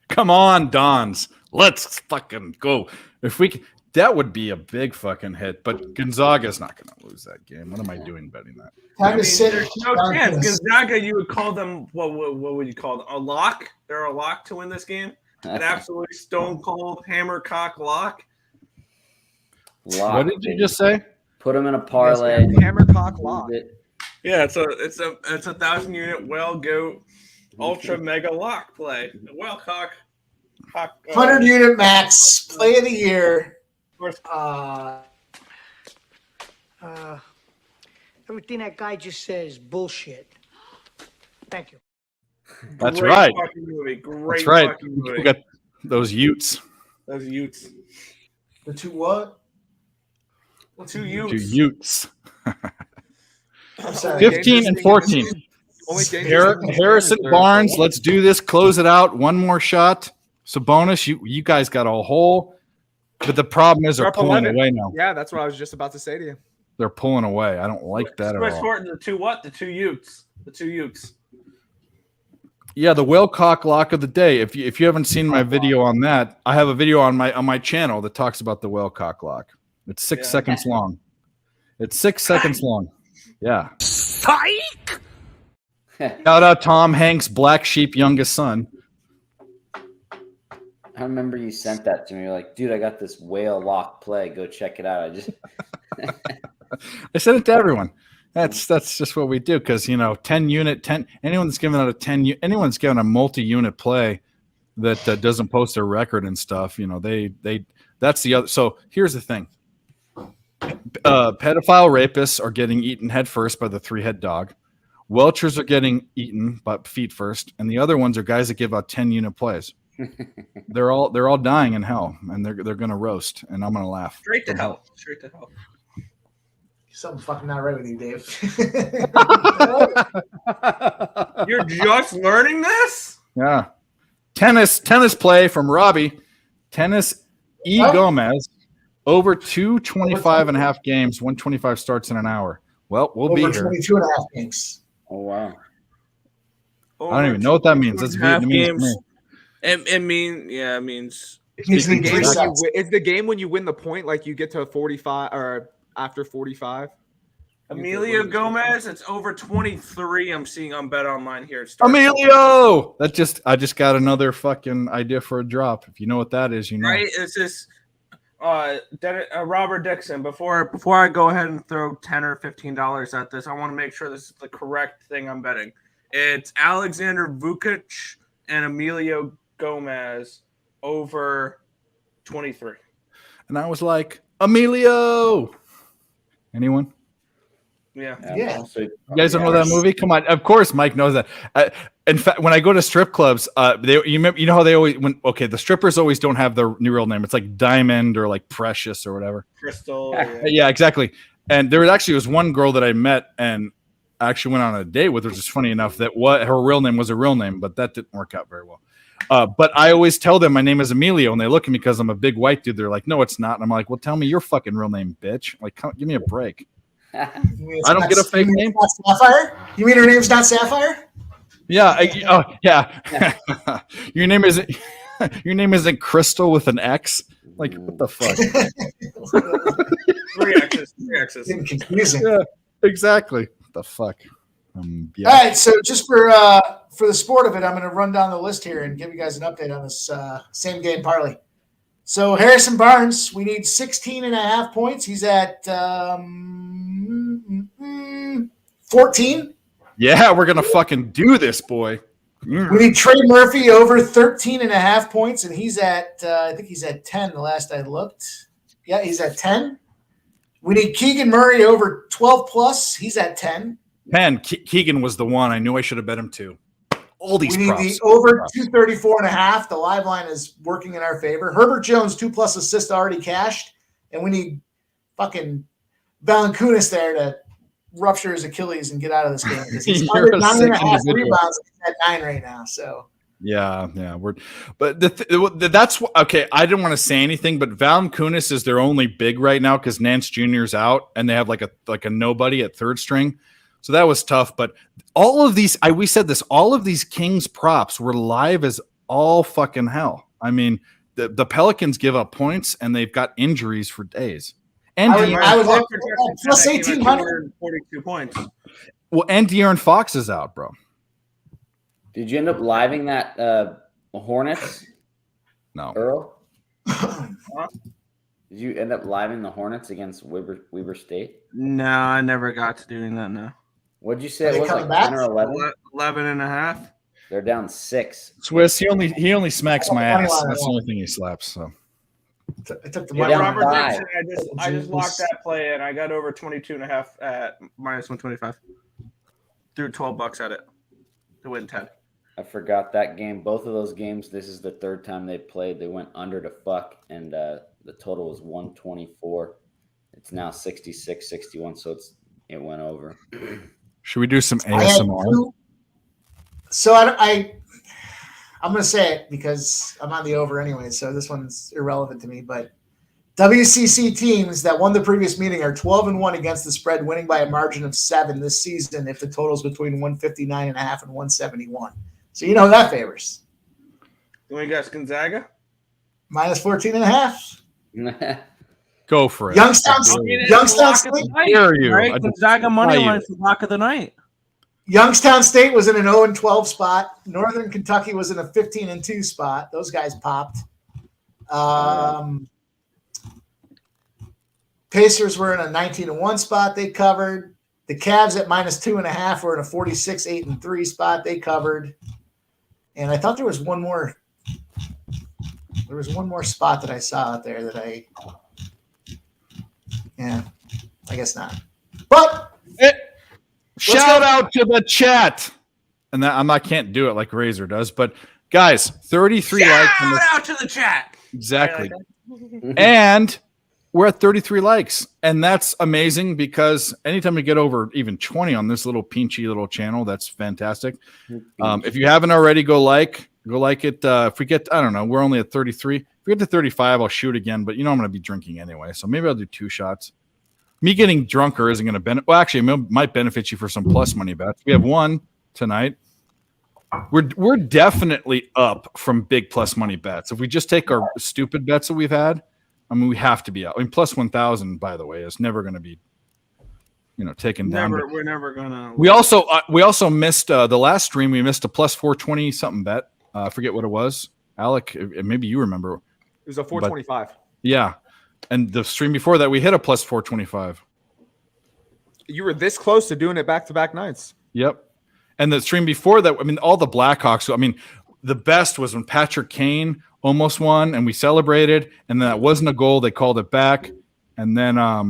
Come on, Dons. Let's fucking go. If we that would be a big fucking hit, but Gonzaga's not going to lose that game. What am I doing betting that? There's no chance. Gonzaga, you would call them what would you call them? A lock? They're a lock to win this game. An absolutely stone cold hammercock lock. What did you just say? Put them in a parlay. Hammercock lock. Yeah, it's a 1,000-unit well goat ultra mega lock play. Well cock. 100-unit max play of the year. Everything that guy just says bullshit. Thank you. That's Great right. Fucking movie. Great That's right. fucking movie. We got those Utes. Those Utes. The two what? Two Utes. Two Utes. I'm sorry. 15 and 14. Harrison Barnes, let's do this. Close it out. One more shot. Sabonis, you guys got a hole, but the problem is they're pulling away now. Yeah, that's what I was just about to say to you. They're pulling away. I don't like that at all. The two what? The two Utes. The two Utes. Yeah, the Wilcock lock of the day. If you haven't seen my video on that, I have a video on my channel that talks about the Wilcock lock. It's 6 seconds long. It's 6 seconds long. Yeah. Psych! Shout out Tom Hanks' black sheep youngest son. I remember you sent that to me. You're like, dude, I got this whale lock play. Go check it out. I just I sent it to everyone. That's just what we do because 10 anyone that's giving out a 10 anyone that's giving a multi-unit play that doesn't post their record and stuff, they that's the other. So here's the thing. Pedophile rapists are getting eaten head first by the 3-head dog. Welchers are getting eaten by feet first, and the other ones are guys that give out 10-unit plays. They're all dying in hell, and they're gonna roast, and I'm gonna laugh. Straight to hell. Something fucking not right with you, Dave. You're just learning this? Yeah. Tennis play from Robbie. Tennis E. Gomez over 225.5 games, 125 starts in an hour. Well, we'll Over be here. 22 and a half games. Oh wow. I don't even know what that means. That's Vietnamese to me. It means It's the game It's the game when you win the point, like you get to 45 or after 45. Emilio Gomez. It's over 23. I'm seeing on Bet Online here. Emilio! I just got another fucking idea for a drop. If you know what that is, you know. Right? It's this Robert Dixon. Before I go ahead and throw $10 or $15 at this, I want to make sure this is the correct thing I'm betting. It's Alexander Vukic and Emilio Gomez over 23. And I was like, Emilio. Anyone? Yeah. So, You guys don't know that movie? Come on. Of course, Mike knows that. In fact, when I go to strip clubs, you know how they always the strippers always don't have their new real name. It's like Diamond or like Precious or whatever. Crystal. Yeah, exactly. And there was one girl that I met and I actually went on a date with her, which is funny enough that her real name was a real name, but that didn't work out very well. But I always tell them my name is Emilio, and they look at me because I'm a big white dude. They're like, "No, it's not." And I'm like, "Well, tell me your fucking real name, bitch. Like, give me a break." I don't get a fake name. Sapphire? You mean her name's not Sapphire? Yeah. Yeah. Your name isn't Crystal with an X. Like, what the fuck? Three X's. Confusing. Yeah, exactly. What the fuck? Yeah. All right, so just for the sport of it, I'm going to run down the list here and give you guys an update on this same game parlay. So Harrison Barnes, we need 16.5 points. He's at 14. Yeah, we're gonna fucking do this, boy. We need Trey Murphy over 13.5 points, and he's at I think he's at 10 the last I looked. Yeah, he's at 10. We need Keegan Murray over 12 plus. He's at 10. Keegan was the one. I knew I should have bet him too. All these we need props. the over 234.5. The live line is working in our favor. Herbert Jones 2+ assists already cashed, and we need fucking Valanciunas there to rupture his Achilles and get out of this game because he's under 9.5 rebounds at 9 right now. So yeah, that's okay. I didn't want to say anything, but Valanciunas is their only big right now because Nance Jr.'s out, and they have like a nobody at third string. So that was tough. But all of these, we said this, all of these Kings props were live as all fucking hell. I mean, the Pelicans give up points, and they've got injuries for days. And I was plus 1,800. 42 points. Well, and De'Aaron Fox is out, bro. Did you end up living that Hornets? No. Earl? Did you end up living the Hornets against Weber State? No, I never got to doing that, no. What'd you say? It was like 10 or 11? 11.5. They're down 6. Swiss, he only smacks my ass. That's the only thing he slaps. So I took the You're money. down Robert 5. Dixon, I just locked that play and I got over 22.5 at minus 125. Threw $12 at it to win 10. I forgot that game. Both of those games, this is the third time they played. They went under to fuck, and the total was 124. It's now 66-61, so it went over. should we do some ASMR? So I'm going to say it because I'm on the over anyway, so this one's irrelevant to me. But WCC teams that won the previous meeting are 12-1 against the spread, winning by a margin of 7 this season if the total's between 159.5 and 171. So you know who that favors. You want to guess Gonzaga? Minus 14.5. Go for it. Youngstown State. Dare you? Right? Gonzaga money line for lock of the night. Youngstown State was in an 0-12 spot. Northern Kentucky was in a 15-2 spot. Those guys popped. Pacers were in a 19-1 spot. They covered. The Cavs at minus 2.5 were in a 46-8-3 spot. They covered. And I thought there was one more. There was one more spot that I saw out there that I guess not. But shout out to the chat. And that I can't do it like Razor does, but guys, 33 likes. Shout out to the chat. Exactly. And we're at 33 likes, and that's amazing because anytime we get over even 20 on this little peachy little channel, that's fantastic. If you haven't already, go like it. If we get, I don't know, we're only at 33. If we get to 35, I'll shoot again, but I'm going to be drinking anyway, so maybe I'll do 2 shots. Me getting drunker isn't going to benefit. Well, actually, it might benefit you for some plus money bets. We have one tonight. We're definitely up from big plus money bets. If we just take our stupid bets that we've had, I mean, we have to be out. I mean, plus 1,000, by the way, is never going to be, taken down. We're never gonna. We also missed the last stream. We missed a plus 420 something bet. I forget what it was. Alec, maybe you remember. It was a 425. Yeah, and the stream before that, we hit a plus 425. You were this close to doing it back-to-back nights. Yep. And the stream before that, I mean, all the Blackhawks. I mean, the best was when Patrick Kane almost won, and we celebrated, and then that wasn't a goal. They called it back, and then are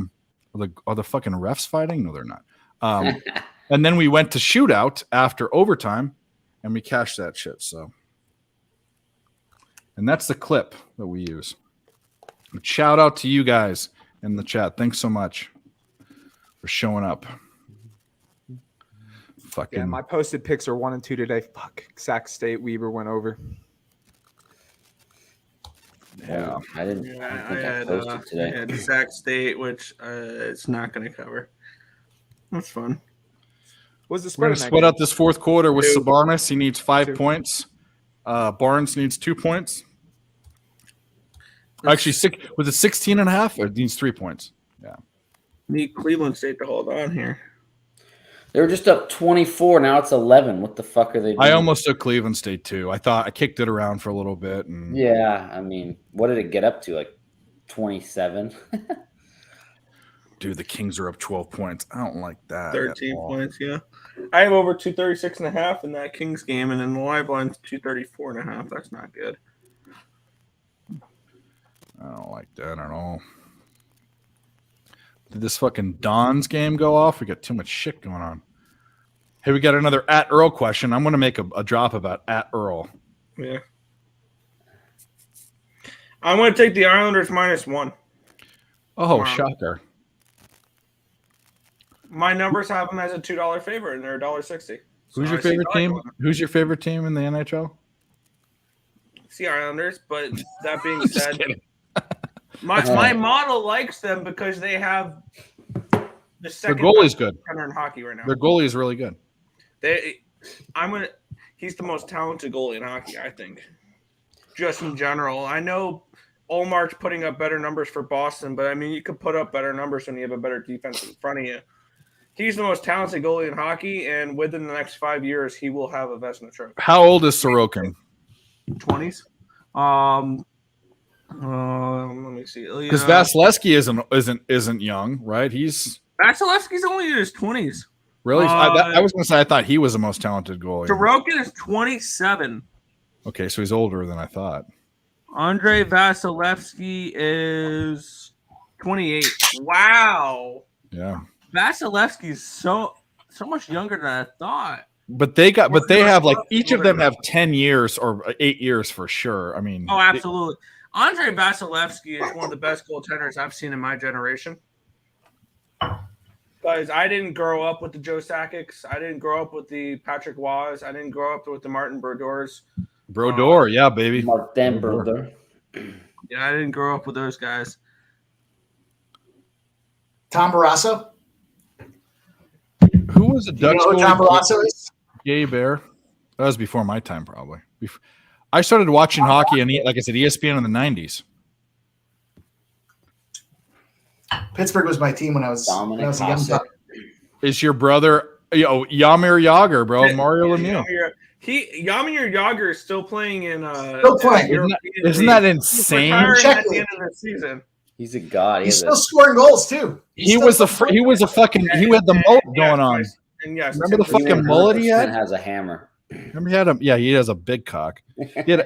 the fucking refs fighting? No, they're not. And then we went to shootout after overtime, and we cashed that shit. So, and that's the clip that we use. Shout out to you guys in the chat. Thanks so much for showing up. Fucking. Yeah, my posted picks are 1 and 2 today. Fuck, Sac State Weber went over. Yeah, I didn't. Yeah, I think I posted today. I had Sac State, which it's not going to cover. That's fun. What's the We're spread? gonna split out this fourth quarter with 2. Sabonis. He needs 5 2. points. Barnes needs 2 points. Actually, was it 16 and a half? Or it needs 3 points. Yeah. Need Cleveland State to hold on here. They were just up 24. Now it's 11. What the fuck are they doing? I almost took Cleveland State too. I thought I kicked it around for a little bit. And Yeah, I mean, what did it get up to? Like 27? dude, the Kings are up 12 points. I don't like that. 13 points, yeah. I have over 236.5 in that Kings game, and then the live line's 234.5. That's not good. I don't like that at all. Did this fucking Don's game go off? We got too much shit going on. Hey, we got another at Earl question. I'm going to make a drop about at Earl. Yeah. I'm going to take the Islanders -1. Oh, shocker. My numbers have them as a $2 favorite, and they're $1.60. Who's your favorite team? Who's your favorite team in the NHL? It's the Islanders, but that being said, my model likes them because they have the second Their goalie's good. in hockey right now. Their goalie is really good. He's the most talented goalie in hockey, I think. Just in general. I know Olmark's putting up better numbers for Boston, but I mean, you could put up better numbers when you have a better defense in front of you. He's the most talented goalie in hockey, and within the next 5 years, he will have a Vezina trophy. How old is Sorokin? 20s. Let me see. Because Vasilevsky isn't young, right? Vasilevsky's only in his 20s. Really? I was going to say I thought he was the most talented goalie. Sorokin is 27. Okay, so he's older than I thought. Andrei Vasilevsky is 28. Wow. Yeah. Vasilevsky is so much younger than I thought. But they have like each of them have 10 years or 8 years for sure. I mean, oh, absolutely. Andrei Vasilevsky is one of the best goaltenders I've seen in my generation. Because I didn't grow up with the Joe Sakic's. I didn't grow up with the Patrick Waughs. I didn't grow up with the Martin Brodeurs. Brodeur, yeah, baby. Martin Brodeur. Yeah, I didn't grow up with those guys. Tom Barrasso. Who was the Dutch goalie? Tom Barrasso is? Gay Bear. That was before my time, probably. I started watching hockey and, like I said, ESPN in the 90s. Pittsburgh was my team when I was a young buck. Is your brother Jaromir Jagr, bro? Mario Lemieux. Jaromir Jagr is still playing in. Still playing. Isn't that insane? At the end of the season. He's a god. He's still scoring goals too. He had the mullet going on. And yes, remember the fucking mullet he had? Has a hammer. Remember he had a he has a big cock. Yeah,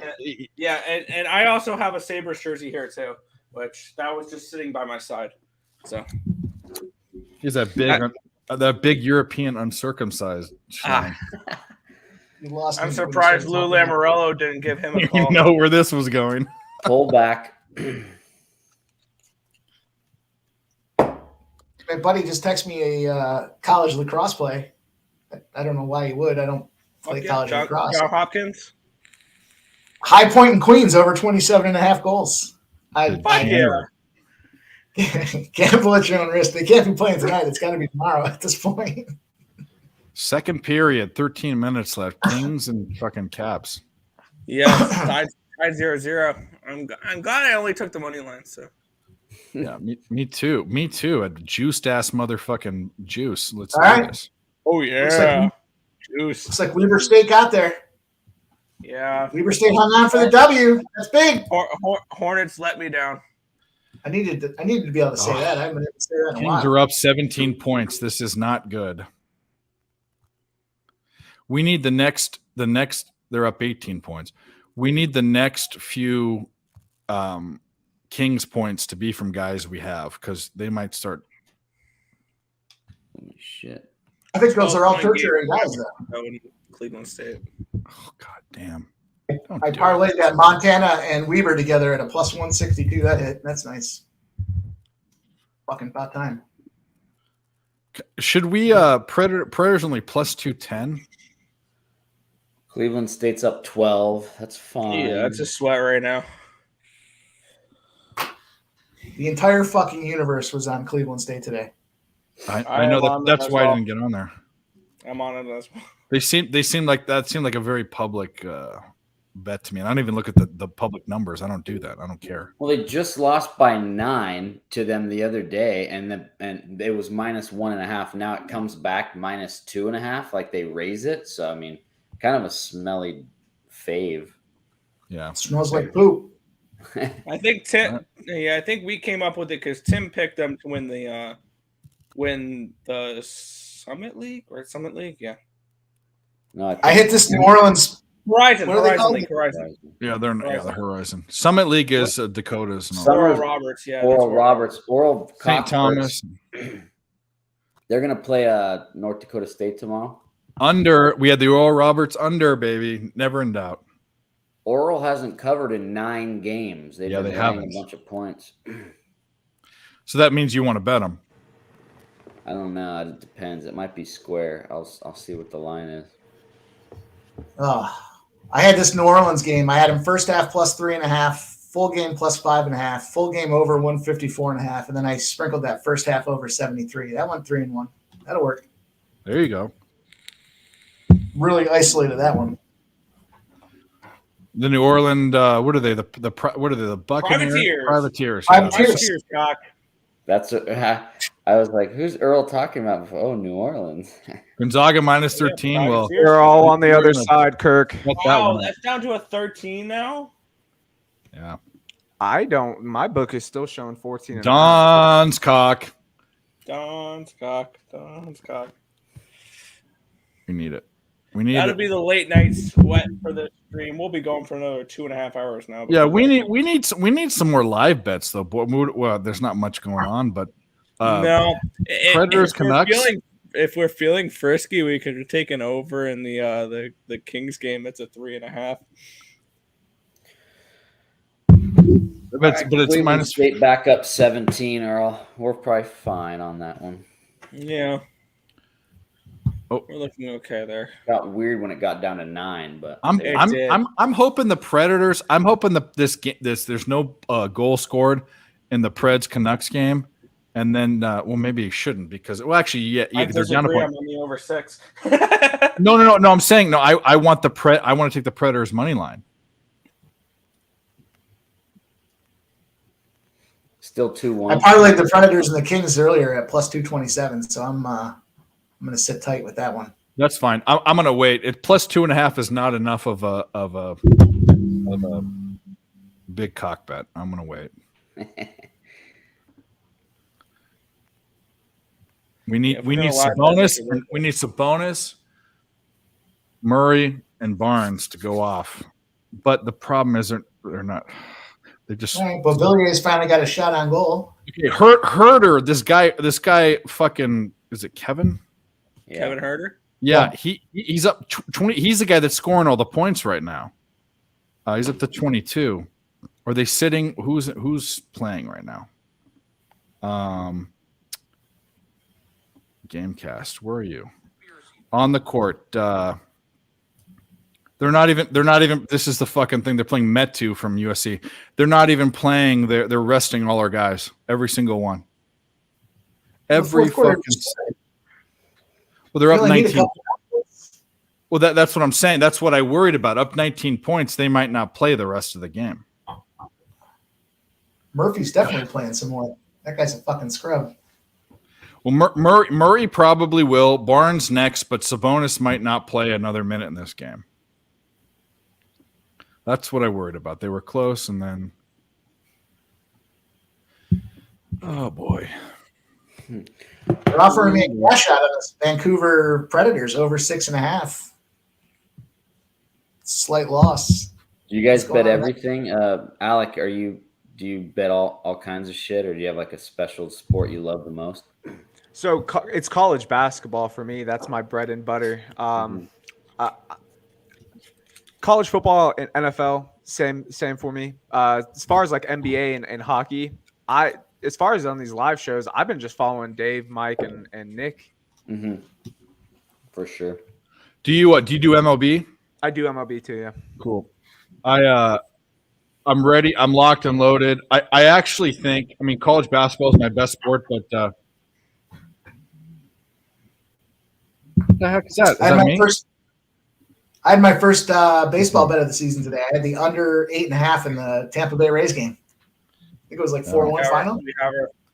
and I also have a Sabres jersey here too, which that was just sitting by my side. So he's that big European uncircumcised. I'm surprised Lou Lamoriello didn't give him a call. You know where this was going. Pull back. My buddy just texted me a college lacrosse play. I don't know why he would. I don't play college lacrosse. John Hopkins. High Point in Queens over 27.5 goals. Fuck yeah. Gamble at your own risk. They can't be playing tonight. It's got to be tomorrow at this point. Second period, 13 minutes left. Kings and fucking Caps. Yeah, tied 0-0. I'm glad I only took the money line. So yeah, me too. Me too. A juiced ass motherfucking juice. Let's All do right. this. Oh yeah, juice. Looks like Weber State got there. Yeah, Weber State hung on for the W. That's big. Hornets let me down. I needed to be able to say that. I haven't been able to say that in a Kings while. are up 17 points. This is not good. We need the next. They're up 18 points. We need the next few Kings points to be from guys we have because they might start. Holy shit. I think those are all tertiary guys, though. Cleveland State. Oh, god damn. I parlayed that Montana and Weber together at a plus 162. That hit. That's nice. Fucking about time. Should we Predators only plus 210? Cleveland State's up 12. That's fine. Yeah, that's a sweat right now. The entire fucking universe was on Cleveland State today. I know that's why I didn't get on there. I'm on it as well. They seem like a very public bet to me. And I don't even look at the public numbers. I don't do that. I don't care. Well, they just lost by 9 to them the other day, and it was minus 1.5. Now it comes back minus 2.5. Like they raise it. So I mean, kind of a smelly fave. Yeah, it smells like poop. I think Tim. Yeah, I think we came up with it because Tim picked them to win the Summit League. Yeah. No, I hit this New Orleans Horizon League. Horizon. Yeah, they're the Horizon. Summit League is Dakotas. And Oral Roberts, yeah. Oral St. Thomas. They're gonna play North Dakota State tomorrow. We had the Oral Roberts under, baby. Never in doubt. Oral hasn't covered in 9 games. They haven't a bunch of points. So that means you want to bet them. I don't know. It depends. It might be square. I'll see what the line is. I had this New Orleans game. I had him first half plus 3.5, full game plus 5.5, full game over 154.5, and then I sprinkled that first half over 73. That went 3-1. That'll work. There you go. Really isolated that one. The New Orleans, what are they? The Buccaneers? Privateers. Privateers. That's I was like, who's Earl talking about? Oh, New Orleans. Gonzaga minus 13. Well, they're all on the other side, Kirk. That's down to a 13 now. Yeah. My book is still showing 14. Don's cock. Don's cock. We need it. That'll be the late night sweat for the stream. We'll be going for another 2.5 hours now. Yeah, we need some more live bets though. Well, there's not much going on, but no. Predators Canucks. If we're feeling frisky, we could take an over in the Kings game. It's a 3.5. But it's minus State back up 17, Earl. We're probably fine on that one. Yeah. Oh. We're looking okay there. Got weird when it got down to 9, but I'm hoping the Predators. I'm hoping there's no goal scored in the Preds Canucks game, and then maybe it shouldn't because they're down a point. I'm on the over 6. No. I'm saying no. I want I want to take the Predators money line. Still 2-1. I parlayed the Predators and the Kings earlier at plus 227, so I'm going to sit tight with that one. That's fine. I'm going to wait. It plus 2.5 is not enough of a big cock bet. I'm going to wait. We need Sabonis. We need Sabonis, Murray, and Barnes to go off. But the problem is they're not. They just. All right, Beauvillier's finally got a shot on goal. Okay, Herder. This guy. Fucking. Is it Kevin? Yeah. Kevin Herder? Yeah, he's up 20. He's the guy that's scoring all the points right now. He's up to 22. Are they sitting? Who's playing right now? Gamecast. Where are you? On the court. They're not even. This is the fucking thing. They're playing Metu from USC. They're not even playing. They're resting all our guys. Every single one. Every fucking. Well, they're up 19. Well, that's what I'm saying. That's what I worried about. Up 19 points, they might not play the rest of the game. Murphy's definitely playing some more. That guy's a fucking scrub. Well, Murray probably will. Barnes next, but Sabonis might not play another minute in this game. That's what I worried about. They were close, and then, oh boy, they're offering me a cash out of this Vancouver Predators over 6.5. Slight loss. Do you guys bet everything? Alec, do you bet all kinds of shit, or do you have like a special sport you love the most? So it's college basketball for me. That's my bread and butter. College football and NFL, same for me. As far as like NBA and hockey, as far as on these live shows, I've been just following Dave, Mike, and Nick. Mm-hmm. For sure. Do you do MLB? I do MLB too. Yeah. Cool. I'm ready. I'm locked and loaded. I actually think. I mean, college basketball is my best sport, but what the heck is that? Is that me? I had my first baseball bet of the season today. I had the under 8.5 in the Tampa Bay Rays game. I think it was like 4-1 final.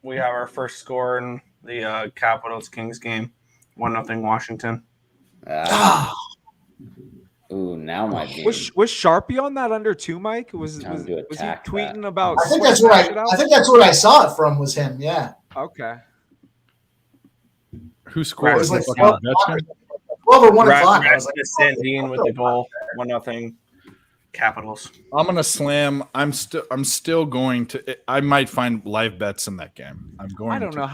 We have our first score in the Capitals Kings game, 1-0 Washington. Ooh, now my game. Was Sharpie on that under too, Mike? Was he tweeting about? I think that's what I saw it from was him. Yeah. Okay. Who scored? It was like 12 or 1 o'clock. I was like, Sandine with the goal, 1-0 Capitals. I'm gonna slam. I'm still going to. I might find live bets in that game. I don't know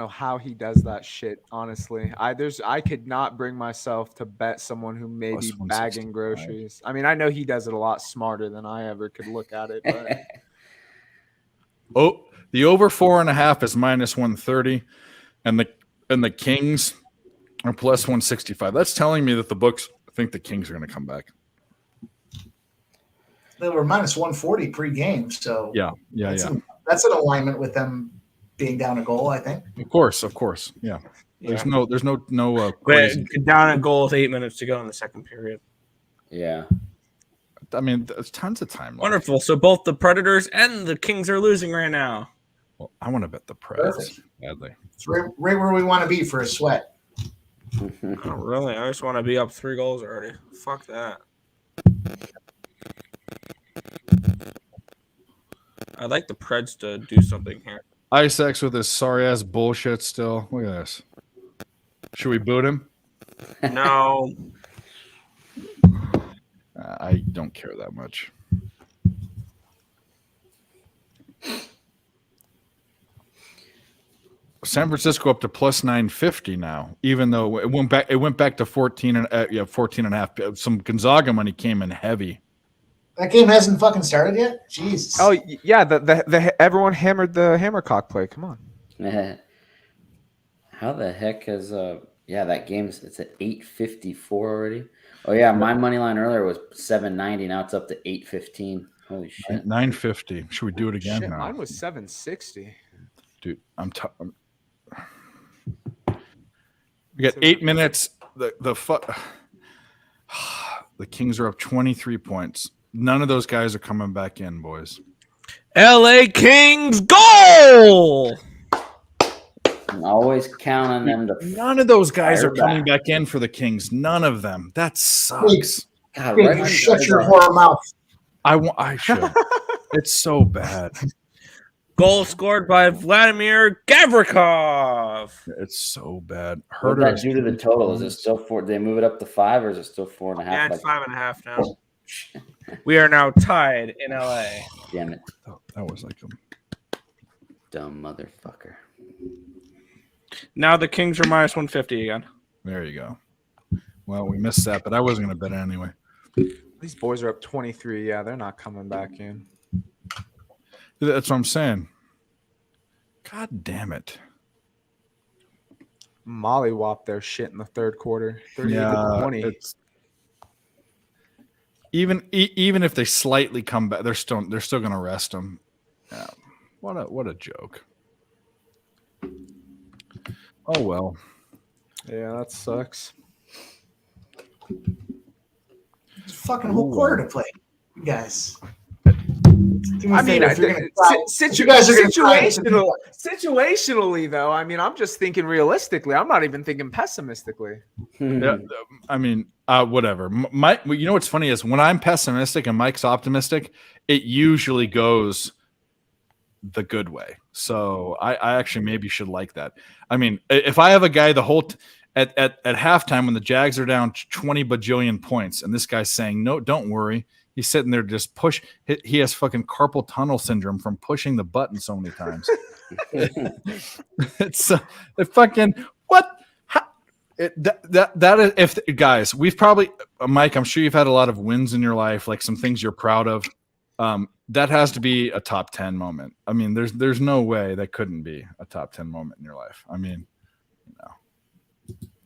how he does that shit. Honestly, I could not bring myself to bet someone who may be bagging groceries. I mean, I know he does it a lot smarter than I ever could look at it. But. The over 4.5 is -130, and the Kings are +165. That's telling me that the books think the Kings are going to come back. They were -140 pre-game, so that's an alignment with them being down a goal. I think. Of course, yeah. There's no down a goal with 8 minutes to go in the second period. Yeah. I mean, there's tons of time left. Wonderful. So both the Predators and the Kings are losing right now. Well, I want to bet the Preds badly. It's right where we want to be for a sweat. Oh, really? I just want to be up 3 goals already. Fuck that. I'd like the Preds to do something here. Isaacs with his sorry ass bullshit still. Look at this. Should we boot him? No. I don't care that much. San Francisco up to +950 now, even though it went back to 14.5. Some Gonzaga money came in heavy. That game hasn't fucking started yet? Jesus. Oh yeah, the everyone hammered the Hammercock play. Come on. How the heck has that game's it's at 8:54 already? Oh yeah, my money line earlier was 790. Now it's up to 8:15. Holy shit. 950. Should we do it again now? Mine was 760. Dude, we got 8 minutes. The Kings are up 23 points. None of those guys are coming back in, boys. LA Kings goal! I'm always count on them to. None of those guys are coming back in for the Kings. None of them. That sucks. God, shut your whore mouth. I should. It's so bad. Goal scored by Vladimir Gavrikov. It's so bad. What that due to the total? Is it still 4? Did they move it up to 5, or is it still 4.5? Yeah, it's 5.5 now. We are now tied in LA. Damn it! That was like a dumb motherfucker. Now the Kings are -150 again. There you go. Well, we missed that, but I wasn't going to bet it anyway. These boys are up 23. Yeah, they're not coming back in. That's what I'm saying. God damn it. mollywop their shit in the third quarter. 38-20. It's even if they slightly come back, they're still going to rest them. Yeah. What a joke. Oh well. Yeah, that sucks. It's a fucking whole quarter to play, you guys. I mean, situationally, though, I mean, I'm just thinking realistically. I'm not even thinking pessimistically. Yeah, I mean, whatever. Mike, you know what's funny is when I'm pessimistic and Mike's optimistic, it usually goes the good way. So I actually maybe should like that. I mean, if I have a guy at halftime when the Jags are down 20 bajillion points, and this guy's saying, "No, don't worry." He's sitting there just push. He has fucking carpal tunnel syndrome from pushing the button so many times. It's fucking what? That is, if guys, we've probably, Mike, I'm sure you've had a lot of wins in your life, like some things you're proud of. That has to be a top 10 moment. I mean, there's no way that couldn't be a top 10 moment in your life. I mean,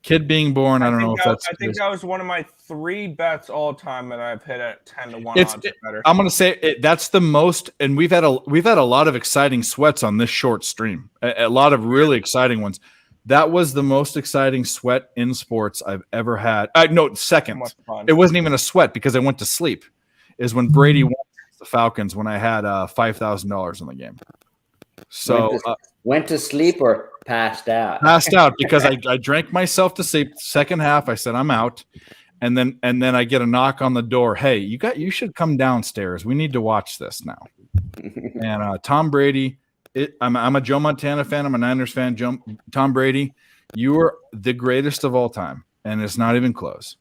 kid being born. I don't know if that's. I think that was one of my 3 bets all time that I've hit at 10-1 odds better. I'm going to say that's the most, and we've had a lot of exciting sweats on this short stream. A lot of really exciting ones. That was the most exciting sweat in sports I've ever had. No, second. It wasn't even a sweat because I went to sleep. Is when Brady won the Falcons when I had $5,000 in the game. So went to sleep or passed out? Passed out because I drank myself to sleep. Second half, I said I'm out, and then I get a knock on the door. Hey, you should come downstairs. We need to watch this now. And Tom Brady. I'm a Joe Montana fan. I'm a Niners fan. Tom Brady, you are the greatest of all time, and it's not even close.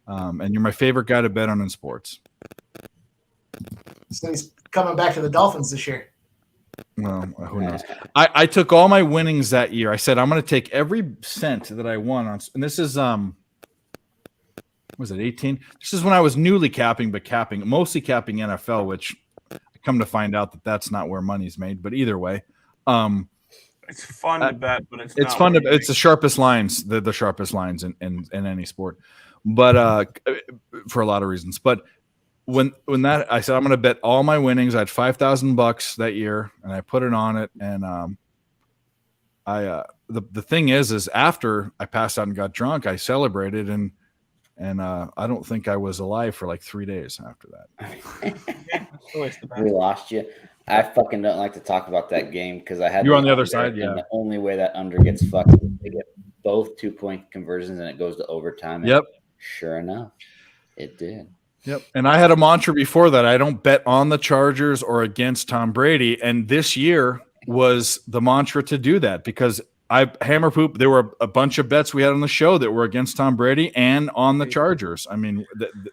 And you're my favorite guy to bet on in sports. So he's coming back to the Dolphins this year. Well, who knows? I took all my winnings that year. I said I'm going to take every cent that I won on, and this is was it 18? This is when I was newly capping, but mostly capping NFL, which I come to find out that that's not where money's made. But either way, it's fun to bet, but it's fun to. It's the sharpest lines, the sharpest lines in any sport, but for a lot of reasons, but. When that I said I'm going to bet all my winnings. I had $5,000 that year, and I put it on it. And the thing is after I passed out and got drunk, I celebrated, and I don't think I was alive for like 3 days after that. We lost you. I fucking don't like to talk about that game because I had you on the other side. Yeah, the only way that under gets fucked is they get both 2-point conversions and it goes to overtime. Yep. Sure enough, it did. Yep. And I had a mantra before that. I don't bet on the Chargers or against Tom Brady. And this year was the mantra to do that because hammer poop. There were a bunch of bets we had on the show that were against Tom Brady and on the Chargers. I mean,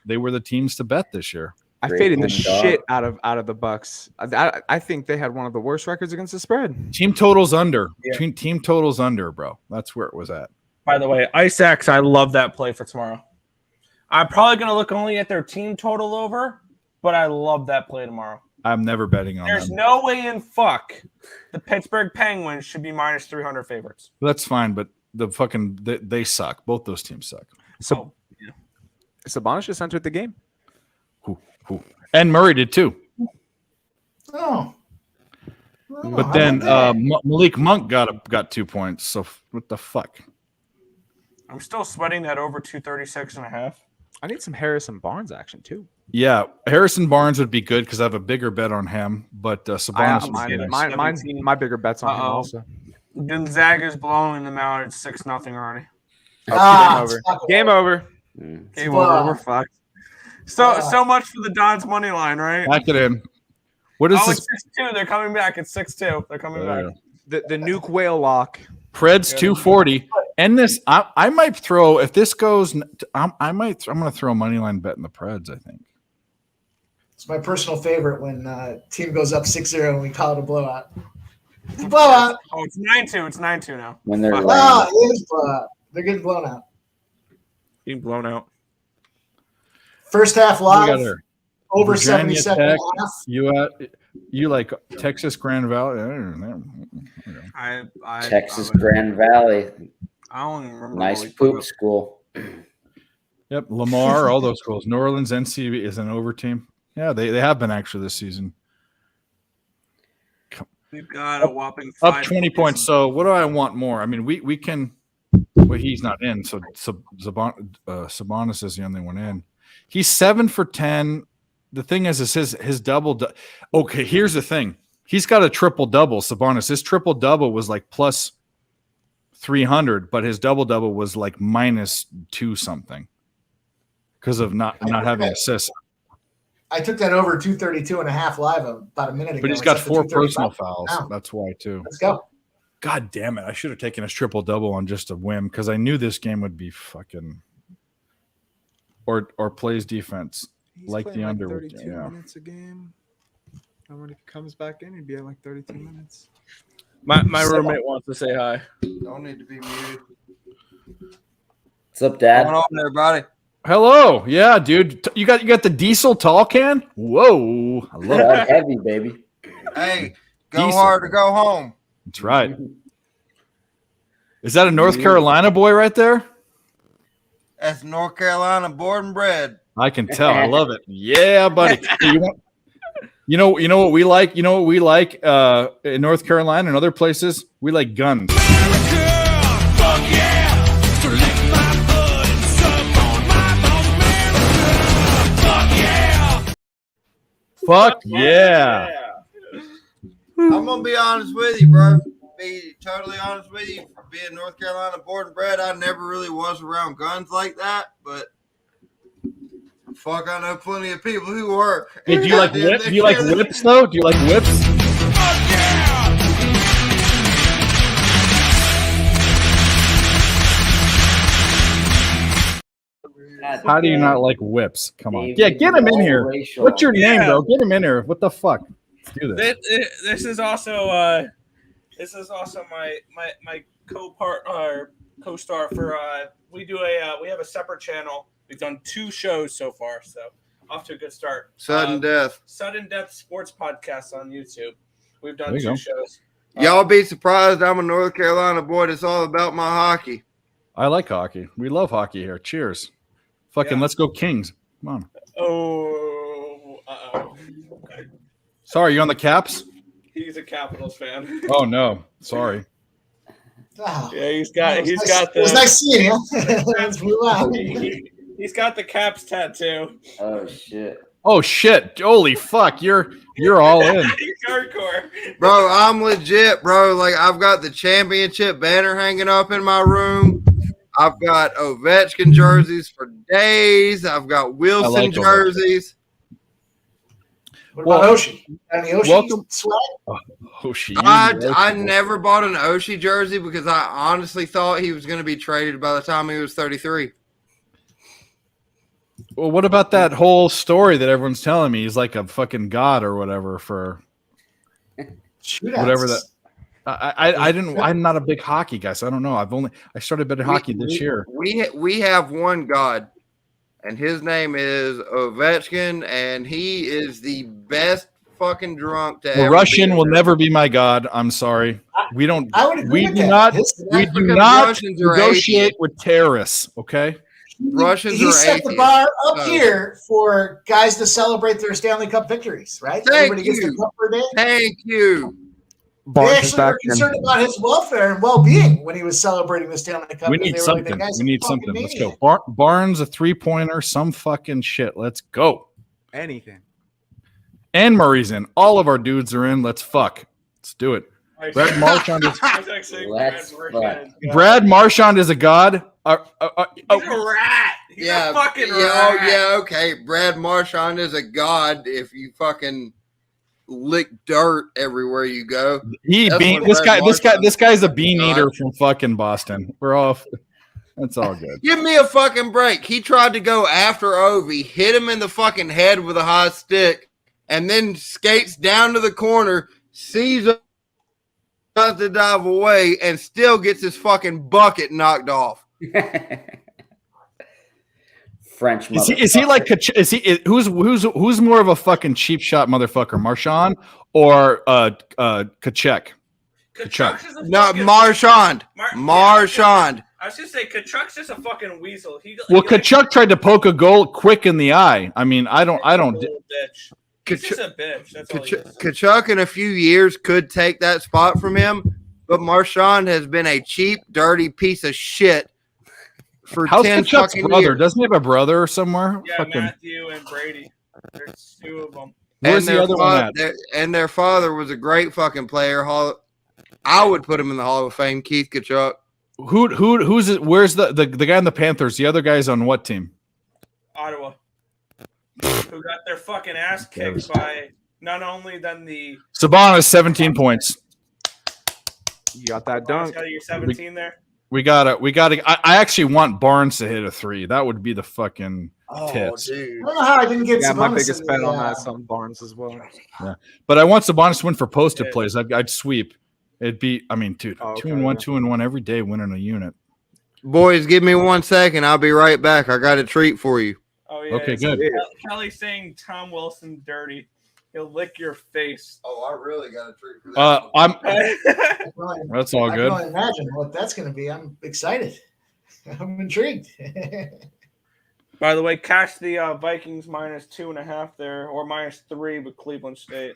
they were the teams to bet this year. I faded the shit out of the Bucks. I think they had one of the worst records against the spread. Team totals under. Yeah. Team totals under, bro. That's where it was at. By the way, Ice Axe, I love that play for tomorrow. I'm probably going to look only at their team total over, but I love that play tomorrow. I'm never betting on There's them. no way in fuck the Pittsburgh Penguins should be minus 300 favorites. That's fine, but they suck. Both those teams suck. So Sabonis just entered the game. Who? And Murray did too. Oh. But then Malik Monk got 2 points. So what the fuck? I'm still sweating that over 236.5. I need some Harrison Barnes action too. Yeah, Harrison Barnes would be good because I have a bigger bet on him. But Sabonis, my bigger bets on him also. Gonzaga's blowing them out. It's 6-0 already. Game over. Game over. We're fucked. So much for the Dons money line, right? Back it in. What is this? It's 6-2. They're coming back. It's 6-2. They're coming back. The nuke whale lock. Preds 240. And this, I might throw if this goes. I'm going to throw a money line bet in the Preds. I think it's my personal favorite when team goes up 6-0 and we call it a blowout. It's a blowout. Oh, it's 9-2. It's 9-2 now. When they're it is blowout. They're getting blown out. Being blown out. First half live. Over Virginia 77.5. You like Texas Grand Valley? Texas Grand Valley. I don't even remember. Nice what we put poop up. school. Yep, Lamar, all those schools. New Orleans NC is an over team. Yeah, they have been actually this season. We've got a whopping Up 5 20 points. So what do I want more? I mean, we can. Well, he's not in, so Sabonis is the only one in. He's 7 for 10. The thing is his double. Okay, here's the thing. He's got a triple double. Sabonis. His triple double was like plus 300, but his double double was like minus 2 something because of not having assists. I took that over 232.5 live about a minute ago. But he's got 4 personal fouls. Now. That's why too. Let's go. God damn it! I should have taken his triple double on just a whim because I knew this game would be fucking or plays defense. He's like the under. 32 minutes a game. And when he comes back in, he'd be at like 32 minutes. My roommate wants to say hi. Don't need to be muted. What's up, Dad? What's going on, everybody? Hello, yeah, dude. You got the diesel tall can? Whoa, I love that heavy, baby. Hey, go hard or go home. That's right. Is that a North Carolina boy right there? That's North Carolina born and bred. I can tell. I love it. Yeah, buddy. You know what we like? You know what we like in North Carolina and other places? We like guns. Fuck yeah! So lick my blood and suck on my bone, America! Fuck yeah! Fuck yeah! I'm gonna be honest with you, bro. Be totally honest with you. For being North Carolina born and bred, I never really was around guns like that, but fuck, I know plenty of people who were. Hey, do you like whips? Do you like whips though? Do you like whips? Fuck yeah! How do you not like whips? Come on. Yeah, get him in here. What's your name, bro? Get him in here. What the fuck? Let's do this. This is also my co-star for we have a separate channel. We've done 2 shows so far, so off to a good start. Sudden Death Sports Podcast on YouTube. We've done 2 shows. Y'all be surprised I'm a North Carolina boy. It's all about my hockey. I like hockey. We love hockey here. Cheers. Fucking let's go Kings. Come on. Oh, uh-oh. Okay. Sorry, you on the Caps? He's a Capitals fan. Oh no. Sorry. Oh, yeah, he's got the. It was nice seeing you. Let's move on. He's got the Caps tattoo. Oh shit. Oh shit. Holy fuck. You're all in. He's hardcore. Bro, I'm legit, bro. Like, I've got the championship banner hanging up in my room. I've got Ovechkin jerseys for days. I've got Wilson jerseys. What about Oshie? Any Oshie swag? Oshie. I never bought an Oshie jersey because I honestly thought he was going to be traded by the time he was 33. Well, what about that whole story that everyone's telling me? He's like a fucking god or whatever for whatever that. I'm not a big hockey guy, so I don't know. I started betting hockey this year. We have one god, and his name is Ovechkin, and he is the best fucking drunk to ever. Russian will never be my god. I'm sorry. We don't. We do not negotiate with terrorists. Okay. Russians he are set the bar up here for guys to celebrate their Stanley Cup victories, right? Everybody gets their cup for a day. Thank you. They actually were concerned about his welfare and well-being when he was celebrating the Stanley Cup. We need something. We need something. Let's go. Barnes, a 3-pointer, some fucking shit. Let's go. Anything. And Murray's in. All of our dudes are in. Let's fuck. Let's do it. Brad Marchand is a god. He's a rat. He's a fucking rat. Yeah, okay. Brad Marchand is a god if you fucking lick dirt everywhere you go. This guy's a bean eater from fucking Boston. We're off. That's all good. Give me a fucking break. He tried to go after Ovi, hit him in the fucking head with a hot stick, and then skates down to the corner, sees him to dive away, and still gets his fucking bucket knocked off. French. Is he like who's more of a fucking cheap shot motherfucker, Marchand or Kachek? No, Marchand. Marchand. I was just say Kachuk's just a fucking weasel. Well, Kachuk tried to poke a goal quick in the eye. I mean, I don't. Bitch. He's just a bitch. That's all he is. Kachuk in a few years could take that spot from him, but Marchand has been a cheap, dirty piece of shit for How's 10 Kachuk's fucking brother? years. Doesn't he have a brother somewhere? Yeah, Matthew and Brady. There's two of them. Where's the other one at? And their father was a great fucking player. I would put him in the Hall of Fame, Keith Kachuk. Who's it? Where's the guy in the Panthers? The other guy's on what team? Ottawa. Who got their fucking ass kicked by none only than the Sabonis, 17 points. You got that dunk. Got your 17 there. We got it. I actually want Barnes to hit a 3. That would be the fucking tits. I Dude. don't know how I didn't get Yeah, Sabonis my biggest in bet the, on that is on Barnes as well. Yeah, but I want Sabonis to win for posted plays. I'd sweep. It'd be. I mean, dude, 2-1 every day, winning a unit. Boys, give me 1 second. I'll be right back. I got a treat for you. Oh yeah. Okay, good. Kelly's saying Tom Wilson dirty. He'll lick your face. Oh, I really got a treat for that. That's all I good. can only imagine what that's going to be. I'm excited. I'm intrigued. By the way, cash the Vikings -2.5 there, or -3 with Cleveland State.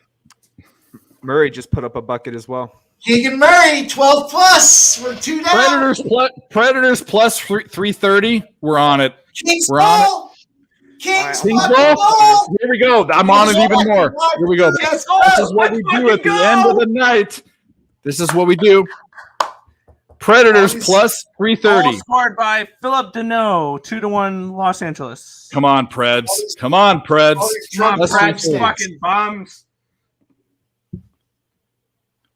Murray just put up a bucket as well. Keegan Murray, 12 plus. We're 2 down. Predators plus 330. We're on it. Kings We're on it. ball. Kings Kings fucking ball. ball. Here we go. I'm on it even more. Here we go. Let's This is what we do at the end of the night. This is what we do. Predators plus 330. All scored by Philip Deneau, 2-1 Los Angeles. Come on, Preds. Come on, Preds. Come on, Let's Preds, see. fucking bums.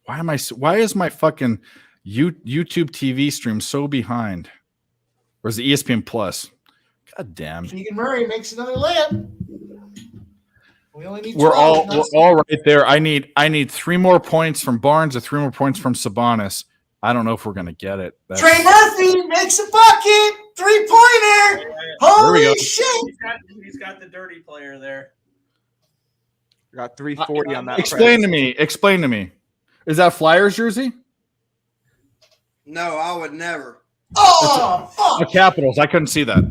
Why is my fucking YouTube TV stream so behind? Or is it ESPN Plus? God damn. Keegan Murray makes another layup. We only need We're 12. all right there. I need 3 more points from Barnes or 3 more points from Sabonis. I don't know if we're gonna get it. Trey Murphy makes a bucket. 3-pointer. Holy shit. He's got the dirty player there. Got 340 on that. Explain to me. Is that Flyers jersey? No, I would never. Oh, fuck. Capitals. I couldn't see that.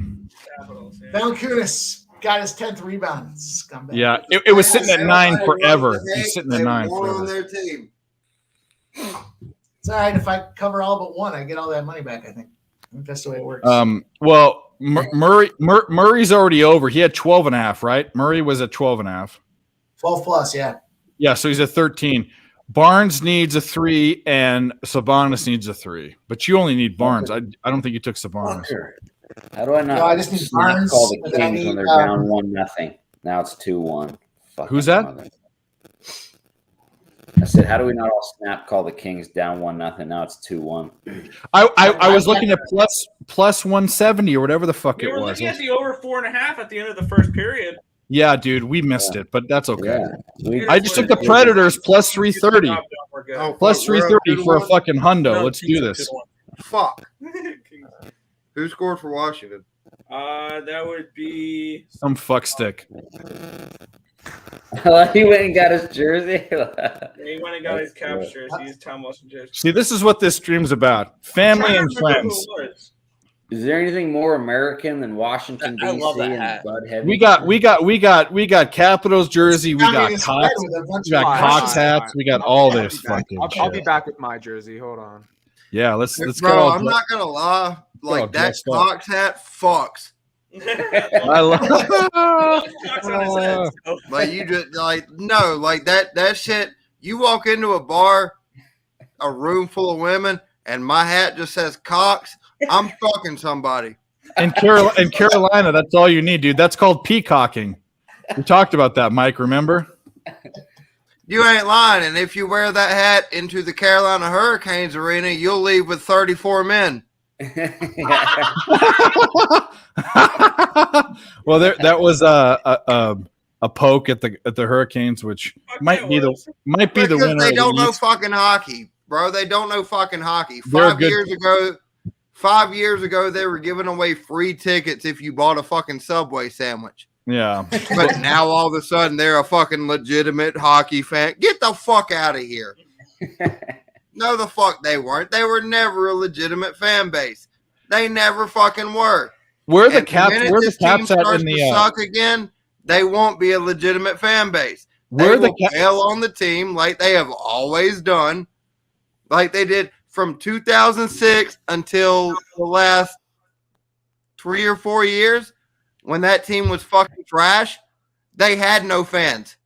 Valanciunas got his 10th rebound. Scumbag. Yeah, it was sitting at 9 forever. It's sitting at 9 on forever. their team. It's all right if I cover all but one. I get all that money back. I think that's the way it works. Well, Murray's already over. He had 12.5, right? Murray was at 12.5. 12 plus, yeah. Yeah, so he's at 13. Barnes needs a 3 and Sabonis needs a 3. But you only need Barnes. I don't think you took Sabonis. How do I not? No, I just need Barnes, call the and then I Kings when need, they're down 1-0. Now it's 2-1. Who's that? Mother. I said, how do we not all snap call the Kings down 1-0? Now it's 2-1. I was looking at plus 170 or whatever the fuck We it were was. looking at the over 4.5 at the end of the first period. Yeah, dude, we missed it, but that's okay. Yeah. I just took the Predators plus 330. Plus 330 for a fucking hundo. Let's do this. Fuck. Who scored for Washington? That would be Some fuck stick. He went and got his jersey. he went and got his Caps jersey. He's Tom Wilson jersey. See, this is what this stream's about. Family and friends. Is there anything more American than Washington D.C. and Bud Heavy? We got Capitals jersey. We got Cox. We got Cox hats. We got all this fucking. I'll be back with my jersey. Hold on. Yeah, let's get Bro, all. I'm not gonna lie. Like that dressed up. Cox hat fucks. I love. Like you just like no, like that shit. You walk into a bar, a room full of women, and my hat just says Cox. I'm fucking somebody. In Carolina, that's all you need, dude. That's called peacocking. We talked about that, Mike. Remember? You ain't lying. And if you wear that hat into the Carolina Hurricanes arena, you'll leave with 34 men. Well, that was a poke at the Hurricanes, which might be the Because winner. they of don't the know East. fucking hockey, bro. They don't know fucking hockey. They're 5 good. years ago, 5 years ago, they were giving away free tickets if you bought a fucking Subway sandwich. Yeah, But now all of a sudden they're a fucking legitimate hockey fan. Get the fuck out of here. No, the fuck they weren't. They were never a legitimate fan base. They never fucking were. Where the And Caps? minute Where the this team Caps at starts in to the? suck again, they won't be a legitimate fan base. They Where the will bail on the team like they have always done, like they did from 2006 until the last 3 or 4 years when that team was fucking trash. They had no fans.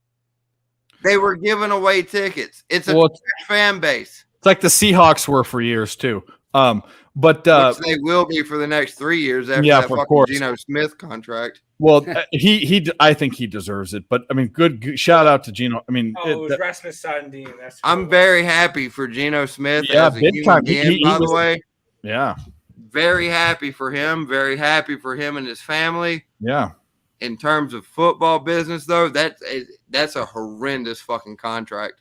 They were giving away tickets. It's a trash fan base. It's like the Seahawks were for years too. But which they will be for the next 3 years after that fucking Geno Smith contract. Well, I think he deserves it. But I mean, good shout out to Geno. I mean, it was Rasmus Sandin. I'm very happy for Geno Smith Yeah, as a big human time. being, by the way. Yeah. Very happy for him. Very happy for him and his family. Yeah. In terms of football business, though, that's a horrendous fucking contract.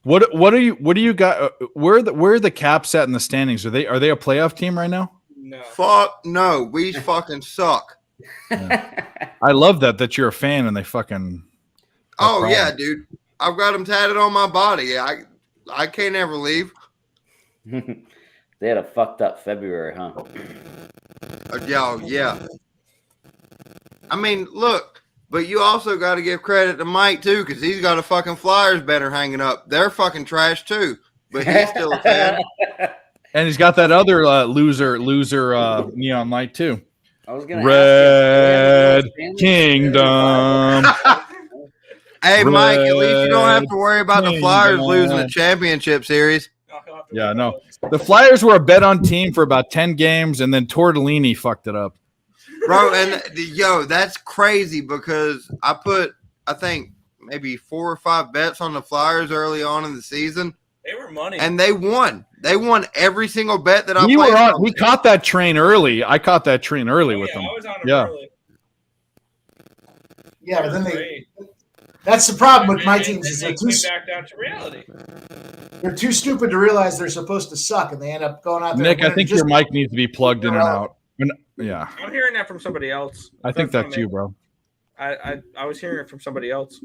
What do you got? Where are the Caps at in the standings? Are they a playoff team right now? No. Fuck no. We fucking suck. Yeah. I love that you're a fan and they fucking. Oh yeah, dude. I've got them tatted on my body. I can't ever leave. They had a fucked up February, huh? Yeah. I mean, look, but you also got to give credit to Mike too, because he's got a fucking Flyers banner hanging up. They're fucking trash too, but he's still a fan. And he's got that other loser neon light too. I was gonna Red Kingdom. Hey, Mike, at least you don't have to worry about the Flyers losing the championship series. Yeah, no. The Flyers were a bet on team for about 10 games, and then Tortellini fucked it up. Bro, and that's crazy because I put, I think, maybe 4 or 5 bets on the Flyers early on in the season. They were money. And they won. They won every single bet that I We played. were on. We caught that train early. I caught that train early with them. I was on them early. Yeah, but then that's the problem with my teams is they came back down to reality. They're too stupid to realize they're supposed to suck, and they end up going out there. Nick, I think your mic needs to be plugged in and out. Yeah, I'm hearing that from somebody else. I think that's you, bro. I was hearing it from somebody else.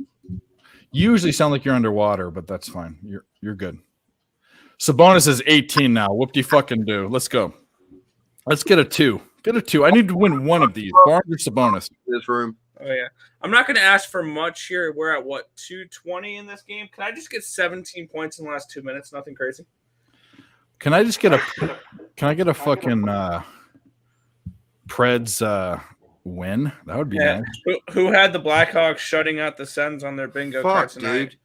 You usually sound like you're underwater, but that's fine. You're good. Sabonis is 18 now. Whoop-de-fucking-do. Let's go. Let's get a 2. Get a 2. I need to win one of these. Barnes or Sabonis. This room. Oh yeah. I'm not going to ask for much here. We're at what, 220 in this game? Can I just get 17 points in the last 2 minutes? Nothing crazy. Can I just get a fucking Preds win? That would be nice. Who had the Blackhawks shutting out the Sens on their bingo cards tonight? Dude.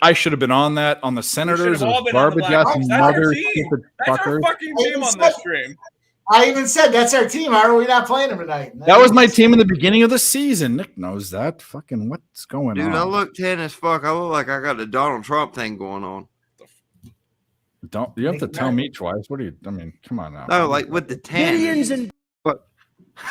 I should have been on that on the Senators. It was garbage ass mother stupid That's fuckers. our fucking team on this stream. I even said that's our team. How are we not playing them tonight? That was my team in the beginning of the season. Nick knows that. Fucking what's going on? Dude, I look 10 as fuck. I look like I got a Donald Trump thing going on. Don't you have to tell me twice? What do you? I mean, come on now. No, like with the 10. Billions and what?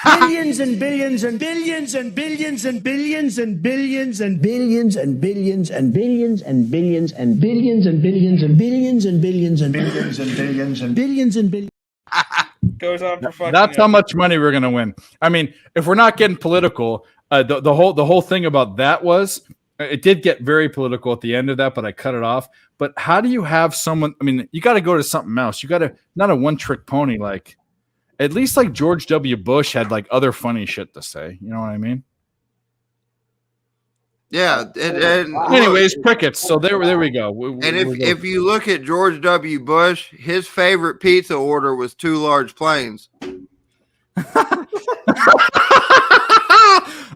billions and billions and billions and billions and billions and billions and billions and billions and billions and billions and billions and billions and billions and billions and billions and billions and billions and billions. Goes on for fucking. That's how much money we're gonna win. I mean, if we're not getting political, the whole thing about that was it did get very political at the end of that, but I cut it off. But how do you have someone? I mean, you got to go to something else. You got to not a one-trick pony. Like at least like George W. Bush had like other funny shit to say. You know what I mean? Yeah. Anyways, crickets. So there we go. And if you look at George W. Bush, his favorite pizza order was 2 large planes.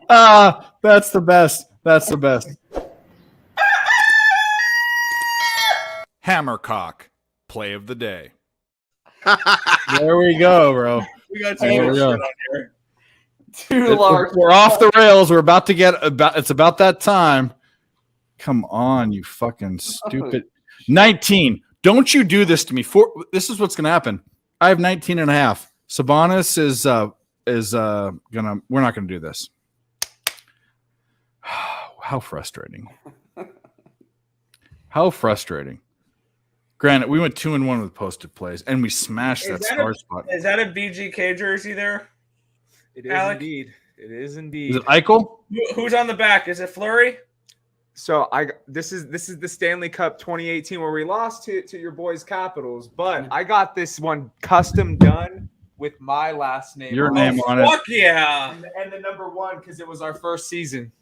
That's the best. That's the best. Hammercock, play of the day. There we go, bro. We got some shit on here. 2 large. We're off the rails. We're about to get it's about that time. Come on, you fucking stupid. 19. Don't you do this to me. This is what's gonna happen. I have 19 and a half. Sabonis is gonna we're not gonna do this. How frustrating. How frustrating. Granted, we went 2-1 with posted plays, and we smashed that star spot. Is that a VGK jersey there? It is Alec? indeed. It is indeed. Is it Eichel? Who's on the back? Is it Fleury? So this is the Stanley Cup 2018 where we lost to your boys Capitals, but I got this one custom done with my last name. Your on name it. on it. Fuck yeah. And the number 1 because it was our first season.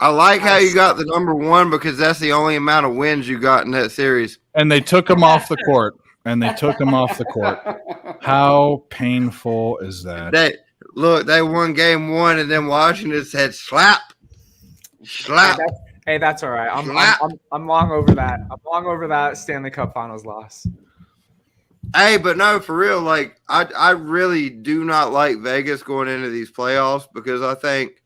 I like how you got the number 1 because that's the only amount of wins you got in that series. And they took him off the court. How painful is that? They won game 1, and then Washington said slap. Hey, that's all right. I'm long over that. I'm long over that Stanley Cup Finals loss. Hey, but no, for real, like I really do not like Vegas going into these playoffs because I think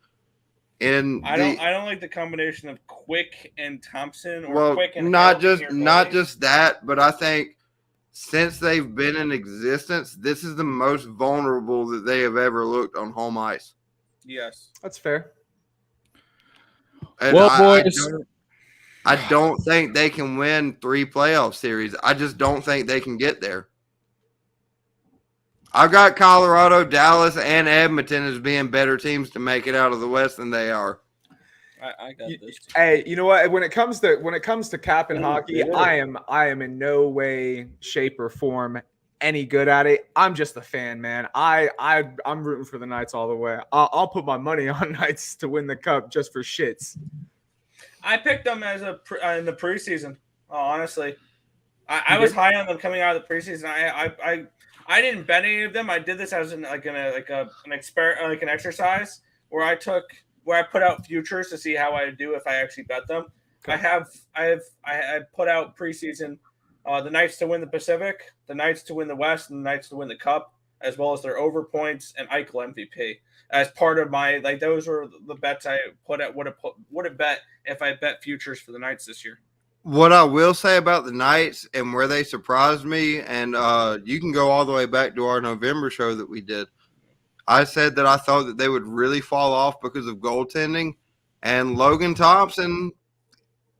I don't like the combination of Quick and Thompson Quick and not just that, but I think since they've been in existence, this is the most vulnerable that they have ever looked on home ice. Yes, that's fair. And boys, I don't think they can win 3 playoff series. I just don't think they can get there. I've got Colorado, Dallas, and Edmonton as being better teams to make it out of the West than they are. I got this. Hey, you know what? When it comes to cap and hockey, I am in no way, shape, or form any good at it. I'm just a fan, man. I'm rooting for the Knights all the way. I'll put my money on Knights to win the cup just for shits. I picked them as in the preseason. Honestly, I was high on them coming out of the preseason. I didn't bet any of them. I did this as an experiment, like an exercise where I put out futures to see how I do if I actually bet them. Okay. I put out preseason the Knights to win the Pacific, the Knights to win the West, and the Knights to win the Cup, as well as their over points and Eichel MVP as part of my those were the bets I would have bet if I bet futures for the Knights this year. What I will say about the Knights and where they surprised me, and you can go all the way back to our November show that we did. I said that I thought that they would really fall off because of goaltending, and Logan Thompson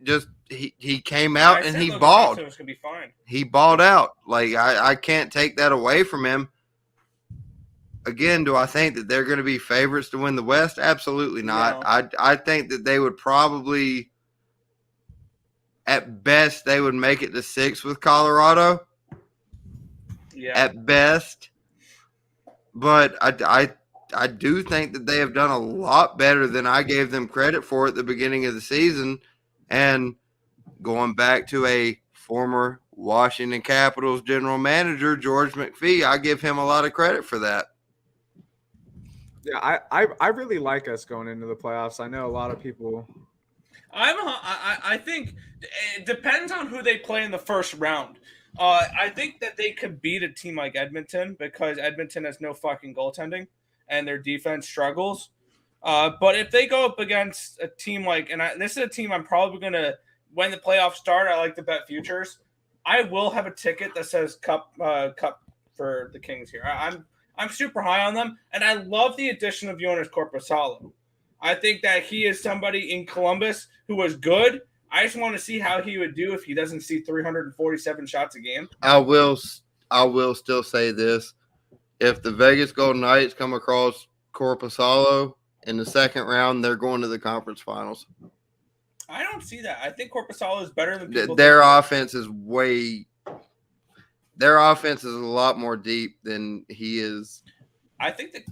just he came out and he balled. Was gonna be fine. He balled out. Like I can't take that away from him. Again, do I think that they're going to be favorites to win the West? Absolutely not. No. I think that they would probably, at best, they would make it to 6 with Colorado. Yeah. At best. But I do think that they have done a lot better than I gave them credit for at the beginning of the season. And going back to a former Washington Capitals general manager, George McPhee, I give him a lot of credit for that. Yeah, I really like us going into the playoffs. I know a lot of people. I think it depends on who they play in the first round. I think that they could beat a team like Edmonton because Edmonton has no fucking goaltending and their defense struggles. But if they go up against a team like, this is a team I'm probably going to, when the playoffs start, I like to bet futures. I will have a ticket that says cup for the Kings here. I'm super high on them, and I love the addition of Jonas Korpisalo. I think that he is somebody in Columbus who was good. I just want to see how he would do if he doesn't see 347 shots a game. I will still say this. If the Vegas Golden Knights come across Korpisalo in the second round, they're going to the conference finals. I don't see that. I think Korpisalo is better than people Their offense is a lot more deep than he is. I think that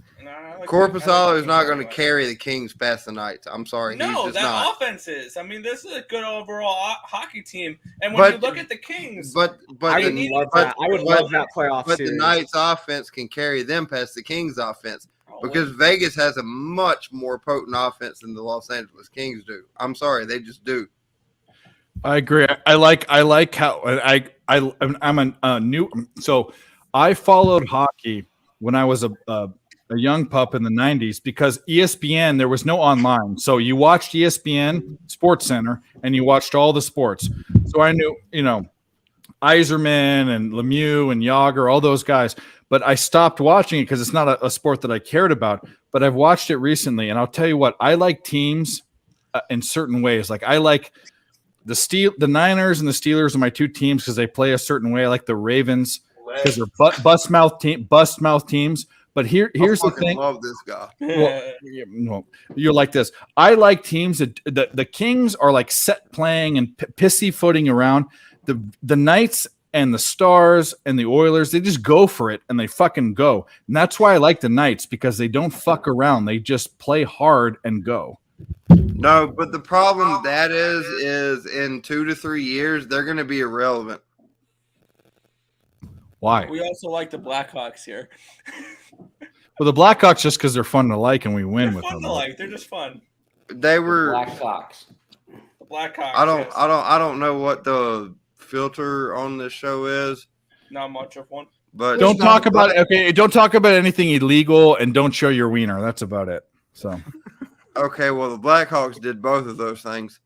Korpisalo is not going to carry the Kings past the Knights. I'm sorry. No, he's just not. Offense is. I mean, this is a good overall hockey team. And when you look at the Kings, I would love that playoff But series. the Knights offense can carry them past the Kings offense because Vegas has a much more potent offense than the Los Angeles Kings do. I'm sorry. They just do. I agree. I like how I'm a new. So I followed hockey when I was a young pup in the 90s because ESPN, there was no online. So you watched ESPN Sports Center and you watched all the sports. So I knew, Yzerman and Lemieux and Yager, all those guys. But I stopped watching it because it's not a sport that I cared about. But I've watched it recently. And I'll tell you what, I like teams in certain ways. Like I like the Niners and the Steelers are my two teams because they play a certain way. I like the Ravens because they're bust mouth teams. But here's the fucking thing. love this guy. Well, no, you're like this. I like teams that the Kings are like set playing and pissy footing around. The Knights and the Stars and the Oilers, they just go for it and they fucking go. And that's why I like the Knights, because they don't fuck around. They just play hard and go. No, but the problem with that is in 2 to 3 years, they're going to be irrelevant. Why? We also like the Blackhawks here. Well, the Blackhawks just because they're fun to like and we win They're with fun them. to like. They're just fun. They were Blackhawks. The Blackhawks. I don't know what the filter on this show is. Not much of one. But Don't talk about it. Okay, don't talk about anything illegal and don't show your wiener. That's about it. So okay, well the Blackhawks did both of those things.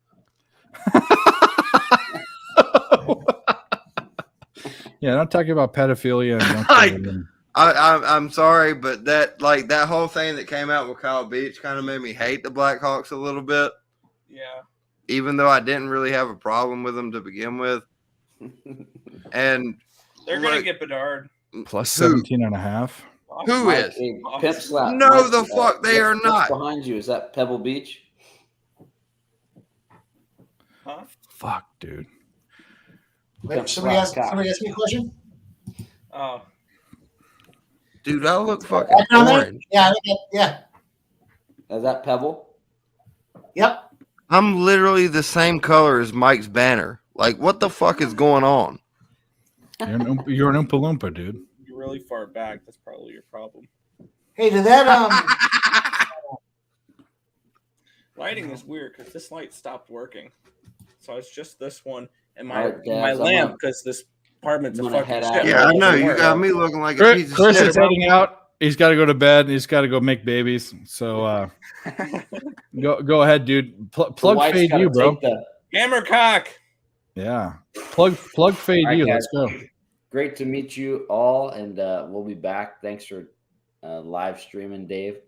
Yeah, don't talk about pedophilia. And I'm sorry, but that whole thing that came out with Kyle Beach kind of made me hate the Blackhawks a little bit. Yeah. Even though I didn't really have a problem with them to begin with. And they're going to get Bedard. Plus 17.5. Who is? Pimp slap. No, the fuck they are not. Behind you, is that Pebble Beach? Huh? Fuck, dude. Wait, somebody asked me a question. Oh. Dude, I look fucking orange. Yeah, yeah. Is that Pebble? Yep. I'm literally the same color as Mike's banner. Like, what the fuck is going on? You're an Oompa Loompa, dude. You're really far back. That's probably your problem. Hey, did that Lighting is weird because this light stopped working. So it's just this one and my All right, Dad, lamp because this apartment's a I'm gonna fucking head shit. out. Yeah, I know. You got me looking like a piece of Chris shit. is heading out. He's got to go to bed. And he's got to go make babies. So go ahead, dude. Plug fade you, bro. Hammercock. Yeah. Plug fade All right, you. guys. Let's go. Great to meet you all, and we'll be back. Thanks for live streaming, Dave.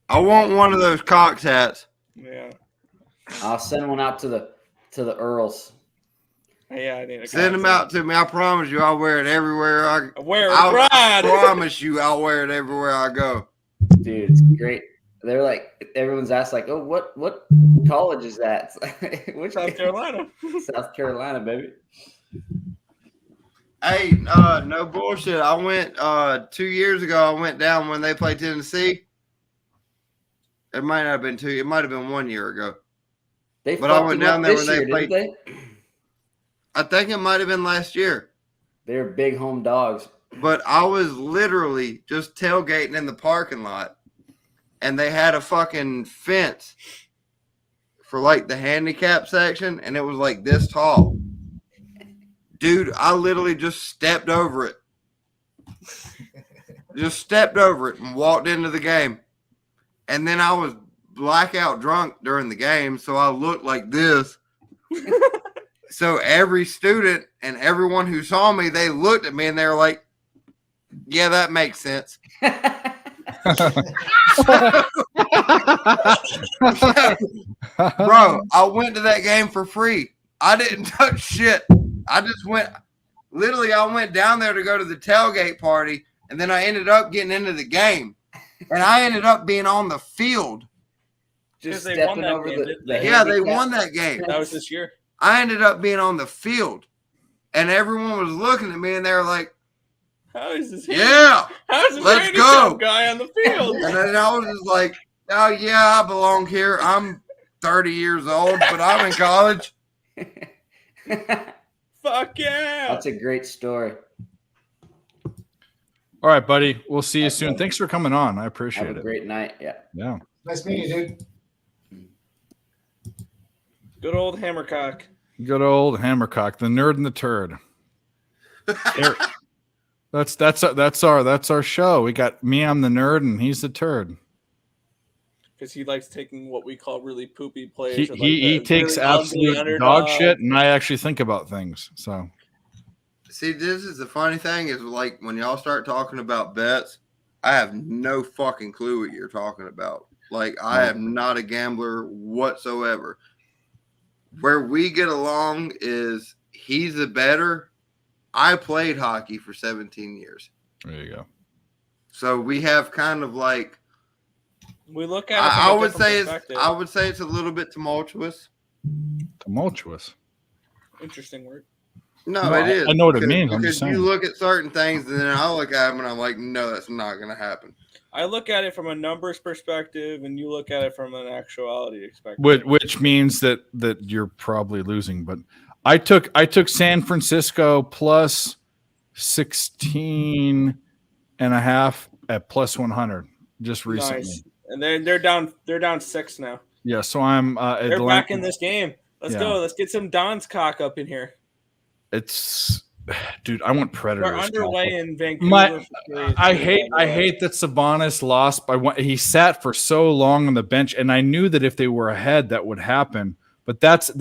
I want one of those Cox hats. Yeah. I'll send one out to the Earls. Yeah, I need a Send them out to me. I promise you, I'll wear it everywhere. I wear it, I Brad. promise you, I'll wear it everywhere I go. Dude, it's great. They're like, everyone's asked, like, oh, what college is that? Which South Carolina. South Carolina, baby. Hey, no bullshit. I went 2 years ago. I went down when they played Tennessee. It might not have been 2. It might have been 1 year ago. But I went down there when they played. played. I think it might have been last year. They're big home dogs. But I was literally just tailgating in the parking lot, and they had a fucking fence for like the handicap section, and it was like this tall. Dude, I literally just stepped over it. Just stepped over it and walked into the game. And then I was blackout drunk during the game, so I looked like this. So every student and everyone who saw me, they looked at me and they were like, yeah, that makes sense. Bro, I went to that game for free. I didn't touch shit. I just went, literally, I went down there to go to the tailgate party, and then I ended up getting into the game. And I ended up being on the field. Just they stepping won that over game, the Yeah, they won that game. That was this year. I ended up being on the field, and everyone was looking at me, and they were like, How is this? yeah, How is this let's handicap go. guy on the field? And then I was just like, oh, yeah, I belong here. I'm 30 years old, but I'm in college. Fuck yeah. That's a great story. All right, buddy. We'll see you soon. Thanks for coming on. I appreciate Have a it. great night. Yeah. Yeah. Nice meeting you, dude. Good old Hammercock. Good old Hammercock, the nerd and the turd. Eric, that's our show. We got me, I'm the nerd, and he's the turd. Because he likes taking what we call really poopy plays. He takes really ugly absolute underdog. dog shit, and I actually think about things. So See, this is the funny thing is like when y'all start talking about bets, I have no fucking clue what you're talking about. Like, I am not a gambler whatsoever. Where we get along is he's a bettor. I played hockey for 17 years. there you go. So we have kind of like we look at it from a different perspective. I would say it's a little bit tumultuous. Tumultuous. Interesting word. No, it is. I know what it means. I'm just Because saying. you look at certain things and then I look at them and I'm like, no, that's not going to happen. I look at it from a numbers perspective, and you look at it from an actuality perspective. Which means that you're probably losing. But I took San Francisco plus 16 and a half at plus 100 just recently. Nice. And they're down 6 now. Yeah, so I'm they're back in this game. Let's go. Let's get some Don's cock up in here. Dude, I want Predators. We're underway in Vancouver. I hate that Sabonis lost he sat for so long on the bench, and I knew that if they were ahead, that would happen. But that's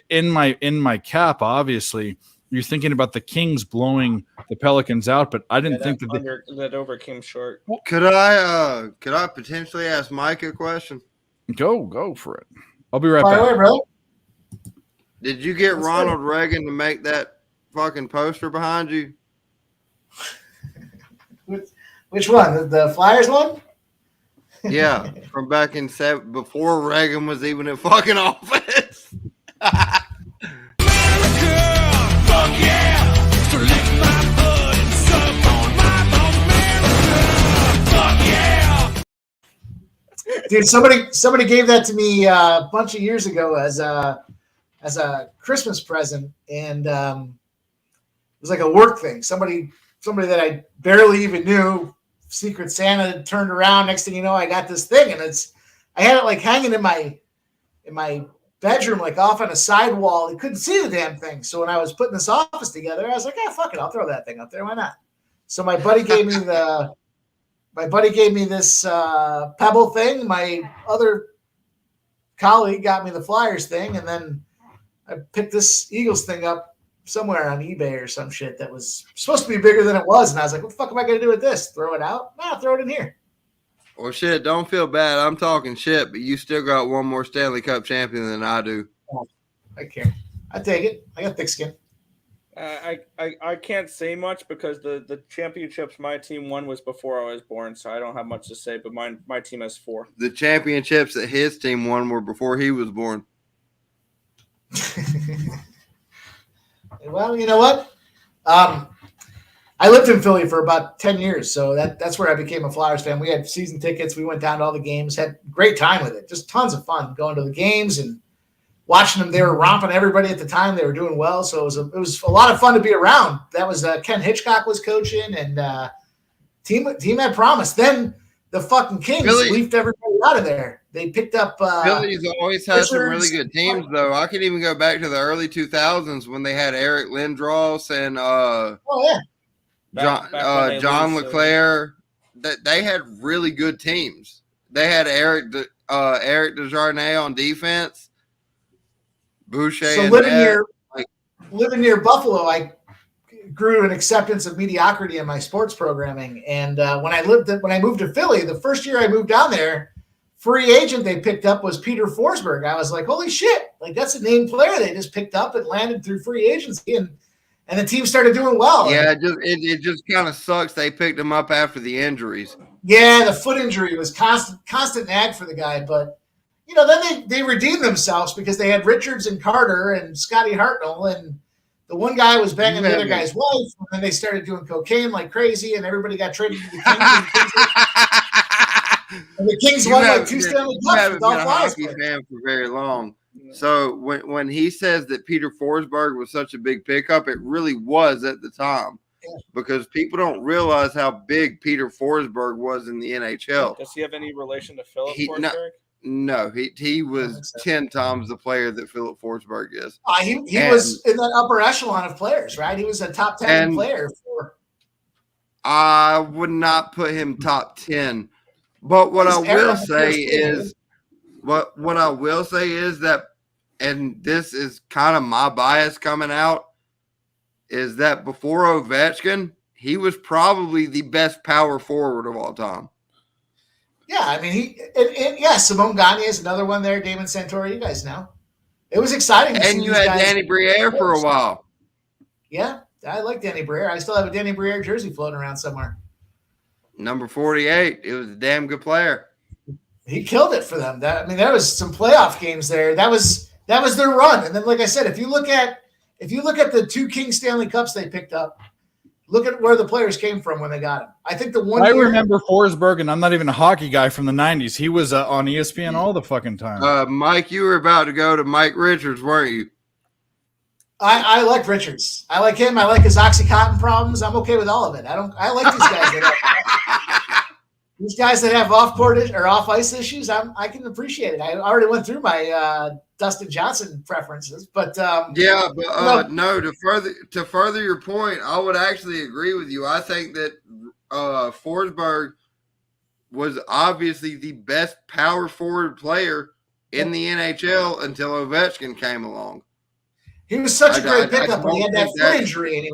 in my cap. Obviously, you're thinking about the Kings blowing the Pelicans out, but I didn't think that over came short. Could I potentially ask Mike a question? Go for it. I'll be right back. Way, bro. Did you get Ronald Reagan to make that fucking poster behind you? Which one? The Flyers one? Yeah, from back in before Reagan was even in fucking office. America, fuck yeah! So lick my blood and suck on my bone, America, fuck yeah! Dude, somebody gave that to me a bunch of years ago as a Christmas present, and it was like a work thing. Somebody that I barely even knew, Secret Santa, turned around. Next thing you know, I got this thing, and I had it like hanging in my bedroom, like off on a side wall. You couldn't see the damn thing. So when I was putting this office together, I was like, fuck it, I'll throw that thing up there. Why not? So my buddy gave me this Pebble thing. My other colleague got me the Flyers thing, and then I picked this Eagles thing up somewhere on eBay or some shit that was supposed to be bigger than it was. And I was like, what the fuck am I going to do with this? Throw it out? Nah, throw it in here. Well, shit, don't feel bad. I'm talking shit, but you still got one more Stanley Cup champion than I do. Oh, I care. I take it. I got thick skin. I can't say much because the championships my team won was before I was born, so I don't have much to say, but my team has 4. The championships that his team won were before he was born. Well, you know what? I lived in Philly for about 10 years, so that's where I became a Flyers fan. We had season tickets. We went down to all the games, had a great time with it. Just tons of fun going to the games and watching them. They were romping everybody at the time. They were doing well, so it was a lot of fun to be around. That was Ken Hitchcock was coaching, and team had promise. Then the fucking Kings leafed everybody out of there. They picked up. Philly's always had some really good teams, though. I can even go back to the early 2000s when they had Eric Lindros and John LeClaire. They had really good teams. They had Eric Desjardins on defense. Boucher. So living near Buffalo, I grew an acceptance of mediocrity in my sports programming. And when I moved to Philly, the first year I moved down there, free agent they picked up was Peter Forsberg. I was like, holy shit, like that's a named player they just picked up and landed through free agency, and the team started doing well. Yeah, it just kind of sucks they picked him up after the injuries. Yeah, the foot injury was constant nag for the guy, but then they redeemed themselves because they had Richards and Carter and Scotty Hartnell, and the one guy was banging the other guy's wife, and then they started doing cocaine like crazy, and everybody got traded to the Kings. And the Kings won like 2 Stanley Cups with all Flyers. You haven't been a hockey fan for very long. So when he says that Peter Forsberg was such a big pickup, it really was at the time. Because people don't realize how big Peter Forsberg was in the NHL. Does he have any relation to Philip Forsberg? No, he was 10 times the player that Philip Forsberg is. He was in that upper echelon of players, right? He was a top 10 player. I would not put him top 10. But what I will say is that, and this is kind of my bias coming out, is that before Ovechkin, he was probably the best power forward of all time. Yeah, I mean, Simone Gagne is another one there. Damon Santori, you guys know. It was exciting. And you had Danny Briere for a while. Yeah, I like Danny Briere. I still have a Danny Briere jersey floating around somewhere. Number 48. It was a damn good player. He killed it for them. There was some playoff games there. That was their run. And then, like I said, if you look at the 2 King Stanley Cups they picked up, look at where the players came from when they got them. I think the one I remember Forsberg, and I'm not even a hockey guy from the 90s. He was on ESPN all the fucking time. Mike, you were about to go to Mike Richards, weren't you? I like Richards. I like him. I like his OxyContin problems. I'm okay with all of it. I like these guys. These guys that have off-court or off-ice issues, I can appreciate it. I already went through my Dustin Johnson preferences, but no. To further your point, I would actually agree with you. I think that Forsberg was obviously the best power forward player in the NHL until Ovechkin came along. He was such a great pickup, but he had that foot injury, and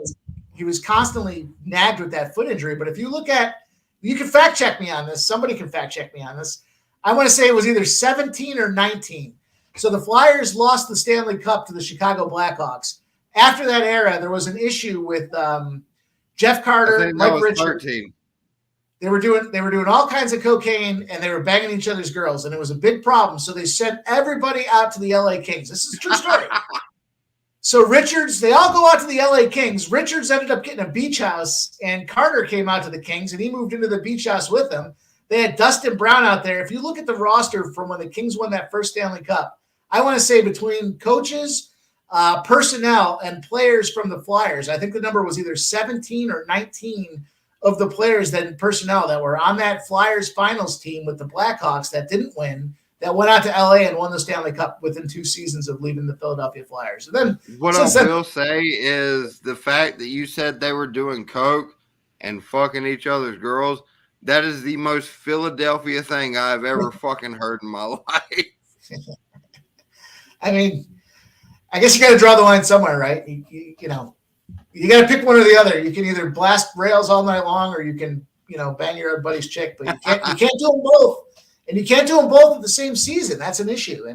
he was constantly nagged with that foot injury. But if you look at, you can fact check me on this. Somebody can fact check me on this. I want to say it was either 17 or 19. So the Flyers lost the Stanley Cup to the Chicago Blackhawks. After that era, there was an issue with Jeff Carter, Mike Richards. 13. They were doing all kinds of cocaine, and they were banging each other's girls, and it was a big problem. So they sent everybody out to the LA Kings. This is a true story. So Richards, they all go out to the LA Kings. Richards ended up getting a beach house, and Carter came out to the Kings, and he moved into the beach house with them. They had Dustin Brown out there. If you look at the roster from when the Kings won that first Stanley Cup, I want to say between coaches, personnel, and players from the Flyers, I think the number was either 17 or 19 of the players that personnel that were on that Flyers finals team with the Blackhawks that didn't win, that went out to LA and won the Stanley Cup within 2 seasons of leaving the Philadelphia Flyers. And then what I will say is the fact that you said they were doing coke and fucking each other's girls, that is the most Philadelphia thing I've ever fucking heard in my life. I mean, I guess you got to draw the line somewhere, right? You got to pick one or the other. You can either blast rails all night long, or you can, bang your buddy's chick, but you can't do them both. And you can't do them both at the same season. That's an issue.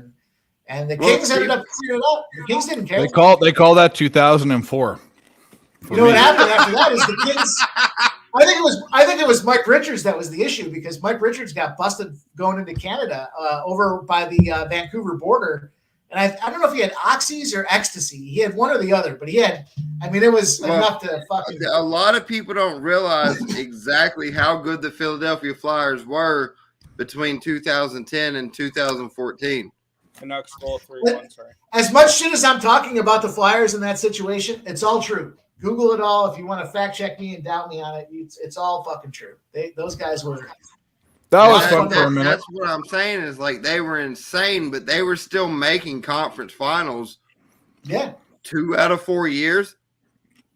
And the Kings ended up clearing it up. The Kings didn't care. They call that 2004. You know what happened after that is the Kings. I think it was Mike Richards that was the issue, because Mike Richards got busted going into Canada over by the Vancouver border. And I don't know if he had oxys or ecstasy. He had one or the other, but he had. I mean, it was enough to fucking. A lot of people don't realize exactly how good the Philadelphia Flyers were between 2010 and 2014. Canucks goal 3-1. Sorry. As much shit as I'm talking about the Flyers in that situation, it's all true. Google it all if you want to fact check me and doubt me on it. It's all fucking true. Those guys were. That was fun for a minute. That's what I'm saying is, like, they were insane, but they were still making conference finals. Yeah. 2 out of 4 years.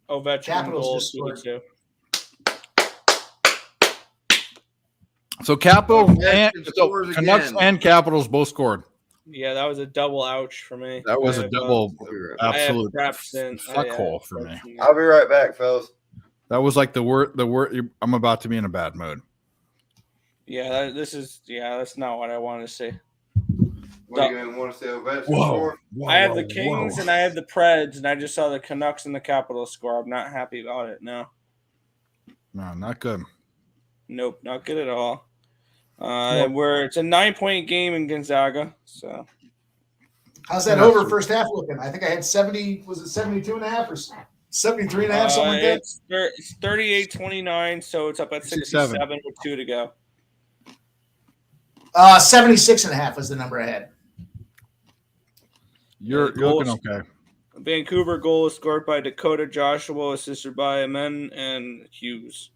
Ovechkin goals 2-2. So Canucks and Capitals both scored. Yeah, that was a double ouch for me. That was a double absolute fuckhole for me. I'll be right back, fellas. That was like the word. I'm about to be in a bad mood. Yeah, that's not what I want to see. What do you want to say, Ovechkin? I have the Kings and I have the Preds, and I just saw the Canucks and the Capitals score. I'm not happy about it. No, not good. Nope, not good at all. It's a 9-point game in Gonzaga. So, how's that over first half looking? I think I had 70. Was it 72.5 or 73.5? Something like that. It's 38-29, so it's up at 67 with 2 to go. 76.5 was the number I had. You're looking okay. Vancouver goal is scored by Dakota Joshua, assisted by Amen and Hughes.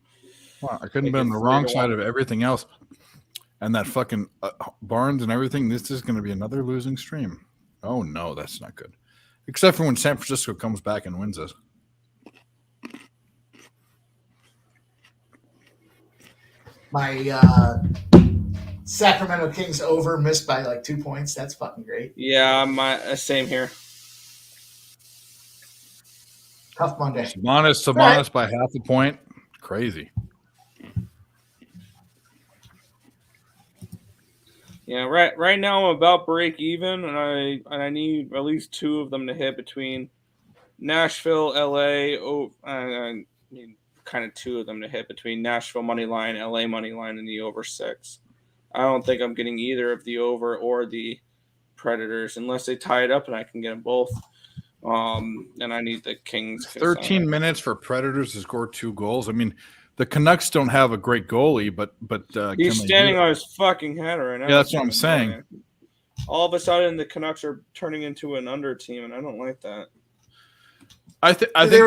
Wow, I couldn't have been on the wrong side of everything else. And that fucking Barnes and everything. This is going to be another losing stream. Oh, no, that's not good. Except for when San Francisco comes back and wins us. My Sacramento Kings over missed by like 2 points. That's fucking great. Yeah, same here. Tough Monday. Sabonis by half a point. Crazy. Yeah, right now I'm about break even, and I need at least 2 of them to hit between Nashville, LA. kind of two of them to hit between Nashville money line, LA money line, and the over 6. I don't think I'm getting either of the over or the Predators unless they tie it up, and I can get them both. And I need the Kings. 13 minutes for Predators to score 2 goals. I mean, the Canucks don't have a great goalie, but he's standing on his fucking head right now. Yeah, that's what I'm saying. All of a sudden, the Canucks are turning into an under team, and I don't like that. I think they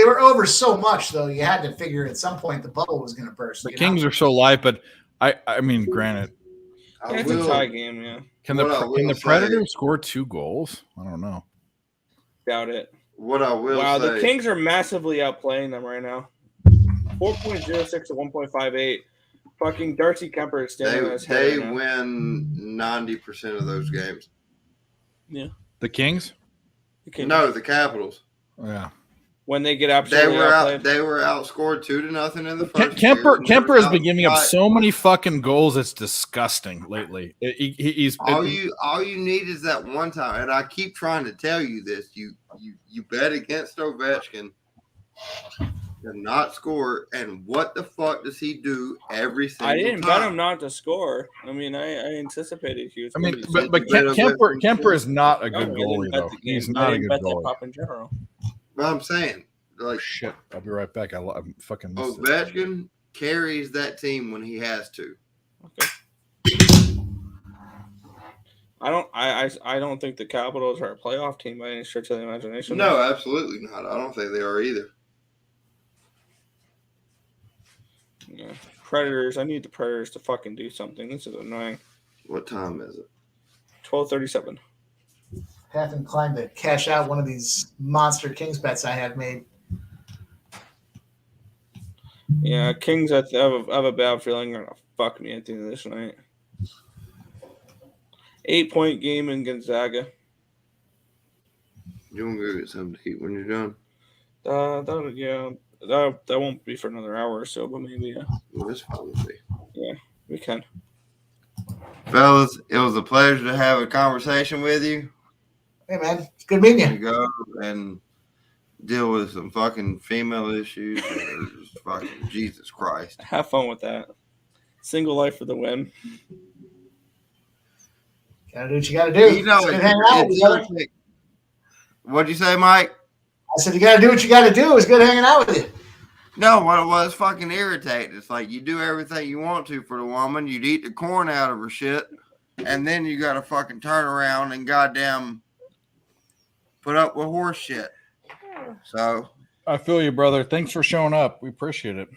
were over so much, though. You had to figure at some point the bubble was going to burst. The Kings are so light, but I mean, granted, it's a tie game. Yeah. Can the Predators score 2 goals? I don't know. Doubt it. What I will say. Wow, the Kings are massively outplaying them right now. 4.06 to 1.58. Fucking Darcy Kemper is standing on his head. They win 90% of those games. Yeah. The Kings? No, the Capitals. Yeah. When they get absolutely outplayed. They were outscored 2-0 in the first. Kemper has been giving up so many fucking goals. It's disgusting lately. He's all you need is that one time, and I keep trying to tell you this. You bet against Ovechkin to not score, and what the fuck does he do every single time? I didn't bet him not to score. I mean, I anticipated he was. I mean, but Kemper is not a good goalie though. He's not a good goalie in general. But I'm saying, like, shit. I'll be right back. I'm fucking. Ovechkin carries that team when he has to. Okay. I don't think the Capitals are a playoff team by any stretch of the imagination. No, absolutely not. I don't think they are either. Yeah. Predators. I need the Predators to fucking do something. This is annoying. What time is it? 12:37. Half inclined to cash out one of these monster Kings bets I have made. Yeah, Kings. I have a bad feeling they're gonna fuck me at the end of this night. 8-point game in Gonzaga. You want to go get something to eat when you're done? That won't be for another hour or so, but maybe yeah. Well, this probably. Yeah, we can. Fellas, it was a pleasure to have a conversation with you. Hey man, it's good meeting you. Go and deal with some fucking female issues. Fucking Jesus Christ. Have fun with that. Single life for the win. Gotta do what you gotta do. You know, hang out with you. What'd you say, Mike? I said you gotta do what you gotta do. It was good hanging out with you. No, what it was fucking irritating. It's like you do everything you want to for the woman. You'd eat the corn out of her shit, and then you gotta fucking turn around and goddamn put up with horse shit. So I feel you, brother. Thanks for showing up. We appreciate it.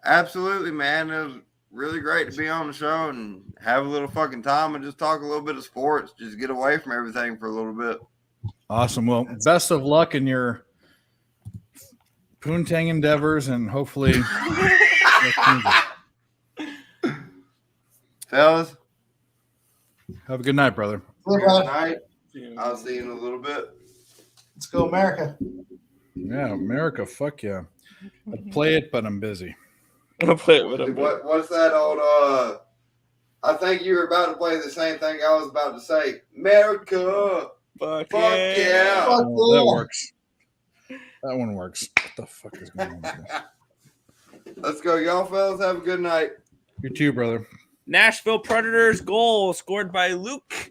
Absolutely, man. It was really great to be on the show and have a little fucking time and just talk a little bit of sports. Just get away from everything for a little bit. Awesome. Well, best of luck in your poontang endeavors, and hopefully, fellas, have a good night, brother. Good night. I'll see you in a little bit. Let's go, America. Yeah, America. Fuck yeah. I'd play it, but I'm busy. I'll play it, but I'm busy. What's that old? I think you were about to play the same thing I was about to say. America. Fuck yeah. Oh, that works. That one works. What the fuck is going on with this? Let's go, y'all fellas. Have a good night. You too, brother. Nashville Predators goal scored by Luke.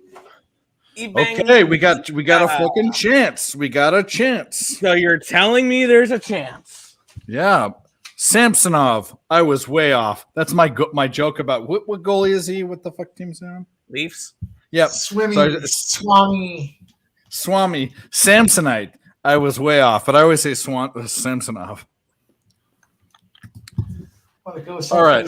Okay, we got a fucking chance. We got a chance. So you're telling me there's a chance? Yeah. Samsonov. I was way off. That's my joke about what goalie is he? What the fuck team's on? Leafs. Yep. Swami. Samsonite. I was way off, but I always say Samsonov. All right.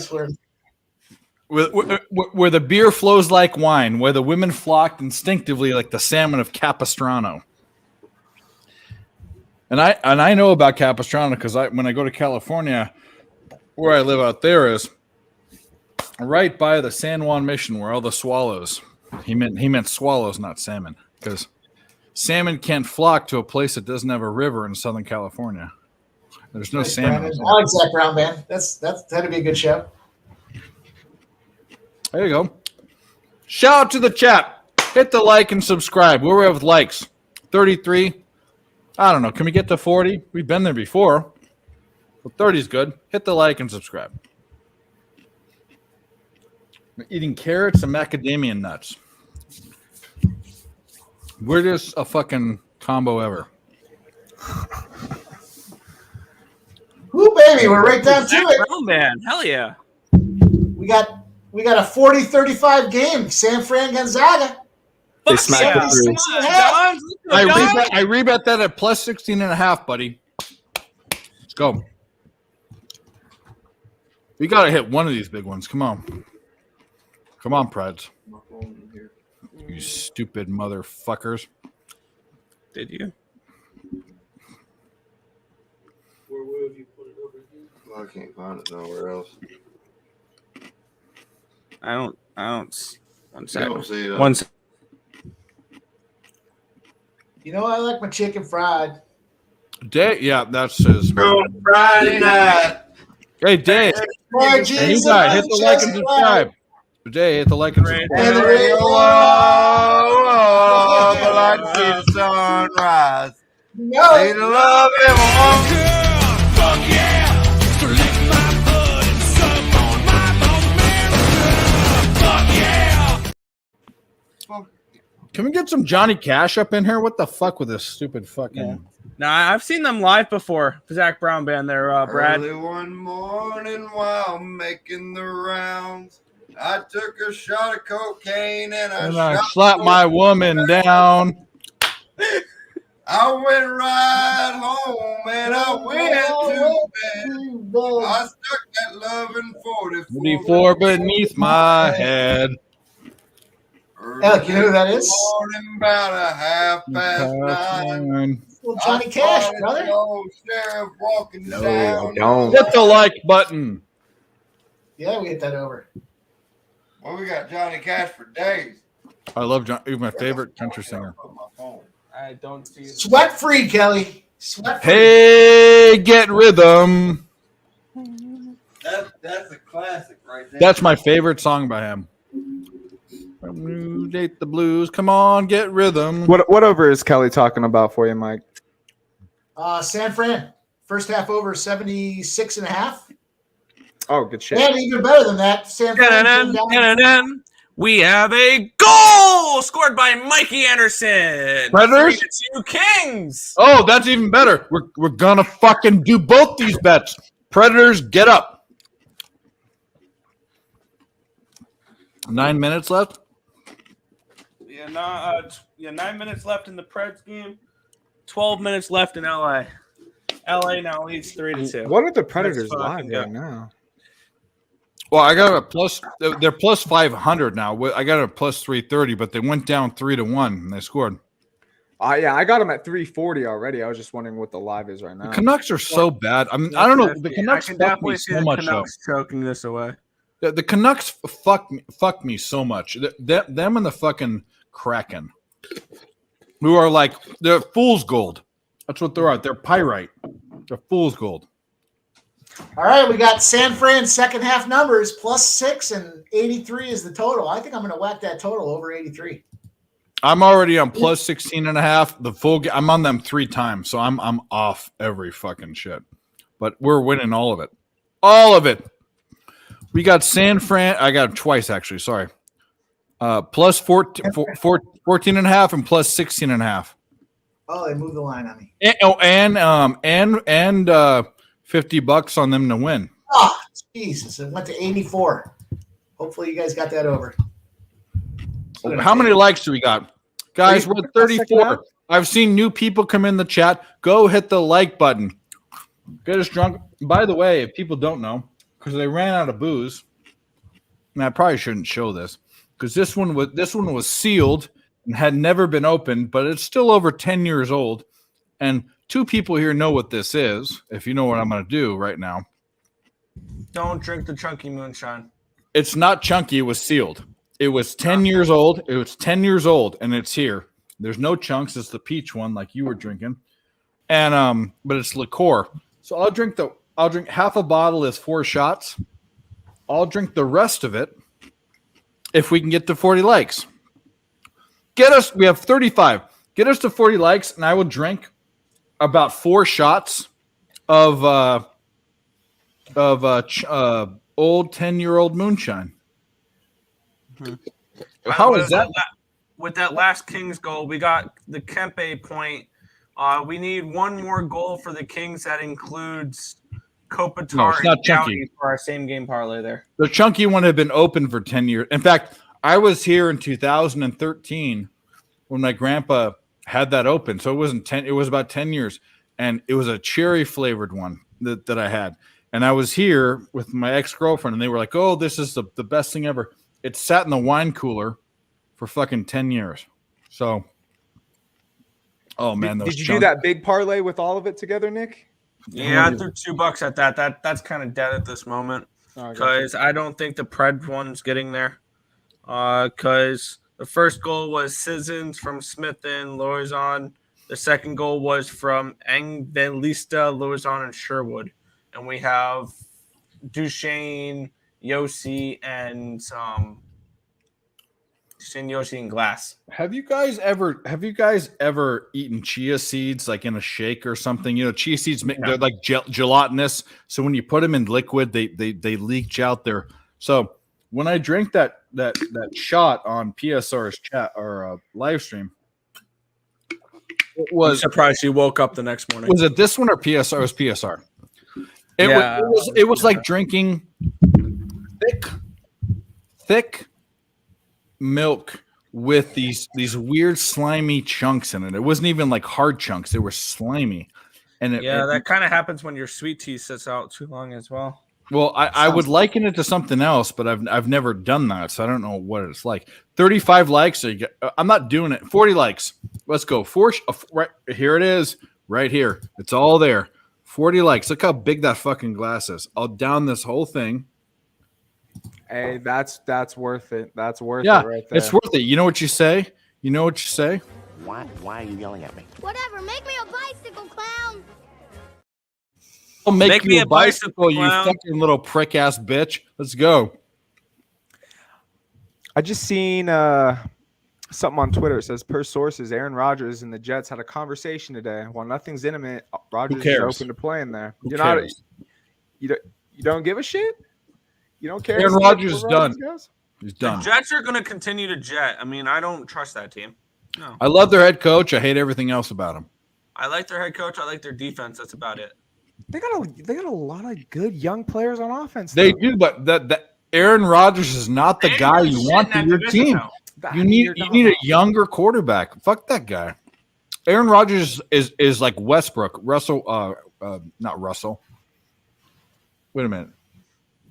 Where the beer flows like wine, where the women flocked instinctively like the salmon of Capistrano. And I know about Capistrano because when I go to California, where I live out there is right by the San Juan Mission, where all the swallows. He meant swallows, not salmon, because salmon can't flock to a place that doesn't have a river in Southern California. There's no salmon. I like Zach Brown, man. That'd be a good show. There you go. Shout out to the chat. Hit the like and subscribe. Where we have likes, 33. I don't know. Can we get to 40? We've been there before. Well, 30 is good. Hit the like and subscribe. I'm eating carrots and macadamia nuts. Weirdest a fucking combo ever. Ooh, baby, we're right down to it. Oh man, hell yeah. We got a 40-35 game. San Fran Gonzaga. They Fuck smacked yeah. it through. Come on, Don. I rebet that at plus 16.5, buddy. Let's go. We got to hit one of these big ones. Come on. Come on, Preds. You stupid motherfuckers. Did you? Where have you put it over here? Well, I can't find it nowhere else. I don't. One You second. don't see it. One second. You know I like my chicken fried. Dave, yeah, that's his. Friday night. Hey, Dave. More And you Jesus guys, hit the like and Christ. subscribe. Dave, hit the like and subscribe. And the I like to see the sunrise. No. Need to love everyone. Fuck yeah! So lick my blood and suck on my bone America. Fuck yeah! Can we get some Johnny Cash up in here? What the fuck with this stupid fucking... No, I've seen them live before. Zach Brown Band there, Brad. Early one morning while making the rounds, I took a shot of cocaine and I slapped my woman down. I went right home and I went to bed. I stuck that loving 44 44 beneath my head. Alec, you know who that is? Morning about a 9:30. Well, Johnny Cash, brother. Sheriff walking No, down. I don't. Hit the like button. Yeah, we hit that over. Well, we got Johnny Cash for days. I love John. He's my favorite country singer. I don't see it. Sweat free, Kelly. Sweat free. Hey, get rhythm. That's a classic right there. That's my favorite song by him. Date the blues. Come on, get rhythm. What over is Kelly talking about for you, Mike? San Fran. First half over 76.5. Oh, good shit. And even better than that, San Fran came down. We have a goal scored by Mikey Anderson. Predators? 3-2 Kings. Oh, that's even better. We're gonna fucking do both these bets. Predators, get up. 9 minutes left. Yeah, 9 minutes left in the Preds game. 12 minutes left in LA. LA now leads 3-2. What are the Predators Let's live fucking go. right now? Well, I got a plus. They're plus 500 now. I got a plus 330, but they went down 3-1 and they scored. Yeah, I got them at 340 already. I was just wondering what the live is right now. The Canucks are so bad. I mean, I don't know. The Canucks I can fuck definitely me see so the much. Canucks choking this away. The Canucks fuck me so much. Them and the fucking Kraken, who are like they're fool's gold. That's what they're at. They're pyrite. They're fool's gold. All right, we got San Fran second half numbers +6 and 83 is the total. I think I'm going to whack that total over 83. I'm already on plus 16.5. The full. I'm on them 3 times, so I'm off every fucking shit. But we're winning all of it. All of it. We got San Fran. I got it twice actually. Sorry. Plus 14.5 and plus 16.5. Oh, they moved the line on me. And $50 on them to win. Oh, Jesus. It went to 84. Hopefully you guys got that over. How many likes do we got? Guys, we're at 34. I've seen new people come in the chat. Go hit the like button. Get us drunk. By the way, if people don't know, because they ran out of booze, and I probably shouldn't show this, because this one was sealed and had never been opened, but it's still over 10 years old. And 2 people here know what this is, if you know what I'm going to do right now. Don't drink the chunky moonshine. It's not chunky. It was sealed. It was 10 years old. It was 10 years old, and it's here. There's no chunks. It's the peach one, like you were drinking, and but it's liqueur. So I'll drink half a bottle is 4 shots. I'll drink the rest of it if we can get to 40 likes. We have 35. Get us to 40 likes, and I will drink about 4 shots of of old 10-year-old moonshine. How is that? With that last Kings goal, we got the Kempe point. We need one more goal for the Kings that includes Kopitar No, it's not and chunky. Downey for our same game parlay there. The chunky one had been open for 10 years. In fact, I was here in 2013 when my grandpa had that open. So it wasn't 10, it was about 10 years. And it was a cherry flavored one that I had. And I was here with my ex-girlfriend and they were like, oh, this is the best thing ever. It sat in the wine cooler for fucking 10 years. So, oh man. Did you do that big parlay with all of it together, Nick? Yeah, I threw $2 at that. That's kind of dead at this moment because I don't think the Pred one's getting there. Because the first goal was Sissons from Smith and Loizon. The second goal was from Evangelista, Loizon, and Sherwood. And we have Duchesne, Yossi, and Yossi and Glass. Have you guys ever eaten chia seeds like in a shake or something? You know, chia seeds they're like gelatinous. So when you put them in liquid, they leach out there. So when I drank that shot on PSR's chat or live stream, it was I'm surprised you woke up the next morning. Was it this one or PSR? It was PSR. It was like drinking thick milk with these weird slimy chunks in it. It wasn't even like hard chunks; they were slimy. And that kind of happens when your sweet tea sits out too long as well. Well, I would liken it to something else, but I've never done that, so I don't know what it's like. 35 likes. So I'm not doing it. 40 likes. Let's go. Right here it is. Right here. It's all there. 40 likes. Look how big that fucking glass is. I'll down this whole thing. Hey, that's worth it. That's worth it right there. It's worth it. You know what you say? Why are you yelling at me? Whatever, make me a bicycle clown. I'll make me a bicycle, you fucking little prick ass bitch. Let's go. I just seen something on Twitter. It says, per sources, Aaron Rodgers and the Jets had a conversation today. While nothing's intimate, Rodgers is open to playing there. Who cares? You don't give a shit? You don't care? Aaron Rodgers is done. He's done. The Jets are going to continue to jet. I mean, I don't trust that team. No. I love their head coach. I hate everything else about him. I like their head coach. I like their defense. That's about it. They got a lot of good young players on offense. They do, but that Aaron Rodgers is not the guy you want in your team. You need a younger quarterback. Fuck that guy. Aaron Rodgers is like Westbrook. Not Russell. Wait a minute.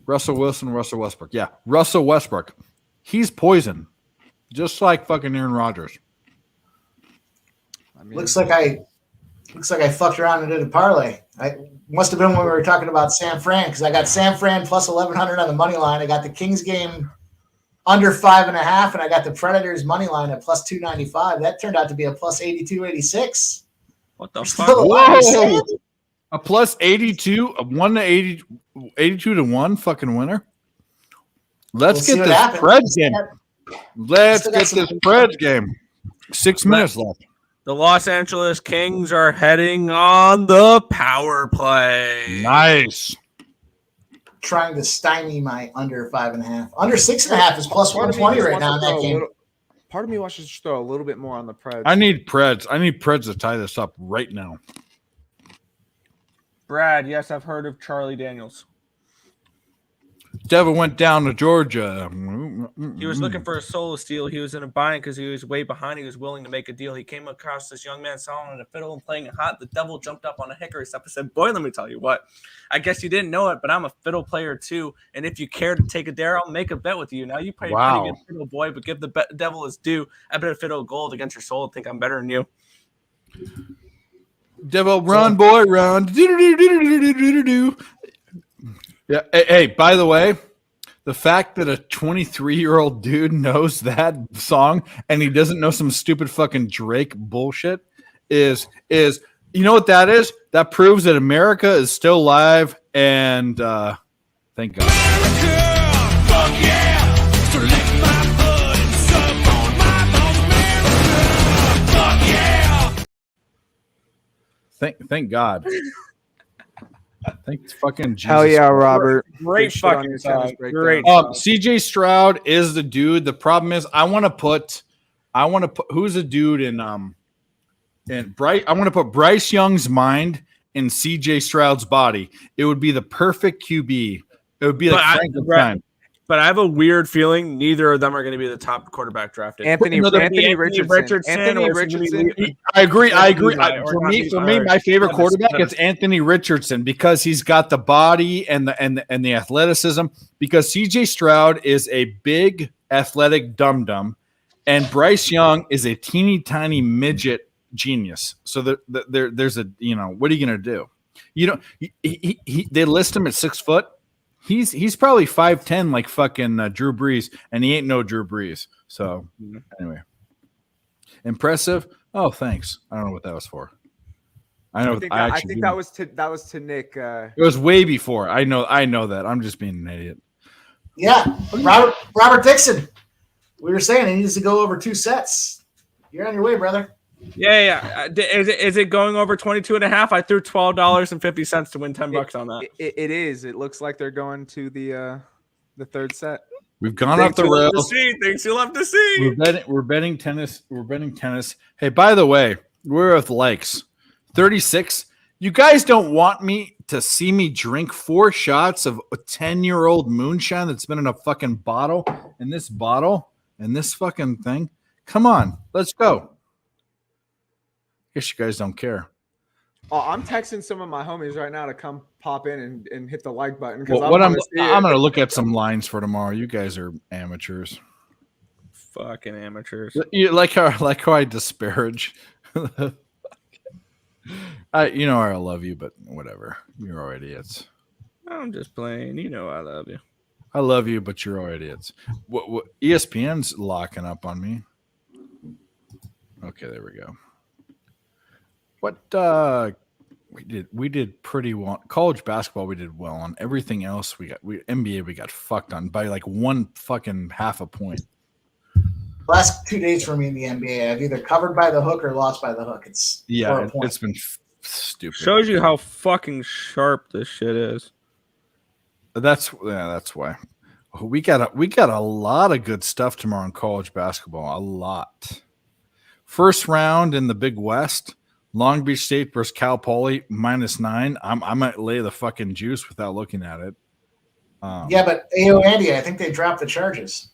Russell Wilson, Russell Westbrook. Yeah, Russell Westbrook. He's poison, just like fucking Aaron Rodgers. I mean, looks like I fucked around and did a parlay. I must have been when we were talking about San Fran because I got San Fran plus 1,100 on the money line. I got the Kings game under 5.5, and I got the Predators money line at plus 295. That turned out to be a plus 82.86. What the fuck? Whoa! A plus 82, a 1 to 80, 82 to 1 fucking winner. Let's get this Preds game. Let's get this Preds game. 6 minutes left. The Los Angeles Kings are heading on the power play. Nice. Trying to stymie my under 5.5. Under 6.5 is plus 120 right now in that game. Part of me wants to just throw a little bit more on the Preds. I need Preds to tie this up right now. Brad, yes, I've heard of Charlie Daniels. Devil went down to Georgia. He was looking for a solo steal. He was in a bind because he was way behind. He was willing to make a deal. He came across this young man selling a fiddle and playing it hot. The devil jumped up on a hickory stuff and said, boy, let me tell you what. I guess you didn't know it, but I'm a fiddle player too. And if you care to take a dare, I'll make a bet with you. Now you play a pretty good fiddle, boy, but give the devil his due. I bet a fiddle gold against your soul and think I'm better than you. Devil, run, boy, run. Yeah. Hey, by the way, the fact that a 23-year-old dude knows that song and he doesn't know some stupid fucking Drake bullshit is you know what that is? That proves that America is still alive and thank God. America, fuck yeah. So lick my blood and suck on my bone, America. Fuck yeah. Thank God. Thanks, fucking Jesus. Hell yeah, Robert. Great Good shit on fucking your tennis song. breakdown. Great. CJ Stroud is the dude. The problem is I want to put who's a dude in Bryce. I want to put Bryce Young's mind in CJ Stroud's body. It would be the perfect QB. It would be like Frankenstein. But I have a weird feeling neither of them are going to be the top quarterback drafted. Anthony Richardson. Anthony Richardson. I agree. For me, my favorite quarterback is Anthony Richardson because he's got the body and the athleticism. Because CJ Stroud is a big athletic dum-dum, and Bryce Young is a teeny tiny midget genius. So there's a what are you going to do? You know, they list him at 6 foot. He's probably 5'10", like fucking Drew Brees, and he ain't no Drew Brees. So anyway, impressive. Oh, thanks. I don't know what that was for. I think that was to Nick. It was way before. I know that. I'm just being an idiot. Yeah, Robert Dixon. We were saying he needs to go over 2 sets. You're on your way, brother. Yeah. Is it going over 22.5? I threw $12.50 to win $10 on that. It is. It looks like they're going to the third set. We've gone off the rails. Things you'll have to see. We're betting tennis. Hey, by the way, we're with likes 36. You guys don't want me to see me drink 4 shots of a 10-year-old moonshine that's been in a fucking bottle, and this fucking thing. Come on, let's go. Guess you guys don't care. Oh, I'm texting some of my homies right now to come pop in and hit the like button. I'm going to look at some lines for tomorrow. You guys are amateurs. Fucking amateurs. You like how I disparage. I love you, but whatever. You're all idiots. I'm just playing. You know I love you. I love you, but you're all idiots. What ESPN's locking up on me. Okay, there we go. What we did pretty well. College basketball we did well on. Everything else NBA we got fucked on by like 1 fucking half a point. Last 2 days for me in the NBA, I've either covered by the hook or lost by the hook. It's been stupid. Shows you how fucking sharp this shit is. That's why we got a lot of good stuff tomorrow in college basketball. A lot. First round in the Big West. Long Beach State versus Cal Poly -9. I might lay the fucking juice without looking at it. Yeah, but Andy, I think they dropped the charges.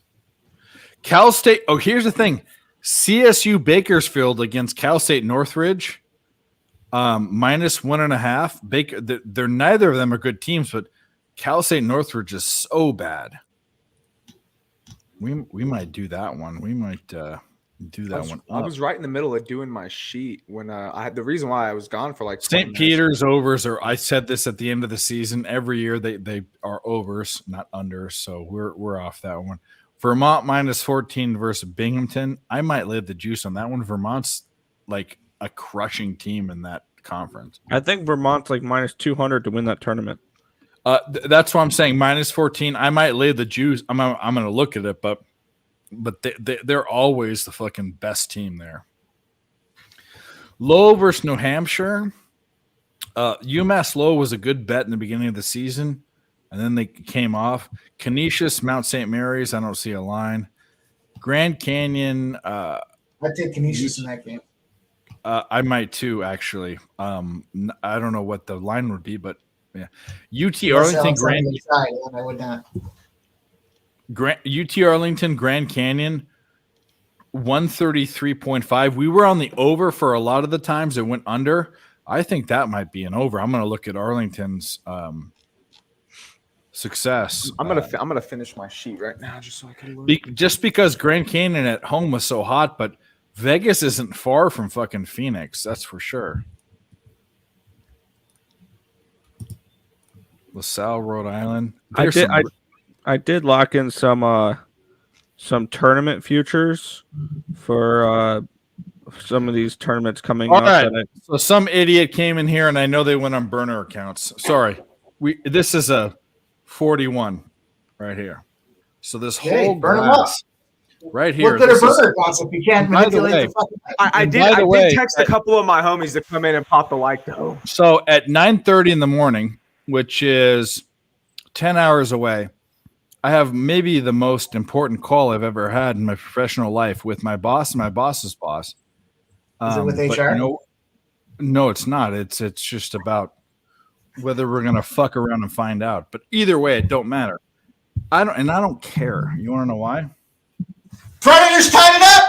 Cal State. Oh, here's the thing: CSU Bakersfield against Cal State Northridge, -1.5. They're neither of them are good teams, but Cal State Northridge is so bad. We might do that one. We might do that one. I was right in the middle of doing my sheet when I had the reason why I was gone for like St. Peter's overs are. I said this at the end of the season. Every year they are overs, not unders. So we're off that one. Vermont -14 versus Binghamton. I might lay the juice on that one. Vermont's like a crushing team in that conference. I think Vermont's like -200 to win that tournament. That's what I'm saying. -14. I might lay the juice. I'm going to look at it, but they're always the fucking best team there. Lowell versus New Hampshire. UMass Lowell was a good bet in the beginning of the season, and then they came off. Canisius, Mount St. Mary's. I don't see a line. Grand Canyon. I take Canisius in that game. I might too, actually. I don't know what the line would be, but yeah. UT Arlington, I would not. UT Arlington, Grand Canyon, 133.5. We were on the over for a lot of the times. It went under. I think that might be an over. I'm going to look at Arlington's success. I'm gonna finish my sheet right now just so I can look. Just because Grand Canyon at home was so hot, but Vegas isn't far from fucking Phoenix. That's for sure. LaSalle, Rhode Island. I did lock in some tournament futures for some of these tournaments coming up. Right. So some idiot came in here, and I know they went on burner accounts. Sorry, this is a 41 right here. So this whole burn them up. Right here. What good are burner accounts if you can't manipulate the fucking? I did text a couple of my homies to come in and pop the like though. So at 9:30 in the morning, which is 10 hours away. I have maybe the most important call I've ever had in my professional life with my boss and my boss's boss. Is it with But HR? no, it's not. It's just about whether we're gonna fuck around and find out. But either way, it don't matter. I don't care. You want to know why? Predators tied it up.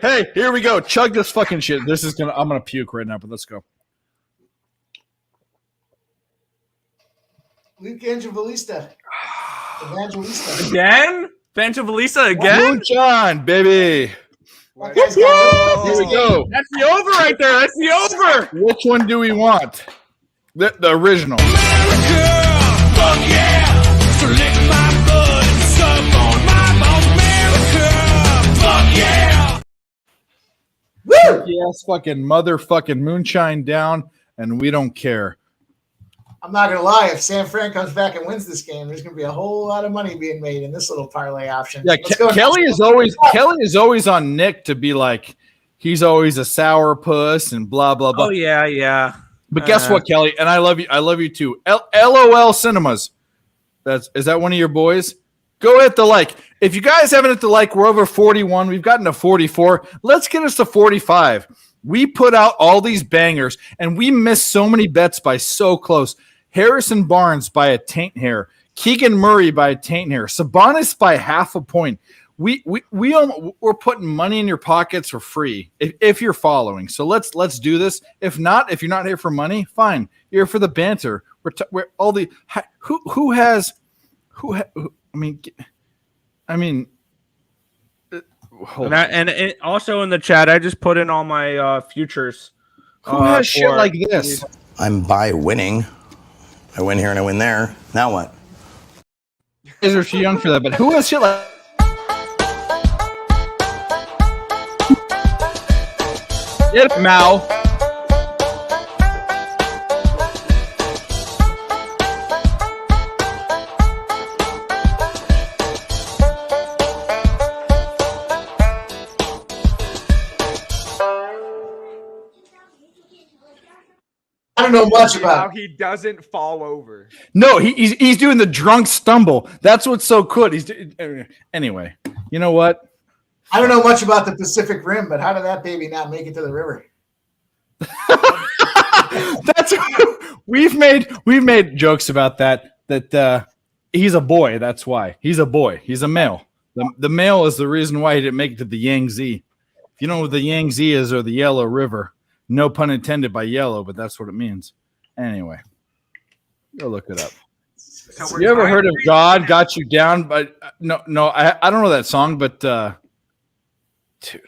Hey! Here we go. Chug this fucking shit. I'm gonna puke right now. But let's go. Luke Evangelista. Again? Evangelista again? Moonshine, baby. That guy's got Here we go. That's the over right there. That's the over. Which one do we want? The original. Fuck yeah! So lick my blood and suck on my bones, America! Fuck yeah! Woo! Yes, fucking motherfucking moonshine down, and we don't care. I'm not gonna lie. If San Fran comes back and wins this game, there's gonna be a whole lot of money being made in this little parlay option. Yeah, Kelly is always on Nick to be like, he's always a sour puss and blah blah blah. Oh yeah. But guess what, Kelly? And I love you too. LOL Cinemas. Is that one of your boys? Go hit the like. If you guys haven't hit the like, we're over 41. We've gotten to 44. Let's get us to 45. We put out all these bangers, and we missed so many bets by so close. Harrison Barnes by a taint hair. Keegan Murray by a taint hair. Sabonis by half a point. We're putting money in your pockets for free if you're following. So let's do this. If not, if you're not here for money, fine. You're here for the banter. We're all the who I mean. And also in the chat, I just put in all my futures. Who has shit like this? I'm by winning. I win here and I win there. Now what? Is are too young for that? But who has shit like? Get it, Mao. I don't know much How about. he doesn't fall over. No, he's doing the drunk stumble. That's what's so good. Anyway. You know what? I don't know much about the Pacific Rim, but how did that baby not make it to the river? That's we've made jokes about that he's a boy. That's why he's a boy. He's a male. The male is the reason why he didn't make it to the Yangtze. If you know what the Yangtze is, or the Yellow River, no pun intended by yellow, but that's what it means. Anyway, go look it up. So You ever heard of God Got You Down? But no, I don't know that song, but dude,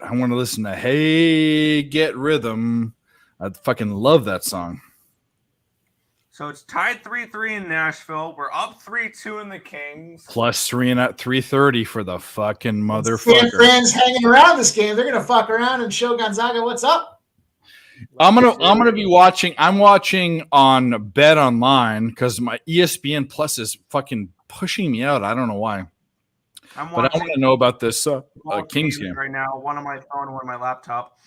I want to listen to Hey Get Rhythm. I fucking love that song. So it's tied 3-3 in Nashville. We're up 3-2 in the Kings. Plus 330 for the fucking San motherfucker. Fran's hanging around this game. They're gonna fuck around and show Gonzaga what's up. I'm gonna be watching. I'm watching on Bet Online because my ESPN Plus is fucking pushing me out. I don't know why. But I want to know about this Kings game right now. One on my phone, one on my laptop.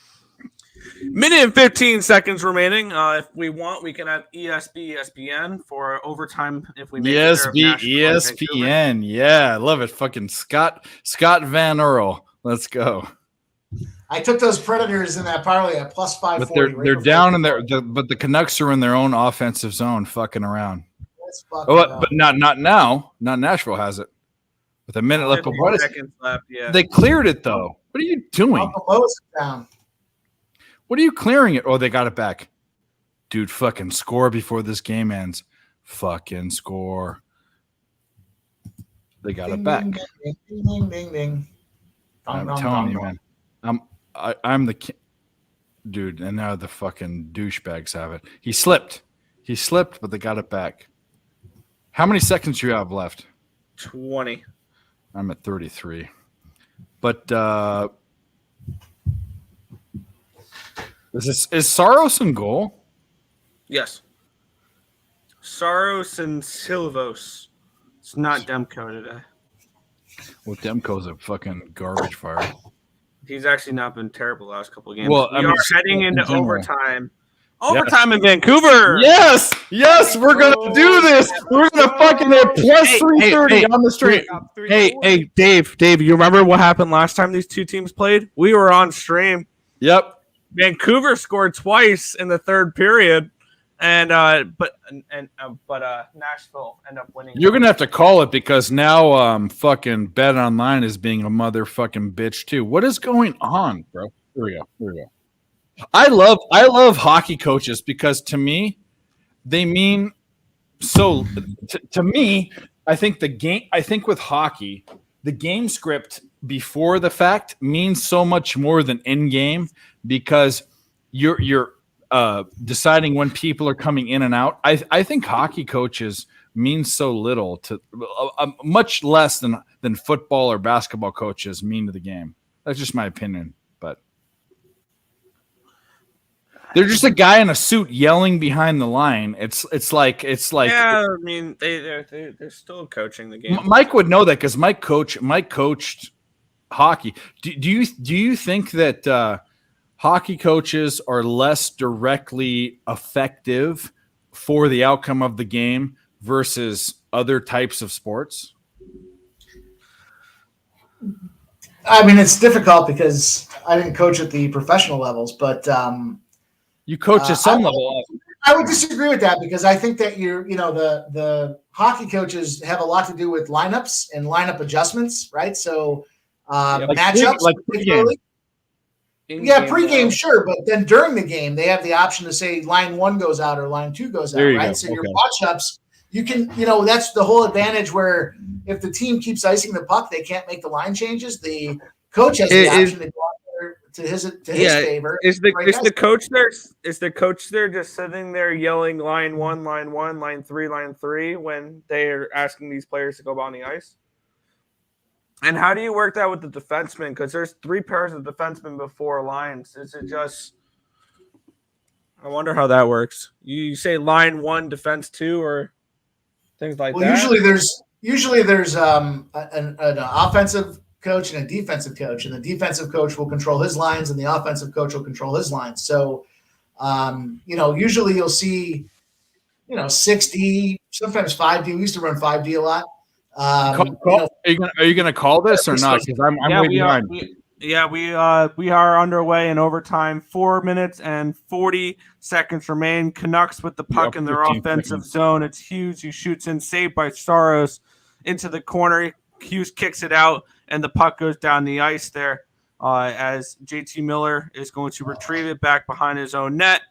Minute and 15 seconds remaining. If we want, we can have ESPN for overtime if we make ESPN. Yeah, I love it. Fucking Scott Van Earl. Let's go. I took those Predators in that parlay at plus 540. But they're down in their. But the Canucks are in their own offensive zone, fucking around. But not now. Not Nashville has it. With a minute left. But what seconds left. Yeah. They cleared it though. What are you doing? Down. What are you clearing it? Oh, they got it back. Dude, fucking score before this game ends. Fucking score. They got it back. Ding, ding, ding, ding. I'm telling you, man. I'm the dude, and now the fucking douchebags have it. He slipped, but they got it back. How many seconds do you have left? 20. I'm at 33. But is Saros in goal? Yes. Saros and Silvos. It's not Demko today. Well, Demko's a fucking garbage fire. He's actually not been terrible the last couple of games. Well, we are heading into overtime. Overtime in Vancouver. Yes, we're gonna do this. We're gonna fucking hit plus 330 on the street. Hey, Dave, you remember what happened last time these two teams played? We were on stream. Yep. Vancouver scored twice in the third period, and but Nashville ended up winning. You're gonna have to call it because now fucking Bet Online is being a motherfucking bitch too. What is going on, bro? Here we go. I love hockey coaches because to me, they mean so. To me, I think with hockey, the game script before the fact means so much more than in game because you're deciding when people are coming in and out. I think hockey coaches mean so little to much less than football or basketball coaches mean to the game. That's just my opinion, but. They're just a guy in a suit yelling behind the line. It's like yeah. I mean, they're still coaching the game. Mike would know that because Mike coached hockey. Do you think that hockey coaches are less directly effective for the outcome of the game versus other types of sports? I mean, it's difficult because I didn't coach at the professional levels, but. You coach at some level. I would disagree with that because I think that the hockey coaches have a lot to do with lineups and lineup adjustments, right? So matchups, like pregame. Yeah, pregame, sure, but then during the game, they have the option to say line 1 goes out or line 2 goes out, right? So your watch-ups, you can, that's the whole advantage where if the team keeps icing the puck, they can't make the line changes. The coach has the option to go out there to his favor. Is the coach there? Is the coach there just sitting there yelling line 1, line 3 when they are asking these players to go on the ice? And how do you work that with the defensemen? Because there's 3 pairs of defensemen before lines. Is it just? I wonder how that works. You say line 1, defense 2, or things like that. Usually there's an offensive coach and a defensive coach, and the defensive coach will control his lines, and the offensive coach will control his lines. So, usually you'll see, 6D, sometimes 5D. We used to run 5D a lot. Are you going to call this or not? Because I'm waiting. We are underway in overtime. 4 minutes and 40 seconds remain. Canucks with the puck in their offensive zone. It's Hughes who shoots in, saved by Saros into the corner. Hughes kicks it out, and the puck goes down the ice there as JT Miller is going to retrieve it back behind his own net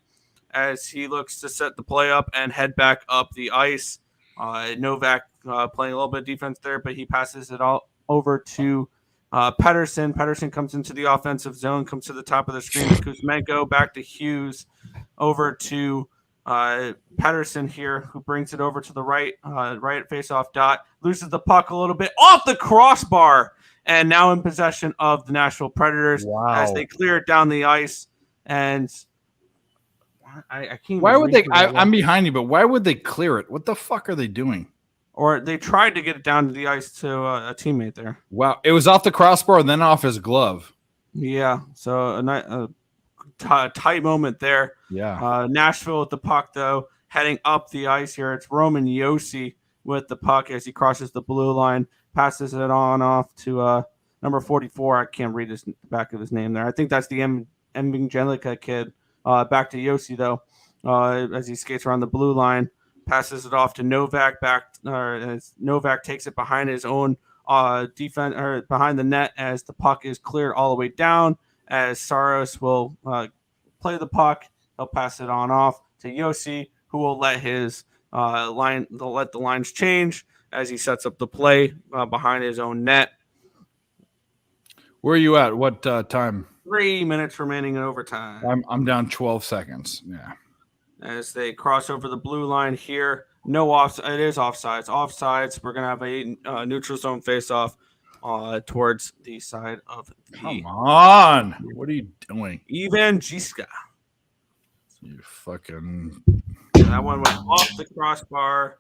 as he looks to set the play up and head back up the ice. Novak playing a little bit of defense there, but he passes it all over to Pettersson. Pettersson comes into the offensive zone, comes to the top of the screen to Kuzmenko, back to Hughes, over to Pettersson here, who brings it over to the right at face-off dot, loses the puck a little bit off the crossbar, and now in possession of the Nashville Predators as they clear it down the ice. And I can't. Why would they? I'm behind you, but why would they clear it? What the fuck are they doing? Or they tried to get it down to the ice to a teammate there. Wow, it was off the crossbar and then off his glove. Yeah, so a tight moment there. Yeah. Nashville with the puck, though, heading up the ice here. It's Roman Josi with the puck as he crosses the blue line, passes it on off to number 44. I can't read his back of his name there. I think that's the Evangelica kid. Back to Josi, though, as he skates around the blue line, passes it off to Novak. As Novak takes it behind his own defense or behind the net as the puck is cleared all the way down. As Saros will play the puck, he'll pass it on off to Josi, who will let his let the lines change as he sets up the play behind his own net. Where are you at? What time? 3 minutes remaining in overtime. I'm down 12 seconds. Yeah. As they cross over the blue line here, no off. It is offsides. Offsides. We're gonna have a neutral zone face-off towards the side of the. Come on! What are you doing, Evangelista? You fucking. That one went off the crossbar.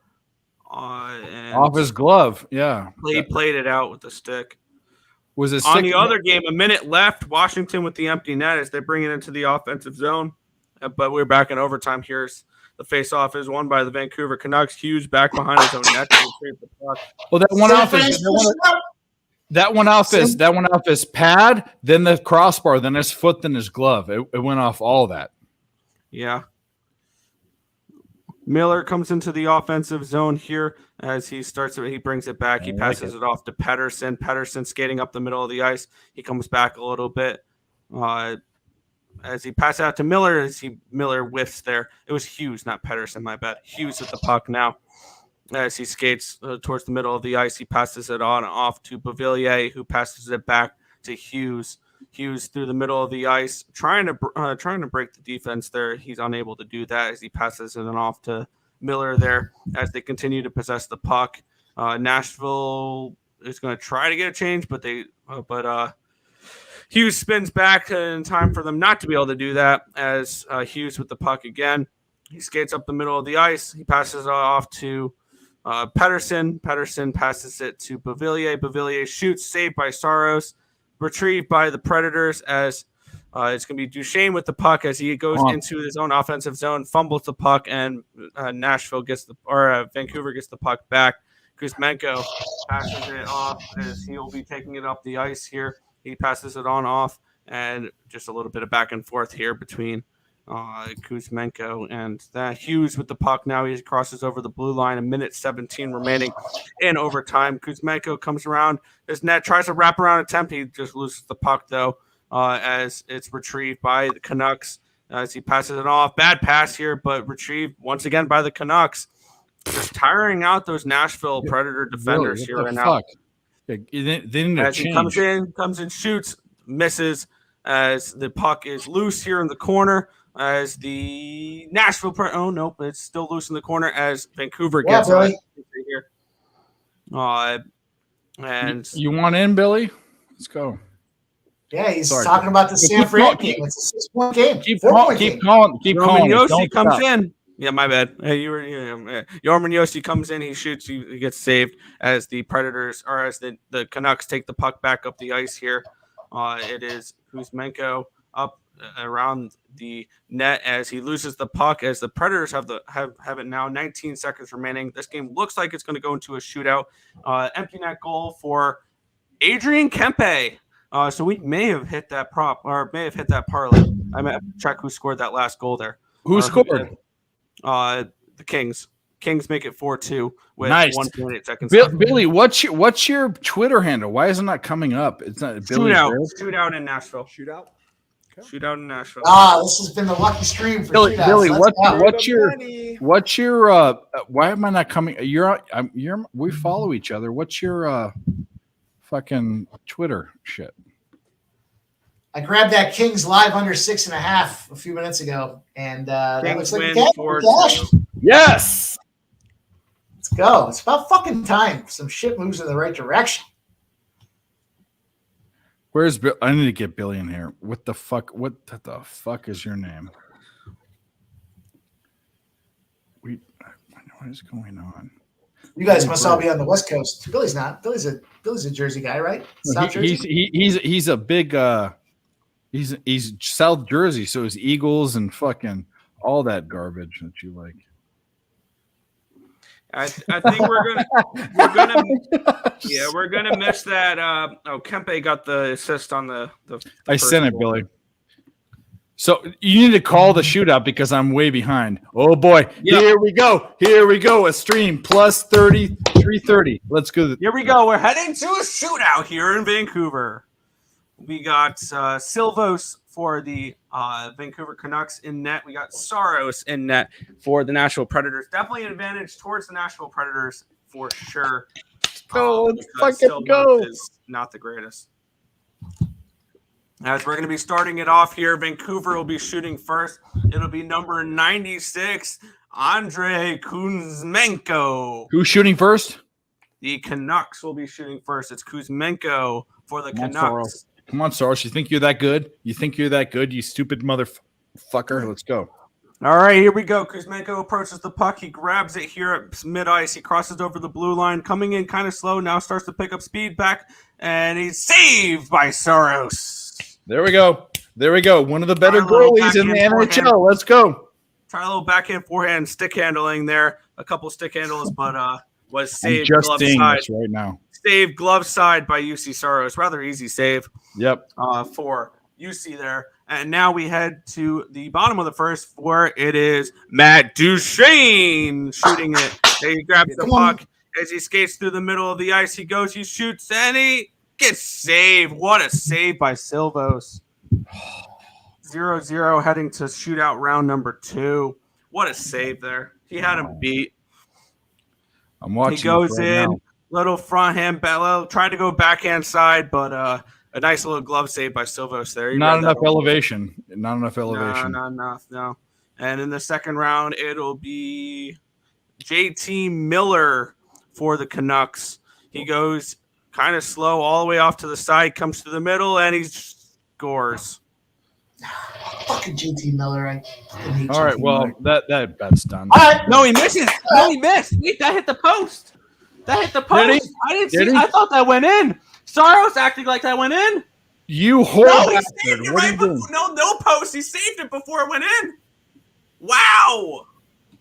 And off his glove. Yeah. He played it out with the stick. Was it on the other game? A minute left. Washington with the empty net as they bring it into the offensive zone. But we're back in overtime. Here's the face-off is won by the Vancouver Canucks. Hughes back behind his own net. Well, that went off his pad, then the crossbar, then his foot, then his glove. It went off all that. Yeah. Miller comes into the offensive zone here as he brings it back. He passes it off to Pettersson. Pettersson skating up the middle of the ice. He comes back a little bit. As he passes out to Miller, Miller whiffs there. It was Hughes, not Pettersson, my bad. Hughes with the puck now. As he skates towards the middle of the ice, he passes it on off to Beauvillier, who passes it back to Hughes. Hughes through the middle of the ice, trying to break the defense there. He's unable to do that as he passes it off to Miller there as they continue to possess the puck. Nashville is going to try to get a change, but Hughes spins back in time for them not to be able to do that as Hughes with the puck again. He skates up the middle of the ice. He passes it off to Pettersson. Pettersson passes it to Beauvillier. Beauvillier shoots, saved by Saros. Retrieved by the Predators as it's going to be Duchesne with the puck as he goes into his own offensive zone, fumbles the puck, and Vancouver gets the puck back. Kuzmenko passes it off as he will be taking it up the ice here. He passes it on off, and just a little bit of back and forth here between Kuzmenko and Hughes with the puck. Now he crosses over the blue line. 1:17 remaining in overtime. Kuzmenko comes around his net, tries a wraparound attempt. He just loses the puck though, as it's retrieved by the Canucks as he passes it off. Bad pass here, but retrieved once again by the Canucks. Just tiring out those Nashville Predator defenders here right now. As he comes in, shoots, misses as the puck is loose here in the corner. As the Nashville, it's still loose in the corner as Vancouver gets it here. And you want in, Billy? Let's go. Yeah, he's talking about the San Fran game. It's a 6-point game. Keep calling. Yossi comes in. Yeah, my bad. Yorman Yossi comes in. He shoots. He gets saved as the Predators or as the Canucks take the puck back up the ice here. It is Kuzmenko up around the net as he loses the puck as the Predators have it now. 19 seconds remaining. This game looks like it's going to go into a shootout. Empty net goal for Adrian Kempe. So we may have hit that prop or may have hit that parlay. I might have to check who scored that last goal there. Who scored? The Kings. Kings make it 4-2 with nice. 1.8 seconds. Billy, what's your Twitter handle? Why isn't that coming up? It's not Shootout in Nashville. Shootout. Okay. Shootout in Nashville. This has been the lucky stream for Billy. shootouts. What's your why am I not coming? We follow each other. What's your fucking Twitter shit? I grabbed that Kings live under 6.5 a few minutes ago, and that looks like cash. Yes. Let's go. It's about fucking time. Some shit moves in the right direction. Where's Bill? I need to get Billy in here. What the fuck? What the fuck is your name? What is going on? You guys must all be on the West Coast. Billy's not. Billy's a Jersey guy, right? South Jersey? He's a big he's South Jersey, so it's Eagles and fucking all that garbage that you like. I think we're gonna miss that. Kempe got the assist on the I sent it, Billy. So you need to call the shootout because I'm way behind. Oh boy, Here we go. A stream plus 330. Let's go. Here we go. We're heading to a shootout here in Vancouver. We got Silvos for the Vancouver Canucks in net. We got Saros in net for the Nashville Predators. Definitely an advantage towards the Nashville Predators for sure. Let's fucking go. Is not the greatest. As we're going to be starting it off here, Vancouver will be shooting first. It'll be number 96, Andrei Kuzmenko. Who's shooting first? The Canucks will be shooting first. It's Kuzmenko for the Canucks. Come on, Soros. You think you're that good? You stupid motherfucker? Let's go. All right, here we go. Kuzmenko approaches the puck. He grabs it here at mid-ice. He crosses over the blue line, coming in kind of slow. Now starts to pick up speed back and he's saved by Soros. There we go. One of the better goalies in the NHL. Let's go. Try a little backhand, forehand, stick handling there. A couple stick handles, but was saved I'm just glove seeing side. this right now. Saved glove side by UC Soros. Rather easy save. Yep. For UC there. And now we head to the bottom of the first, where it is Matt Duchene shooting it. He grabs the puck as he skates through the middle of the ice. He goes, he shoots, and he gets saved. What a save by Silvos. 0-0 heading to shootout round number 2. What a save there. He had him beat. I'm watching. He goes right in, now. little front hand, tried to go backhand side, but a nice little glove save by Silvos there. Not enough elevation. Not enough elevation. No. And in the second round, it'll be JT Miller for the Canucks. He goes kind of slow all the way off to the side, comes to the middle, and he scores. Fucking JT Miller. All right, well, that bet's done. All right. No, he misses. No, he missed. Wait, that hit the post. I didn't see. I thought that went in. Saros acting like that went in. You horrible he bastard. saved it What are right you doing? before. No post. He saved it before it went in. Wow.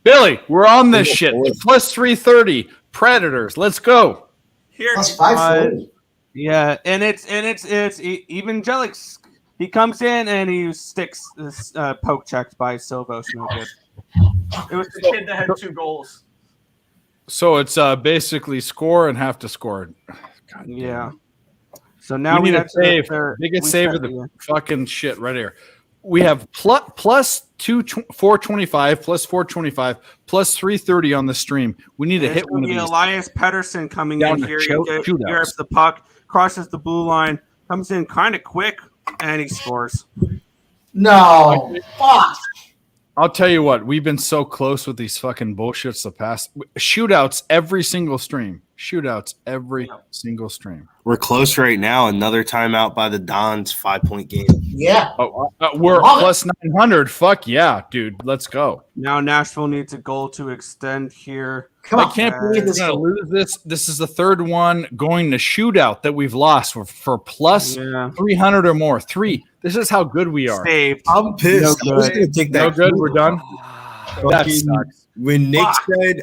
Billy, we're on this shit. Plus 330. Predators. Let's go. Here. Plus 540. Yeah, and it's Evangelics. He comes in and he sticks this poke checked by Silvos. No good. It was the kid that had 2 goals. So it's basically score and have to score. God yeah. So now we need a save. Biggest Biggest save of the fucking shit right here. We have plus 425, plus 425, plus 330 on the stream. We need to hit one of these. Elias Pettersson coming Down in here. shootouts. He grabs the puck, crosses the blue line, comes in kind of quick, and he scores. No. Fuck. I'll tell you what, we've been so close with these fucking bullshits the past shootouts every single stream. Single stream. We're close right now. Another timeout by the Dons, 5-point game. Yeah. We're plus 900. Fuck yeah, dude. Let's go. Now Nashville needs a goal to extend here. I can't believe we're going to lose this. This is the third one going to shootout that we've lost for plus 300 or more. 3. This is how good we are. Saved. I'm pissed. No I was going to take that. No good. We're done. That sucks. When Nick said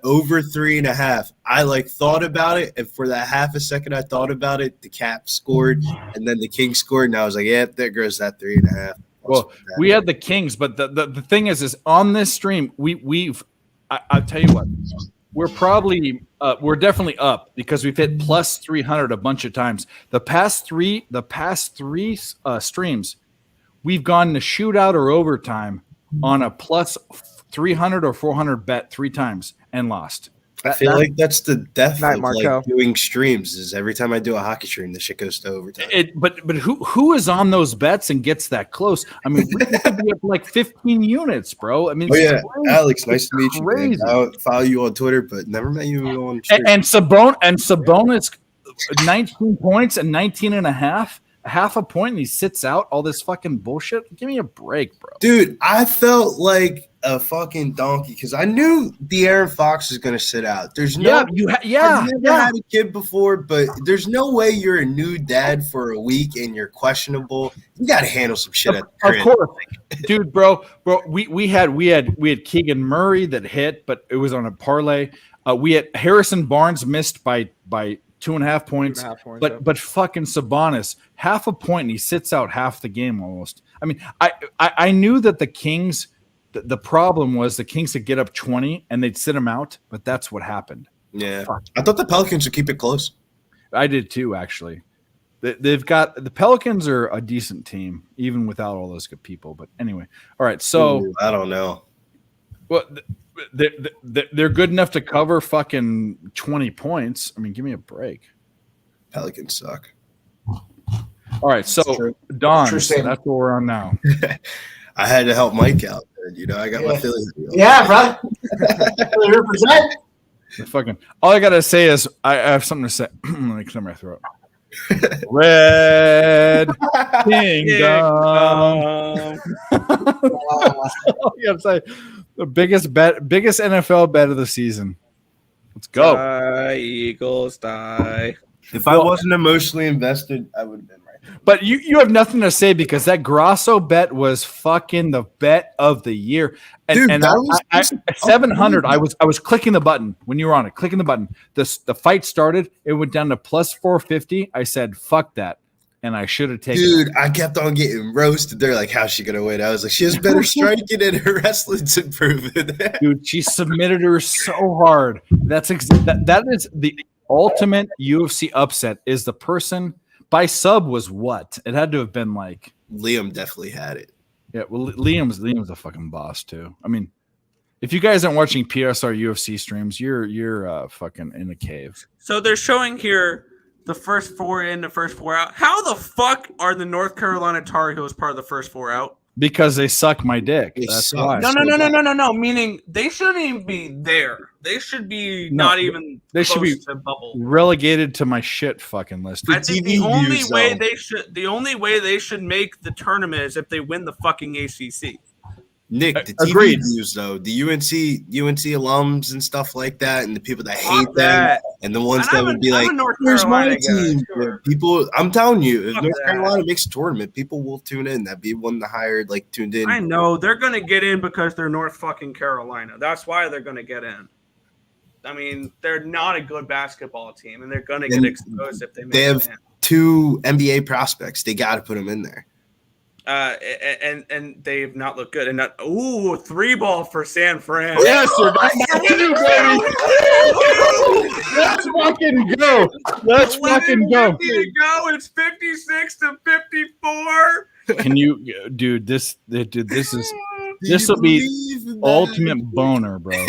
over 3.5, I thought about it, and for that half a second I thought about it, the Caps scored, and then the Kings scored, and I was like, yeah, there goes that 3.5. Well, we had the Kings, but the thing is on this stream, I'll tell you what, we're definitely up because we've hit plus 300 a bunch of times. The past three streams, we've gone to shootout or overtime on a plus 300 or 400 bet 3 times and lost. I feel like that's the death of Marco. doing streams. Is every time I do a hockey stream, the shit goes to overtime. But who is on those bets and gets that close? I mean, we could be up 15 units, bro. I mean, crazy. Alex, nice to meet crazy. you. I'll follow you on Twitter, but never met you on stream. And Sabonis 19 points and 19 and a half. Half a point and he sits out all this fucking bullshit. Give me a break, bro. Dude, I felt like a fucking donkey because I knew De'Aaron Fox was going to sit out. There's no, I've never had a kid before, but there's no way you're a new dad for a week and you're questionable. You got to handle some shit at the crib. Of course, dude, bro. We had Keegan Murray that hit, but it was on a parlay. We had Harrison Barnes missed by 2.5 points, but fucking Sabonis half a point and he sits out half the game almost. I mean, I knew that the Kings. The problem was the Kings could get up 20 and they'd sit them out, but that's what happened. Yeah, I thought the Pelicans would keep it close. I did too, actually. They've got the Pelicans are a decent team, even without all those good people. But anyway, all right. So I don't know. Well, they're good enough to cover fucking 20 points. I mean, give me a break. Pelicans suck. All right, so Don, that's what we're on now. I had to help Mike out. I got my Phillies. Yeah, brother. Represent. Fucking. All I gotta say is I have something to say. Let me clear my throat. Red Kingdom. All I gotta say, the biggest NFL bet of the season. Let's go. Die, Eagles, die. If I wasn't emotionally invested, I would have been right. But you have nothing to say because that Grosso bet was fucking the bet of the year. And, Dude, and that I, was 700. I was clicking the button when you were on it, clicking the button. The fight started. It went down to plus 450. I said, fuck that. And I should have taken Dude, I kept on getting roasted. They're like, how's she going to win? I was like, she has better striking and her wrestling's improving. Dude, she submitted her so hard. That is the ultimate UFC upset is the person by sub was what? It had to have been like Liam definitely had it. Yeah, well, Liam's a fucking boss too. I mean, if you guys aren't watching PSR UFC streams, you're fucking in a cave. So they're showing here the first 4 in, the first 4 out. How the fuck are the North Carolina Tar Heels part of the first 4 out? Because they suck my dick. That's why. No. Meaning they shouldn't even be there. They should be not even. They should be to bubble. relegated to my shit fucking list. I think the only way they should make the tournament is if they win the fucking ACC. Nick, the TV views though, the UNC alums and stuff like that, and the people that hate them, and the ones that would be like, "Where's my team?" Sure. People, I'm telling you, if North Carolina makes a tournament, people will tune in. That'd be one of the higher tuned in. I know they're gonna get in because they're North fucking Carolina. That's why they're gonna get in. I mean, they're not a good basketball team, and they're gonna get exposed if they have 2 NBA prospects. They got to put them in there. And they've not looked good. And 3-ball for San Fran. Yes, sir. Let's fucking go. Let's fucking go. It's 56-54. Can you, dude? This will be ultimate boner, bro.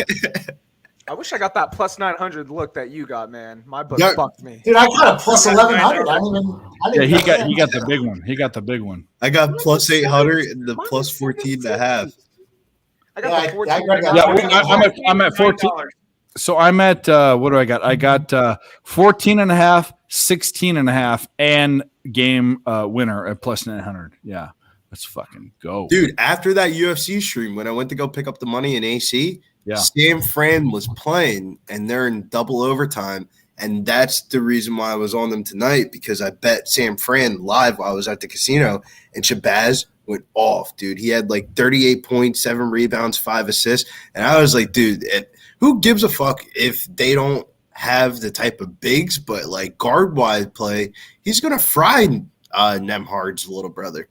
I wish I got that plus 900 look that you got, man. My book fucked me. Dude, I got a plus 1100. He got the big one. He got the big one. I got plus 800 and the plus 14 and a half. I got the 14. I'm at 14. So I'm at what do I got? I got 14 and a half, 16 and a half, and game winner at plus 900. Yeah, let's fucking go, dude. After that UFC stream, when I went to go pick up the money in AC. Yeah. San Fran was playing, and they're in double overtime, and that's the reason why I was on them tonight, because I bet San Fran live while I was at the casino, and Shabazz went off, dude. He had like 38 points, 7 rebounds, 5 assists, and I was like, dude, who gives a fuck if they don't have the type of bigs, but like guard-wise play, he's going to fry Nemhard's little brother.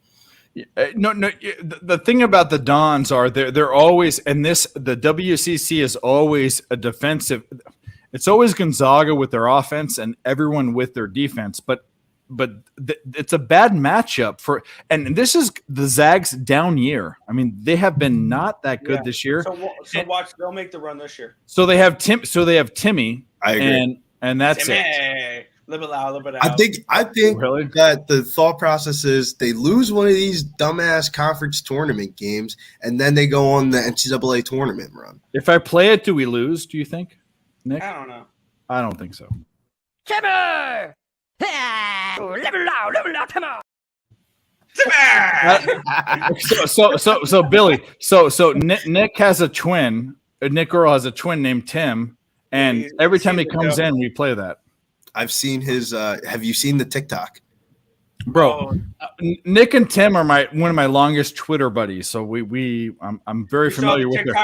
No. The thing about the Dons are they're always, and the WCC is always a defensive. It's always Gonzaga with their offense and everyone with their defense, but it's a bad matchup and this is the Zags down year. I mean, they have been not that good this year. So watch, they'll make the run this year. So they have Timmy. I agree, and that's Timmy. it. Live it out. I think really? that the thought process is they lose one of these dumbass conference tournament games, and then they go on the NCAA tournament run. If I play it, do we lose? Do you think, Nick? I don't know. I don't think so. Timber! Level out, come on! So Billy, so Nick has a twin. Nick Earl has a twin named Tim, and every time he comes in, we play that. I've seen his. Have you seen the TikTok? Bro, Nick and Tim are one of my longest Twitter buddies, so I'm very familiar with their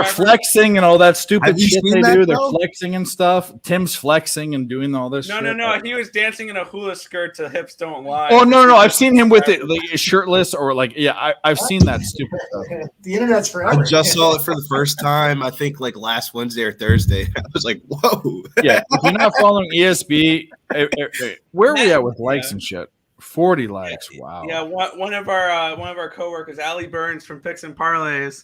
flexing and all that stupid shit they do. They're flexing and stuff. Tim's flexing and doing all this. No. He was dancing in a hula skirt to "Hips Don't Lie." Oh no, I've seen him with it like shirtless or like I've seen that stupid stuff. The internet's forever. I just saw it for the first time. I think like last Wednesday or Thursday. I was like, whoa. Yeah, if you're not following ESB, where are we at with likes and shit? 40 likes. Wow. Yeah, one of our coworkers, Allie Burns from Picks and Parlays,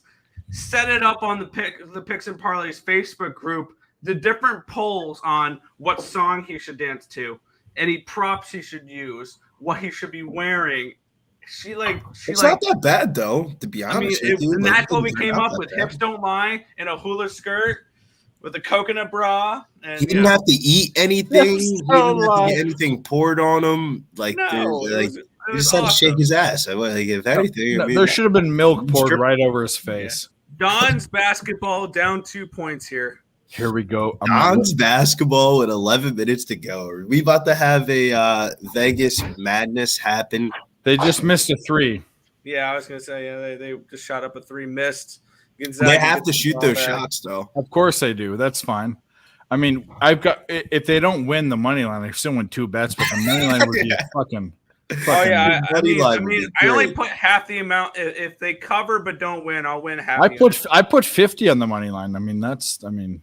set it up on the Picks and Parlays Facebook group, the different polls on what song he should dance to, any props he should use, what he should be wearing. It's not that bad though, to be honest. And that's what we came up with. Hips Don't Lie in a hula skirt with a coconut bra. And, he didn't have to eat anything. He didn't have to get anything poured on him. Like, he just had to shake his ass. Like, if anything, there should have been milk poured right over his face. Don's basketball down 2 points here. Here we go. Don's basketball with 11 minutes to go. Are we about to have a Vegas madness happen? They just missed a 3. Yeah, I was gonna say they just shot up a 3, missed. They have to shoot those shots though. Of course they do. That's fine. I mean, I've got if they don't win the money line, they still win 2 bets, but the money line would be fucking. Oh yeah, I mean, I only put half the amount. If they cover but don't win, I'll win half. I put 50 on the money line. I mean,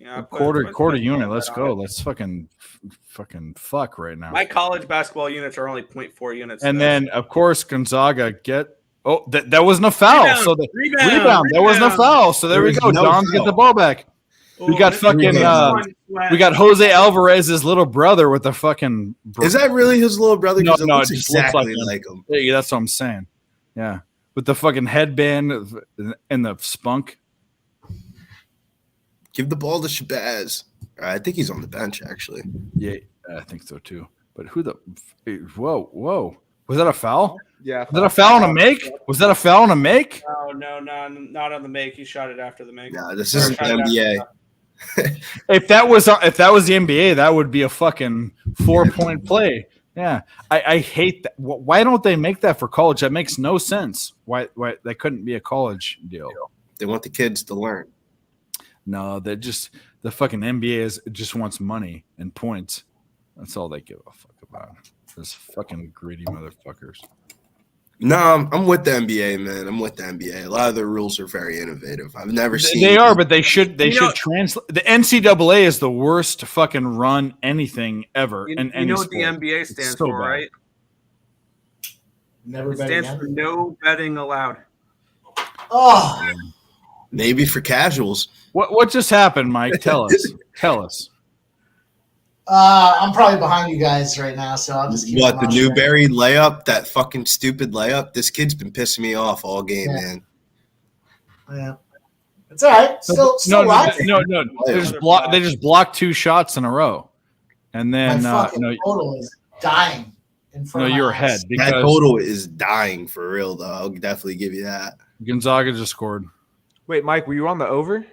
yeah, quarter unit. Let's go. Let's fucking fuck right now. My college basketball units are only 0.4 units. And then of course Gonzaga that wasn't a foul. Rebound, So the rebound. That wasn't a foul. So there we go. Don's get the ball back. We got fucking we got Jose Alvarez's little brother with the fucking. Is that really his little brother? No, it looks it just exactly looks like him. Yeah, that's what I'm saying. Yeah, with the fucking headband and the spunk. Give the ball to Shabazz. I think he's on the bench actually. Yeah, I think so too. But who the? Whoa! Was that a foul? Yeah. Was that a foul on a make? Was that a foul on a make? No, not on the make. He shot it after the make. No, this isn't the NBA. If that was the NBA, that would be a fucking 4-point play. Yeah, I hate that. Why don't they make that for college? That makes no sense. Why that couldn't be a college deal? They want the kids to learn. No, they just the fucking NBA just wants money and points. That's all they give a fuck about. Those fucking greedy motherfuckers. No, I'm with the NBA, man. I'm with the NBA. A lot of their rules are very innovative. I've never seen. They are, but they should translate. The NCAA is the worst to fucking run anything ever. You in know what sport. the NBA stands so for, bad. right? Never It betting stands for no betting allowed. Oh, Maybe for casuals. What just happened, Mike? Tell us. Tell us. I'm probably behind you guys right now, so I'll just keep What, the on Newberry layup? That fucking stupid layup? This kid's been pissing me off all game, man. Yeah. It's all right. Still No. They just blocked 2 shots in a row. And then my fucking total is dying in front of my you're eyes. ahead. That total is dying for real, though. I'll definitely give you that. Gonzaga just scored. Wait, Mike, were you on the over?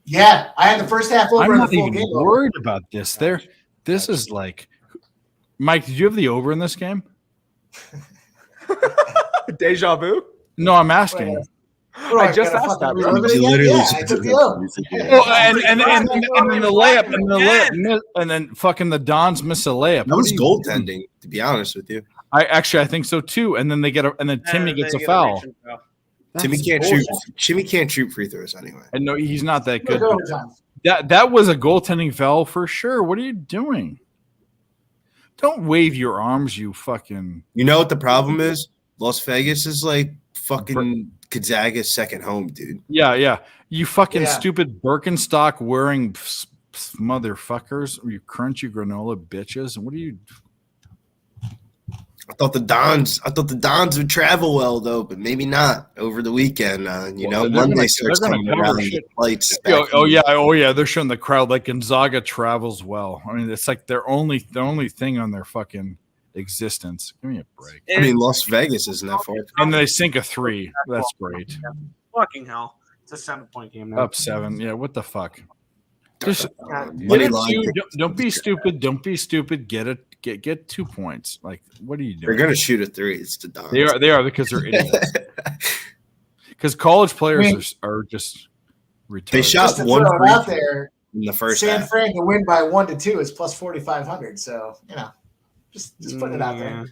Yeah, I had the first half over I'm and the not full even game worried about this. This is like, Mike, did you have the over in this game? Deja vu? No, I'm asking. I just asked that. I took the over. And then the layup, and then fucking the Dons miss a layup. That was goaltending, to be honest with you. I think so too. And then Timmy gets a foul. Timmy can't shoot. Timmy can't shoot free throws anyway. And no, he's not that good. That was a goaltending foul for sure. What are you doing? Don't wave your arms, you fucking. You know what the problem is? Las Vegas is like fucking Gonzaga's second home, dude. Yeah. You fucking stupid Birkenstock wearing motherfuckers. You crunchy granola bitches. And what are you? I thought the Dons would travel well though, but maybe not over the weekend. Monday starts coming around the flights. Oh yeah. They're showing the crowd like Gonzaga travels well. I mean, it's like their only thing on their fucking existence. Give me a break. I mean, Las Vegas isn't that far. And they sink a 3. That's great. Fucking hell! It's a 7-point game now. Up 7. Yeah. What the fuck? Just don't be stupid. Don't be stupid. Get it. Get 2 points. Like, what are you doing? They're gonna shoot a 3. It's the Dons. They are because they're idiots. Because college players are just retarded. They shot one out there in the first San half. Fran to win by 1-2 is plus 4,500. So just put it out there.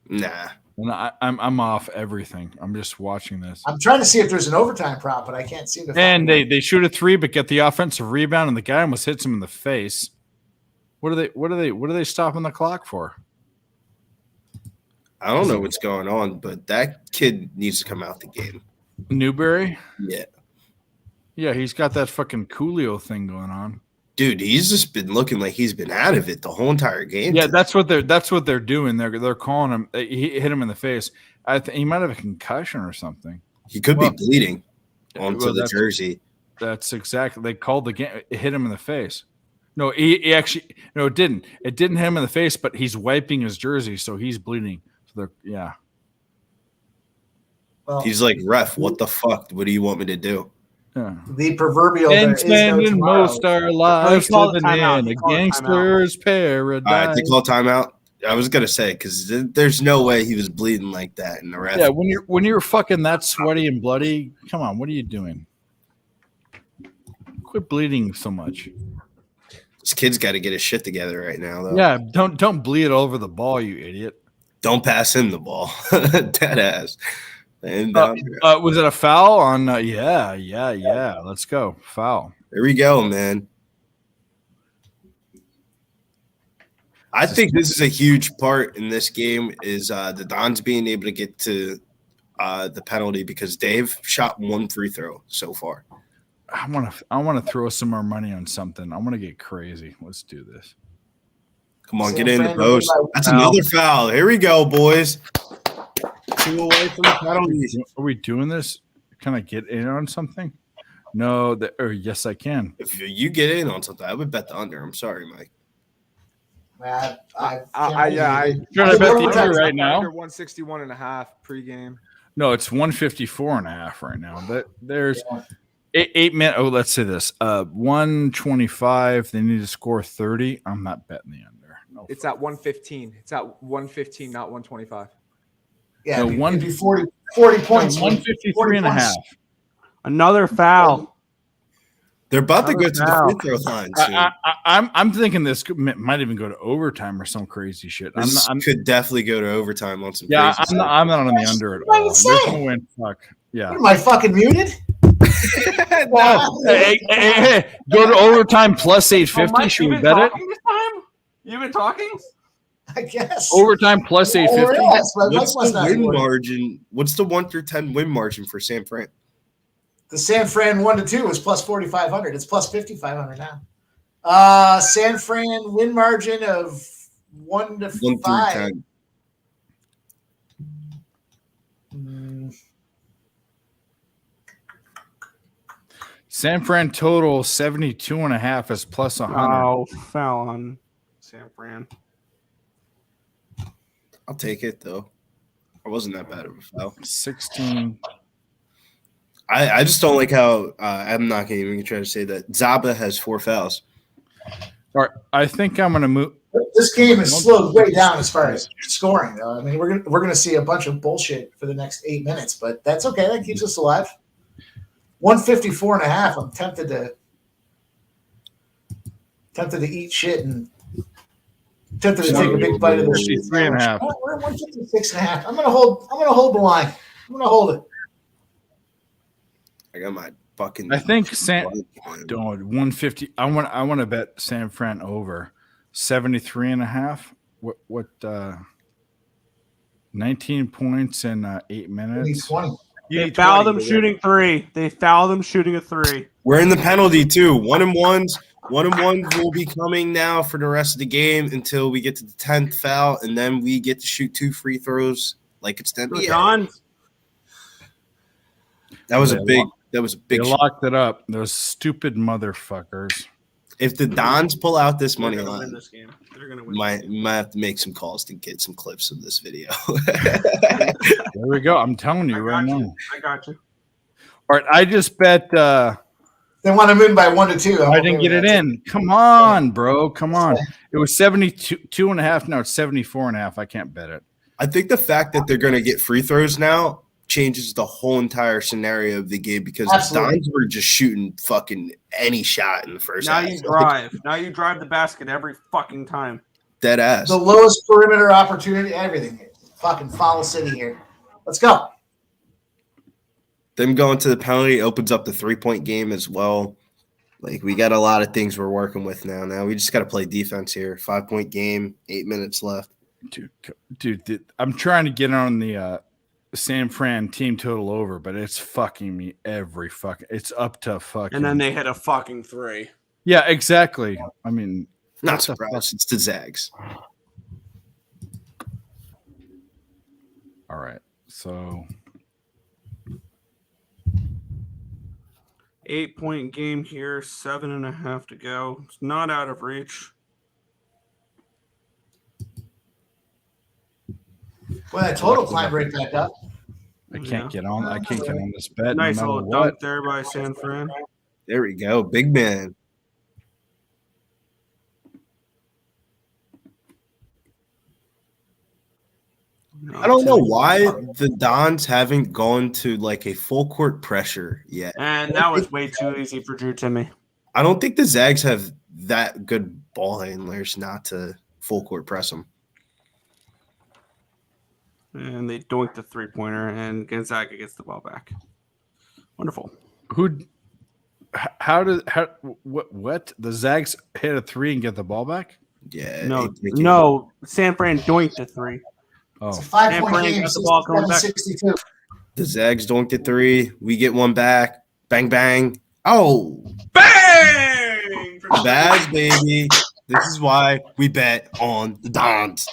Nah. And I'm off everything. I'm just watching this. I'm trying to see if there's an overtime prop, but I can't see the. And they shoot a 3, but get the offensive rebound, and the guy almost hits him in the face. What are they stopping the clock for? I don't know what's going on, but that kid needs to come out the game. Newberry? Yeah, he's got that fucking Coolio thing going on. Dude, he's just been looking like he's been out of it the whole entire game. Yeah, that's what they're doing. They're calling him. He hit him in the face. He might have a concussion or something. He could be bleeding onto the jersey. That's exactly. They called the game. It hit him in the face. No, he actually. No, it didn't. It didn't hit him in the face, but he's wiping his jersey, so he's bleeding. So yeah. Well, he's like, ref, what the fuck? What do you want me to do? The proverbial And there is no spending tomorrow. most our lives call it living timeout. in He a called it timeout. gangster's All right, paradise. they call timeout. I was gonna say because there's no way he was bleeding like that in the ref. Yeah, when you're fucking that sweaty and bloody, come on, what are you doing? Quit bleeding so much. This kid's got to get his shit together right now, though. Yeah, don't bleed over the ball, you idiot. Don't pass him the ball, dead ass. And down here. Was it a foul on? Yeah. Let's go, foul. There we go, man. I think this is a huge part in this game is the Dons being able to get to the penalty because Dave shot one free throw so far. I want to throw some more money on something. I want to get crazy. Let's do this. Come on, get in the post. That's another foul. Here we go, boys. 2 away from the penalties. Are we doing this? Can I get in on something? No, yes, I can. If you get in on something, I would bet the under. I'm sorry, Mike. I Should I bet the under right now? Under 161.5 pregame. No, it's 154.5 right now. But there's 8 minutes. Oh, let's say this. 125. They need to score 30. I'm not betting the under. No, it's at 115. It's at 115, not 125. Yeah, no, it'd be 40 points. 153.5. Another foul. They're about to go to the free throw line soon. I'm thinking this might even go to overtime or some crazy shit. This could definitely go to overtime on some. Yeah, crazy I'm not on the under at all. There's no way. Fuck. Yeah. What, am I fucking muted? No. Hey, go to overtime plus 850. Should we bet it? This time? You've been talking? I guess. Overtime plus 850. What's the win margin? What's the 1 through 10 win margin for San Fran? The San Fran 1-2 was plus 4,500. It's plus 5,500 now. San Fran win margin of 1 to 1 5. through 10. San Fran total 72.5 is plus 100. Oh, foul on San Fran. I'll take it though. It wasn't that bad of a foul. 16. I just don't like how I'm not going to even try to say that Zaba has 4 fouls. All right, I think I'm going to move. This game is slowed way down as far as scoring, though. I mean, we're gonna see a bunch of bullshit for the next 8 minutes, but that's okay. That keeps us alive. 154.5. I'm tempted to eat shit and tempted to take a big bite of this. 53.5. We're at 156.5. I'm gonna hold the line. I'm gonna hold it. I got my fucking. I think 150. I want to bet San Fran over 73.5. What 19 points in 8 minutes. 20. They fouled him shooting 3. They fouled him shooting a 3. We're in the penalty too. 1-and-1s. 1-and-1s will be coming now for the rest of the game until we get to the 10th foul, and then we get to shoot 2 free throws like it's the NBA. That was a big. They locked it up. Those stupid motherfuckers. If the Dons pull out this money They're gonna line, win this game. They're gonna win. might have to make some calls to get some clips of this video. There we go. I'm telling you right now. I got you. All right, I just bet. They want to win by 1 to 2. I didn't get it in. Come on, bro. Come on. It was 72.5. Now it's 74.5. I can't bet it. I think the fact that they're going to get free throws now changes the whole entire scenario of the game because the Dons were just shooting fucking any shot in the first half. Now you drive the basket every fucking time. Dead ass. The lowest perimeter opportunity, everything. Fucking follow city here. Let's go. Them going to the penalty opens up the 3-point game as well. Like, we got a lot of things we're working with now. Now we just got to play defense here. 5-point game, 8 minutes left. Dude, I'm trying to get on the San Fran team total over, but it's fucking me every fucking. It's up to fucking. And then they hit a fucking 3. Yeah, exactly. I mean, not surprised. It's the Zags. All right, so 8-point game here, 7.5 to go. It's not out of reach. Well, that total climbed right back up. I can't get on. I can't get on this bet. Nice no matter little what. dunk there by San Fran. There we go. Big man. I don't know why the Dons haven't gone to like a full court pressure yet. And that was way too easy for Drew Timmy. I don't think the Zags have that good ball handlers not to full court press them. And they doink the 3-pointer, and Gonzaga gets the ball back. Wonderful. What? The Zags hit a 3 and get the ball back? Yeah. No. San Fran doinked the 3. Oh. It's a 5-point game. Got the ball coming back. 62. The Zags donked it 3. We get one back. Bang, bang. Oh. Bang! Bad, baby. This is why we bet on the Dons.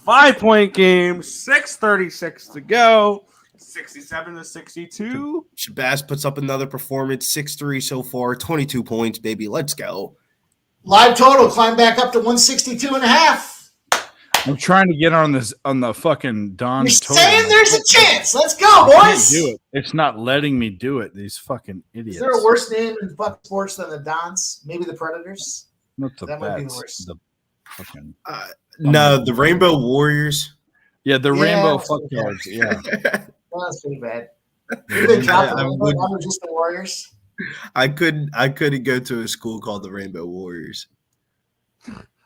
5-point game, 6:36 to go, 67-62. Shabazz puts up another performance, 6-3 so far, 22 points, baby. Let's go. Live total climbed back up to 162.5. I'm trying to get on the fucking Don. You're saying there's a chance. Let's go, boys. Do it. It's not letting me do it. These fucking idiots. Is there a worse name in fuck sports than the Dons? Maybe the Predators. Not the That might be the bats, worst. the fucking. No, the Rainbow Warriors. Yeah, the Rainbow that's fucktards. Yeah. Well, that's pretty bad. Did they drop the Rainbow? Now they're just the Warriors. I couldn't go to a school called the Rainbow Warriors.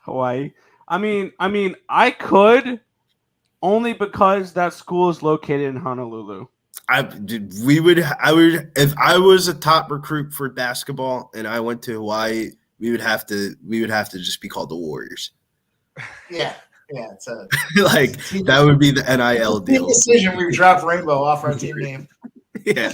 Hawaii. I mean, I could, only because that school is located in Honolulu. I would if I was a top recruit for basketball and I went to Hawaii, we would have to just be called the Warriors. Yeah, it's a like that would be the NIL big deal. decision. We dropped Rainbow off our team name. Yeah.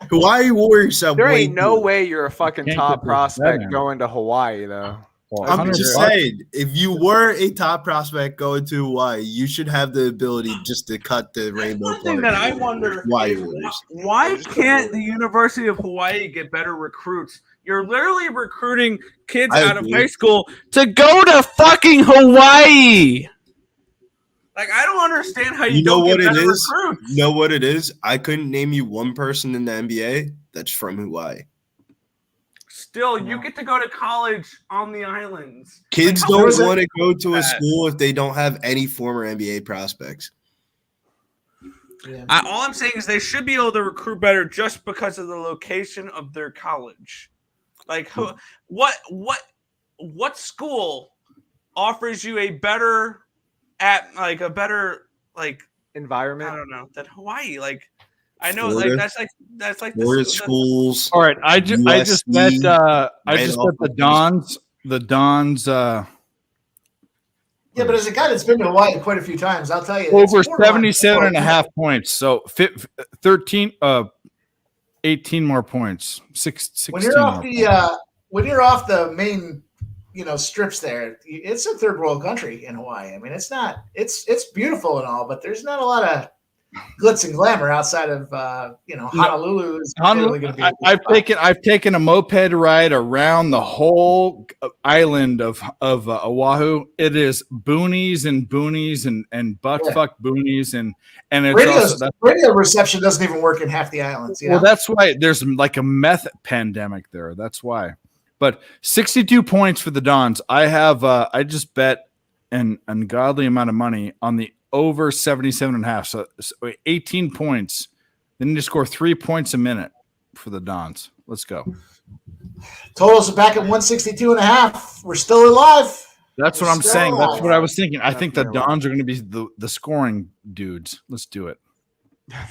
Hawaii Warriors. There ain't no way you're a fucking Can't top get this prospect better. going to Hawaii, though. I'm just saying, if you were a top prospect going to Hawaii, you should have the ability just to cut the rainbow. One thing that I wonder, why can't the University of Hawaii get better recruits? You're literally recruiting kids out of high school to go to fucking Hawaii. Like, I don't understand how you don't get better recruits. You know what it is? I couldn't name you one person in the NBA that's from Hawaii. Still, you get to go to college on the islands. Kids Like, don't want to go to a school if they don't have any former NBA prospects. Yeah. All I'm saying is they should be able to recruit better just because of the location of their college. Like, what school offers you a better environment? I don't know, than Hawaii. Like, I know, Florida. that's like Florida schools. All right, I just bet the Dons. The Dons. Yeah, but as a guy that's been to Hawaii quite a few times, I'll tell you, Over it's borderline. 77.5 points. So 18 more points. 16 When you're off more the points. when you're off the main, strips there, it's a third world country in Hawaii. I mean, it's not. It's beautiful and all, but there's not a lot of glitz and glamour outside of Honolulu. Is clearly going to be. I've taken a moped ride around the whole island of Oahu. It is boonies and boonies and buttfuck boonies and it's radio reception doesn't even work in half the islands. Well, that's why there's like a meth pandemic there. That's why. But 62 points for the Dons. I have I just bet an ungodly amount of money on the over 77.5. So 18 points. They need to score 3 points a minute for the Dons. Let's go. Totals are back at 162.5. We're still alive. That's what I'm saying. That's what I was thinking. I think the Dons are going to be the scoring dudes. Let's do it.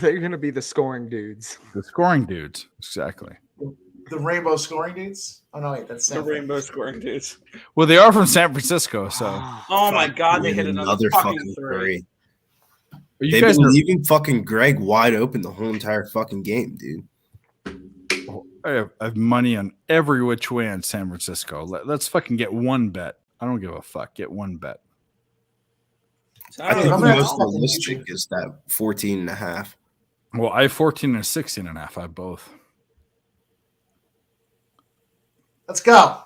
They're going to be the scoring dudes. The scoring dudes. Exactly. The rainbow scoring dudes. Oh no, wait, that's the rainbow scoring dudes. Well, they are from San Francisco, so. Oh my God, they hit another fucking three. They've been leaving fucking Greg wide open the whole entire fucking game, dude. I have money on every which way in San Francisco. Let's fucking get one bet. I don't give a fuck. Get one bet. I think the most realistic is that 14.5. Well, I have 14 and 16.5. I have both. Let's go.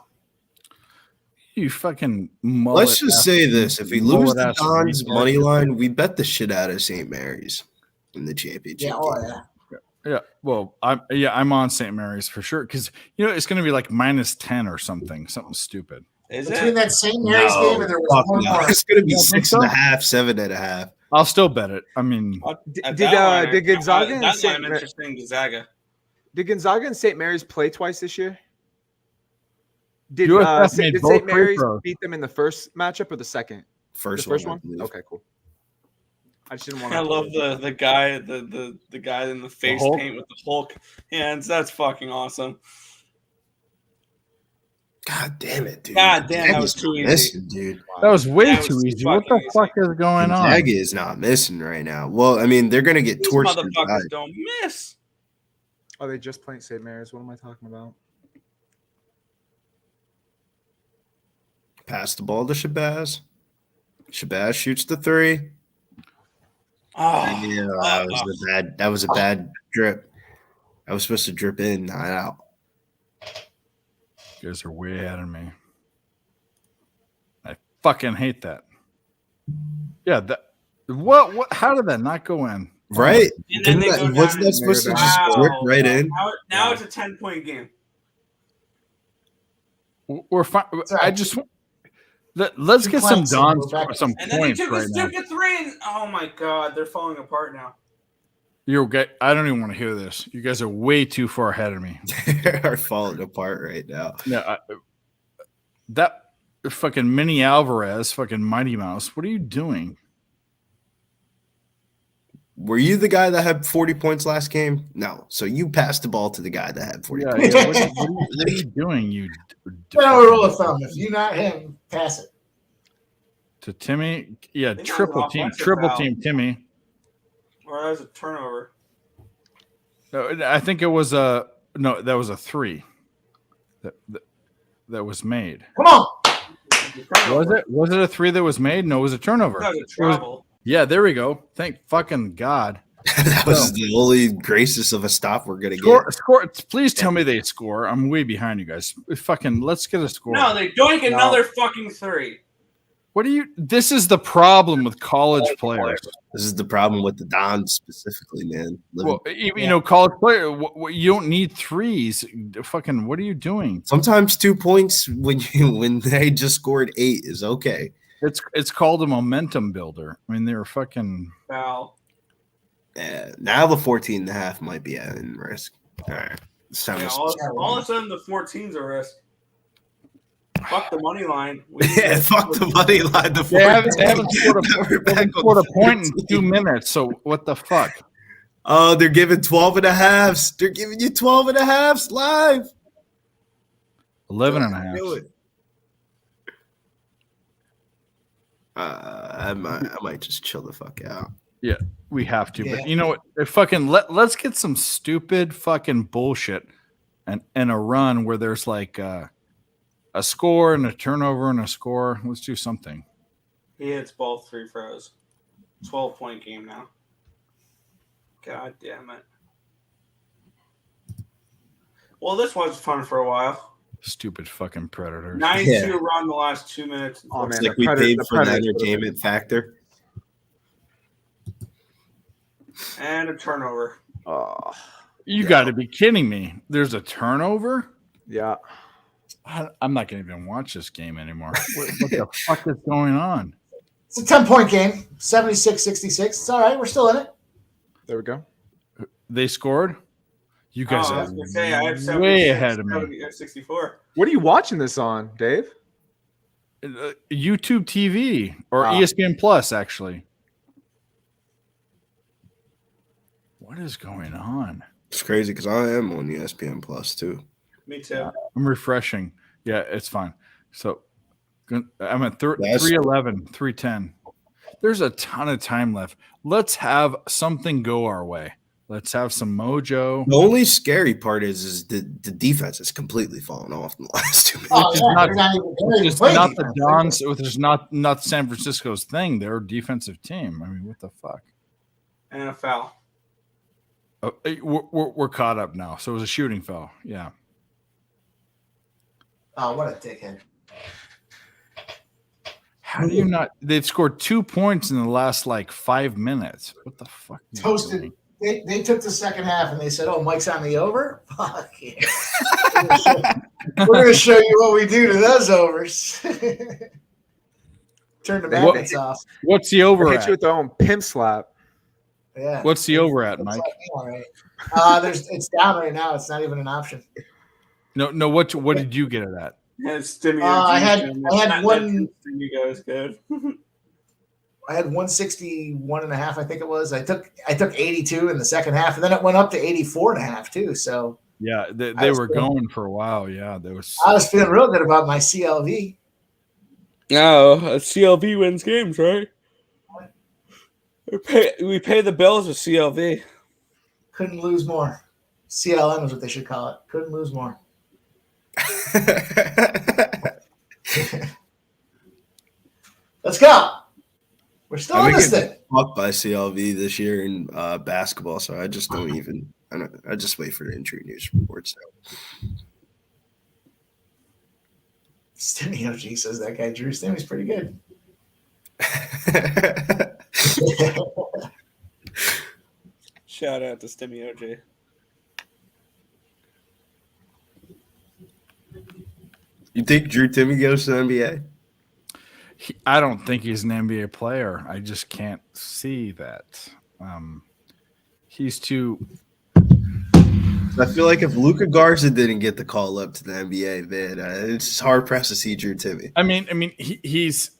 You fucking mullet. Let's just say this: if we lose the mullet-ass Dons retard. money line, we bet the shit out of St. Mary's in the championship. Yeah, oh game. yeah. Yeah, well, I'm on St. Mary's for sure because it's going to be like -10 or something stupid. Is Between it? that St. Mary's No, game and there was fuck one no. more. It's going to be You don't think 6.5, 7.5. I'll still bet it. I mean, Did Gonzaga and That's St. I'm interested in Gonzaga. Did Gonzaga and St. Mary's play twice this year? Did USF made did both St. free Mary's throws. beat them in the first matchup or the second? First The first one, I one? believe. Okay, cool. I just didn't want I love the guy the guy in the face Hulk? paint with the Hulk hands. That's fucking awesome. God damn it, dude. God damn, that was Gonzaga's too not easy. missing, dude. that was way That too was easy. What the fucking fuck is going on? Gonzaga is not missing right now. Well, I mean, they're going to get These torched. motherfuckers inside. don't miss. Are they just playing St. Mary's? What am I talking about? Pass the ball to Shabazz. Shabazz shoots the three. Oh, Yeah, that was a bad drip. I was supposed to drip in, not out. You guys are way ahead of me. I fucking hate that. Yeah, what? How did that not go in? Right? And then they go Wasn't down that supposed to and- just Wow. drip right in? Now it's a 10-point game. We're fine. I just let's get some Dons some And then they points took a right now. stupid three, and oh my god, they're falling apart now. You're okay. I don't even want to hear this. You guys are way too far ahead of me. Are falling apart right now. Yeah, that fucking Mini Alvarez, fucking Mighty Mouse. What are you doing? Were you the guy that had 40 points last game? No. So you passed the ball to the guy that had 40 Yeah, points. yeah. What are you doing? You No rule of thumb. If you not him, pass it. to Timmy. Yeah, think it was triple an team, offensive triple foul. team Timmy. Or that was a turnover. No, I think it was that was a three. That was made. Come on. Was it a three that was made? No, it was a turnover. That was a It was- travel. yeah, there we go. Thank fucking God. That was the only gracious of a stop we're going to Score, get. score. Please tell me they score. I'm way behind you guys. Fucking, let's get a score. No, they doink another fucking three. What do you? This is the problem with college players. This is the problem with the Dons specifically, man. Well, college player. You don't need threes. Fucking, what are you doing? Sometimes 2 points when they just scored 8 is okay. It's called a momentum builder. I mean, they're fucking. Foul. Now the 14.5 might be at in risk. All right. It's time Yeah, to all of a sudden, the 14's a risk. Fuck the money line. Yeah, fuck the money line. The They haven't back scored on a point in 2 minutes. So what the fuck? Oh, they're giving 12.5s. They're giving you 12.5s live. 11 and a half. Do it. I might just chill the fuck out. Yeah, we have to. Yeah. But you know what? Fucking let's get some stupid fucking bullshit and a run where there's like a score and a turnover and a score. Let's do something. He hits both free throws. 12-point game now. God damn it. Well, this was fun for a while. Stupid fucking predators. 9-2 run the last 2 minutes. Oh, man, It's the like we Predators- paid the for the Predators would've entertainment factor. And a turnover. Oh, You got to be kidding me. There's a turnover? yeah. I'm not going to even watch this game anymore. What the fuck is going on? It's a 10-point game. 76-66. It's all right. We're still in it. There we go. They scored? You guys I are was going to say, I have way 76, ahead of me. 70, I have 64. What are you watching this on, Dave? YouTube TV or Ah. ESPN Plus, actually. What is going on? It's crazy because I am on ESPN Plus too. Me too. I'm refreshing. Yeah, it's fine. So I'm at 311, 310. There's a ton of time left. Let's have something go our way. Let's have some mojo. The only scary part is the defense has completely fallen off in the last 2 minutes. Oh, is yeah, not- they're not even- they're Which even is playing not the defense. Dons, which is not San Francisco's thing. They're a defensive team. I mean, what the fuck? And a foul. Oh, we're caught up now. So it was a shooting foul. Yeah. Oh, what a dickhead. How do you not? They've scored 2 points in the last like 5 minutes. What the fuck? Toasted. They took the second half and they said, "Oh, Mike's on the over." Fuck yeah. We're gonna show you what we do to those overs. Turn the magnets off. What's the over Hit at? you with their own pimp slap. Yeah. What's the over at, Mike? All right. It's down right now. It's not even an option. No. What did you get it at? I had one. You guys good. I had 161.5, I think it was. I took 82 in the second half, and then it went up to 84.5 too. So yeah, they were going for a while. Yeah, there was. I was feeling real good about my CLV. No, CLV wins games, right? We pay the bills with CLV. Couldn't lose more. CLM is what they should call it. Couldn't lose more. Let's go. We're still on this thing. Fucked by CLV this year in basketball, so I just don't even. I just wait for the injury news reports now. Stimmy OG says that guy Drew Stimmy's pretty good. Shout out to Stimmy OG. You think Drew Timmy goes to the NBA? I don't think he's an NBA player. I just can't see that. He's too. I feel like if Luka Garza didn't get the call up to the NBA, man, it's hard pressed to see Drew Timmy. I mean, he's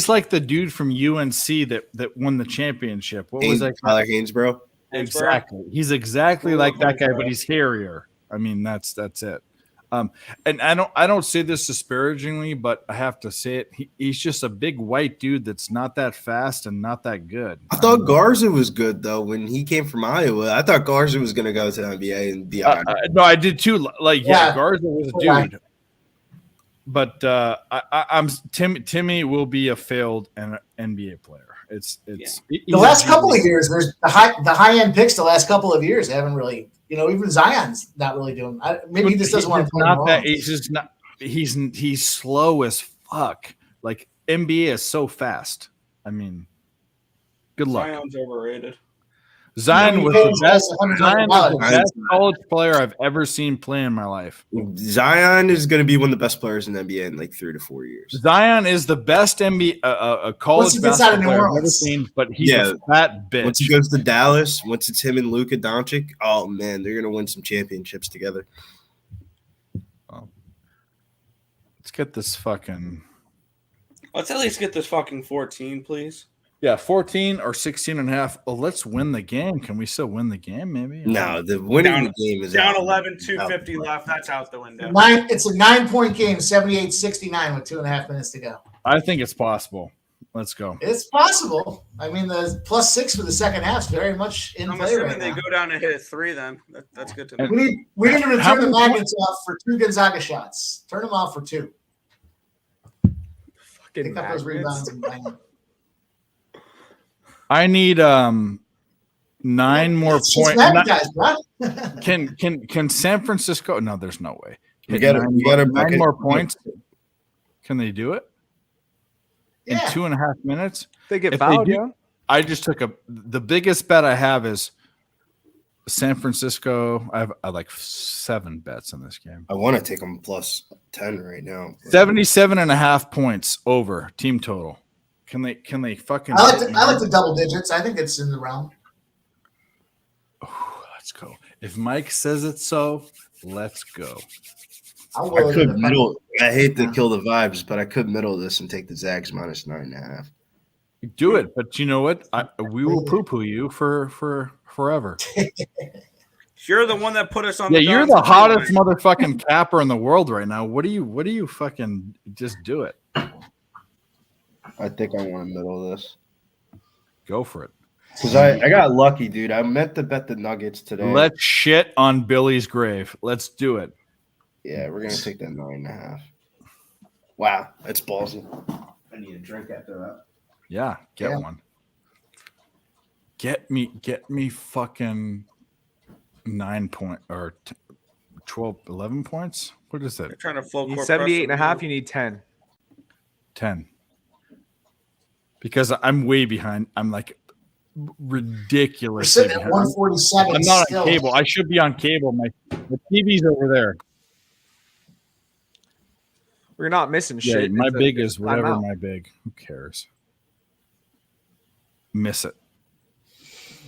like the dude from UNC that won the championship. What was that? Tyler Hainsborough. Exactly. He's exactly like that guy, but he's hairier. I mean, that's it. And I don't say this disparagingly, but I have to say it. He's just a big white dude that's not that fast and not that good. I thought Garza was good though when he came from Iowa. I thought Garza was going to go to the NBA and be on. No, I did too. Garza was a dude. But Timmy will be a failed NBA player. It's the last couple of years. There's the high end picks. The last couple of years, they haven't really. Even Zion's not really doing. Maybe he just doesn't want to play. Not that he's just not. He's slow as fuck. Like NBA is so fast. I mean, good luck. Zion's overrated. Zion was the best. Zion was the best college player I've ever seen play in my life. Zion is going to be one of the best players in the NBA in like 3 to 4 years. Zion is the best NBA college basketball player I've ever seen, but he's a fat bitch. Once he goes to Dallas, once it's him and Luka Doncic, oh man, they're going to win some championships together. Let's get this fucking. Let's at least get this fucking 14, please. Yeah, 14 or 16.5. Oh, let's win the game. Can we still win the game? Maybe. No, the winning the game is down 11, 250 left. That's out the window. It's a 9-point game, 78-69 with 2.5 minutes to go. I think it's possible. Let's go. It's possible. I mean, the +6 for the second half is very much in play right now. They go down and hit 3. Then that's good to know. We need to return the magnets off for 2 Gonzaga shots. Turn them off for 2. Fucking pick up those rebounds and bang them. I need 9 more points. Can San Francisco? No, there's no way. You got 9 more points. Can they do it in 2.5 minutes? They get fouled. Yeah. I just took the biggest bet I have is San Francisco. I have like 7 bets in this game. I want to take them +10 right now. 77.5 points over team total. Can they fucking? I like the double digits. I think it's in the realm. Oh, let's go. If Mike says it so, let's go. I could middle. I hate to kill the vibes, but I could middle this and take the Zags -9.5. Do it, but you know what? We will poo-poo you for forever. You're the one that put us on. Yeah, you're the hottest motherfucking capper in the world right now. What do you fucking just do it? I think I want to middle this. Go for it. Because I got lucky, dude. I meant to bet the Nuggets today. Let's shit on Billy's grave. Let's do it. Yeah, we're going to take that 9.5. Wow, that's ballsy. I need a drink after that. Yeah, get one. Get me fucking 9 point or 12, 11 points. What is that? You're trying to flow. 78.5. You need 10. 10. because I'm way behind. I'm like We're ridiculously sitting at behind. 147. I'm not still. on cable. I should be on cable. My TV's over there. We're not missing Yeah, shit. my It's big it's is whatever timeout. my big. Who cares? Miss it.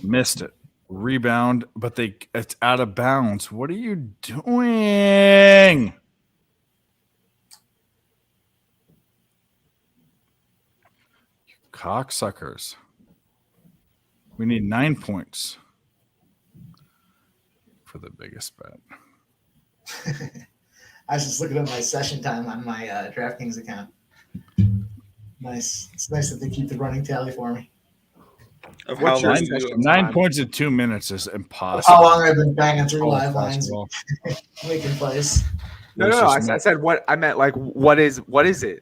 Missed it. Rebound, but it's out of bounds. What are you doing? You cocksuckers. We need 9 points for the biggest bet. I was just looking at my session time on my DraftKings account. Nice. It's nice that they keep the running tally for me. What's your 9 points in 2 minutes is impossible. How long I've been banging through Oh, live lines, basketball. making plays. No. I said what I meant. Like, what is it?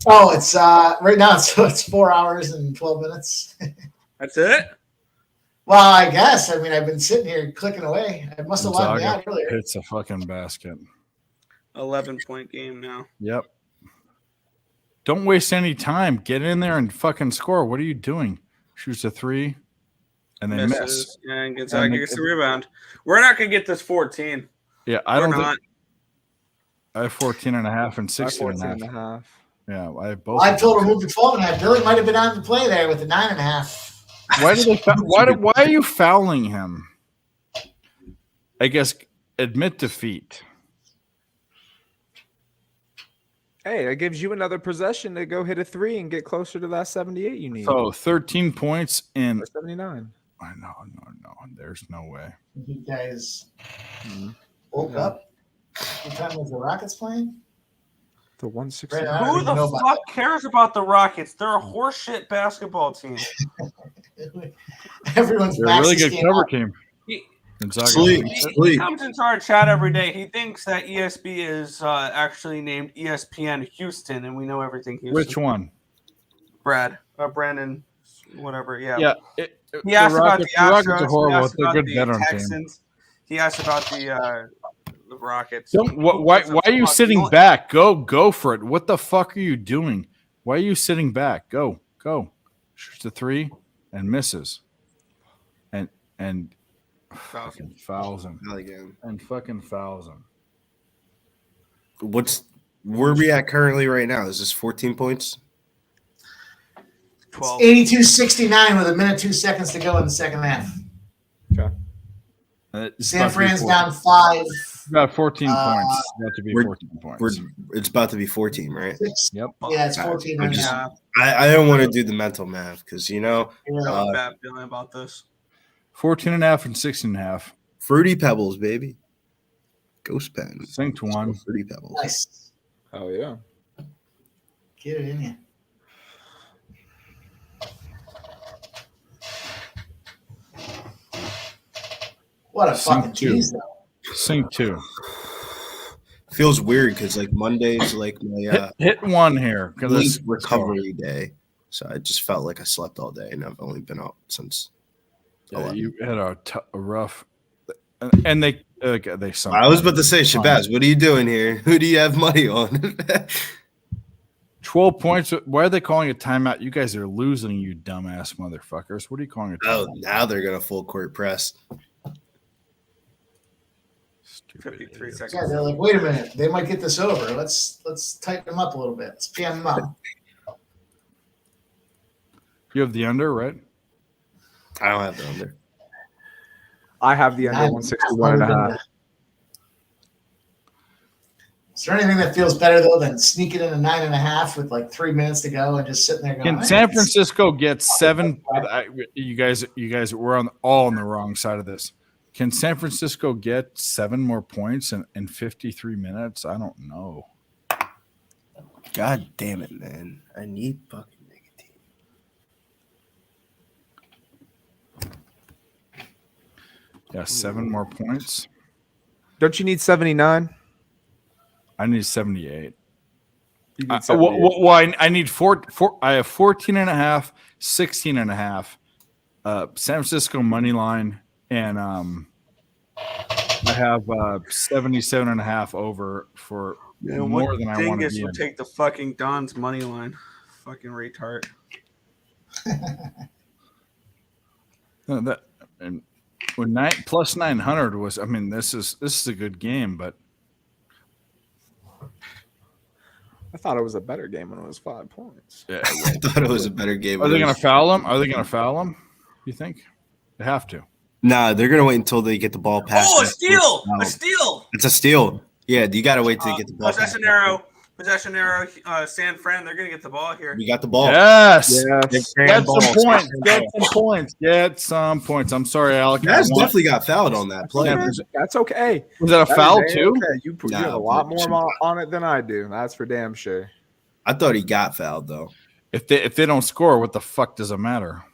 Oh, it's right now. It's 4 hours and 12 minutes. That's it. Well, I guess. I mean, I've been sitting here clicking away. I must have logged me out Gonzaga earlier. hits a fucking basket. 11-point game now. Yep. Don't waste any time. Get in there and fucking score. What are you doing? Shoots a 3 and then miss. Misses, and Gonzaga gets the rebound. We're not gonna get this 14. Yeah, I don't We're think not. I have 14.5 and 16.5. 14.5. Yeah, I have both. Well, I told her move to 12.5. Billy might have been on the play there with the 9.5. Why did they? Why are you fouling him? I guess admit defeat. Hey, that gives you another possession to go hit a 3 and get closer to that 78 you need. So 13 points in 79. No. There's no way. You guys woke up. What time was the Rockets playing? The 160. Right, I don't Who even the know about fuck cares about the Rockets? They're a horseshit basketball team. Everyone's They're a really maxed this good game cover out. team. Gonzaga. He comes into our chat every day. He thinks that ESB is actually named ESPN Houston, and we know everything Houston. Which one? Brandon, whatever. Yeah. Yeah. He asked about the Rockets are Astros. He horrible. asked They're a about good the veteran team. Texans. He asked about the Rockets. Why are you sitting back? Go for it. What the fuck are you doing? Why are you sitting back? Go. Shoots the 3 and misses. And fucking fouls him. And fucking fouls him. Where are we at currently right now? Is this 14 points? 12. 82-69 with a minute 2 seconds to go in the second half. Okay. San Fran's down 5. About 14 points. About to be 14 points. It's about to be 14, right? Yep. Yeah, it's 14 right now. I don't want to do the mental math because I have a bad feeling about this. 14.5 and 16.5. Fruity Pebbles, baby. Ghost pen. Synced one. Fruity Pebbles. Nice. Oh yeah. Get it in you. What a fucking tease, though. Sync 2. Feels weird because like Monday's like my hit one here because it's recovery day, so I just felt like I slept all day, and I've only been up since. Yeah, you had a rough, and they sunk. I was about to say, Shabazz, what are you doing here? Who do you have money on? 12 points. Why are they calling a timeout? You guys are losing, you dumbass motherfuckers. What are you calling a timeout? Oh, now they're gonna full court press. 53 seconds. Yeah, they're like, wait a minute, they might get this over. Let's tighten them up a little bit. Let's PM them up. You have the under, right? I don't have the under. I have the under 161.5. Is there anything that feels better though than sneaking in a 9.5 with like 3 minutes to go and just sitting there going? Can San Francisco get 7? You guys, we're all on the wrong side of this. Can San Francisco get 7 more points in 53 minutes? I don't know. God damn it, man! I need fucking nicotine. Yeah, 7 more points. Don't you need 79? I need 78. You need 78. Well, I need 4. I have 14.5, 16.5. San Francisco money line, and I have 77.5 over for more than I want to be would in. take the fucking Don's money line. Fucking retard. No, that and when plus 900 was. I mean, this is a good game, but I thought it was a better game when it was 5 points. yeah, I thought it was a better game. Are they going to foul him? Are they going to foul him? You think they have to? Nah, they're gonna wait until they get the ball past. Oh, a steal! A steal! It's a steal. Yeah, you got to wait till you get the ball. Possession arrow, San Fran. They're gonna get the ball here. We got the ball. Yes. Get Get balls. some points. Get some points. Get some points. I'm sorry, Alec. That's definitely got fouled on that play. That's okay. Was that a foul too? Okay. You have a lot more on it than I do. That's for damn sure. I thought he got fouled though. If they don't score, what the fuck does it matter?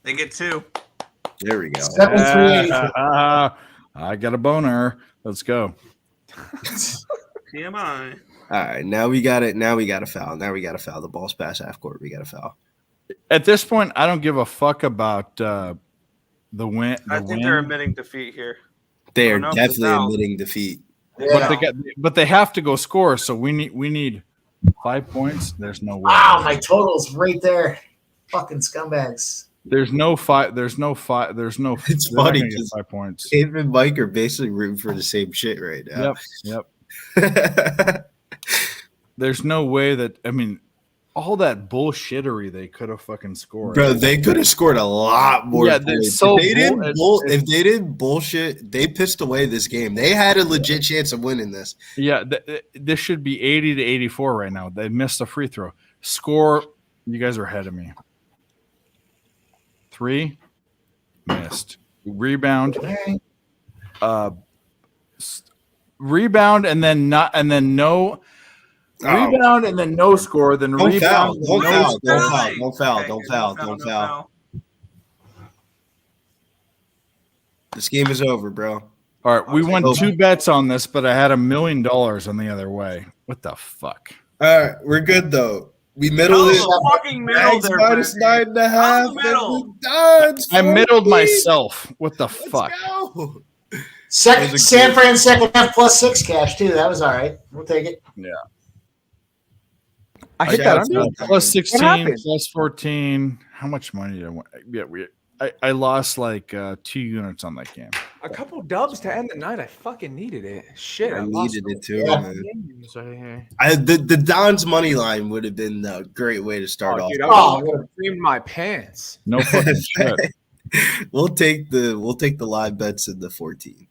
They get 2. There we go. 7-3-8. I got a boner. Let's go. TMI. All right, now we got it. Now we got to foul. Now we got to foul. The ball's past half court. We got to foul. At this point, I don't give a fuck about the win. I think they're admitting defeat here. They are definitely admitting defeat. Yeah. But they have to go score. So we need 5 points. There's no way. Wow, my total's right there. Fucking scumbags. There's no five. There's no five. There's no. It's they're not funny gonna get because 5 points. Dave and Mike are basically rooting for the same shit right now. Yep. There's no way that. I mean, all that bullshittery they could have fucking scored. Bro, they could have scored a lot more. Yeah, points. so if they didn't bullshit, they pissed away this game. They had a legit chance of winning this. Yeah, this should be 80 to 84 right now. They missed a free throw. Score. You guys are ahead of me. 3 missed. Rebound. Rebound and then no. Rebound and then no score. Then Don't rebound. foul. Don't foul. This game is over, bro. All right, we won 2 bets on this, but I had $1 million on the other way. What the fuck? All right, we're good though. We middled it. Fucking middle there, minus 9.5. I middled myself. What the fuck? San Fran second half plus 6 cash too. That was all right. We'll take it. Yeah. I hit that under. Plus 16, plus 14. How much money did I want? Yeah, I lost like 2 units on that game. A couple dubs to end the night. I fucking needed it. Shit, I lost needed it too, Yeah. man. Right The Don's money line would have been a great way to start off. Dude, I would have creamed my pants. No fucking shit. We'll take the live bets in the 14.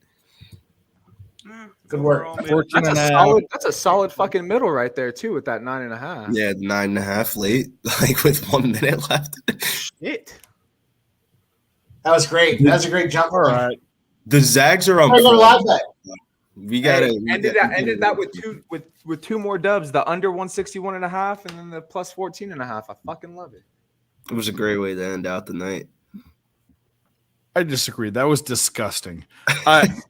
Good work. 14 and a half. That's a solid fucking middle right there too with that 9.5. Yeah, 9.5 late, like with 1 minute left. Shit. That was great. That was a great jump. All right. The Zags are on. I got a live bet. We got it. Ended that with 2 more dubs, the under 161.5 and then the plus 14.5. I fucking love it. It was a great way to end out the night. I disagree. That was disgusting. The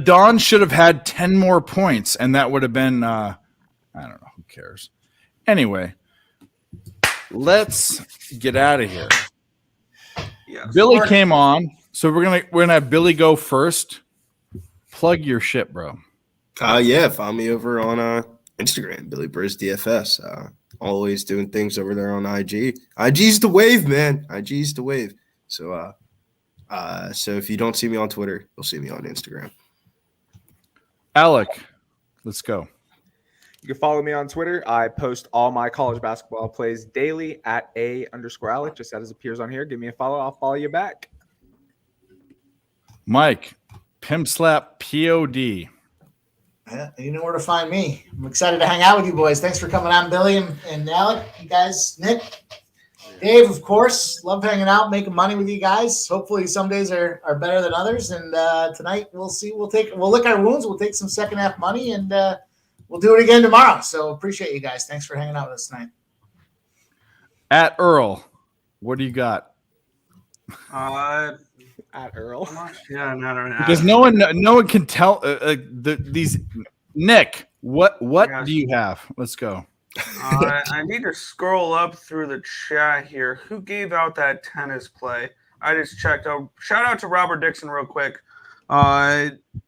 Dawn should have had 10 more points, and that would have been I don't know. Who cares? Anyway, let's get out of here. Yes. Billy came on, so we're gonna have Billy go first. Plug your shit, bro. Yeah, follow me over on Instagram, Billy Briz DFS. Always doing things over there on IG. IG's the wave, man. IG's the wave. So so if you don't see me on Twitter, you'll see me on Instagram. Alec, let's go. You can follow me on Twitter. I post all my college basketball plays daily at @_Alec, just as it appears on here. Give me a follow. I'll follow you back. Mike, Pimp Slap POD. Yeah, you know where to find me. I'm excited to hang out with you boys. Thanks for coming on, Billy and Alec. You guys, Nick, Dave, of course. Love hanging out, making money with you guys. Hopefully some days are better than others. And tonight we'll see. We'll lick our wounds. We'll take some second half money and we'll do it again tomorrow. So appreciate you guys. Thanks for hanging out with us tonight. At Earl, what do you got? At Earl. Yeah, no. Because no one can tell these. Nick, what do you have? Let's go. I need to scroll up through the chat here. Who gave out that tennis play? I just checked. Shout out to Robert Dixon real quick.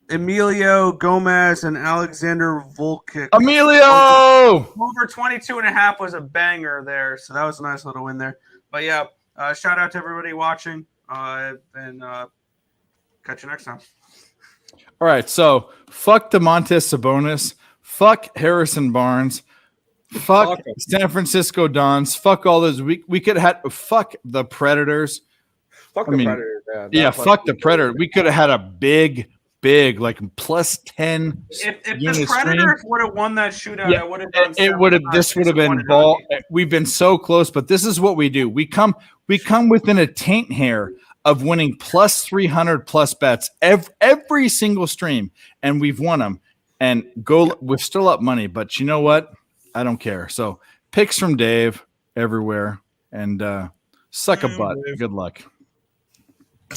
Emilio Gomez and Alexander Volkic. Emilio! Over 22.5 was a banger there, so that was a nice little win there. But yeah, shout out to everybody watching, and catch you next time. All right, so fuck DeMontis Sabonis, fuck Harrison Barnes, fuck San Francisco Dons, fuck all those. We could have had fuck the Predators. Fuck the Predators. Yeah, fuck the Predator. We could have had a big like plus 10. If the Predators would have won that shootout, I would have done. This would have been ball. We've been so close, but this is what we do. We come within a taint hair of winning plus 300 plus bets every single stream, and we've won them. And we're still up money, but you know what? I don't care. So picks from Dave everywhere, and suck a butt. Good luck.